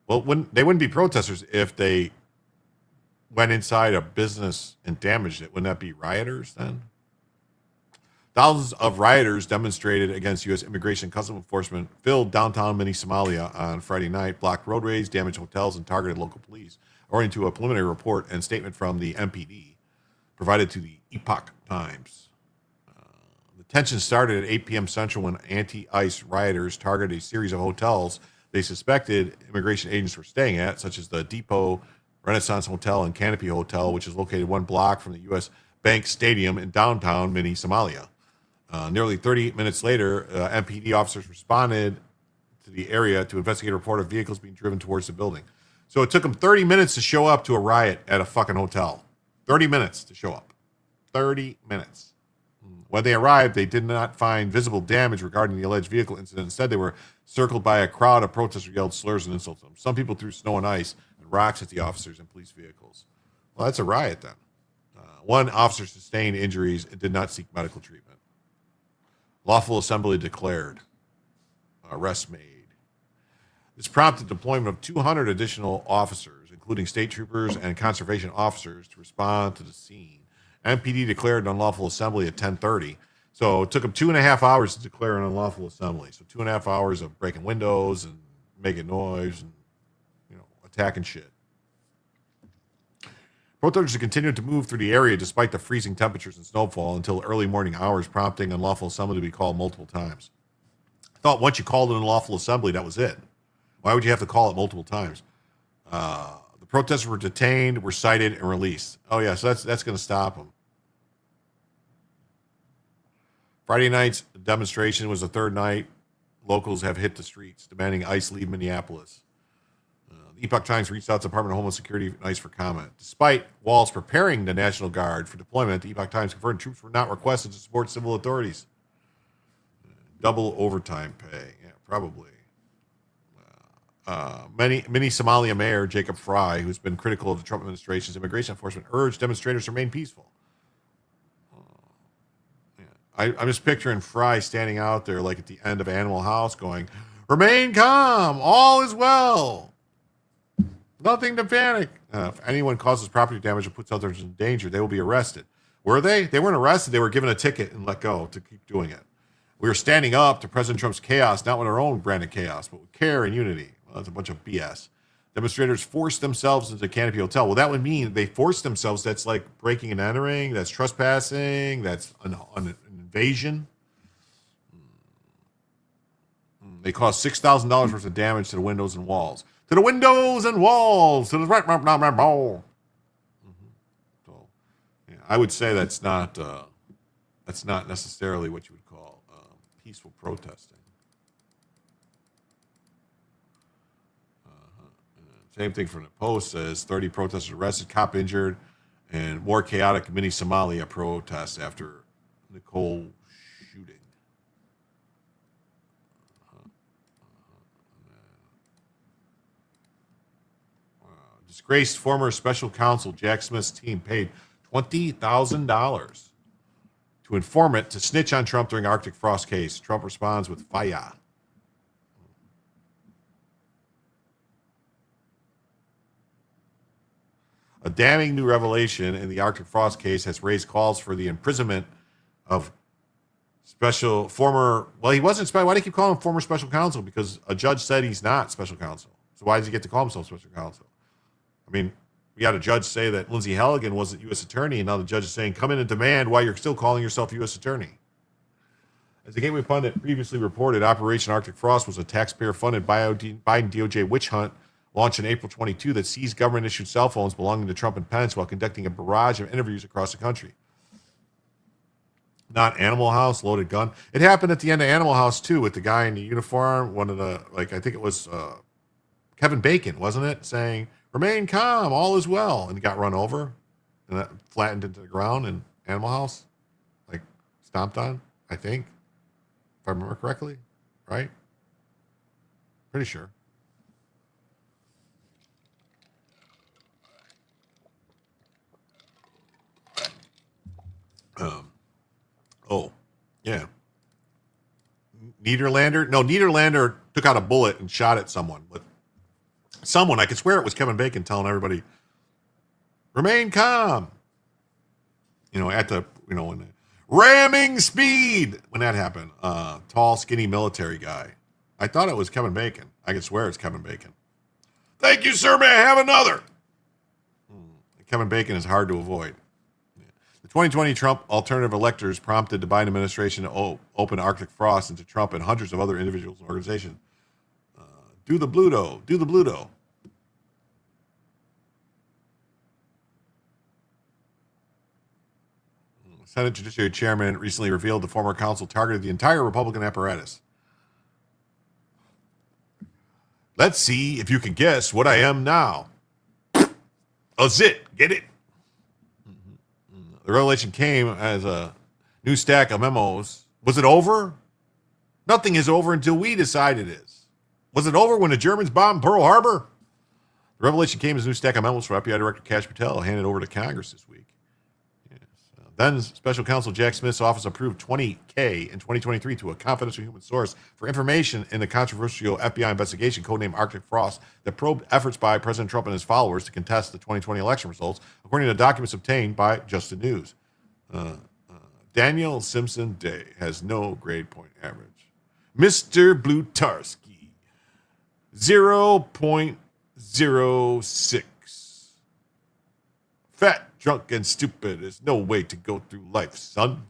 S3: Well, they wouldn't be protesters if they went inside a business and damaged it. Wouldn't that be rioters then? Thousands of rioters demonstrated against U.S. Immigration and Customs Enforcement, filled downtown mini Somalia on Friday night, blocked roadways, damaged hotels, and targeted local police, according to a preliminary report and statement from the MPD provided to the Epoch Times. Tension started at 8 p.m. Central when anti-ICE rioters targeted a series of hotels they suspected immigration agents were staying at, such as the Depot, Renaissance Hotel, and Canopy Hotel, which is located one block from the U.S. Bank Stadium in downtown mini Somalia. Nearly 38 minutes later, MPD officers responded to the area to investigate a report of vehicles being driven towards the building. So it took them 30 minutes to show up to a riot at a fucking hotel. 30 minutes to show up. 30 minutes. When they arrived, they did not find visible damage regarding the alleged vehicle incident. Instead, they were circled by a crowd of protesters who yelled slurs and insults them. Some people threw snow and ice and rocks at the officers and police vehicles. Well, that's a riot then. One officer sustained injuries and did not seek medical treatment. Lawful assembly declared. Arrest made. This prompted deployment of 200 additional officers, including state troopers and conservation officers, to respond to the scene. MPD declared an unlawful assembly at 10:30. So it took them 2.5 hours to declare an unlawful assembly. So 2.5 hours of breaking windows and making noise and, attacking shit. Protesters continued to move through the area despite the freezing temperatures and snowfall until early morning hours, prompting unlawful assembly to be called multiple times. I thought once you called an unlawful assembly, that was it. Why would you have to call it multiple times? The protesters were detained, were cited, and released. Oh, yeah, so that's going to stop them. Friday night's demonstration was the third night locals have hit the streets, demanding ICE leave Minneapolis. The Epoch Times reached out to the Department of Homeland Security and ICE for comment. Despite Walz preparing the National Guard for deployment, the Epoch Times confirmed troops were not requested to support civil authorities. Double overtime pay. Yeah, probably. Mini Somalia Mayor Jacob Fry, who's been critical of the Trump administration's immigration enforcement, urged demonstrators to remain peaceful. I'm just picturing Fry standing out there like at the end of Animal House going, "Remain calm, all is well. Nothing to panic. If anyone causes property damage or puts others in danger, they will be arrested." Were they? They weren't arrested. They were given a ticket and let go to keep doing it. We are standing up to President Trump's chaos, not with our own brand of chaos, but with care and unity. Well, that's a bunch of BS. Demonstrators forced themselves into the Canopy Hotel. Well, that would mean they forced themselves. That's like breaking and entering. That's trespassing. That's an invasion. They caused $6,000 worth of damage to the windows and walls. To the windows and walls. To the ball. So, yeah, I would say that's not necessarily what you would call peaceful protesting. Same thing from the Post says 30 protesters arrested, cop injured, and more chaotic mini Somalia protests after Nicole shooting. Disgraced former special counsel Jack Smith's team paid $20,000 to informant to snitch on Trump during Arctic frost case. Trump responds with fire. A damning new revelation in the Arctic frost case has raised calls for the imprisonment of he wasn't special. Why do you keep calling him former special counsel? Because a judge said he's not special counsel. So why does he get to call himself special counsel? I mean, we had a judge say that Lindsey Halligan wasn't U.S. attorney, and now the judge is saying, come in and demand why you're still calling yourself U.S. attorney. As the Gateway Pundit previously reported, Operation Arctic Frost was a taxpayer-funded Biden DOJ witch hunt launched in April 22 that seized government-issued cell phones belonging to Trump and Pence while conducting a barrage of interviews across the country. Not Animal House, loaded gun. It happened at the end of Animal House, too, with the guy in the uniform, one of the, I think it was Kevin Bacon, wasn't it? Saying, remain calm, all is well. And he got run over and that flattened into the ground in Animal House. Stomped on, I think. If I remember correctly. Right? Pretty sure. Yeah. Niederlander took out a bullet and shot at someone. But I could swear it was Kevin Bacon telling everybody, remain calm. In the ramming speed when that happened. Tall, skinny military guy. I thought it was Kevin Bacon. I could swear it's Kevin Bacon. Thank you, sir. May I have another? Kevin Bacon is hard to avoid. The 2020 Trump alternative electors prompted the Biden administration to open Arctic frost into Trump and hundreds of other individuals and organizations. Do the Bluto. Do the Bluto. Senate Judiciary Chairman recently revealed the former counsel targeted the entire Republican apparatus. Let's see if you can guess what I am now. A zit. Get it? The revelation came as a new stack of memos. Was it over? Nothing is over until we decide it is. Was it over when the Germans bombed Pearl Harbor? The revelation came as a new stack of memos from FBI Director Kash Patel handed over to Congress this week. Then Special Counsel Jack Smith's office approved $20K in 2023 to a confidential human source for information in the controversial FBI investigation codenamed Arctic Frost that probed efforts by President Trump and his followers to contest the 2020 election results, according to documents obtained by Just the News. Daniel Simpson Day has no grade point average. Mr. Blutarski, 0.06. Fat, drunk, and stupid is no way to go through life, son.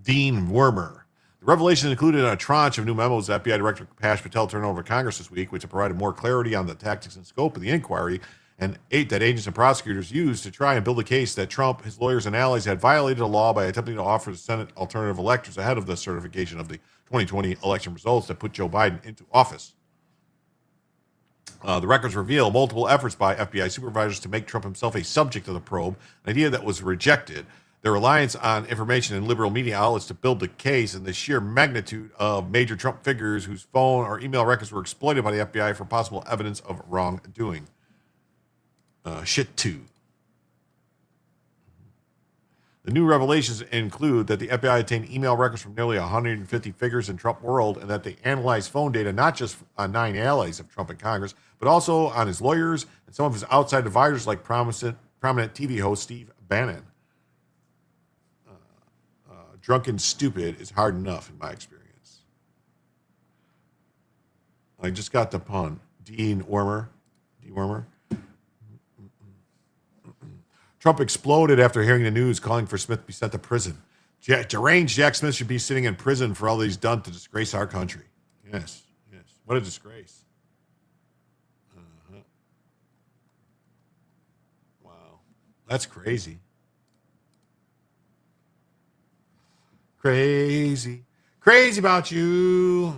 S3: Dean Wormer. The revelation included a tranche of new memos that FBI Director Kash Patel turned over to Congress this week, which have provided more clarity on the tactics and scope of the inquiry, and that agents and prosecutors used to try and build a case that Trump, his lawyers, and allies had violated the law by attempting to offer the Senate alternative electors ahead of the certification of the 2020 election results that put Joe Biden into office. The records reveal multiple efforts by FBI supervisors to make Trump himself a subject of the probe, an idea that was rejected. Their reliance on information and liberal media outlets to build the case and the sheer magnitude of major Trump figures whose phone or email records were exploited by the FBI for possible evidence of wrongdoing. Shit too. The new revelations include that the FBI obtained email records from nearly 150 figures in Trump world and that they analyzed phone data not just on 9 allies of Trump in Congress, but also on his lawyers and some of his outside advisors like prominent TV host Steve Bannon. Drunken stupid is hard enough in my experience. I just got the pun. Dean Wormer. Trump exploded after hearing the news calling for Smith to be sent to prison. Deranged Jack Smith should be sitting in prison for all that he's done to disgrace our country. Yes, yes. What a disgrace. Wow. That's crazy. Crazy. Crazy about you.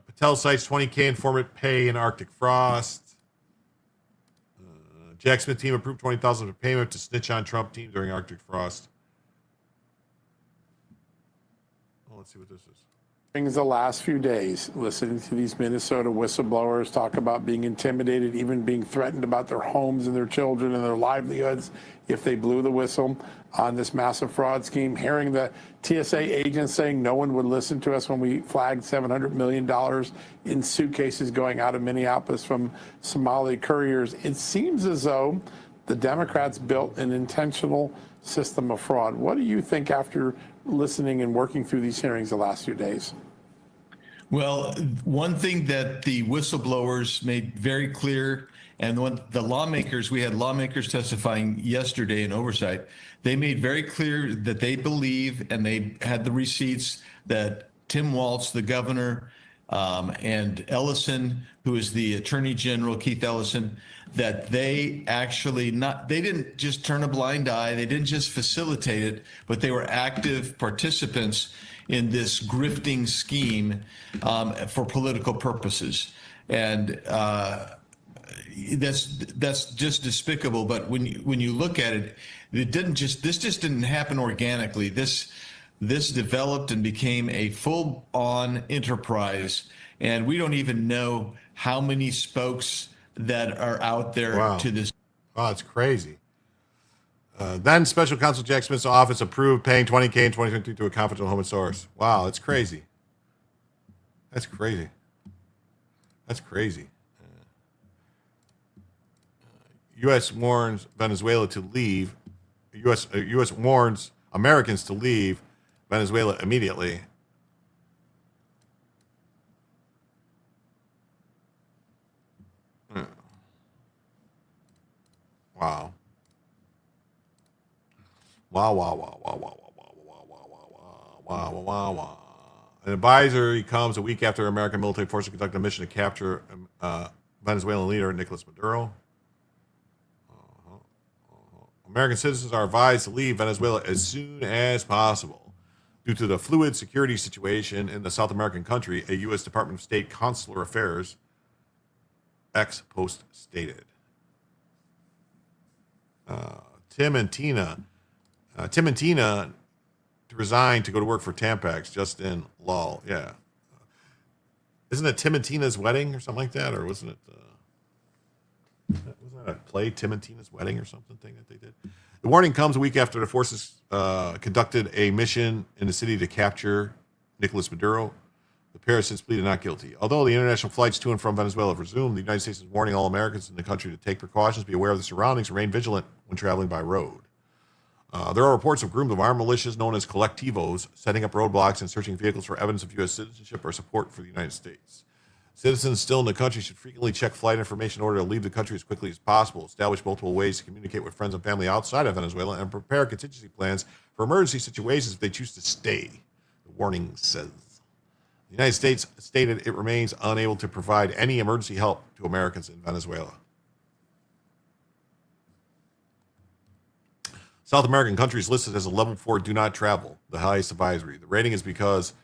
S3: Patel cites $20K informant pay in Arctic frost. Jack Smith team approved $20,000 for payment to snitch on Trump team during Arctic frost. Well, let's see what this is.
S21: Things the last few days, listening to these Minnesota whistleblowers talk about being intimidated, even being threatened about their homes and their children and their livelihoods if they blew the whistle on this massive fraud scheme. Hearing the TSA agents saying no one would listen to us when we flagged $700 million in suitcases going out of Minneapolis from Somali couriers. It seems as though the Democrats built an intentional system of fraud. What do you think after listening and working through these hearings the last few days?
S22: Well, one thing that the whistleblowers made very clear, and when the lawmakers, we had lawmakers testifying yesterday in oversight, they made very clear that they believe, and they had the receipts, that Tim Walz, the governor, and Ellison, who is the attorney general, Keith Ellison, that they actually they didn't just turn a blind eye, they didn't just facilitate it, but they were active participants in this grifting scheme for political purposes. And that's just despicable. But when you look at it, this just didn't happen organically. This developed and became a full-on enterprise, and we don't even know how many spokes that are out there to this.
S3: Wow, it's crazy. Then Special Counsel Jack Smith's office approved paying $20K in 2023 to a confidential home source. Wow, it's crazy. That's crazy. That's crazy. U.S. warns Venezuela to leave. U.S. warns Americans to leave Venezuela immediately. Wow. Wow. An advisory comes a week after American military forces conducted a mission to capture Venezuelan leader Nicolas Maduro. American citizens are advised to leave Venezuela as soon as possible due to the fluid security situation in the South American country, a U.S. Department of State Consular Affairs ex-post stated. Tim and Tina to resign to go to work for Tampax, Justin Lal. Yeah. Isn't it Tim and Tina's wedding or something like that? Or wasn't it, wasn't that a play, Tim and Tina's wedding or something thing that they did? The warning comes a week after the forces conducted a mission in the city to capture Nicolas Maduro. The pair has since pleaded not guilty. Although the international flights to and from Venezuela have resumed, the United States is warning all Americans in the country to take precautions, be aware of the surroundings, remain vigilant when traveling by road. There are reports of groups of armed militias known as collectivos setting up roadblocks and searching vehicles for evidence of U.S. citizenship or support for the United States. Citizens still in the country should frequently check flight information in order to leave the country as quickly as possible, establish multiple ways to communicate with friends and family outside of Venezuela, and prepare contingency plans for emergency situations if they choose to stay, the warning says. The United States stated it remains unable to provide any emergency help to Americans in Venezuela. South American countries listed as a level 4 do not travel, the highest advisory. The rating is because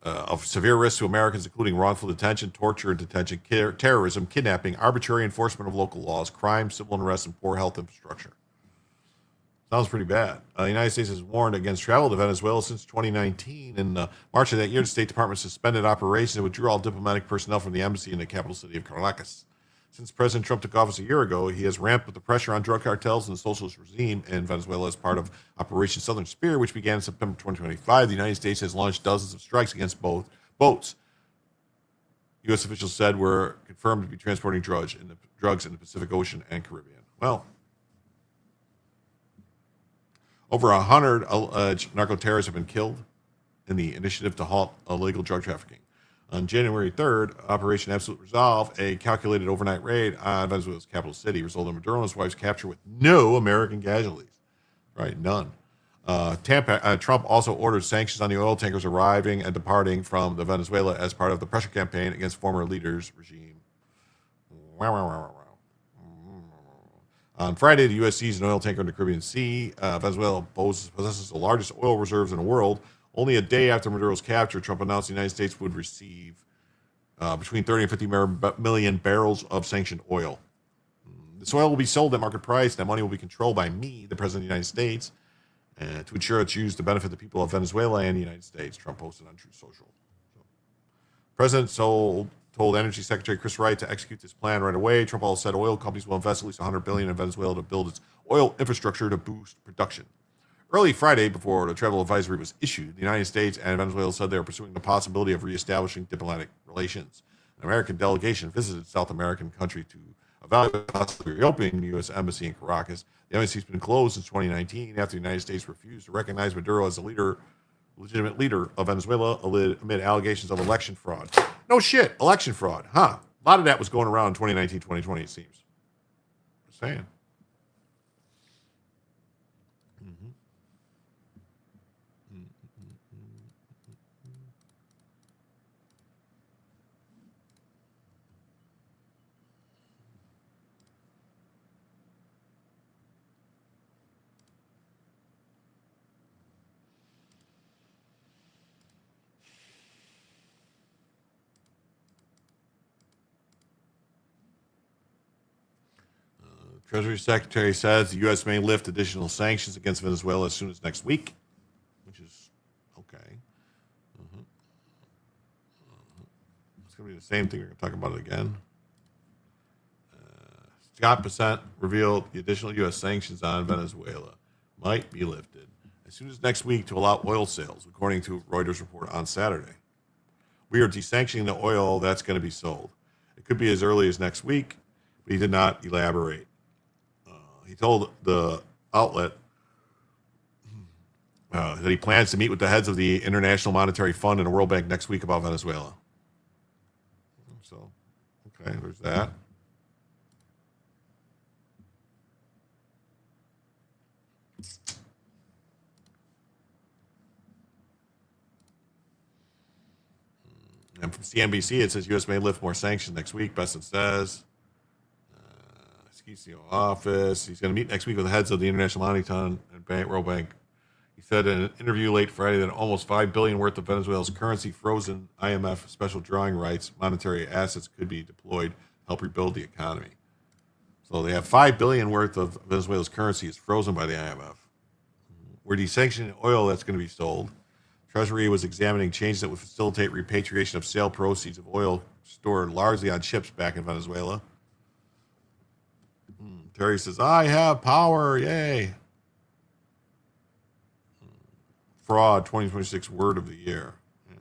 S3: of severe risks to Americans, including wrongful detention, torture and detention, terrorism, kidnapping, arbitrary enforcement of local laws, crime, civil unrest, and poor health infrastructure. Sounds pretty bad. The United States has warned against travel to Venezuela since 2019. In March of that year, the State Department suspended operations and withdrew all diplomatic personnel from the embassy in the capital city of Caracas. Since President Trump took office a year ago, he has ramped up the pressure on drug cartels and the socialist regime in Venezuela as part of Operation Southern Spear, which began in September 2025. The United States has launched dozens of strikes against both boats. U.S. officials said were confirmed to be transporting drugs in the Pacific Ocean and Caribbean. Well, over 100 alleged narco-terrorists have been killed in the initiative to halt illegal drug trafficking. On January 3rd, Operation Absolute Resolve, a calculated overnight raid on Venezuela's capital city, resulted in Maduro and his wife's capture with no American casualties. Right, none. Trump also ordered sanctions on the oil tankers arriving and departing from the Venezuela as part of the pressure campaign against former leader's regime. On Friday, the U.S. seized an oil tanker in the Caribbean Sea. Venezuela possesses the largest oil reserves in the world. Only a day after Maduro's capture, Trump announced the United States would receive between 30 and 50 million barrels of sanctioned oil. This oil will be sold at market price. That money will be controlled by me, the President of the United States, to ensure it's used to benefit the people of Venezuela and the United States, Trump posted on Truth Social. President told Energy Secretary Chris Wright to execute this plan right away. Trump also said oil companies will invest at least $100 billion in Venezuela to build its oil infrastructure to boost production. Early Friday, before the travel advisory was issued, the United States and Venezuela said they were pursuing the possibility of reestablishing diplomatic relations. An American delegation visited South American country to evaluate possibly reopening the U.S. Embassy in Caracas. The embassy has been closed since 2019 after the United States refused to recognize Maduro as the legitimate leader of Venezuela amid allegations of election fraud. No shit, election fraud, huh? A lot of that was going around in 2019, 2020, it seems. Just saying. Treasury Secretary says the U.S. may lift additional sanctions against Venezuela as soon as next week, which is okay. It's going to be the same thing. We're going to talk about it again. Scott Bessent revealed the additional U.S. sanctions on Venezuela might be lifted as soon as next week to allow oil sales, according to Reuters report on Saturday. We are desanctioning the oil that's going to be sold. It could be as early as next week, but he did not elaborate. He told the outlet that he plans to meet with the heads of the International Monetary Fund and the World Bank next week about Venezuela. So, okay, there's that. And from CNBC, it says U.S. may lift more sanctions next week, Bessent says. CEO office. He's going to meet next week with the heads of the International Monetary and World Bank. He said in an interview late Friday that almost $5 billion worth of Venezuela's currency frozen IMF special drawing rights monetary assets could be deployed to help rebuild the economy. So they have $5 billion worth of Venezuela's currency is frozen by the IMF. We're desanctioning oil that's going to be sold. Treasury was examining changes that would facilitate repatriation of sale proceeds of oil stored largely on ships back in Venezuela. Terry says, I have power, yay. Fraud, 2026 word of the year. Yeah.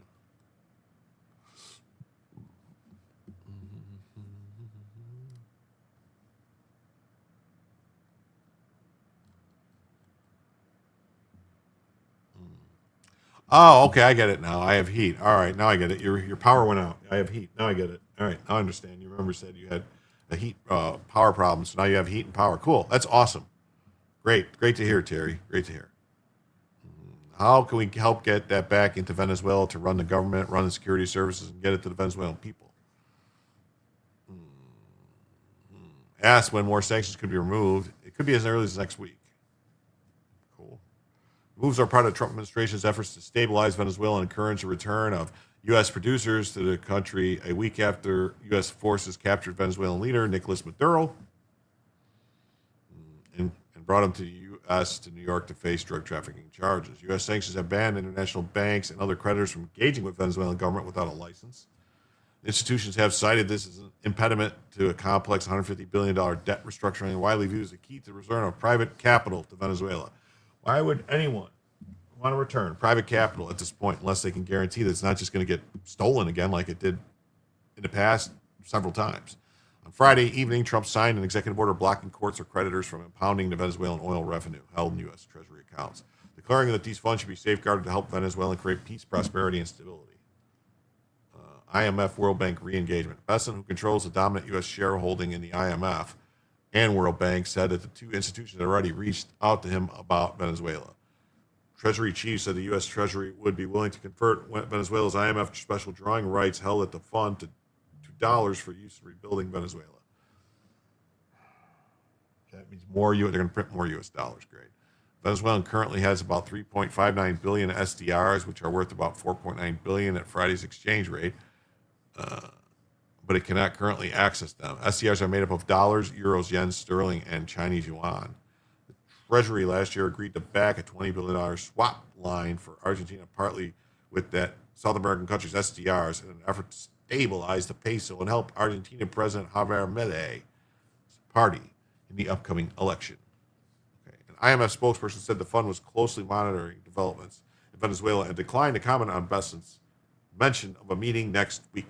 S3: Oh, okay, I get it now. I have heat. All right, now I get it. Your power went out. I have heat. Now I get it. All right, now I understand. You remember said you had a heat power problem, so now you have heat and power. Cool. That's awesome. Great to hear, Terry. Great to hear. How can we help get that back into Venezuela to run the government, run the security services, and get it to the Venezuelan people? Asked when more sanctions could be removed. It could be as early as next week. Cool. Moves are part of the Trump administration's efforts to stabilize Venezuela and encourage the return of U.S. producers to the country a week after U.S. forces captured Venezuelan leader Nicolas Maduro and brought him to the U.S. to New York to face drug trafficking charges. U.S. sanctions have banned international banks and other creditors from engaging with Venezuelan government without a license. Institutions have cited this as an impediment to a complex $150 billion debt restructuring and widely viewed as a key to the return of private capital to Venezuela. Why would anyone want to return private capital at this point unless they can guarantee that it's not just going to get stolen again like it did in the past several times? On Friday evening, Trump signed an executive order blocking courts or creditors from impounding the Venezuelan oil revenue held in U.S. Treasury accounts, declaring that these funds should be safeguarded to help Venezuela create peace, prosperity, and stability. IMF World Bank re-engagement. Bessent, who controls the dominant U.S. shareholding in the IMF and World Bank, said that the two institutions had already reached out to him about Venezuela. Treasury chief said the U.S. Treasury would be willing to convert Venezuela's IMF special drawing rights held at the fund to $2 for use in rebuilding Venezuela. That means more they're going to print more U.S. dollars. Great. Venezuela currently has about 3.59 billion SDRs, which are worth about 4.9 billion at Friday's exchange rate. But it cannot currently access them. SDRs are made up of dollars, euros, yen, sterling, and Chinese yuan. The Treasury last year agreed to back a $20 billion swap line for Argentina, partly with that South American country's SDRs, in an effort to stabilize the peso and help Argentina President Javier Milei's party in the upcoming election. Okay. An IMF spokesperson said the fund was closely monitoring developments in Venezuela and declined to comment on Besant's mention of a meeting next week.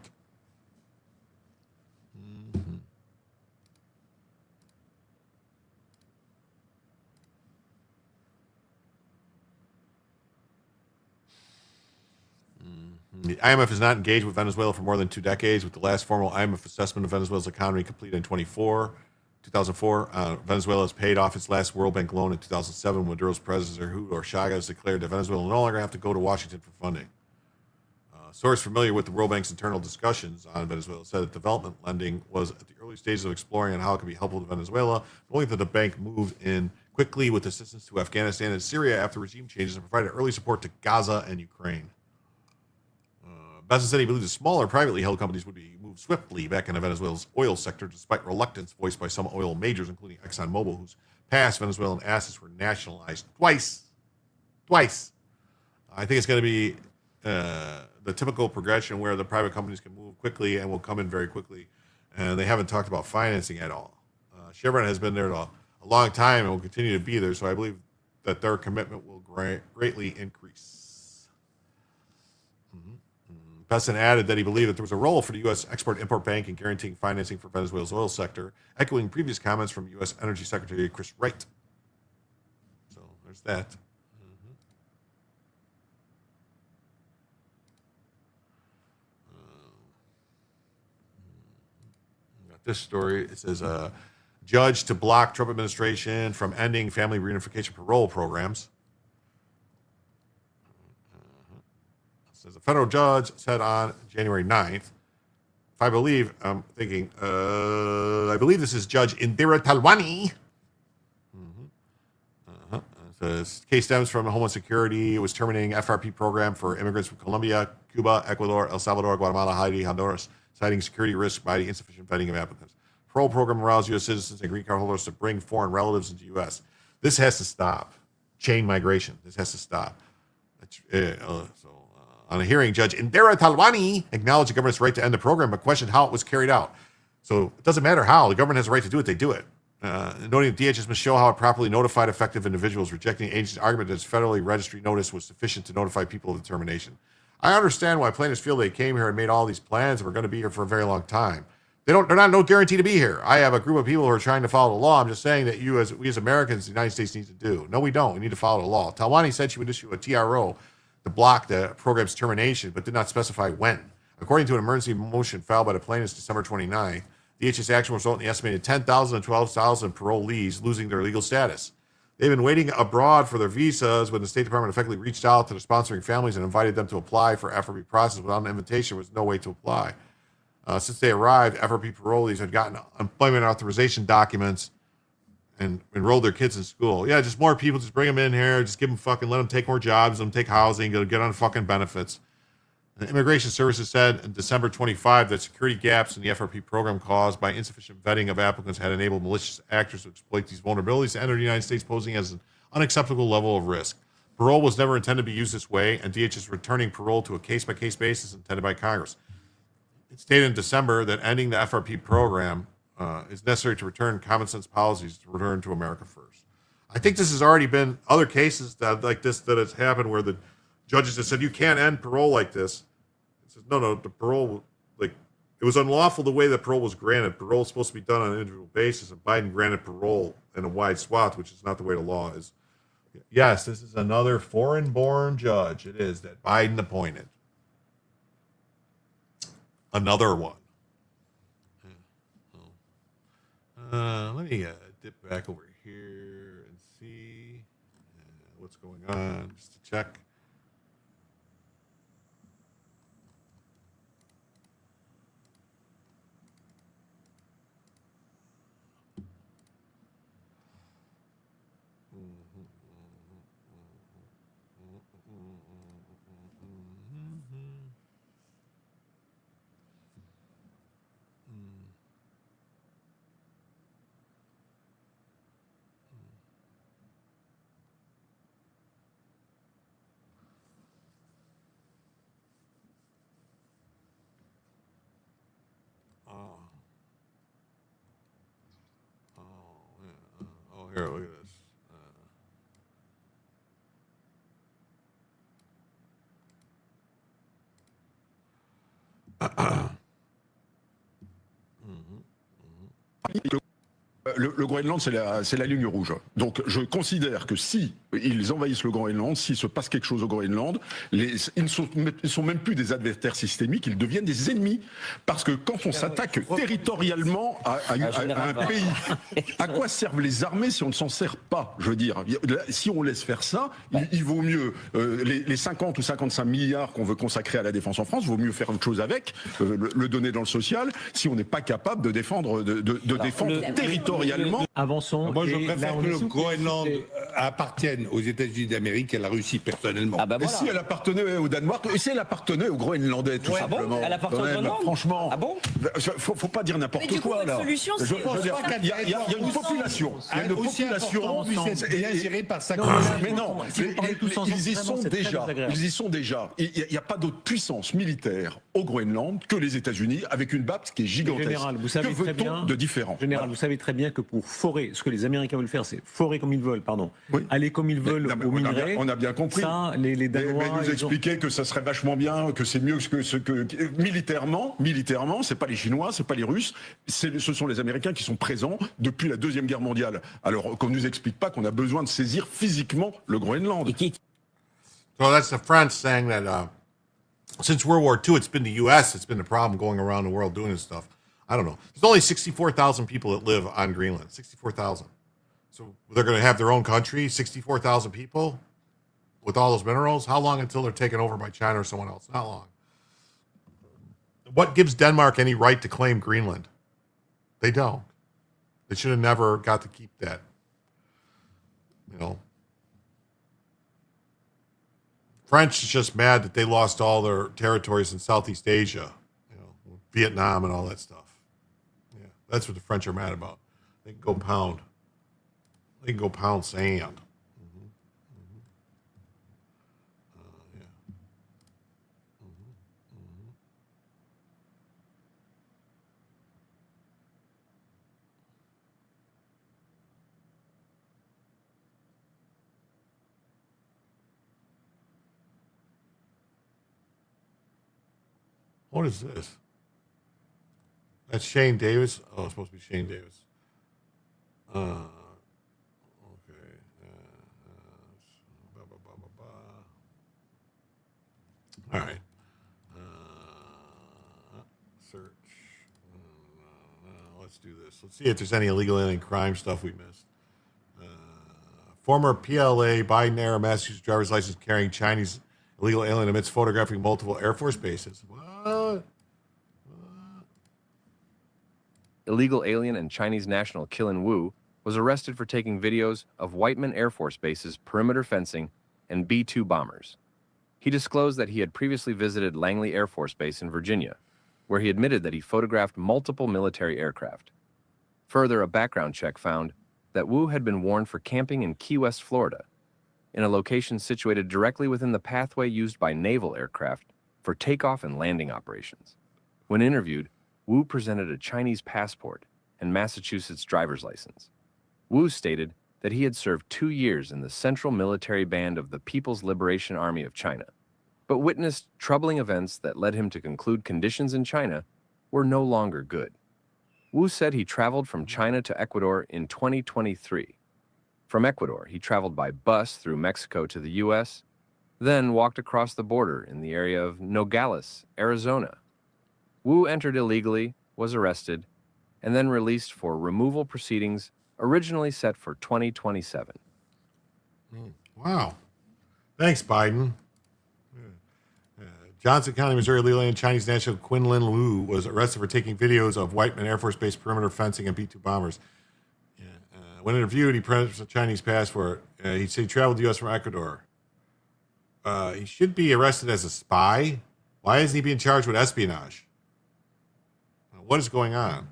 S3: The IMF has not engaged with Venezuela for more than 2 decades, with the last formal IMF assessment of Venezuela's economy completed in 2004. Venezuela has paid off its last World Bank loan in 2007 when Maduro's president, Hugo Chavez, declared that Venezuela no longer have to go to Washington for funding. A source familiar with the World Bank's internal discussions on Venezuela said that development lending was at the early stages of exploring on how it could be helpful to Venezuela, only that the bank moved in quickly with assistance to Afghanistan and Syria after regime changes and provided early support to Gaza and Ukraine. Besant said he believes the smaller privately held companies would be moved swiftly back into Venezuela's oil sector, despite reluctance voiced by some oil majors, including ExxonMobil, whose past Venezuelan assets were nationalized twice. I think it's going to be the typical progression where the private companies can move quickly and will come in very quickly, and they haven't talked about financing at all. Chevron has been there a long time and will continue to be there, so I believe that their commitment will greatly increase. Besant added that he believed that there was a role for the U.S. Export-Import Bank in guaranteeing financing for Venezuela's oil sector, echoing previous comments from U.S. Energy Secretary Chris Wright. So there's that. Got this story. It says, judge to block Trump administration from ending family reunification parole programs. As a federal judge said on January 9th, I believe this is Judge Indira Talwani. This case stems from Homeland Security. It was terminating FRP program for immigrants from Colombia, Cuba, Ecuador, El Salvador, Guatemala, Haiti, Honduras, citing security risk by the insufficient vetting of applicants. Parole program allows U.S. citizens and green card holders to bring foreign relatives into U.S. This has to stop. Chain migration. This has to stop. On a hearing, Judge Indira Talwani acknowledged the government's right to end the program, but questioned how it was carried out. So it doesn't matter how. The government has a right to do it. They do it. Noting that DHS must show how it properly notified affected individuals, rejecting the agency's argument that its federally registry notice was sufficient to notify people of the termination. I understand why plaintiffs feel they came here and made all these plans and were going to be here for a very long time. They're not no guarantee to be here. I have a group of people who are trying to follow the law. I'm just saying that we as Americans, the United States needs to do. No, we don't. We need to follow the law. Talwani said she would issue a TRO to block the program's termination, but did not specify when. According to an emergency motion filed by the plaintiffs December 29th, DHS action will result in the estimated 10,000 and 12,000 parolees losing their legal status. They've been waiting abroad for their visas when the State Department effectively reached out to the sponsoring families and invited them to apply for FRP process. Without an invitation, there was no way to apply. Since they arrived, FRP parolees had gotten employment authorization documents and enrolled their kids in school. Yeah, just more people, just bring them in here, just give them let them take more jobs, let them take housing, get on fucking benefits. The Immigration Services said on December 25 that security gaps in the FRP program caused by insufficient vetting of applicants had enabled malicious actors to exploit these vulnerabilities to enter the United States, posing as an unacceptable level of risk. Parole was never intended to be used this way, and DHS is returning parole to a case-by-case basis intended by Congress. It stated in December that ending the FRP program is necessary to return common sense policies to return to America first. I think this has already been other cases that has happened where the judges have said you can't end parole like this. It says no, the parole it was unlawful the way that parole was granted. Parole is supposed to be done on an individual basis, and Biden granted parole in a wide swath, which is not the way the law is. Yes, this is another foreign-born judge. It is that Biden appointed. Another one. Let me dip back over here and see what's going on, just to check. Oh, here, look at this.
S6: Le Groenland, c'est la ligne rouge. Donc, je considère que si ils envahissent le Groenland, s'il se passe quelque chose au Groenland, ils ne sont même plus des adversaires systémiques, ils deviennent des ennemis. Parce que quand on s'attaque territorialement à un pays, à quoi servent les armées si on ne s'en sert pas? Je veux dire, si on laisse faire ça, il vaut mieux les 50 ou 55 milliards qu'on veut consacrer à la défense en France, il vaut mieux faire autre chose avec, le donner dans le social, si on n'est pas capable de défendre, défendre territorialement.
S7: Avançons.
S8: Moi, je préfère que le Groenland appartienne aux États-Unis d'Amérique qu'à la Russie, personnellement.
S6: Et si elle appartenait au Danemark, et si elle appartenait aux Groenlandais, tout simplement.
S7: Elle appartient au Groenland.
S6: Franchement, faut pas dire n'importe quoi là. Il y a une population. Il y a une population
S8: bien gérée par sa
S6: Mais non, ils y sont déjà. Ils y sont déjà. Il n'y a pas d'autre puissance militaire au Groenland que les États-Unis, avec une BAPS qui est gigantesque.
S7: Général, vous savez très bien
S6: de différent.
S7: Général, vous savez très bien que pour forer, ce que les Américains veulent faire, c'est forer comme ils veulent, aller comme ils veulent au minerai.
S6: On a bien compris.
S7: Ça, les Danois,
S6: mais nous expliquer que ça serait vachement bien, que c'est mieux que militairement, c'est pas les Chinois, c'est pas les Russes, ce sont les Américains qui sont présents depuis la Deuxième Guerre mondiale. Alors qu'on nous explique pas qu'on a besoin de saisir physiquement le Groenland.
S3: So that's the French saying that since World War II, it's been the U.S. that's been the problem going around the world doing this stuff. I don't know. There's only 64,000 people that live on Greenland. 64,000. So they're going to have their own country, 64,000 people with all those minerals? How long until they're taken over by China or someone else? Not long. What gives Denmark any right to claim Greenland? They don't. They should have never got to keep that. You know. French is just mad that they lost all their territories in Southeast Asia, Vietnam and all that stuff. Yeah, that's what the French are mad about. They can go pound. They can go pound sand. What is this? That's Shane Davis. Oh, it's supposed to be Shane Davis. Okay. All right. Search. Let's do this. Let's see if there's any illegal alien crime stuff we missed. Former PLA Biden-era Massachusetts driver's license carrying Chinese illegal alien amidst photographing multiple Air Force bases. What?
S23: Illegal alien and Chinese national Qilin Wu was arrested for taking videos of Whiteman Air Force Base's perimeter fencing and B-2 bombers. He disclosed that he had previously visited Langley Air Force Base in Virginia, where he admitted that he photographed multiple military aircraft. Further, a background check found that Wu had been warned for camping in Key West, Florida, in a location situated directly within the pathway used by naval aircraft for takeoff and landing operations. When interviewed, Wu presented a Chinese passport and Massachusetts driver's license. Wu stated that he had served 2 years in the Central Military Band of the People's Liberation Army of China, but witnessed troubling events that led him to conclude conditions in China were no longer good. Wu said he traveled from China to Ecuador in 2023. From Ecuador, he traveled by bus through Mexico to the U.S., then walked across the border in the area of Nogales, Arizona. Wu entered illegally, was arrested, and then released for removal proceedings originally set for 2027.
S3: Wow. Thanks, Biden. Johnson County, Missouri, Leland Chinese national Quinlan Liu was arrested for taking videos of Whiteman Air Force Base perimeter fencing and B-2 bombers. When interviewed, he presents a Chinese passport. He said he traveled to the U.S. from Ecuador. He should be arrested as a spy. Why isn't he being charged with espionage? What is going on?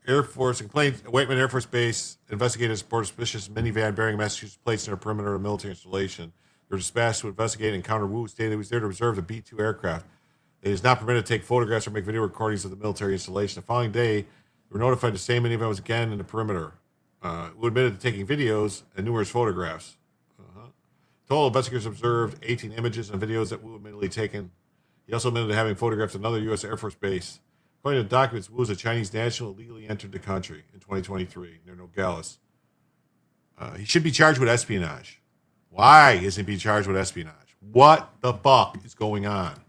S3: Air Force and Whiteman Air Force Base investigators report a suspicious minivan bearing Massachusetts plates near a perimeter of a military installation. They were dispatched to investigate and encounter Wu, stated he was there to observe the B-2 aircraft. It is not permitted to take photographs or make video recordings of the military installation. The following day, they were notified the same minivan was again in the perimeter. Wu admitted to taking videos and numerous photographs. Total investigators observed 18 images and videos that Wu admittedly taken. He also admitted to having photographed another U.S. Air Force base. According to the documents, Wu is a Chinese national who illegally entered the country in 2023 near Nogales. He should be charged with espionage. Why isn't he being charged with espionage? What the fuck is going on?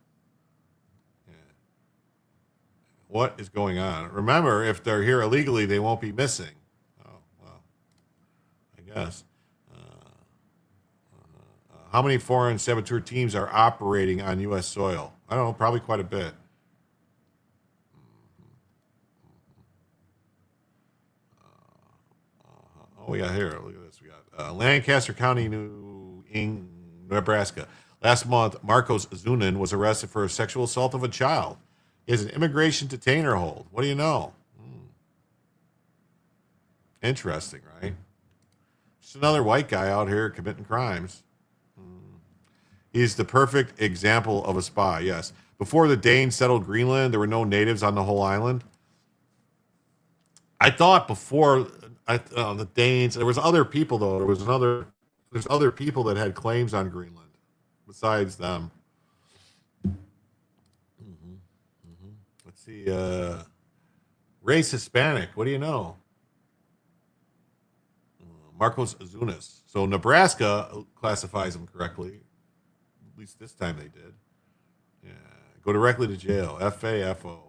S3: What is going on? Remember, if they're here illegally, they won't be missing. Oh, well, I guess. How many foreign saboteur teams are operating on U.S. soil? I don't know, probably quite a bit. What we got here? Look at this. We got Lancaster County, Nebraska. Last month, Marcos Zunin was arrested for sexual assault of a child. He has an immigration detainer hold. What do you know? Interesting, right? Just another white guy out here committing crimes. He's the perfect example of a spy, yes. Before the Danes settled Greenland, there were no natives on the whole island. I thought before the Danes, there was other people, though. There's other people that had claims on Greenland besides them. Let's see. Race Hispanic. What do you know? Marcos Azunas. So Nebraska classifies him correctly. At least this time they did. Yeah. Go directly to jail. FAFO.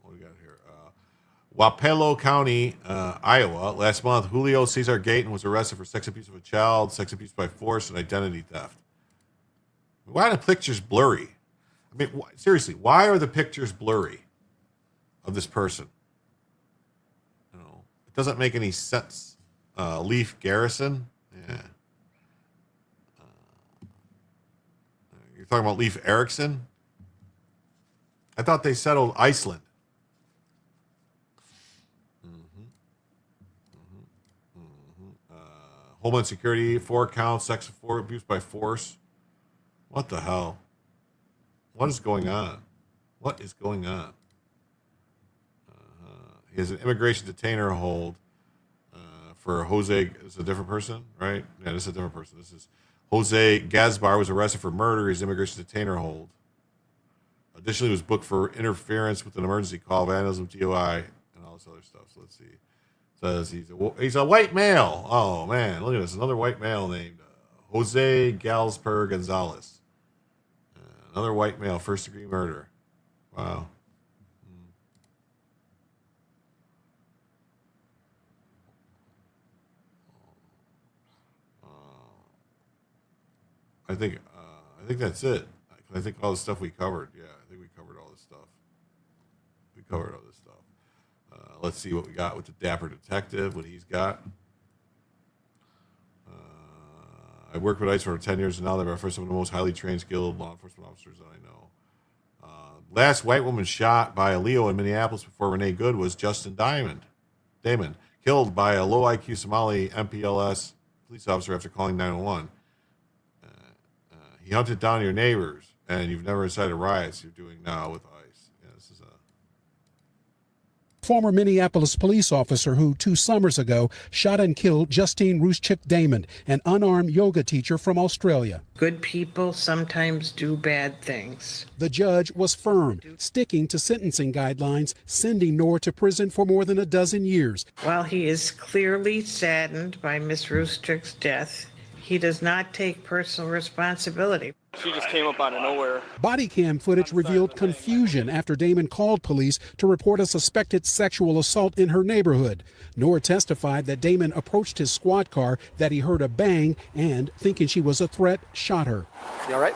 S3: What do we got here? Wapello County, Iowa. Last month, Julio Cesar Gayton was arrested for sex abuse of a child, sex abuse by force, and identity theft. Why are the pictures blurry? I mean, seriously, why are the pictures blurry of this person? It doesn't make any sense. Leif Garrison? Yeah. You're talking about Leif Erikson? I thought they settled Iceland. Homeland Security, 4 counts, sex abuse by force. What the hell? What is going on? What is going on? He has an immigration detainer hold for Jose. It's a different person, right? Yeah, this is a different person. This is Jose Gazbar was arrested for murder. His immigration detainer hold. Additionally, he was booked for interference with an emergency call, vandalism, DOI, and all this other stuff. So let's see. It says he's a white male. Oh man, look at this. Another white male named Jose Galsper Gonzalez. Another white male, first degree murder. Wow. I think that's it. I think all the stuff we covered. Yeah, I think we covered all this stuff. Let's see what we got with the Dapper Detective, what he's got. I worked with ICE for 10 years, and now they're some of the most highly trained, skilled law enforcement officers that I know. Last white woman shot by a Leo in Minneapolis before Renee Good was Justin Damon, killed by a low IQ Somali MPLS police officer after calling 911. He hunted down your neighbors, and you've never incited riots. You're doing now with ICE. Yeah, this is
S5: Former Minneapolis police officer who 2 summers ago shot and killed Justine Ruschik Damon, an unarmed yoga teacher from Australia.
S9: Good people sometimes do bad things.
S5: The judge was firm, sticking to sentencing guidelines, sending Noor to prison for more than a dozen years.
S9: While he is clearly saddened by Miss Ruschik's death, he does not take personal responsibility.
S11: She just came up out of nowhere.
S5: Body cam footage revealed confusion after Damon called police to report a suspected sexual assault in her neighborhood. Noor testified that Damon approached his squad car, that he heard a bang, and, thinking she was a threat, shot her.
S11: You all right?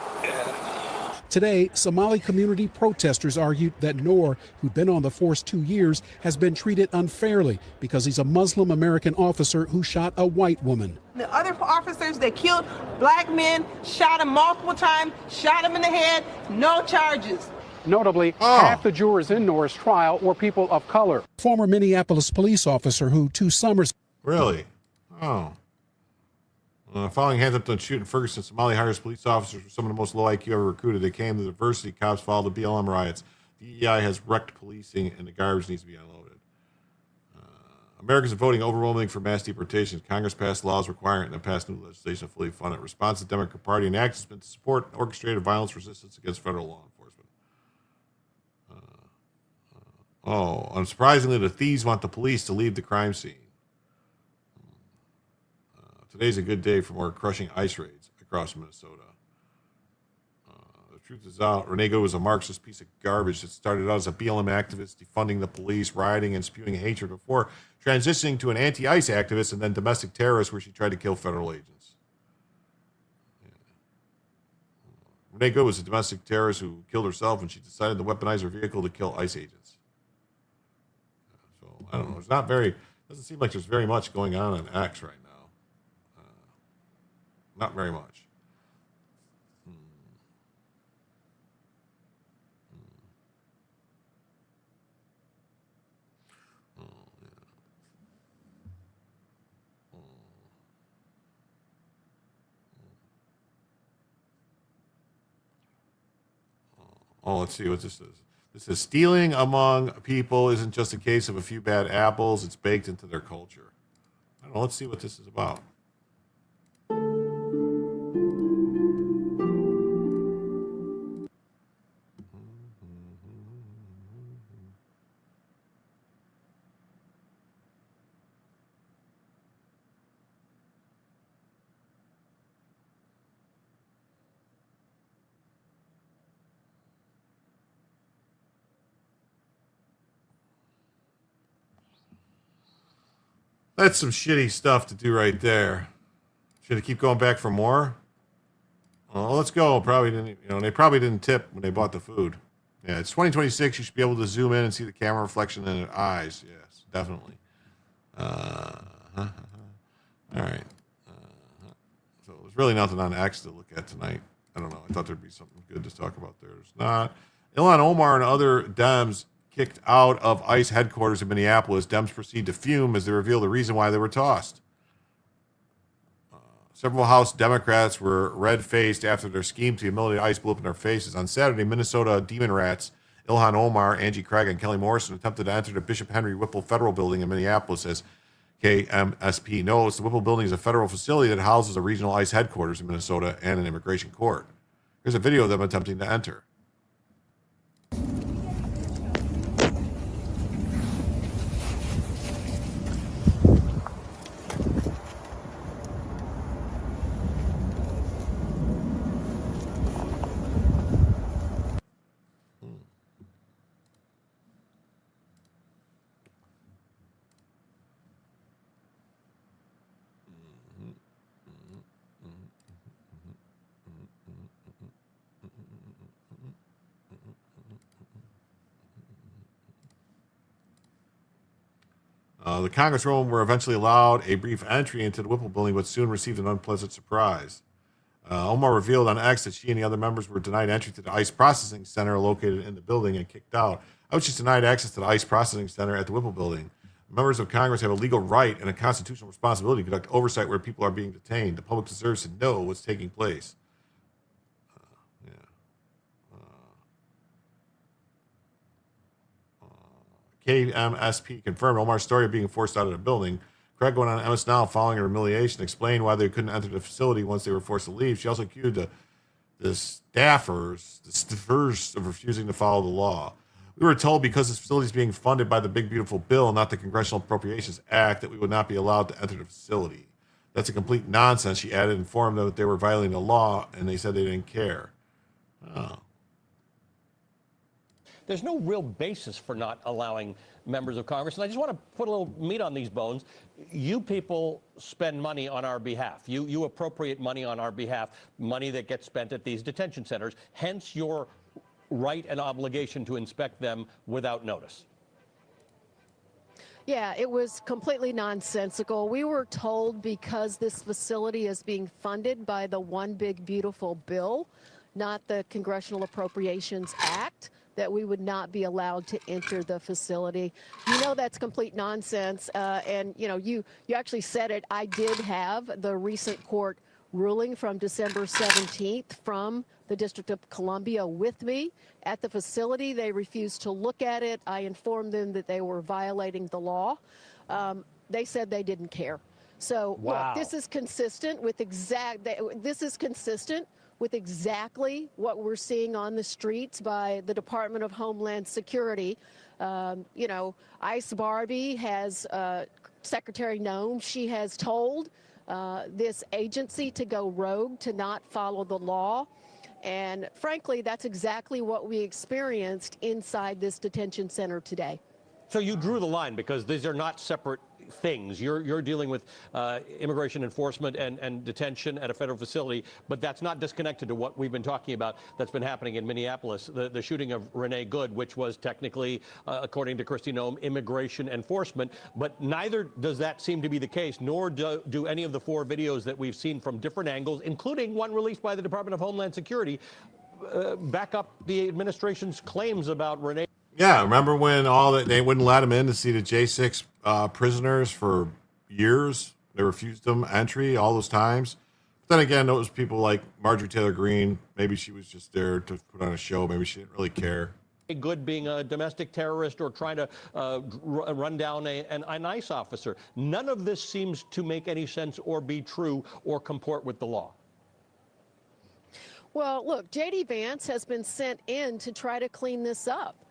S5: Today, Somali community protesters argued that Noor, who'd been on the force 2 years, has been treated unfairly because he's a Muslim American officer who shot a white woman.
S12: The other officers that killed black men shot him multiple times, shot him in the head, no charges.
S5: Notably, half the jurors in Noor's trial were people of color. Former Minneapolis police officer who 2 summers...
S3: Really? Oh. Following hands-up on shooting Ferguson, Somali hires police officers for some of the most low IQ ever recruited. They came to the diversity. Cops followed the BLM riots. DEI has wrecked policing, and the garbage needs to be unloaded. Americans are voting overwhelmingly for mass deportations. Congress passed laws requiring it and passed new legislation to fully fund it. Response to the Democratic Party and acts has been to support orchestrated violence resistance against federal law enforcement. Unsurprisingly, the thieves want the police to leave the crime scene. Today's a good day for more crushing ICE raids across Minnesota. The truth is out. Renee Good was a Marxist piece of garbage that started out as a BLM activist, defunding the police, rioting, and spewing hatred before transitioning to an anti-ICE activist and then domestic terrorist where she tried to kill federal agents. Yeah. Renee Good was a domestic terrorist who killed herself when she decided to weaponize her vehicle to kill ICE agents. So, I don't know. It's not very, doesn't seem like there's very much going on X right now. Not very much. Let's see what this is. This is stealing among people isn't just a case of a few bad apples. It's baked into their culture. I don't know. Let's see what this is about. That's some shitty stuff to do right there. Should I keep going back for more? Well, let's go. Probably didn't, they probably didn't tip when they bought the food. Yeah, it's 2026. You should be able to zoom in and see the camera reflection in their eyes. Yes, definitely. All right. So there's really nothing on X to look at tonight. I don't know. I thought there'd be something good to talk about there. There's not. Ilhan Omar and other Dems kicked out of ICE headquarters in Minneapolis. Dems proceed to fume as they reveal the reason why they were tossed. Several House Democrats were red-faced after their scheme to humiliate ICE blew up in their faces. On Saturday, Minnesota Demon Rats, Ilhan Omar, Angie Craig, and Kelly Morrison attempted to enter the Bishop Henry Whipple Federal Building in Minneapolis, as KMSP knows. The Whipple Building is a federal facility that houses a regional ICE headquarters in Minnesota and an immigration court. Here's a video of them attempting to enter. The Congresswomen were eventually allowed a brief entry into the Whipple building, but soon received an unpleasant surprise. Omar revealed on X that she and the other members were denied entry to the ICE processing center located in the building and kicked out. I was just denied access to the ICE processing center at the Whipple building. Members of Congress have a legal right and a constitutional responsibility to conduct oversight where people are being detained. The public deserves to know what's taking place. KMSP confirmed Omar's story of being forced out of the building. Craig went on MS Now following her humiliation, explained why they couldn't enter the facility once they were forced to leave. She also accused the staffers of refusing to follow the law. We were told because this facility is being funded by the Big Beautiful Bill, not the Congressional Appropriations Act, that we would not be allowed to enter the facility. That's a complete nonsense. She added, informed them that they were violating the law, and they said they didn't care. Oh.
S11: There's no real basis for not allowing members of Congress. And I just want to put a little meat on these bones. You people spend money on our behalf. You appropriate money on our behalf, money that gets spent at these detention centers, hence your right and obligation to inspect them without notice.
S14: Yeah, it was completely nonsensical. We were told because this facility is being funded by the One Big Beautiful Bill, not the Congressional Appropriations Act, that we would not be allowed to enter the facility. You know that's complete nonsense. And, you know, you actually said it. I did have the recent court ruling from December 17th from the District of Columbia with me at the facility. They refused to look at it. I informed them that they were violating the law. They said they didn't care. So
S11: wow.
S14: Look, this is consistent with exactly what we're seeing on the streets by the Department of Homeland Security. You know, Ice Barbie has Secretary Noem. She has told this agency to go rogue, to not follow the law. And frankly, that's exactly what we experienced inside this detention center today.
S11: So you drew the line because these are not separate things. You're dealing with immigration enforcement and detention at a federal facility, but that's not disconnected to what we've been talking about that's been happening in Minneapolis, the shooting of Renee Good, which was technically, according to Kristi Noem, immigration enforcement. But neither does that seem to be the case, nor do any of the 4 videos that we've seen from different angles, including one released by the Department of Homeland Security, back up the administration's claims about Renee.
S3: Yeah, remember when they wouldn't let him in to see the J6 prisoners for years? They refused them entry all those times. But then again, those people like Marjorie Taylor Greene, maybe she was just there to put on a show. Maybe she didn't really care.
S11: Good being a domestic terrorist or trying to run down an ICE officer. None of this seems to make any sense or be true or comport with the law.
S14: Well, look, J.D. Vance has been sent in to try to clean this up.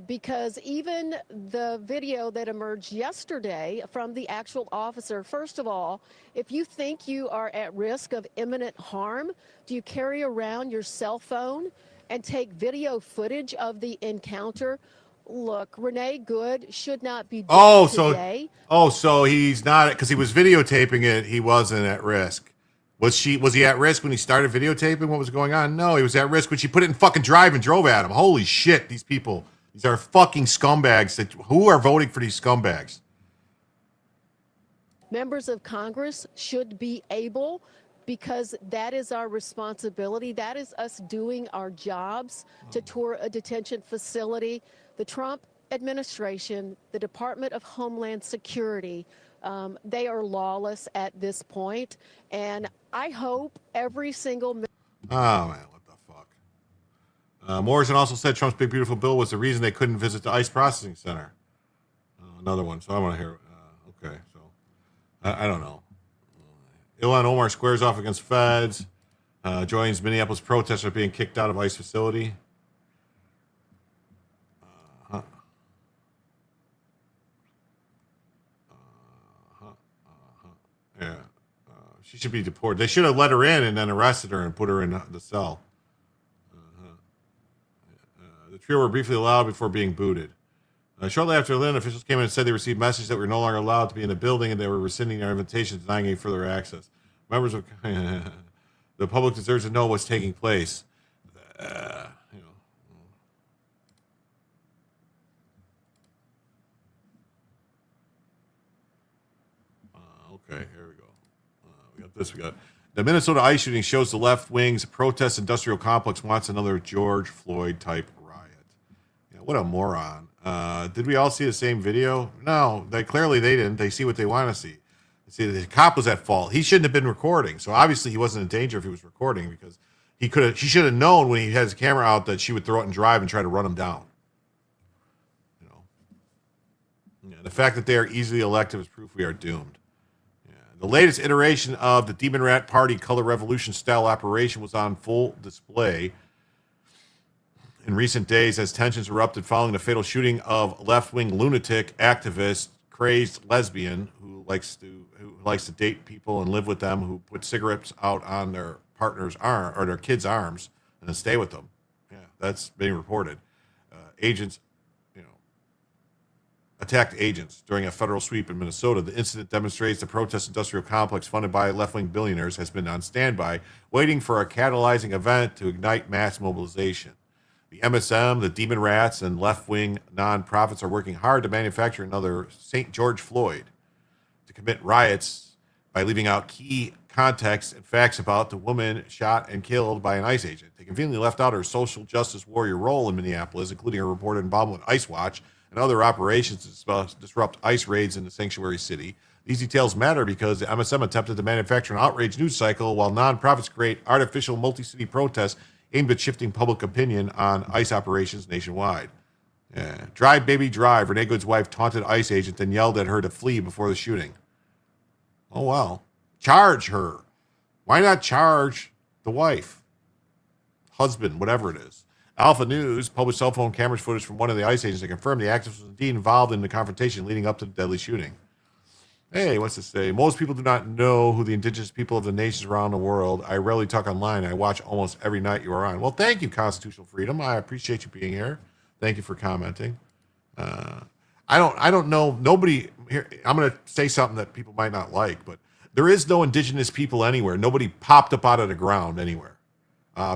S14: Because even the video that emerged yesterday from the actual officer, first of all, if you think you are at risk of imminent harm, do you carry around your cell phone and take video footage of the encounter? Look, Renee Good should not be dead today.
S3: So he's not, because he was videotaping it, he wasn't at risk. Was he at risk when he started videotaping what was going on? No, he was at risk when she put it in fucking drive and drove at him. Holy shit, these people. These are fucking scumbags. Who are voting for these scumbags?
S14: Members of Congress should be able, because that is our responsibility. That is us doing our jobs to tour a detention facility. The Trump administration, the Department of Homeland Security, they are lawless at this point. And I hope every single...
S3: Oh, man. Morrison also said Trump's big, beautiful bill was the reason they couldn't visit the ICE processing center. Another one. So I want to hear. Okay. So I don't know. Ilhan Omar squares off against feds. Joins Minneapolis protesters being kicked out of ICE facility. Yeah. She should be deported. They should have let her in and then arrested her and put her in the cell. The trio were briefly allowed before being booted. Shortly after Lynn, officials came in and said they received messages that were no longer allowed to be in the building and they were rescinding their invitations, denying any further access. Members of the public deserves to know what's taking place. Okay, here we go. We got this. We got the Minnesota ICE shooting shows the left wing's protest industrial complex wants another George Floyd type riot. Yeah, what a moron. Did we all see the same video? No, clearly they didn't. They see what they want to see. See, the cop was at fault. He shouldn't have been recording. So obviously he wasn't in danger if he was recording, because he should have known when he had his camera out that she would throw it in drive and try to run him down. Yeah, the fact that they are easily elective is proof we are doomed. The latest iteration of the Demon Rat Party Color Revolution style operation was on full display in recent days as tensions erupted following the fatal shooting of left-wing lunatic activist, crazed lesbian who who likes to date people and live with them, who put cigarettes out on their partner's arm or their kids' arms and then stay with them. Yeah, that's being reported. Agents, attacked agents during a federal sweep in Minnesota. The incident demonstrates the protest industrial complex funded by left-wing billionaires has been on standby, waiting for a catalyzing event to ignite mass mobilization. The MSM, the Demon Rats, and left-wing nonprofits are working hard to manufacture another St. George Floyd to commit riots by leaving out key context and facts about the woman shot and killed by an ICE agent. They conveniently left out her social justice warrior role in Minneapolis, including her reported involvement with ICE Watch and other operations to disrupt ICE raids in the sanctuary city. These details matter because the MSM attempted to manufacture an outrage news cycle while nonprofits create artificial multi-city protests aimed at shifting public opinion on ICE operations nationwide. Yeah. Drive, baby, drive. Renee Good's wife taunted ICE agent and yelled at her to flee before the shooting. Oh, well. Charge her. Why not charge the wife? Husband, whatever it is. Alpha News published cell phone camera footage from one of the ICE agents that confirmed the activist was indeed involved in the confrontation leading up to the deadly shooting. Hey, what's this say? Most people do not know who the indigenous people of the nations around the world. I rarely talk online. I watch almost every night you are on. Well, thank you, Constitutional Freedom. I appreciate you being here. Thank you for commenting. I don't know. Nobody here. I'm going to say something that people might not like, but there is no indigenous people anywhere. Nobody popped up out of the ground anywhere.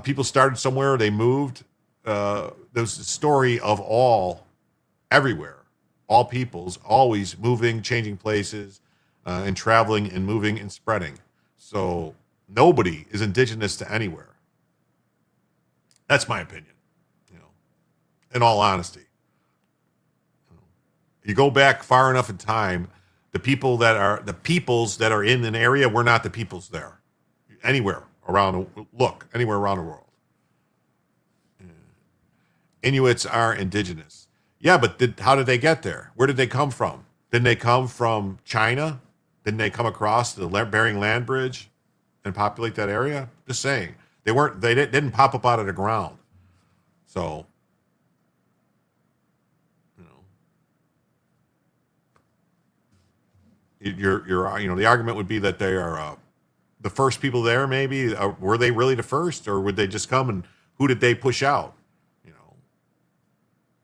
S3: People started somewhere. They moved. There's a story of everywhere, all peoples, always moving, changing places, and traveling and moving and spreading. So nobody is indigenous to anywhere. That's my opinion, in all honesty. You go back far enough in time, the peoples that are in an area, we're not the peoples there. Anywhere around the world. Inuits are indigenous. Yeah, but how did they get there? Where did they come from? Didn't they come from China? Didn't they come across the Bering Land Bridge and populate that area? Just saying. They didn't pop up out of the ground. So, the argument would be that they are the first people there. Maybe were they really the first, or would they just come and who did they push out?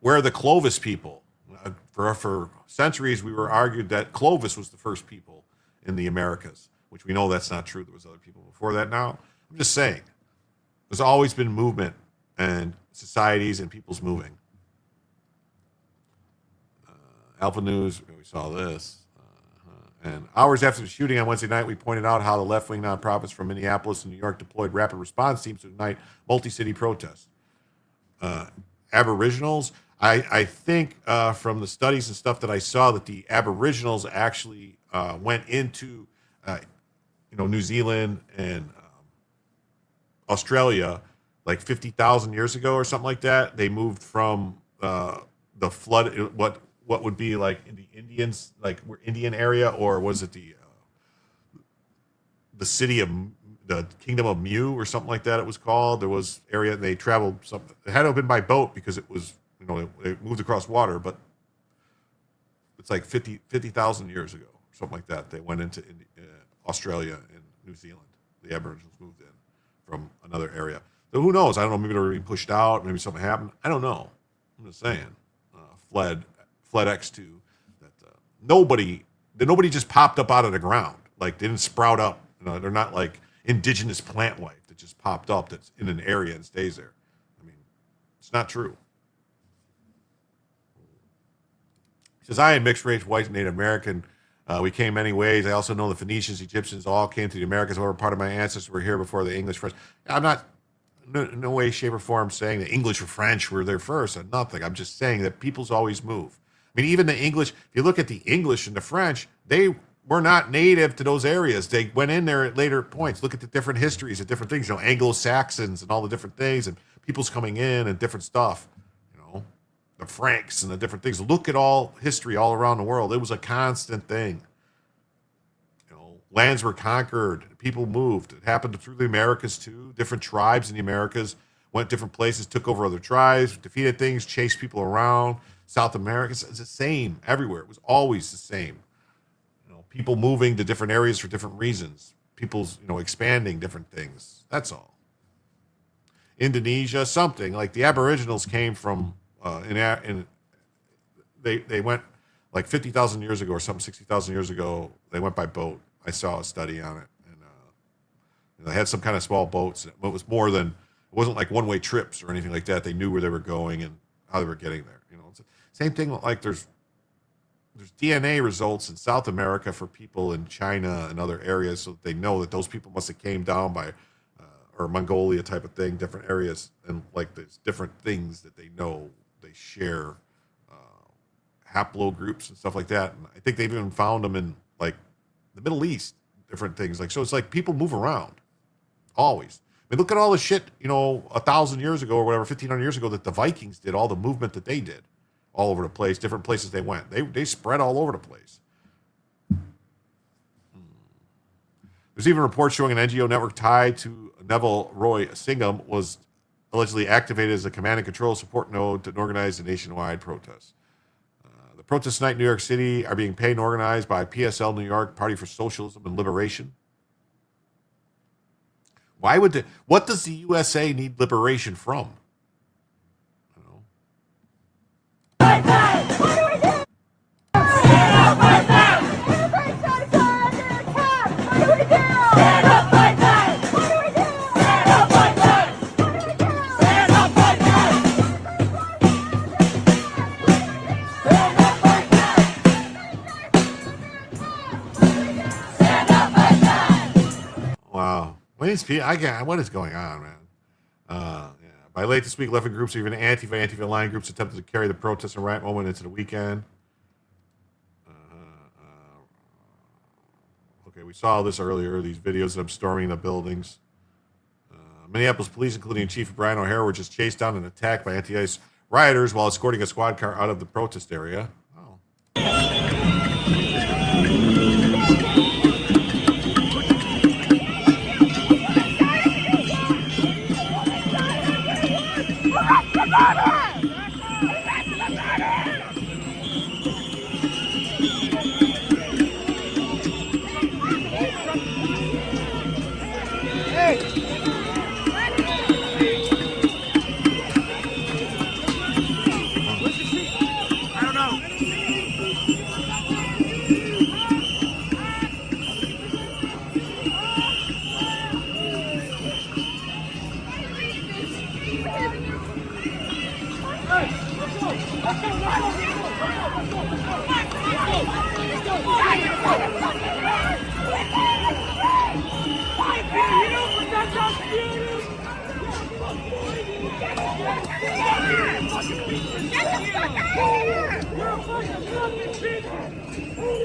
S3: Where are the Clovis people? For centuries, we were argued that Clovis was the first people in the Americas, which we know that's not true. There was other people before that. Now, I'm just saying, there's always been movement and societies and people's moving. Alpha News, we saw this. And hours after the shooting on Wednesday night, we pointed out how the left-wing nonprofits from Minneapolis and New York deployed rapid response teams to ignite multi-city protests. Aboriginals, I think from the studies and stuff that I saw that the Aboriginals actually went into New Zealand and Australia like 50,000 years ago or something like that. They moved from the flood, what would be like in the Indians, like Indian area, or was it the city of the Kingdom of Mu or something like that it was called. There was area they traveled something. It had to have been by boat because it was, they moved across water, but it's like 50,000 years ago, something like that. They went into Australia and New Zealand. The Aboriginals moved in from another area. So who knows? I don't know. Maybe they were being pushed out. Maybe something happened. I don't know. I'm just saying. Fled X2. Nobody just popped up out of the ground. Like they didn't sprout up. They're not like indigenous plant life that just popped up that's in an area and stays there. I mean, it's not true. He says, I am mixed race, white, Native American. We came many ways. I also know the Phoenicians, Egyptians all came to the Americas. However, part of my ancestors were here before the English French. I'm not, no way, shape, or form saying the English or French were there first. Nothing. I'm just saying that peoples always move. I mean, even the English, if you look at the English and the French, they were not native to those areas. They went in there at later points. Look at the different histories of different things, Anglo-Saxons and all the different things and peoples coming in and different stuff, the Franks and the different things. Look at all history all around the world. It was a constant thing. Lands were conquered. People moved. It happened through the Americas too. Different tribes in the Americas went different places, took over other tribes, defeated things, chased people around. South America, it's the same everywhere. It was always the same. people moving to different areas for different reasons. People's, expanding different things. That's all. Indonesia, something like the Aboriginals came from they went like 50,000 years ago or something, 60,000 years ago. They went by boat. I saw a study on it, and they had some kind of small boats. It was more than, it wasn't like one-way trips or anything like that. They knew where they were going and how they were getting there. It's the same thing. Like there's DNA results in South America for people in China and other areas, so that they know that those people must have came down by, or Mongolia type of thing, different areas, and like there's different things that they know they share, haplogroups and stuff like that. And I think they've even found them in like the Middle East, different things. Like, so it's like people move around always. I mean, look at all the shit, 1,000 years ago or whatever, 1,500 years ago that the Vikings did, all the movement that they did all over the place, different places they went. They spread all over the place. There's even reports showing an NGO network tied to Neville Roy Singham was allegedly activated as a command and control support node to organize a nationwide protest. The protests tonight in New York City are being paid and organized by PSL New York, Party for Socialism and Liberation. What does the USA need liberation from? Wow. What is going on, man? By late this week, left-wing groups, even Antifa-line groups attempted to carry the protests and riot moment into the weekend. Okay, we saw this earlier, these videos of them storming the buildings. Minneapolis police, including Chief Brian O'Hare, were just chased down and attacked by anti-ICE rioters while escorting a squad car out of the protest area.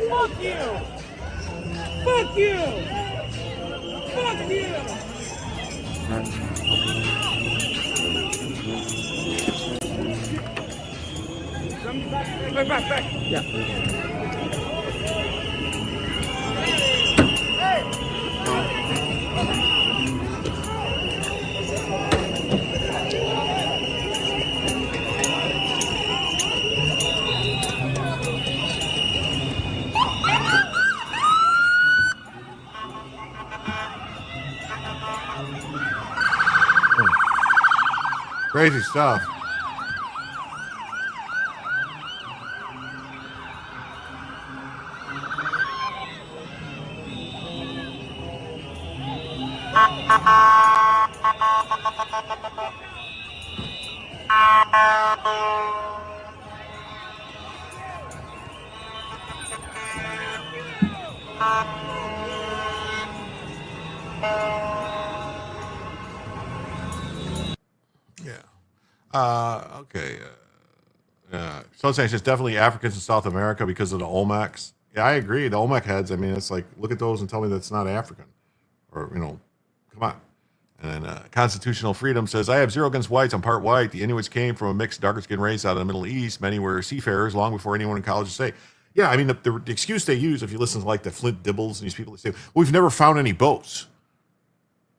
S13: Fuck you! Fuck you! Fuck you! Back. Yeah.
S3: Crazy stuff. Okay. So it's just definitely Africans in South America because of the Olmecs. Yeah, I agree. The Olmec heads, I mean, it's like, look at those and tell me that's not African. Or, come on. And then Constitutional Freedom says, I have zero against whites. I'm part white. The Inuits came from a mixed darker skin race out of the Middle East. Many were seafarers long before anyone in college would say. Yeah, I mean, the excuse they use, if you listen to like the Flint Dibbles and these people, they say, we've never found any boats.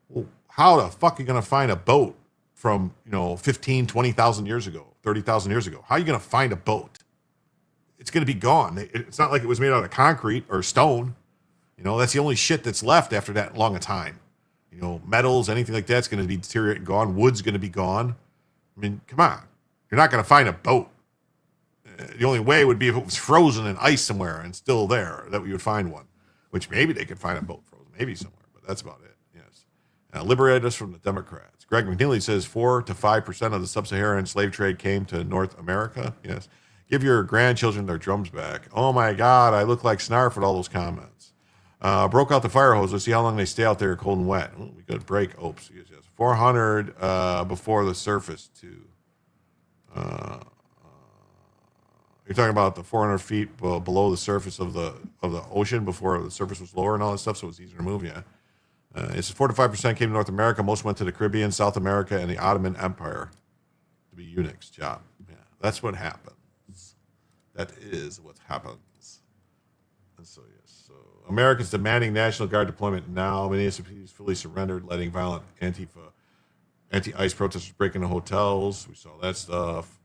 S3: Well, how the fuck are you going to find a boat from, 15, 20,000 years ago, 30,000 years ago? How are you going to find a boat? It's going to be gone. It's not like it was made out of concrete or stone. You know, that's the only shit that's left after that long a time. You know, metals, anything like that's going to be deteriorating, gone. Wood's going to be gone. I mean, come on. You're not going to find a boat. The only way would be if it was frozen in ice somewhere and still there, that we would find one, which maybe they could find a boat frozen, maybe somewhere, but that's about it. Yes. Liberate us from the Democrats. Greg McNeely says 4 to 5% of the sub-Saharan slave trade came to North America. Yes. Give your grandchildren their drums back. Oh my God, I look like Snarf with all those comments. Broke out the fire hose. Let's see how long they stay out there cold and wet. Oh, we could break. Oops. Yes. 400 before the surface too. You're talking about the 400 feet below the surface of the ocean before the surface was lower and all that stuff, so it's easier to move. Yeah, it's 4 to 5% came to North America. Most went to the Caribbean, South America, and the Ottoman Empire to be eunuchs. Job. Yeah, that's what happens. That is what happens. And so yes, so Americans demanding National Guard deployment now. Many SCPs fully surrendered, letting violent anti-ICE protesters break into hotels. We saw that stuff.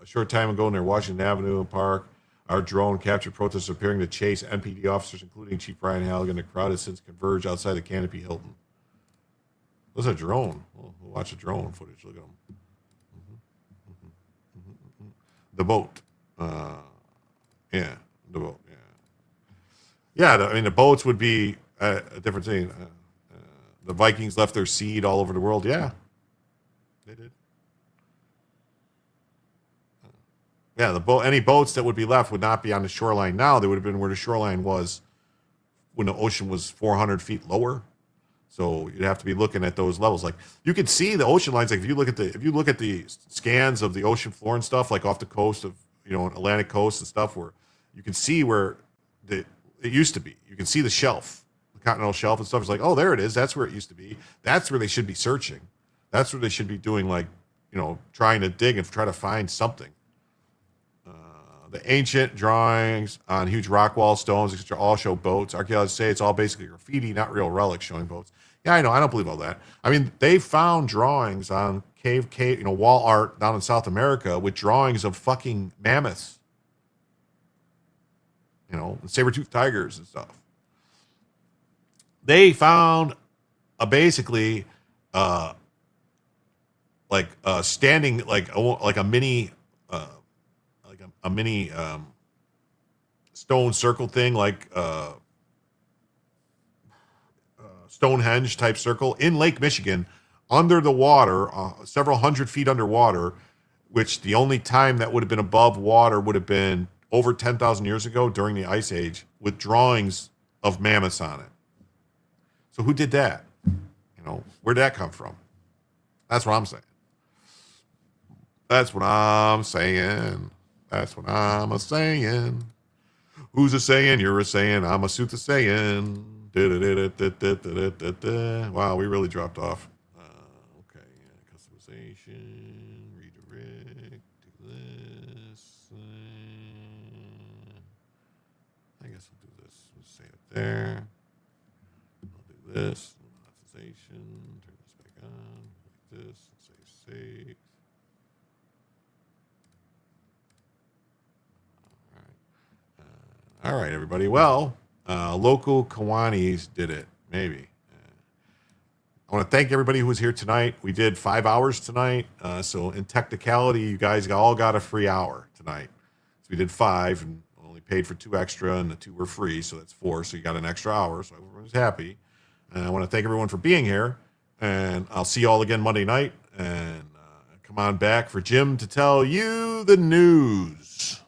S3: A short time ago near Washington Avenue and Park, our drone captured protesters appearing to chase MPD officers, including Chief Brian Halligan. The crowd has since converged outside the Canopy Hilton. There's a drone. We'll watch the drone footage. Look at them. The boat. Yeah, the boat. Yeah. I mean, the boats would be a different thing. The Vikings left their seed all over the world. Yeah, they did. Yeah, any boats that would be left would not be on the shoreline now. They would have been where the shoreline was when the ocean was 400 feet lower. So you'd have to be looking at those levels. Like you could see the ocean lines. Like if you look at the scans of the ocean floor and stuff, like off the coast of Atlantic coast and stuff, where you can see where it used to be. You can see the shelf, the continental shelf and stuff. It's like, oh, there it is. That's where it used to be. That's where they should be searching. That's where they should be doing, like, trying to dig and try to find something. The ancient drawings on huge rock wall stones, etc., all show boats. Archaeologists say it's all basically graffiti, not real relics showing boats. Yeah, I know. I don't believe all that. I mean, they found drawings on cave, wall art down in South America with drawings of fucking mammoths, and saber-toothed tigers and stuff. They found basically standing like a mini. A mini stone circle thing, like Stonehenge type circle in Lake Michigan, under the water, several hundred feet underwater, which the only time that would have been above water would have been over 10,000 years ago during the Ice Age, with drawings of mammoths on it. So who did that? Where'd that come from? That's what I'm saying. That's what I'm saying. That's what I'm a-saying. Who's a-saying? You're a-saying. I'm a sooth-a-saying. Wow, we really dropped off. Okay, customization, redirect, do this. I guess we'll do this. We'll save it there. I'll do this. Customization. Turn this back on. Like this. Say save. All right, everybody. Well, local Kiwanis did it, maybe. I want to thank everybody who was here tonight. We did 5 hours tonight. So in technicality, you guys all got a free hour tonight. So we did 5 and only paid for 2 extra, and the 2 were free, so that's 4. So you got an extra hour, so everyone's happy. And I want to thank everyone for being here. And I'll see you all again Monday night. And come on back for Jim to tell you the news.